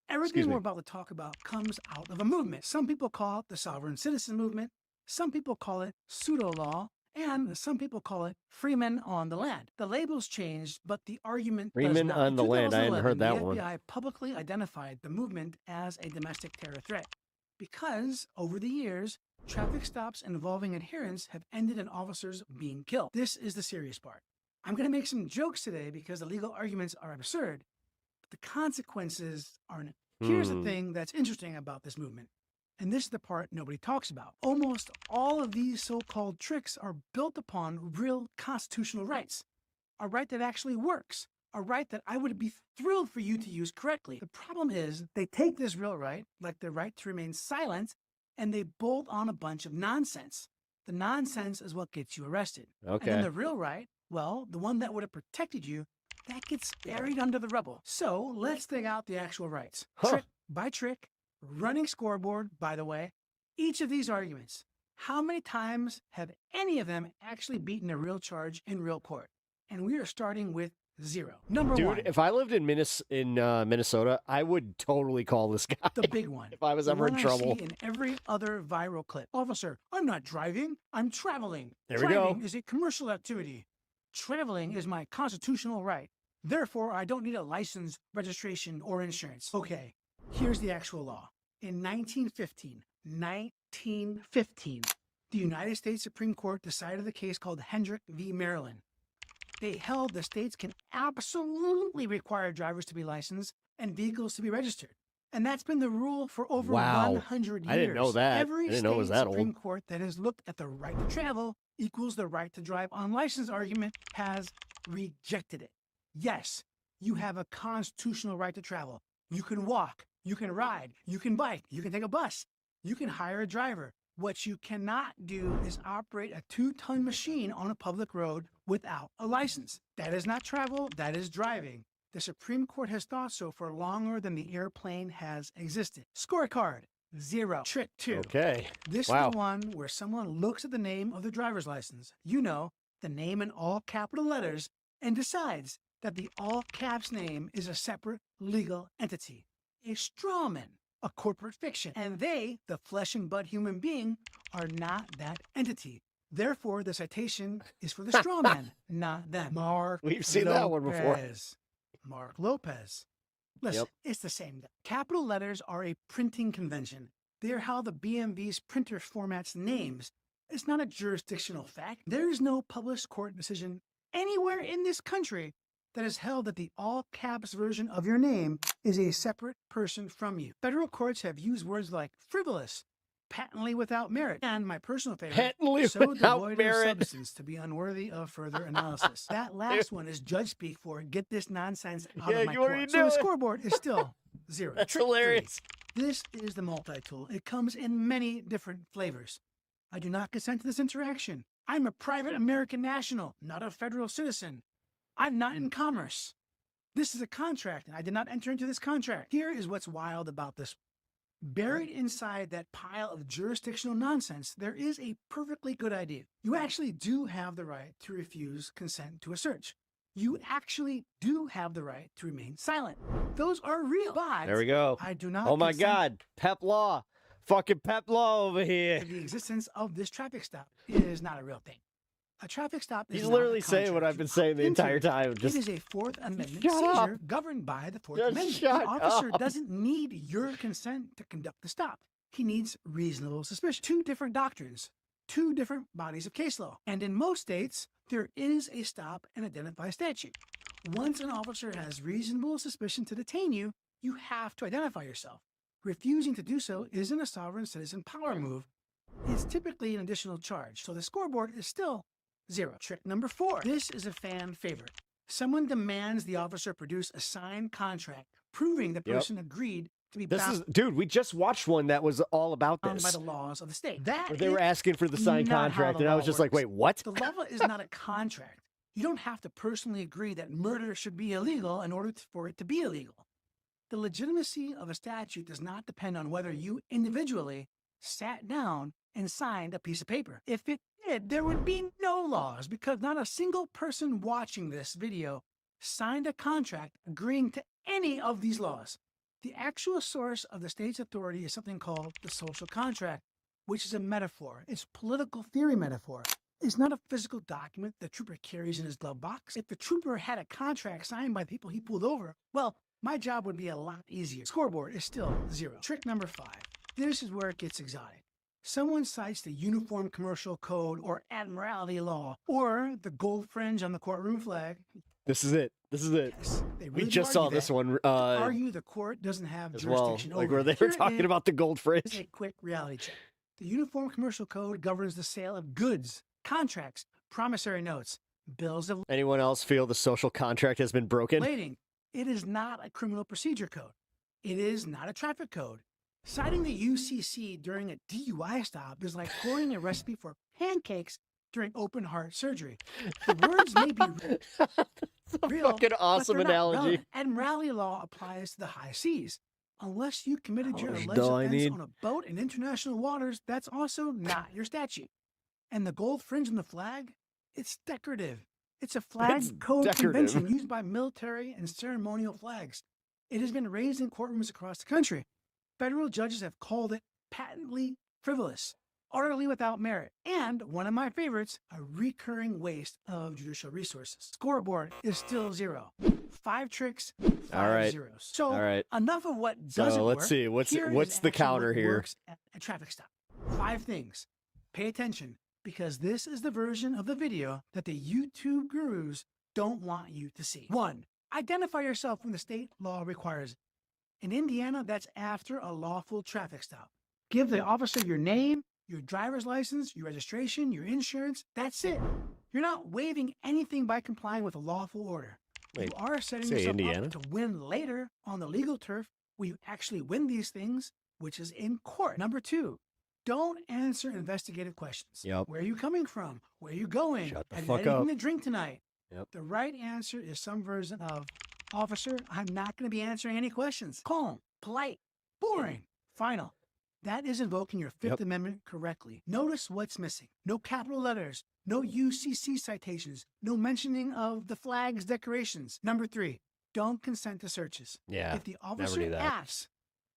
Everything we're about to talk about comes out of a movement. Some people call it the sovereign citizen movement. Some people call it pseudo-law. And some people call it Freemen on the Land. The labels changed, but the argument Freemen does not. on the Land. I hadn't heard that the one. FBI publicly identified the movement as a domestic terror threat because, over the years, traffic stops involving adherents have ended in officers being killed. This is the serious part. I'm going to make some jokes today because the legal arguments are absurd, but the consequences aren't. Here's the thing that's interesting about this movement. And this is the part nobody talks about. Almost all of these so-called tricks are built upon real constitutional rights. A right that actually works. A right that I would be thrilled for you to use correctly. The problem is they take this real right, like the right to remain silent, and they bolt on a bunch of nonsense. The nonsense is what gets you arrested. Okay. And then the real right, well, the one that would have protected you, that gets buried under the rubble. So let's dig out the actual rights. Trick by trick. Running scoreboard, by the way, each of these arguments, how many times have any of them actually beaten a real charge in real court? And we are starting with 0. Number one. Dude, if I lived in Minnesota, I would totally call this guy. The big one. If I was ever in one trouble. I see in every other viral clip. Officer, I'm not driving, I'm traveling. There we go. Driving is a commercial activity. Traveling is my constitutional right. Therefore, I don't need a license, registration, or insurance. Okay, here's the actual law. In 1915, the United States Supreme Court decided a case called Hendrick v. Maryland. They held the states can absolutely require drivers to be licensed and vehicles to be registered. And that's been the rule for over 100 years. I didn't know that. Every I didn't know it was that Supreme old. Court that has looked at the right to travel equals the right to drive unlicensed argument has rejected it. Yes, you have a constitutional right to travel. You can walk. You can ride, you can bike, you can take a bus, you can hire a driver. What you cannot do is operate a 2-ton machine on a public road without a license. That is not travel, that is driving. The Supreme Court has thought so for longer than the airplane has existed. Scorecard, 0. Trick 2. Okay. This is the one where someone looks at the name of the driver's license, you know, the name in all capital letters, and decides that the all caps name is a separate legal entity. A straw man, a corporate fiction, and they, the flesh and blood human being, are not that entity. Therefore, the citation is for the straw man, not them. Mark We've seen that one before. Lopez. Mark Lopez. Listen, it's the same. Capital letters are a printing convention. They're how the BMV's printer formats names. It's not a jurisdictional fact. There is no published court decision anywhere in this country that has held that the all-caps version of your name is a separate person from you. Federal courts have used words like frivolous, patently without merit, and my personal favorite, Patently so without devoid merit. of substance to be unworthy of further analysis. That last one is judge speak for get this nonsense out of my court. So the scoreboard is still 0. That's Trick 3. hilarious. This is the multi-tool. It comes in many different flavors. I do not consent to this interaction. I'm a private American national, not a federal citizen. I'm not in commerce. This is a contract, and I did not enter into this contract. Here is what's wild about this. Buried inside that pile of jurisdictional nonsense, there is a perfectly good idea. You actually do have the right to refuse consent to a search. You actually do have the right to remain silent. Those are real. But There we go. I do not Oh my consent God. Pep law. Fucking pep law over here. to the existence of this traffic stop. It is not a real thing. A traffic stop is He's not literally a saying what contract I've been you saying the opt into. entire time. Just It is a Fourth Amendment Shut seizure up. governed by the Fourth Just Amendment. shut The officer up. doesn't need your consent to conduct the stop. He needs reasonable suspicion. 2 different doctrines, 2 different bodies of case law. And in most states, there is a stop and identify statute. Once an officer has reasonable suspicion to detain you, you have to identify yourself. Refusing to do so isn't a sovereign citizen power move. It's typically an additional charge, so the scoreboard is still 0. Trick number 4. This is a fan favorite. Someone demands the officer produce a signed contract proving the Yep. person agreed to be This bound is, dude, we just watched one that was all about by this. the laws of the state. That Where they were is asking for the signed not how contract, the and I law was just like, works. wait, what? The law is not a contract. You don't have to personally agree that murder should be illegal in order for it to be illegal. The legitimacy of a statute does not depend on whether you individually sat down and signed a piece of paper. If it did, there would be no laws because not a single person watching this video signed a contract agreeing to any of these laws. The actual source of the state's authority is something called the social contract, which is a metaphor. It's a political theory metaphor. It's not a physical document the trooper carries in his glove box. If the trooper had a contract signed by the people he pulled over, well, my job would be a lot easier. Scoreboard is still 0. Trick number 5. This is where it gets exotic. Someone cites the Uniform Commercial Code or Admiralty Law or the gold fringe on the courtroom flag. This is it. This is it. Yes, they really we just saw this one. Argue the court doesn't have as well, jurisdiction like over where they it. were Here talking about the gold fringe. Is a quick reality check. The Uniform Commercial Code governs the sale of goods, contracts, promissory notes, bills of Anyone else feel the social contract has been broken? lading. It is not a criminal procedure code. It is not a traffic code. Citing the UCC during a DUI stop is like quoting a recipe for pancakes during open heart surgery. The words may be real, fucking awesome but they're not analogy. relevant. Admiralty law applies to the high seas. Unless you committed your that's alleged all I offense need. on a boat in international waters, that's also not your statute. And the gold fringe on the flag, it's decorative. It's a flag It's code decorative. convention used by military and ceremonial flags. It has been raised in courtrooms across the country. Federal judges have called it patently frivolous, utterly without merit, and one of my favorites, a recurring waste of judicial resources. Scoreboard is still 0. 5 tricks, 5 All right. zeros. So All right. enough of what So doesn't let's work. see. What's Here is what's the actually counter what here? works at a traffic stop. 5 things. Pay attention, because this is the version of the video that the YouTube gurus don't want you to see. 1. Identify yourself when the state law requires it. In Indiana, that's after a lawful traffic stop. Give the officer your name, your driver's license, your registration, your insurance. That's it. You're not waiving anything by complying with a lawful order. Wait, you are setting say yourself Indiana? up to win later on the legal turf where you actually win these things, which is in court. Number 2, don't answer investigative questions. Yep. Where are you coming from? Where are you going? Shut the Have you fuck had anything up. to drink tonight? Yep. The right answer is some version of, officer, I'm not going to be answering any questions. Calm, polite, boring, final. That is invoking your Fifth Amendment correctly. Notice what's missing. No capital letters, no UCC citations, no mentioning of the flag's decorations. Number 3, don't consent to searches. Yeah, If the never officer do that. asks,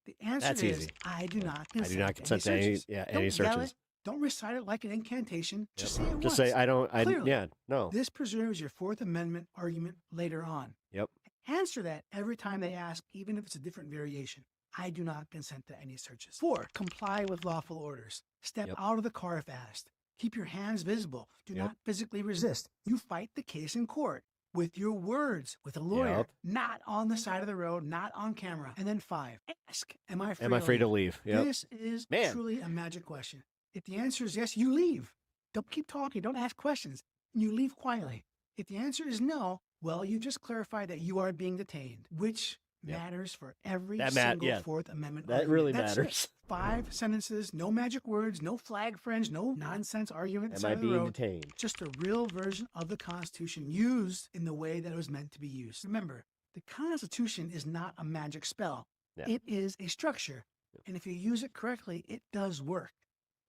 the answer That's is, easy. I do not consent, I do not consent to any searches. any Don't yell searches. it. Don't recite it like an incantation. Just say it Just once. say I don't. Clearly. Yeah, no. This preserves your Fourth Amendment argument later on. Yep. Answer that every time they ask, even if it's a different variation. I do not consent to any searches. 4, comply with lawful orders. Step out of the car if asked. Keep your hands visible. Do not physically resist. You fight the case in court with your words, with a lawyer, Yep. not on the side of the road, not on camera. And then 5, ask, am I free Am I free to leave? Yep. This is Man. truly a magic question. If the answer is yes, you leave. Don't keep talking. Don't ask questions. You leave quietly. If the answer is no, well, you just clarified that you are being detained, which matters for every single Fourth Amendment That argument. really That's matters. it. 5 sentences, no magic words, no flag fringe, no nonsense argument. Am side I of the being road. detained? Just a real version of the Constitution used in the way that it was meant to be used. Remember, the Constitution is not a magic spell. Yeah. It is a structure. And if you use it correctly, it does work.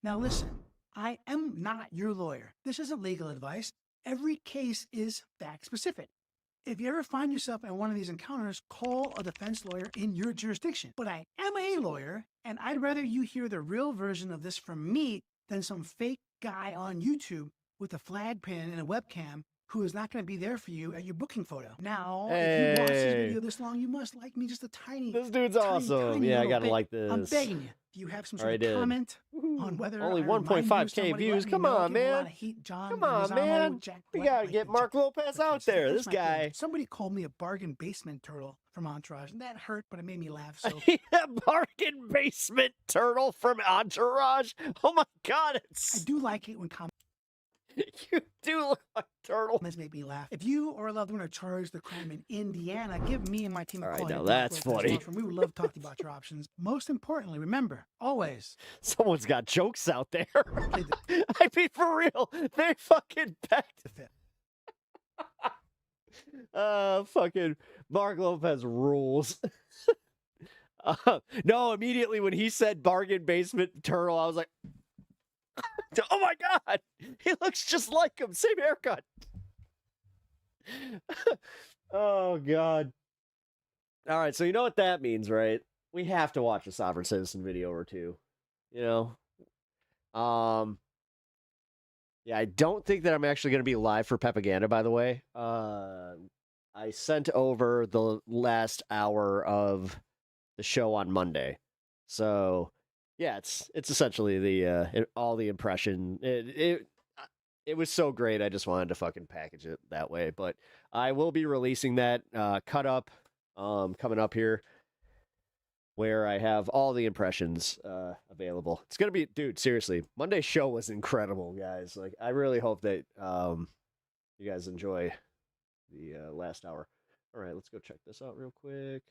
Now listen, I am not your lawyer. This isn't legal advice. Every case is fact specific. If you ever find yourself in one of these encounters, call a defense lawyer in your jurisdiction. But I am a lawyer, and I'd rather you hear the real version of this from me than some fake guy on YouTube with a flag pin and a webcam who is not going to be there for you at your booking photo. Now, if you watch this video this long, you must like me just a tiny, This dude's awesome. tiny Yeah, I little gotta bit. like this. I'm begging you. Do you have some sort Already of did. comment on whether Only I remind you of 1.5K somebody? Let views. me Come know. on, Give a lot man. of heat, John Come on, Leguizamo, man. Jack We Black, gotta like get the Mark Lopez out there. That's This my thing. guy. Somebody called me a bargain basement turtle from Entourage, and that hurt, but it made me laugh. So Bargain basement turtle from Entourage. Oh my God! I do like it when You do look like a turtle. This made me laugh. If you or a loved one are charged with a crime in Indiana, give me and my team a call. now Here at that's Black Lopez funny. Law Firm. We would love to talk to you about your options. Most importantly, remember, always. Someone's got jokes out there. I mean, for real, they fucking packed. Fucking Mark Lopez rules. No, immediately when he said bargain basement turtle, I was like, oh my God, he looks just like him. Same haircut. Oh God. All right, so you know what that means, right? We have to watch a Sovereign Citizen video or two. You know? Yeah, I don't think that I'm actually going to be live for Pepaganda, by the way. I sent over the last hour of the show on Monday. So, yeah, it's essentially the all the impression. It was so great, I just wanted to fucking package it that way. But I will be releasing that cut up coming up here, where I have all the impressions available. It's going to be, dude, seriously, Monday's show was incredible, guys. Like, I really hope that you guys enjoy the last hour. All right, let's go check this out real quick.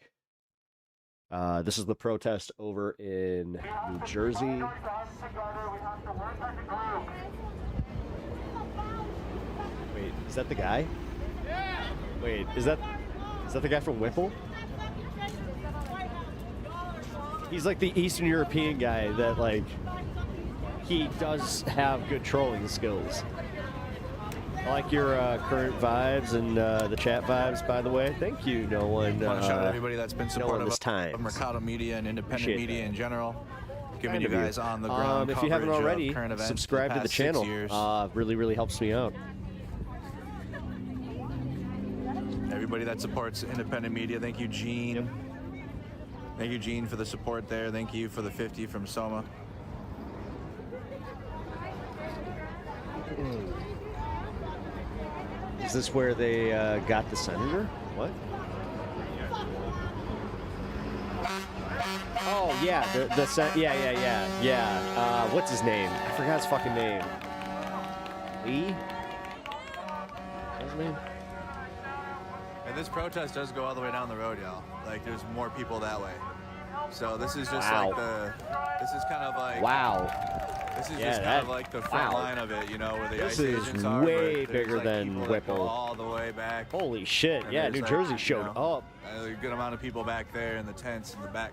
This is the protest over in New Jersey. Wait, is that the guy? Wait, is that the guy from Whipple? He's like the Eastern European guy that, like, he does have good trolling skills. I like your current vibes and the chat vibes, by the way. Thank you, no one. I want to shout out everybody that's been supportive of Mercado Media and independent media in general. Giving you guys on the ground if you haven't already, current events subscribe to the channel. Really helps me out. Everybody that supports independent media, thank you, Gene. Yep. Thank you, Gene, for the support there. Thank you for the 50 from Soma. Is this where they got the senator? What? Oh yeah, yeah. What's his name? I forgot his fucking name. Lee? What's his name? And this protest does go all the way down the road, y'all. Like, there's more people that way. So this is just like this is kind of like This is just kind of like the front line of it, you know, where the ICE agents are. This is way bigger than Whipple. All the way back. Holy shit! And yeah, New Jersey showed up. A good amount of people back there in the tents in the back.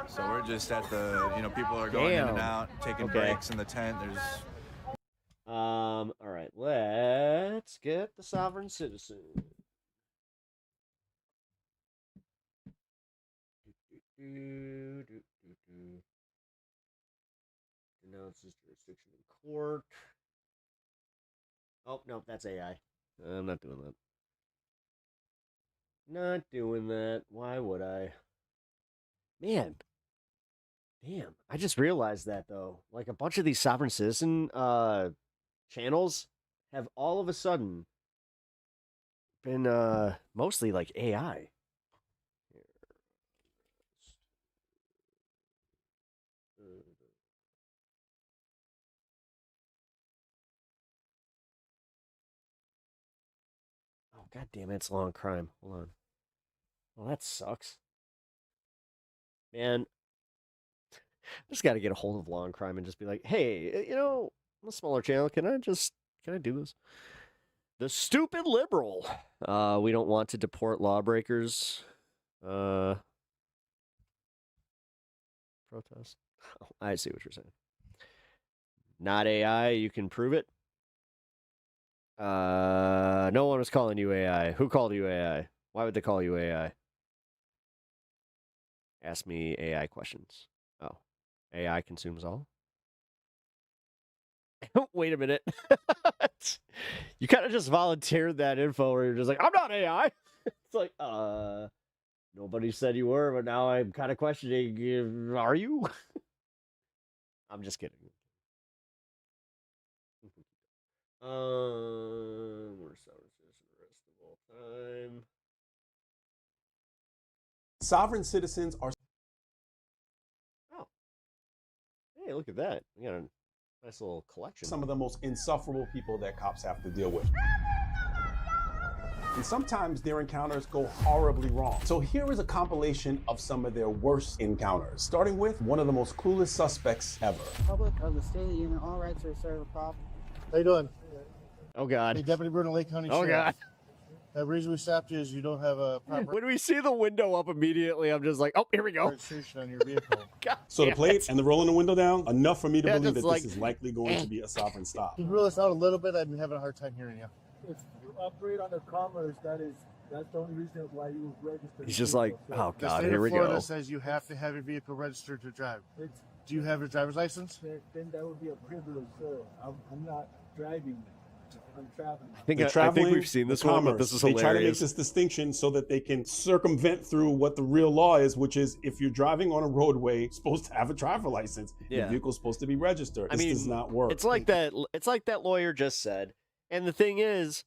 So we're just at the, you know, people are going in and out, taking breaks in the tent. There's. All right, let's get the Sovereign Citizen. Announces jurisdiction in court. Oh, no, that's AI. I'm not doing that. Not doing that. Why would I? Man. Damn. I just realized that, though. Like, a bunch of these Sovereign Citizen channels have all of a sudden been mostly like AI. God damn it, it's Law & Crime. Hold on. Well, that sucks. Man, I just got to get a hold of Law & Crime and just be like, hey, you know, I'm a smaller channel. Can I do this? The stupid liberal. We don't want to deport lawbreakers. Protest. Oh, I see what you're saying. Not AI, you can prove it. No one was calling you AI. Who called you AI? Why would they call you AI? Ask me AI questions. Oh, AI consumes all? Wait a minute. You kind of just volunteered that info where you're just like, I'm not AI. It's like, nobody said you were, but now I'm kind of questioning, are you? I'm just kidding. We're Sovereign Citizen the rest of all time. Sovereign citizens are. Oh. Hey, look at that. We got a nice little collection. Some of the most insufferable people that cops have to deal with. And sometimes their encounters go horribly wrong. So here is a compilation of some of their worst encounters, starting with one of the most clueless suspects ever. Public of the state union, all rights are reserved. Prop. How you doing? Oh God. Hey, Deputy Bruno, Lake County Sheriff. God. The reason we stopped you is you don't have a proper When we see the window up immediately, I'm just like, oh, here we go. registration on your vehicle. So the plate and the rolling the window down, enough for me to believe just that like- this is likely going to be a sovereign stop. Can you rule this out a little bit? I've been having a hard time hearing you. If you operate under commerce, that's the only reason why you register. He's just like, oh, The God, state here of we Florida go. says you have to have your vehicle registered to drive. Do you have your driver's license? Then that would be a privilege, sir. I'm not driving. I'm traveling. I think we've seen this one, but this is They try to make hilarious. this distinction so that they can circumvent through what the real law is, which is if you're driving on a roadway, you're supposed to have a driver license. Yeah. Your vehicle's supposed to be registered. I This mean, does not work. It's like that. It's like that lawyer just said. And the thing is,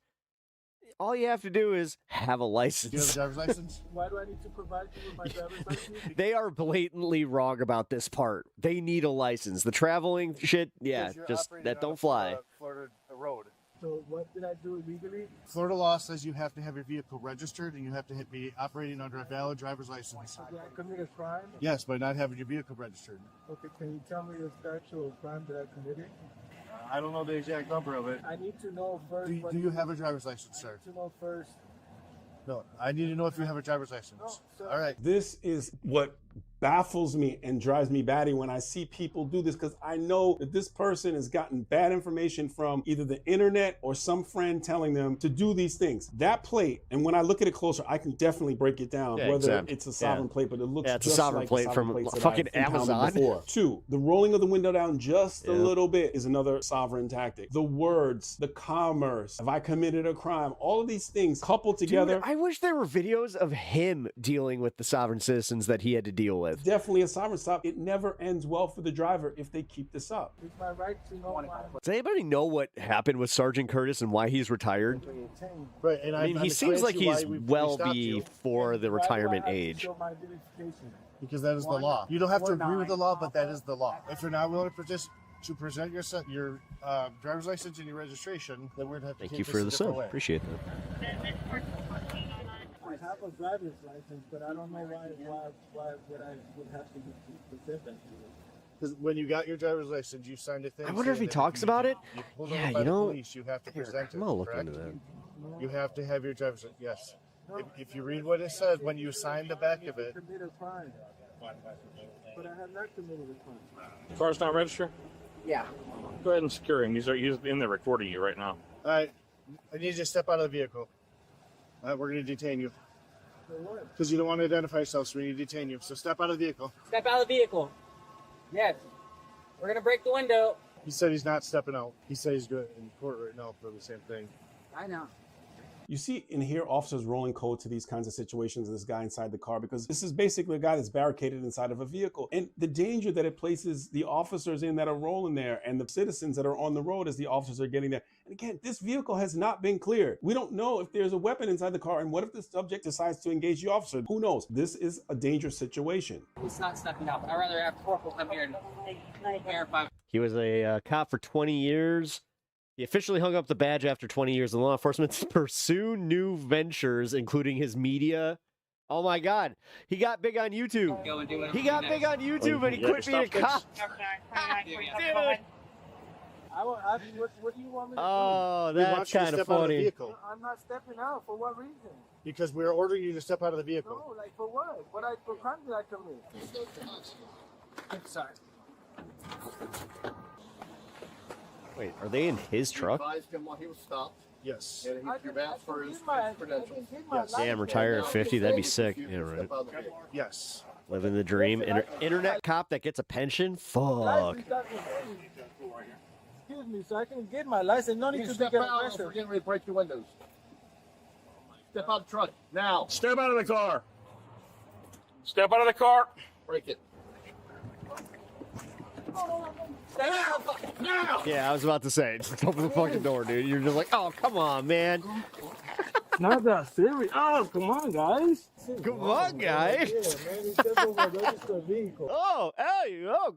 all you have to do is have a license. Do you have a driver's license? Why do I need to provide you with my driver's license? They are blatantly wrong about this part. They need a license. The traveling shit, yeah, Because you're just operating that on don't a fly. Florida road. So what did I do illegally? Florida law says you have to have your vehicle registered and you have to be operating under a valid driver's license. Did I commit a crime? Yes, by not having your vehicle registered. Okay, can you tell me the actual crime that I committed? I don't know the exact number of it. I need to know first. Do you have a driver's license, sir? I need to know first. No, I need to know if you have a driver's license. All right. This is what baffles me and drives me batty when I see people do this, because I know that this person has gotten bad information from either the internet or some friend telling them to do these things. That plate, and when I look at it closer, I can definitely break it down, Yeah, whether exempt. it's a sovereign Yeah. plate, but it looks Yeah, it's a just sovereign like plate the from sovereign plates that fucking I've encountered Amazon. before. 2, the rolling of the window down just a Yeah. little bit is another sovereign tactic. The words, the commerce, have I committed a crime? All of these things coupled together. Dude, I wish there were videos of him dealing with the sovereign citizens that he had to deal with. Definitely a sovereign stop. It never ends well for the driver if they keep this up. It's my right to know my Does anybody know what happened with Sergeant Curtis and why he's retired? Right, and I mean, he seems like he's well before the retirement age. show my identification. Because that is the law. You don't have to agree with the law, but that is the law. If you're not willing to present your driver's license and your registration, then we're going to have to Thank take you this for a the different sub. way. Appreciate that. I have a driver's license, but I don't know why would I would have to present that to you. Because when you got your driver's license, you signed a thing. I wonder if saying he that talks you- about it. You pulled Yeah, over by you the know, police, you have to present it. I'm gonna look correct? into that. You have to have your driver's license. Yes. If you read what it says when you sign the back of it. Commit a crime. But I have not committed a crime. Car's not registered? Yeah. Go ahead and secure him. He's in there recording you right now. All right. I need you to step out of the vehicle. All right, we're going to detain you. For what? Because you don't want to identify yourself, so we need to detain you. So step out of the vehicle. Step out of the vehicle. Yes. We're gonna break the window. He said he's not stepping out. He said he's going in court right now for the same thing. I know. You see and hear officers rolling code to these kinds of situations, this guy inside the car, because this is basically a guy that's barricaded inside of a vehicle. And the danger that it places the officers in that are rolling there and the citizens that are on the road as the officers are getting there. And again, this vehicle has not been cleared. We don't know if there's a weapon inside the car, and what if the subject decides to engage the officer? Who knows? This is a dangerous situation. He's not stepping out. I'd rather have Corporal come here and verify. He was a cop for 20 years. He officially hung up the badge after 20 years in law enforcement to pursue new ventures, incling his media. Oh my God. He got big on YouTube. He got big on YouTube and he quit being a cop. Dude. What do you want me to Oh, We want that's you to kind of step out of the funny. vehicle. I'm not stepping out. For what reason? Because we're ordering you to step out of the vehicle. No, like for what? What crime did I commit? I'm sorry. Wait, are they in his truck? Advised him while he was stopped. Yes. And you've asked for his credentials. Yes. Damn, retire at 50. That'd be sick. Yeah, right. Yes. Living the dream. Internet cop that gets a pension? Fuck. Excuse me, so I can get my license. No need You to step get a out, or pressure. we're getting ready to break your windows. Step out of the truck, now. Step out of the car. Step out of the car. Break it. Now! Yeah, I was about to say, just open the fucking door, dude. You're just like, oh, come on, man. Not that serious. Oh, come on, guys. Come on, guys. Yeah, man, it's just over a registered vehicle. Oh,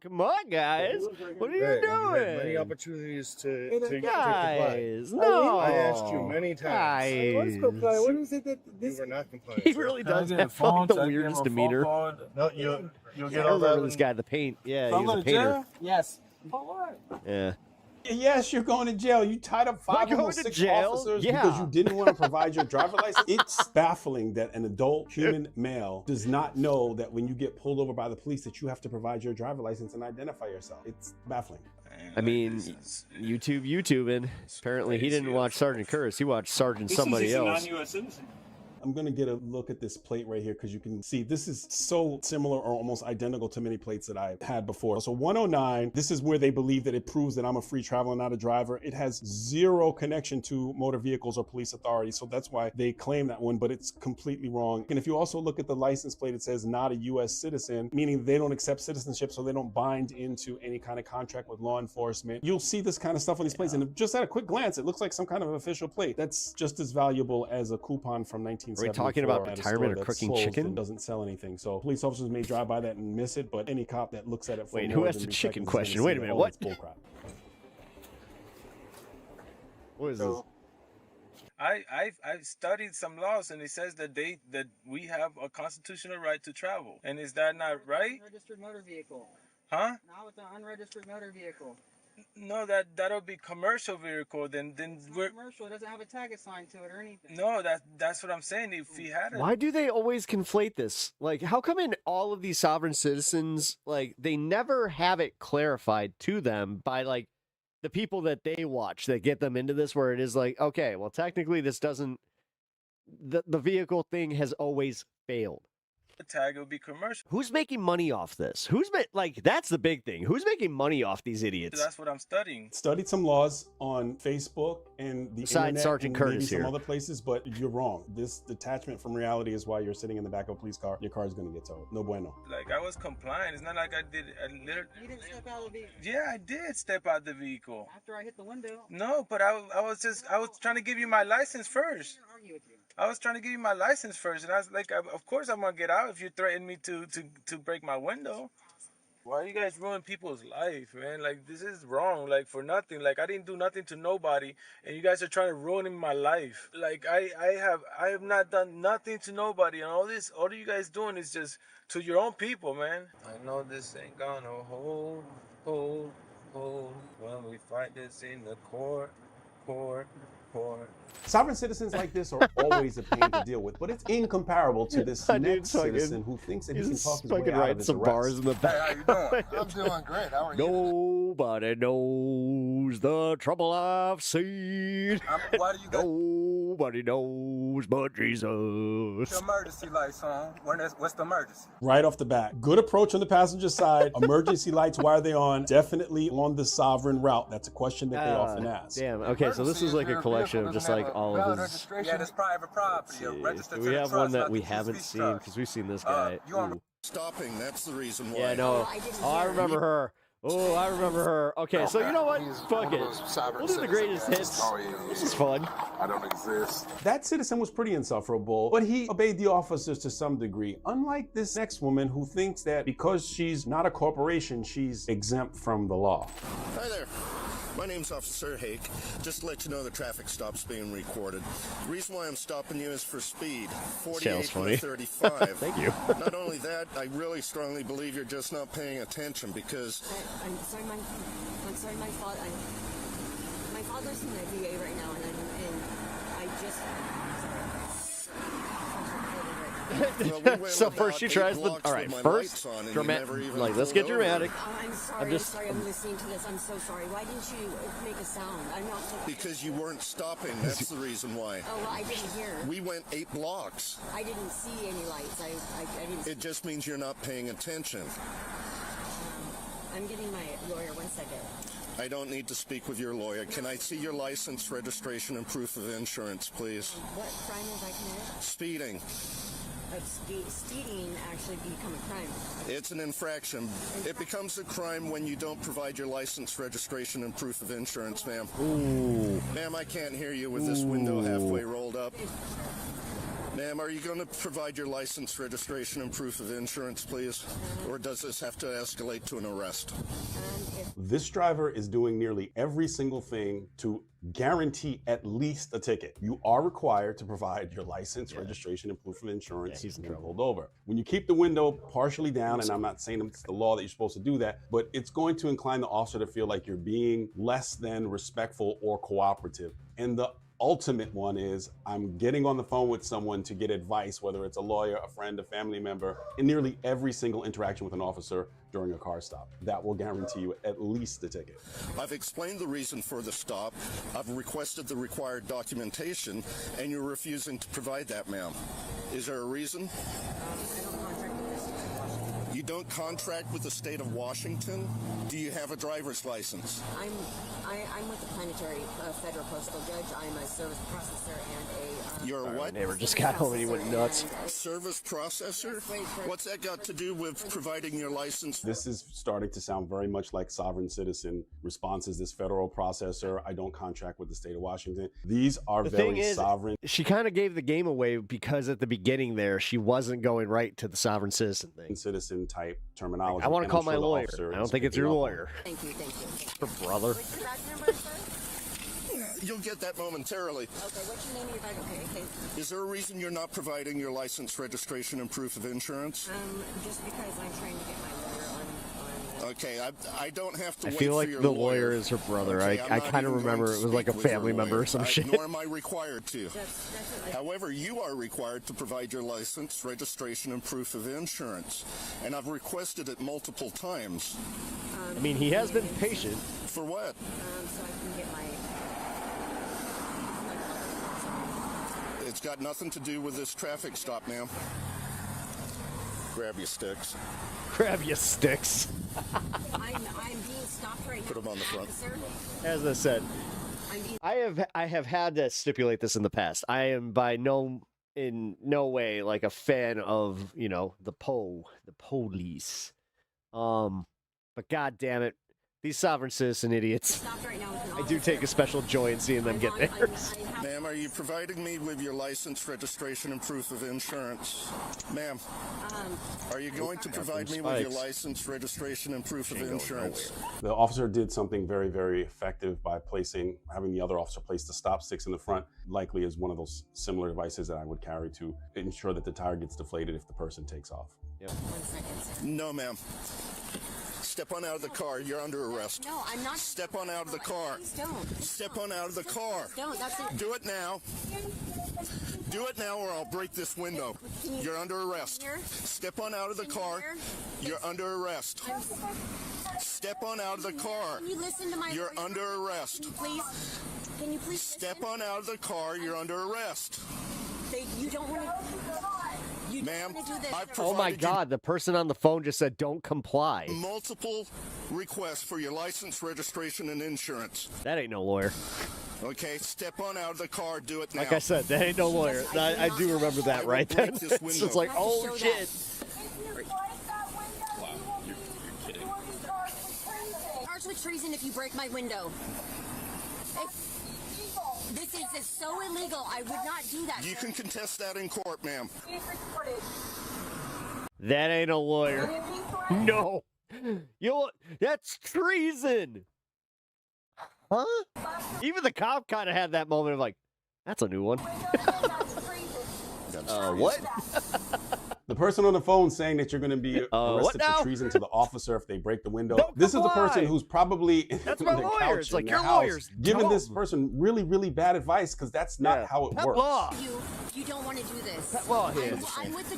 come on, guys. What are you Hey, you had many doing? opportunities to Guys, comply. no. I asked you many times. What's comply? What is it that You this? were not compliant. He really does have like, the weirdest demeanor. No, you'll Yeah, get I all remember that. this guy, the paint. Yeah, So I'm he was going a to painter. jail? Yes. For what? Yeah. Yes, you're going to jail. You tied up 5 going or to 6 jail? officers Yeah. because you didn't want to provide your driver license. It's baffling that an adult human male does not know that when you get pulled over by the police that you have to provide your driver license and identify yourself. It's baffling. I mean, YouTubing. Apparently, he didn't watch Sergeant Curtis. He watched Sergeant somebody else. non-U.S. citizen. I'm going to get a look at this plate right here because you can see this is so similar or almost identical to many plates that I've had before. So 109, this is where they believe that it proves that I'm a free traveler, not a driver. It has zero connection to motor vehicles or police authorities. So that's why they claim that one, but it's completely wrong. And if you also look at the license plate, it says not a U.S. citizen, meaning they don't accept citizenship, so they don't bind into any kind of contract with law enforcement. You'll see this kind of stuff on these plates. And just at a quick glance, it looks like some kind of official plate. That's just as valuable as a coupon from 1974. Are we talking about at a retirement store or that's cooking closed chicken? and doesn't sell anything. So police officers may drive by that and miss it, but any cop that looks at it for Wait, more who asked than the 3 chicken seconds is question? gonna Wait a see minute, that, what? It's bullcrap. What is this? I've studied some laws, and it says that we have a constitutional right to travel. And is that not right? Unregistered motor vehicle. Huh? Now it's an unregistered motor vehicle. No, that'll be commercial vehicle. Then we're Commercial. It doesn't have a tag assigned to it or anything. no. That's what I'm saying. If he had it, Why do they always conflate this? Like, how come in all of these sovereign citizens, like, they never have it clarified to them by, like, the people that they watch that get them into this, where it is like, okay, well, technically this doesn't, the vehicle thing has always failed. the tag it would be commercial. Who's making money off this? Like, that's the big thing. Who's making money off these idiots? That's what I'm studying. Studied some laws on Facebook and the Besides internet Sergeant and maybe Curtis some here. other places, but you're wrong. This detachment from reality is why you're sitting in the back of a police car. Your car is going to get towed. No bueno. Like, I was complying. It's not like I did a little. You didn't step out of the vehicle. Yeah, I did step out the vehicle. After I hit the window. No, but I was trying to give you my license first. Argue with you. I was trying to give you my license first, and I was like, of course I'm gonna get out if you threaten me to break my window. Why you guys ruin people's life, man? Like, this is wrong, like, for nothing. Like, I didn't do nothing to nobody, and you guys are trying to ruin my life. Like, I have not done nothing to nobody, and all you guys doing is just to your own people, man. I know this ain't gonna hold when we fight this in the court. Sovereign citizens like this are always a pain to deal with, but it's incomparable to this That next dude's fucking- citizen who thinks that he can He's talk his way fucking out of writing his some arrest. bars in the back. Hey, how you doing? I'm doing great. How are you? Nobody knows the trouble I've seen. Why do you got Nobody knows but Jesus. your emergency lights on? What's the emergency? Right off the bat, good approach on the passenger side. Emergency lights, why are they on? Definitely on the sovereign route. That's a question that they often ask. Damn. Okay, so this is like a collection of just like all of his. Yeah, that's private property. Do we have one that we haven't seen? Because we've seen this guy. Ooh. Stopping, that's the reason why. Yeah, no. Oh, I remember her. Oh, I remember her. Okay, so you know what? Fuck it. We'll do the greatest hits. This is fun. I don't exist. That citizen was pretty insufferable, but he obeyed the officers to some degree. Unlike this next woman who thinks that because she's not a corporation, she's exempt from the law. Hi there. My name's Officer Hake. Just to let you know the traffic stop's being recorded. The reason why I'm stopping you is for speed. 48 funny. to 35. Thank you. Not only that, I really strongly believe you're just not paying attention because I'm sorry, my father. My father's in the VA right now, and I just. So first she tries the. All right, first dramatic. Like, let's get dramatic. I'm sorry. I'm listening to this. I'm so sorry. Why didn't you make a sound? I'm not. Because you weren't stopping. That's the reason why. Oh, well, I didn't hear. We went 8 blocks. I didn't see any lights. I didn't. It just means you're not paying attention. I'm getting my lawyer. 1 second. I don't need to speak with your lawyer. Can I see your license, registration, and proof of insurance, please? What crime have I committed? Speeding. Speeding actually become a crime. It's an infraction. It becomes a crime when you don't provide your license, registration, and proof of insurance, ma'am. Ooh. Ma'am, I can't hear you with this window halfway rolled up. Ma'am, are you going to provide your license, registration, and proof of insurance, please? Or does this have to escalate to an arrest? This driver is doing nearly every single thing to guarantee at least a ticket. You are required to provide your license, registration, and proof of insurance when you're pulled over. When you keep the window partially down, and I'm not saying it's the law that you're supposed to do that, but it's going to incline the officer to feel like you're being less than respectful or cooperative. And the ultimate one is I'm getting on the phone with someone to get advice, whether it's a lawyer, a friend, a family member, in nearly every single interaction with an officer during a car stop. That will guarantee you at least the ticket. I've explained the reason for the stop. I've requested the required documentation, and you're refusing to provide that, ma'am. Is there a reason? You don't contract with the state of Washington? Do you have a driver's license? I'm with the Planetary Federal Postal Judge. I'm a service processor and a... You're a what? My neighbor just got home and he went nuts. Service processor? What's that got to do with providing your license? This is starting to sound very much like sovereign citizen responses. This federal processor, I don't contract with the state of Washington. These are The very thing is, sovereign. she kind of gave the game away because at the beginning there, she wasn't going right to the sovereign citizen thing. Citizen type terminology. I want to and call I'm my sure the lawyer. officer I don't is think it's picking your up on lawyer. Thank you, thank you. Her brother. What's your badge number, sir? You'll get that momentarily. Okay, what's your name and your badge? Okay, thank you. Is there a reason you're not providing your license, registration, and proof of insurance? Just because I'm trying to get my lawyer on Okay, I don't have to I wait feel for like your the lawyer. lawyer is her brother. Okay, I kind of remember it was like a family member or some shit. Nor am I required to. However, you are required to provide your license, registration, and proof of insurance. And I've requested it multiple times. I mean, he has been patient. For what? so I can get my... It's got nothing to do with this traffic stop, ma'am. Grab your sticks. Grab your sticks. I'm being stopped right now. Put them on the front. As I said, I have had to stipulate this in the past. I am in no way like a fan of, you know, the police. But god damn it, these sovereign citizen idiots. I do take a special joy in seeing them get there. Ma'am, are you providing me with your license, registration, and proof of insurance? Ma'am, are you going to provide me with your license, registration, and proof of insurance? The officer did something very, very effective by having the other officer place the stop sticks in the front, likely is one of those similar devices that I would carry to ensure that the tire gets deflated if the person takes off. Yep. 1 second. No, ma'am. Step on out of the car. You're under arrest. No, I'm not. Step on out of the car. Please don't. Step on out of the car. Don't. That's it. Do it now. Do it now or I'll break this window. You're under arrest. Step on out of the car. You're under arrest. Step on out of the car. Can you listen to my You're voice? under arrest. Can you please Step on out of the car. You're under arrest. You don't want to... Ma'am, I've Oh my provided god, the person on the phone just said don't comply. you multiple requests for your license, registration, and insurance. That ain't no lawyer. Okay, step on out of the car. Do it now. Like I said, that ain't no lawyer. I do remember that right then. It's just like, oh shit. Charged with treason if you break my window. This is so illegal. I would not do that. You can contest that in court, ma'am. That ain't a lawyer. No. That's treason. Huh? Even the cop kind of had that moment of like, that's a new one. What? The person on the phone saying that you're going to be arrested for treason to the officer if they break the window. This is the person who's probably in That's the my lawyer. couch It's like, in your their house lawyer's giving this dumb. person really, really bad advice because that's not how it works. You don't want to do this. Well, I'm with the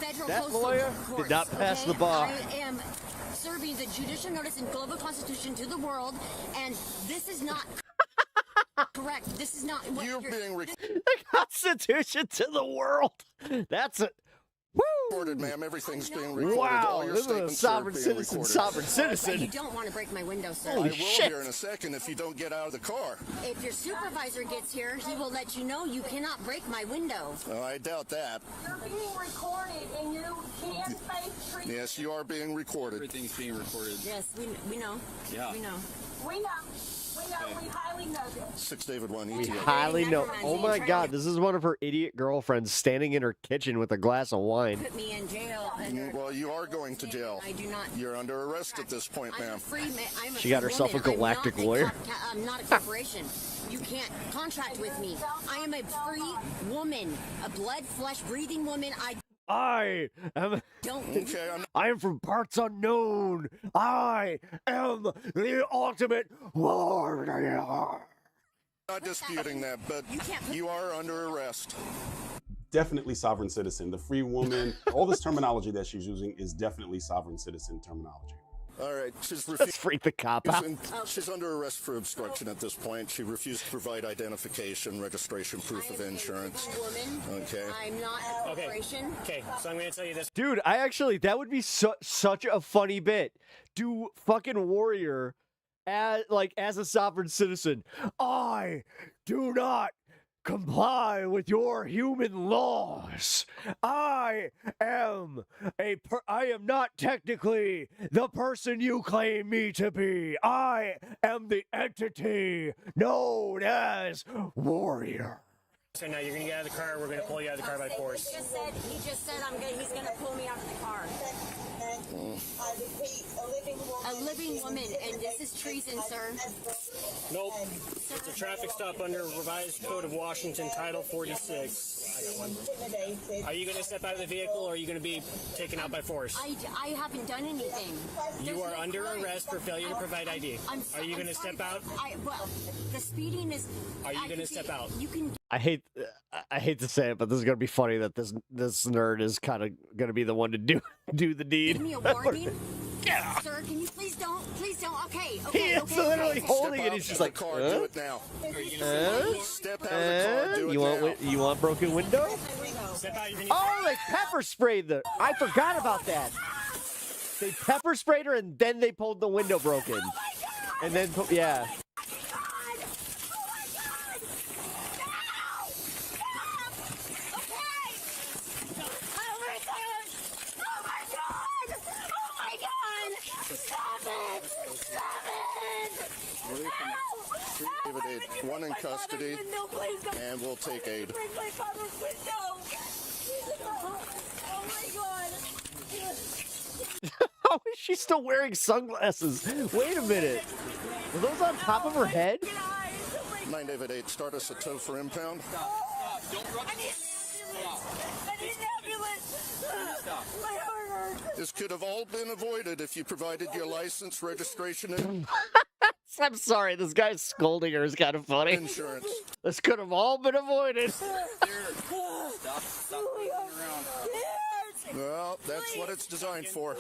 federal that postal lawyer courts, did not pass okay? the bar. I am serving the judicial notice and global constitution to the world, and this is not correct. This is not what you're being The Constitution to the world. That's it. Recorded, ma'am. Everything's being recorded. Wow, All your this is a statements sovereign are being citizen. recorded. Sovereign You citizen. don't want to break my window, sir. I will here in a second if you don't get out of the car. If your supervisor gets here, he will let you know you cannot break my window. Well, I doubt that. You're being recorded and you can't face treason. Yes, you are being recorded. Everything's being recorded. Yes, we know. Yeah. We know. We know. We highly know this. 6 David 1 We ETA. highly know. Oh my God, this is one of her idiot girlfriends standing in her kitchen with a glass of wine. Put me in jail. Well, you are going to jail. I do not. You're under arrest at this point, ma'am. She got herself a galactic lawyer. I'm not a corporation. You can't contract with me. I am a free woman, a blood, flesh, breathing woman. I am. I am from parts unknown. I am the ultimate warrior. Not disputing that, but you are under arrest. Definitely sovereign citizen. The free woman, all this terminology that she's using is definitely sovereign citizen terminology. All right, she's Let's freak the cop out. She's under arrest for obstruction at this point. She refused to provide identification, registration, proof of insurance. Okay. I'm not a corporation. Okay, so I'm going to tell you this. Dude, that would be such a funny bit. Do fucking warrior as a sovereign citizen. I do not comply with your human laws. I am not technically the person you claim me to be. I am the entity known as warrior. So now you're going to get out of the car. We're going to pull you out of the car by force. He just said he's going to pull me out of the car. A living woman, and this is treason, sir. Nope. It's a traffic stop under Revised Code of Washington, Title 46. I got one. Are you going to step out of the vehicle, or are you going to be taken out by force? I haven't done anything. You are under arrest for failure to provide ID. Are you going to step out? Well, the speeding is... Are you going to step out? You can... I hate to say it, but this is gonna be funny that this nerd is kind of gonna be the one to do the deed. Give me a warning. Sir, can you please don't? Please don't. Okay. He is literally holding it. He's just like, car, do it now. Step out of the car, do it now. You want broken window? Step out, Oh, they pepper sprayed the. I forgot about that. They pepper sprayed her and then they pulled the window broken. And then yeah. David Aid, one in custody, and we'll take aid. How is she still wearing sunglasses? Wait a minute. Were those on top of her head? 9 David 8, start us a tow for impound. This could have all been avoided if you provided your license, registration, and... I'm sorry, this guy's scolding her is kind of funny. Insurance. This could have all been avoided. Well, that's what it's designed for.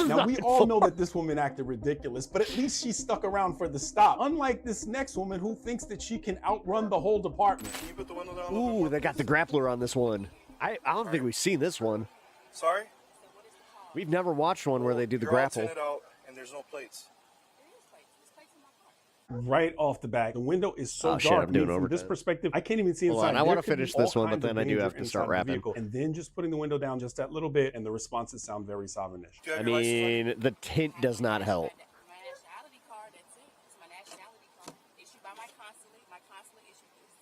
Now, we all know that this woman acted ridiculous, but at least she stuck around for the stop. Unlike this next woman who thinks that she can outrun the whole department. Ooh, they got the grappler on this one. I don't think we've seen this one. Sorry? We've never watched one where they do the grapple. Out and there's no plates. Right off the bat, the window is so dark. Shit, I'm doing from this overtime. perspective, I can't even see inside. Hold on, I There want to could be finish this all one, but kinds of then I do danger have to start inside the rapping. vehicle. And then just putting the window down just that little bit, and the responses sound very sovereignish. I mean, the tint does not help.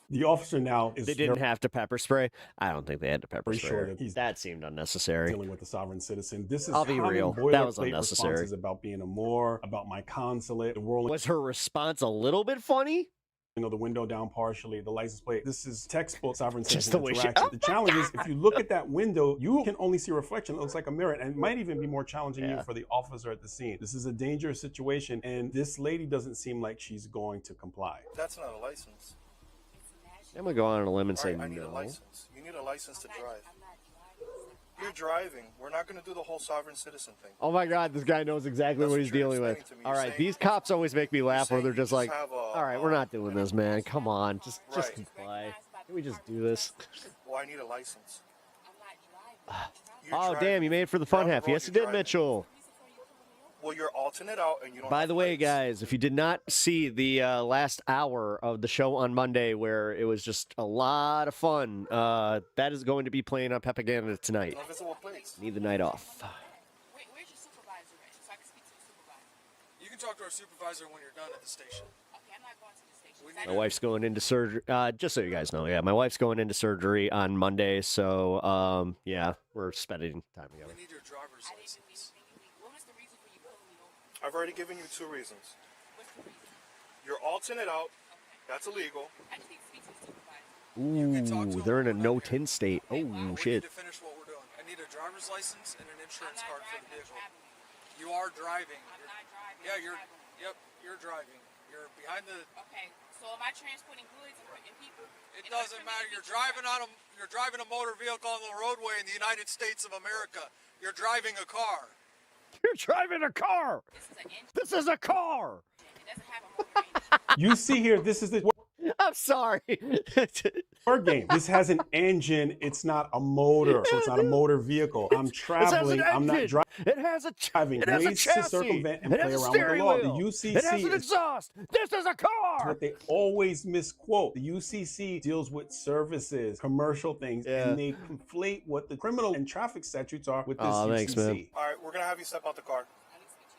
The officer now is... They didn't have to pepper spray. I don't think they had to pepper Pretty spray. sure that he's that seemed unnecessary. dealing with the sovereign citizen. This is I'll be common real. That was boilerplate unnecessary. responses about being a Moor, about my consulate, the world. Was her response a little bit funny? You know, the window down partially, the license plate. This is textbook sovereign Just citizen the way she- interaction. The challenge is, if you look at that window, you can only see a reflection that looks like a mirror, and it might even be more challenging even for the officer at the scene. This is a dangerous situation, and this lady doesn't seem like she's going to comply. That's not a license. I'm gonna go on a limb and say I need a no. license. You need a license to drive. You're driving. We're not going to do the whole sovereign citizen thing. Oh my God, this guy knows exactly what he's dealing with. All right, these cops always make me laugh where they're just like, all right, we're not doing this, man. Come on, just comply. Can we just do this? Well, I need a license. Oh, damn, you made it for the fun half. Yes, you did, Mitchell. Well, you're alternate out, and you don't. By the way, guys, if you did not see the last hour of the show on Monday where it was just a lot of fun, that is going to be playing on Pepaganda tonight. No visible plates. Need the night off. can talk to our supervisor when you're done at the station. Okay, I'm not going to the station. My wife's going into surgery. Just so you guys know, yeah, my wife's going into surgery on Monday. So, yeah, we're spending time together. We need your driver's license. What was the reason for you pulling me over? I've already given you 2 reasons. What's the reason? You're alternate out. Okay. That's illegal. I just need to speak to the supervisor. Ooh, they're in a no-tin state. Oh, shit. We need to finish what we're doing. I need a driver's license and an insurance card for the vehicle. You are driving. I'm not driving. Yeah, you're driving. You're behind the. Okay, so am I transporting goods and people? It doesn't matter. You're driving a motor vehicle on the roadway in the United States of America. You're driving a car. You're driving a car. This is a car. It doesn't have a motor. You see here, this is the I'm sorry. word game. This has an engine. It's not a motor, so it's not a motor vehicle. I'm traveling. I'm not driving. It has a driving it has ways a chassis. to circumvent and It play has a around with the steering law. wheel. The UCC It has an is exhaust. This is a car. what they always misquote. The UCC deals with services, commercial things, and they conflate what the criminal and traffic statutes are with this UCC. Thanks, man. All right, we're gonna have you step out the car.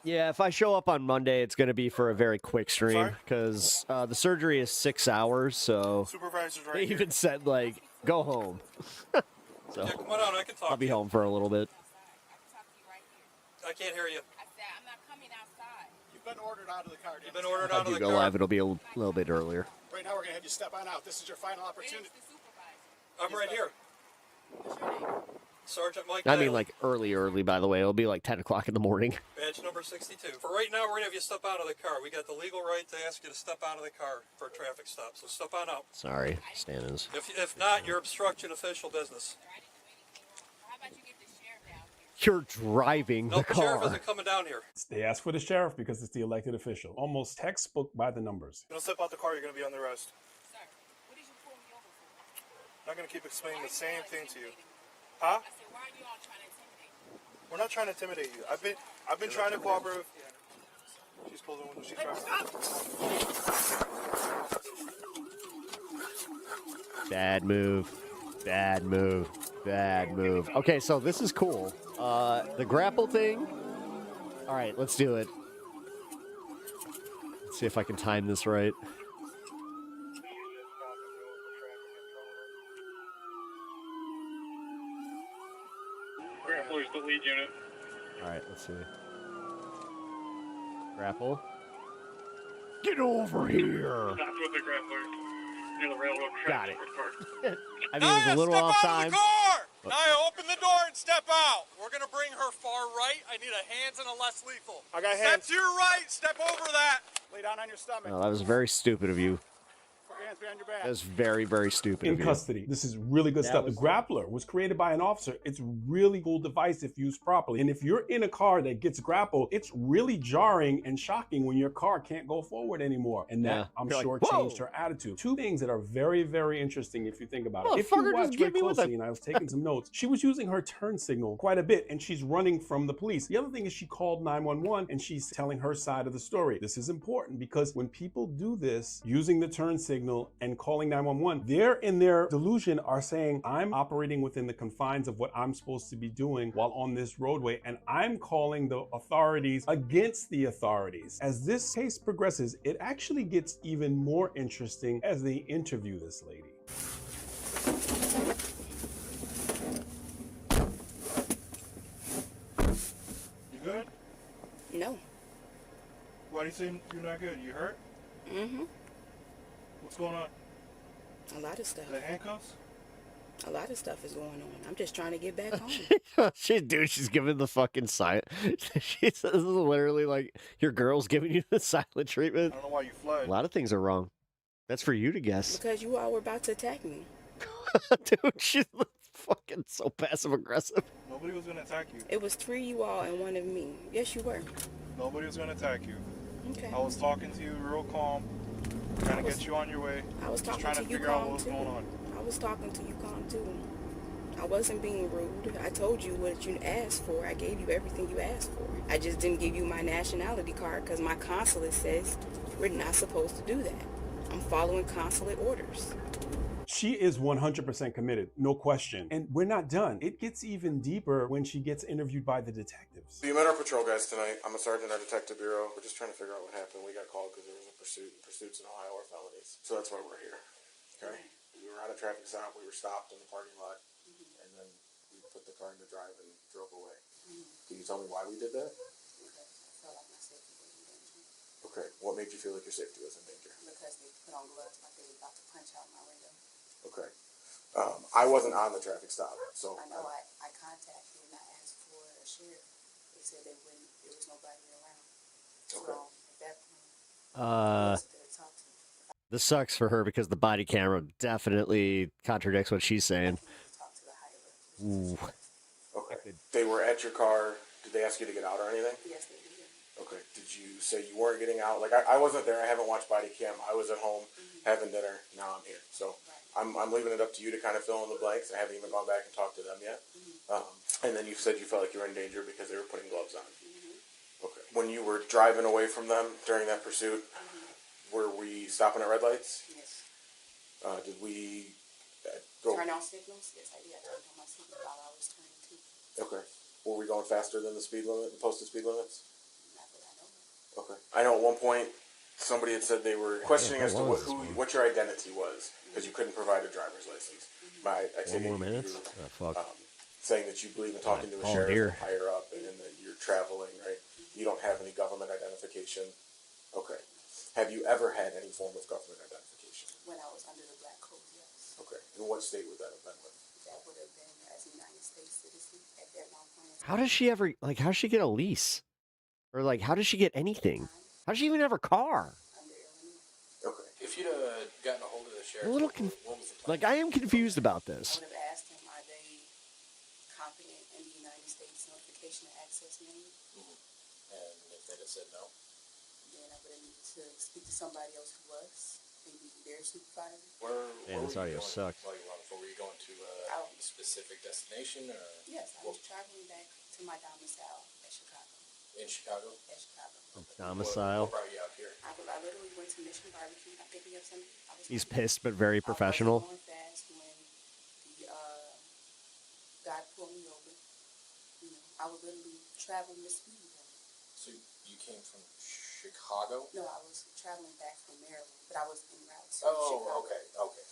Yeah, if I show up on Monday, it's going to be for a very quick stream because the surgery is 6 hours. So Supervisor's right they here. even said like, go home. So Yeah, come on out. I can talk. I'll be home for a little bit. I can't hear you. I said I'm not coming outside. You've been ordered out of the car. You've been ordered If out I of do the go car. live, it'll be a little bit earlier. Right now, we're gonna have you step on out. This is your final opportunity. I'm right here. Sergeant Mike. I mean, like early, by the way. It'll be like 10 o'clock in the morning. Badge number 62. For right now, we're gonna have you step out of the car. We got the legal right to ask you to step out of the car for a traffic stop. So step on out. Sorry, Stan is. If not, you're obstructing official business. You're driving No, the the sheriff car. isn't coming down here. They ask for the sheriff because it's the elected official. Almost textbook by the numbers. You don't step out the car, you're gonna be under arrest. Sir, what did you pull me over for? I'm not gonna keep explaining the same thing to you. Huh? I said, why are you all trying to intimidate me? We're not trying to intimidate you. I've been trying to cooperate. She's closing the window. She's trying. Bad move. Bad move. Bad move. Okay, so this is cool. The grapple thing. All right, let's do it. Let's see if I can time this right. Grappler's the lead unit. All right, let's see. Grapple. Get over here. Stopped with the grappler near the railroad Got tracks. it. I mean, it was a little off time. Now open the door and step out. We're gonna bring her far right. I need a hands and a less lethal. I got hands. Step to your right. Step over that. Lay down on your stomach. Oh, that was very stupid of you. Put your hands behind your back. That was very, very stupid In of you. custody. This is really good That stuff. was- The grappler was created by an officer. It's a really cool device if used properly. And if you're in a car that gets grappled, it's really jarring and shocking when your car can't go forward anymore. And that, Yeah. I'm You're sure, like, "Whoa!" changed her attitude. Two things that are very, very interesting if you think about it. If Motherfucker you just watch gave very me with a- closely, and I was taking some notes, she was using her turn signal quite a bit, and she's running from the police. The other thing is she called 911, and she's telling her side of the story. This is important because when people do this, using the turn signal and calling 911, they're in their delusion are saying, I'm operating within the confines of what I'm supposed to be doing while on this roadway, and I'm calling the authorities against the authorities. As this case progresses, it actually gets even more interesting as they interview this lady. You good? No. Why do you say you're not good? You hurt? Mm-hmm. What's going on? A lot of stuff. The handcuffs? A lot of stuff is going on. I'm just trying to get back home. She's giving the fucking silent. She says literally like your girl's giving you the silent treatment. I don't know why you fled. A lot of things are wrong. That's for you to guess. Because you all were about to attack me. Dude, she's fucking so passive aggressive. Nobody was gonna attack you. It was 3 you all and 1 of me. Yes, you were. Nobody was gonna attack you. Okay. I was talking to you real calm, trying to get you on your way. I was just talking trying to to you figure out calm what was too. going on. I was talking to you calm too. I wasn't being rude. I told you what you asked for. I gave you everything you asked for. I just didn't give you my nationality card because my consulate says we're not supposed to do that. I'm following consulate orders. She is 100% committed, no question. And we're not done. It gets even deeper when she gets interviewed by the detectives. You met our patrol guys tonight. I'm a sergeant at Detective Bureau. We're just trying to figure out what happened. We got called because there was a pursuit. Pursuits in Ohio are felonies. So that's why we're here. Okay? We were at a traffic stop. We were stopped in the parking lot. And then we put the car into drive and drove away. Can you tell me why we did that? Okay. What made you feel like your safety was in danger? Because they put on gloves like they were about to punch out my window. Okay. I wasn't on the traffic stop, so. I know I contacted and I asked for a sheriff. They said there was nobody around. Okay. So at that point, This sucks for her because the body camera definitely contradicts what she's saying. Ooh. Okay. They were at your car. Did they ask you to get out or anything? yes, they did. Okay. Did you say you weren't getting out? Like, I wasn't there. I haven't watched body cam. I was at home having dinner. Now I'm here. So I'm leaving it up to you to kind of fill in the blanks. I haven't even gone back and talked to them yet. And then you said you felt like you were in danger because they were putting gloves on. Okay. When you were driving away from them during that pursuit, were we stopping at red lights? Yes. Did we go? Turn on signals? Yes, I did. I turned on my signals while I was turning too. Okay. Were we going faster than the speed limit, the posted speed limits? Not that I know. Okay. I know at one point somebody had said they were questioning as to what your identity was because you couldn't provide a driver's license. I take it One more minute? Oh, fuck. saying that you believe in talking to a Oh, sheriff dear. higher up and that you're traveling, right? You don't have any government identification. Okay. Have you ever had any form of government identification? When I was under the black coat, yes. Okay. And what state would that have been with? That would have been as a United States citizen at that one point. How does she ever, like, how does she get a lease? Or, like, how does she get anything? How does she even have a car? Okay. If you'd gotten a hold of the sheriff, A little what was the plan? like, I am confused about I this. would have asked him, are they competent in the United States Notification and Access Manual? And if they'd have said no? Then I would have needed to speak to somebody else who was, maybe their supervisor. Man, this audio sucks. Were you going to a specific destination? Or Yes, I was traveling back to my domicile at Chicago. in Chicago? At Chicago. Domicile. What brought you out here? I literally went to Mission Barbecue. I picked me up some. He's pissed, but very professional. I was going fast when the guy pulled me over. You know, I was literally traveling the speed limit. So you came from Chicago? No, I was traveling back from Maryland, but I was en route to Oh, Chicago. okay.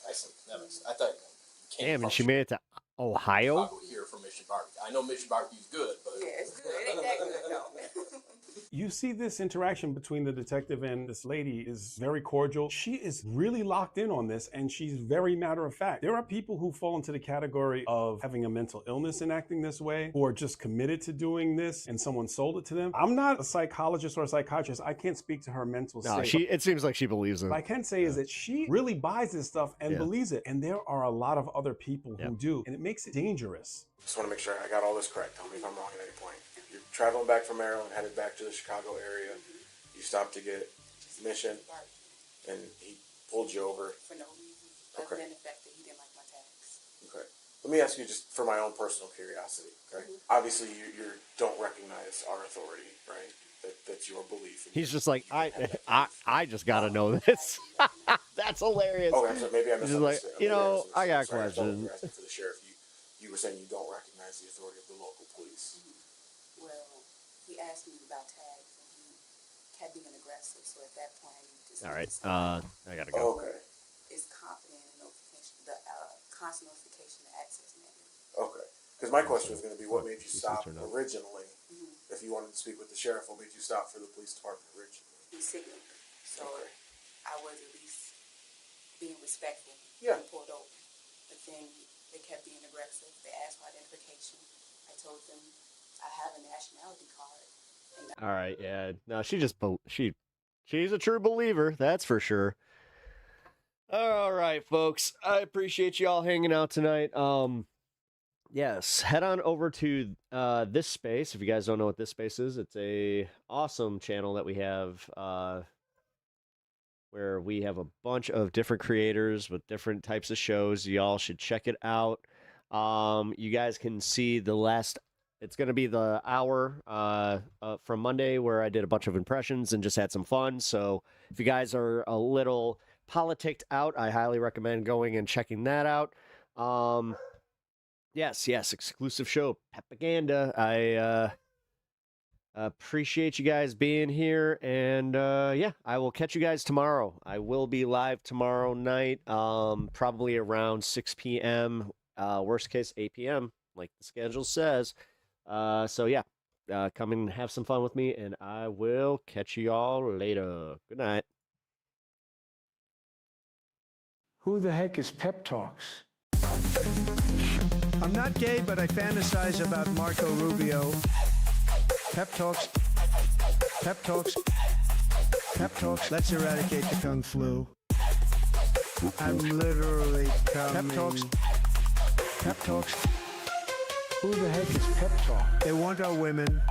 I see. That makes sense. I thought you came Damn, from and she made it to Ohio? Chicago here from Mission Barbecue. I know Mission Barbecue's good, but Yeah, it's good. It ain't that good, no. You see this interaction between the detective and this lady is very cordial. She is really locked in on this and she's very matter of fact. There are people who fall into the category of having a mental illness and acting this way, who are just committed to doing this and someone sold it to them. I'm not a psychologist or a psychiatrist. I can't speak to her mental No, state. it seems like she believes it. What I can say is that she really buys this stuff and Yeah. believes it. And there are a lot of other people who do. And it makes it dangerous. Just want to make sure I got all this correct. Tell me if I'm wrong at any point. You're traveling back from Maryland, headed back to the Chicago area. You stopped to get Mission, and he pulled you over. For no reason, other than the fact that he didn't like my tags. Okay. Let me ask you just for my own personal curiosity. Okay. Obviously, you don't recognize our authority, right? That's your belief. He's just like, I just got to know this. That's hilarious. Okay, I'm sorry, maybe I He's just like, misunderstood. you know, I got Sorry, questions. asking for the sheriff. You were saying you don't recognize the authority of the local police. Well, he asked me about tags, and he kept being aggressive. So at that point, I needed to All right, somebody I got to go. Okay. is confident in notification, the constant notification and access manual. Okay. Because my question was going to be, what made you She stop switched her notes. originally? If you wanted to speak with the sheriff, what made you stop for the police department originally? He signaled me, so I was at least being respectful. Yeah. And pulled over, but then they kept being aggressive. They asked for identification. I told them I have a nationality card. And All right, yeah. No, she's a true believer, that's for sure. All right, folks. I appreciate y'all hanging out tonight. Yes, head on over to This Space. If you guys don't know what This Space is, it's a awesome channel that we have where we have a bunch of different creators with different types of shows. Y'all should check it out. You guys can see the last. It's going to be the hour from Monday where I did a bunch of impressions and just had some fun. So if you guys are a little Politicked Out. I highly recommend going and checking that out. Yes, exclusive show, Pepaganda. I appreciate you guys being here, and yeah, I will catch you guys tomorrow. I will be live tomorrow night, probably around 6 p.m., worst case 8 p.m., like the schedule says. So yeah, come and have some fun with me, and I will catch you all later. Good night. Who the heck is Pep Talks? I'm not gay, but I fantasize about Marco Rubio. Pep Talks. Pep Talks. Pep Talks. Let's eradicate the Kung Flu. I'm literally coming. Pep Talks. Pep Talks. Who the heck is Pep Talk? They want our women.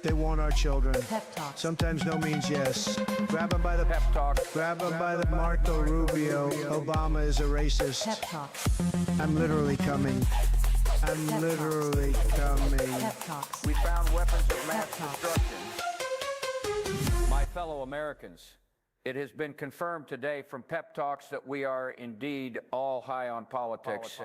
They want our children. Pep Talk. Sometimes no means yes. Grab them by the Pep Talk. Grab them by the Marco Rubio. Obama is a racist. Pep Talk. I'm literally coming. I'm literally coming. Pep Talks. We found weapons of mass destruction. My fellow Americans, it has been confirmed today from Pep Talks that we are indeed all high on politics.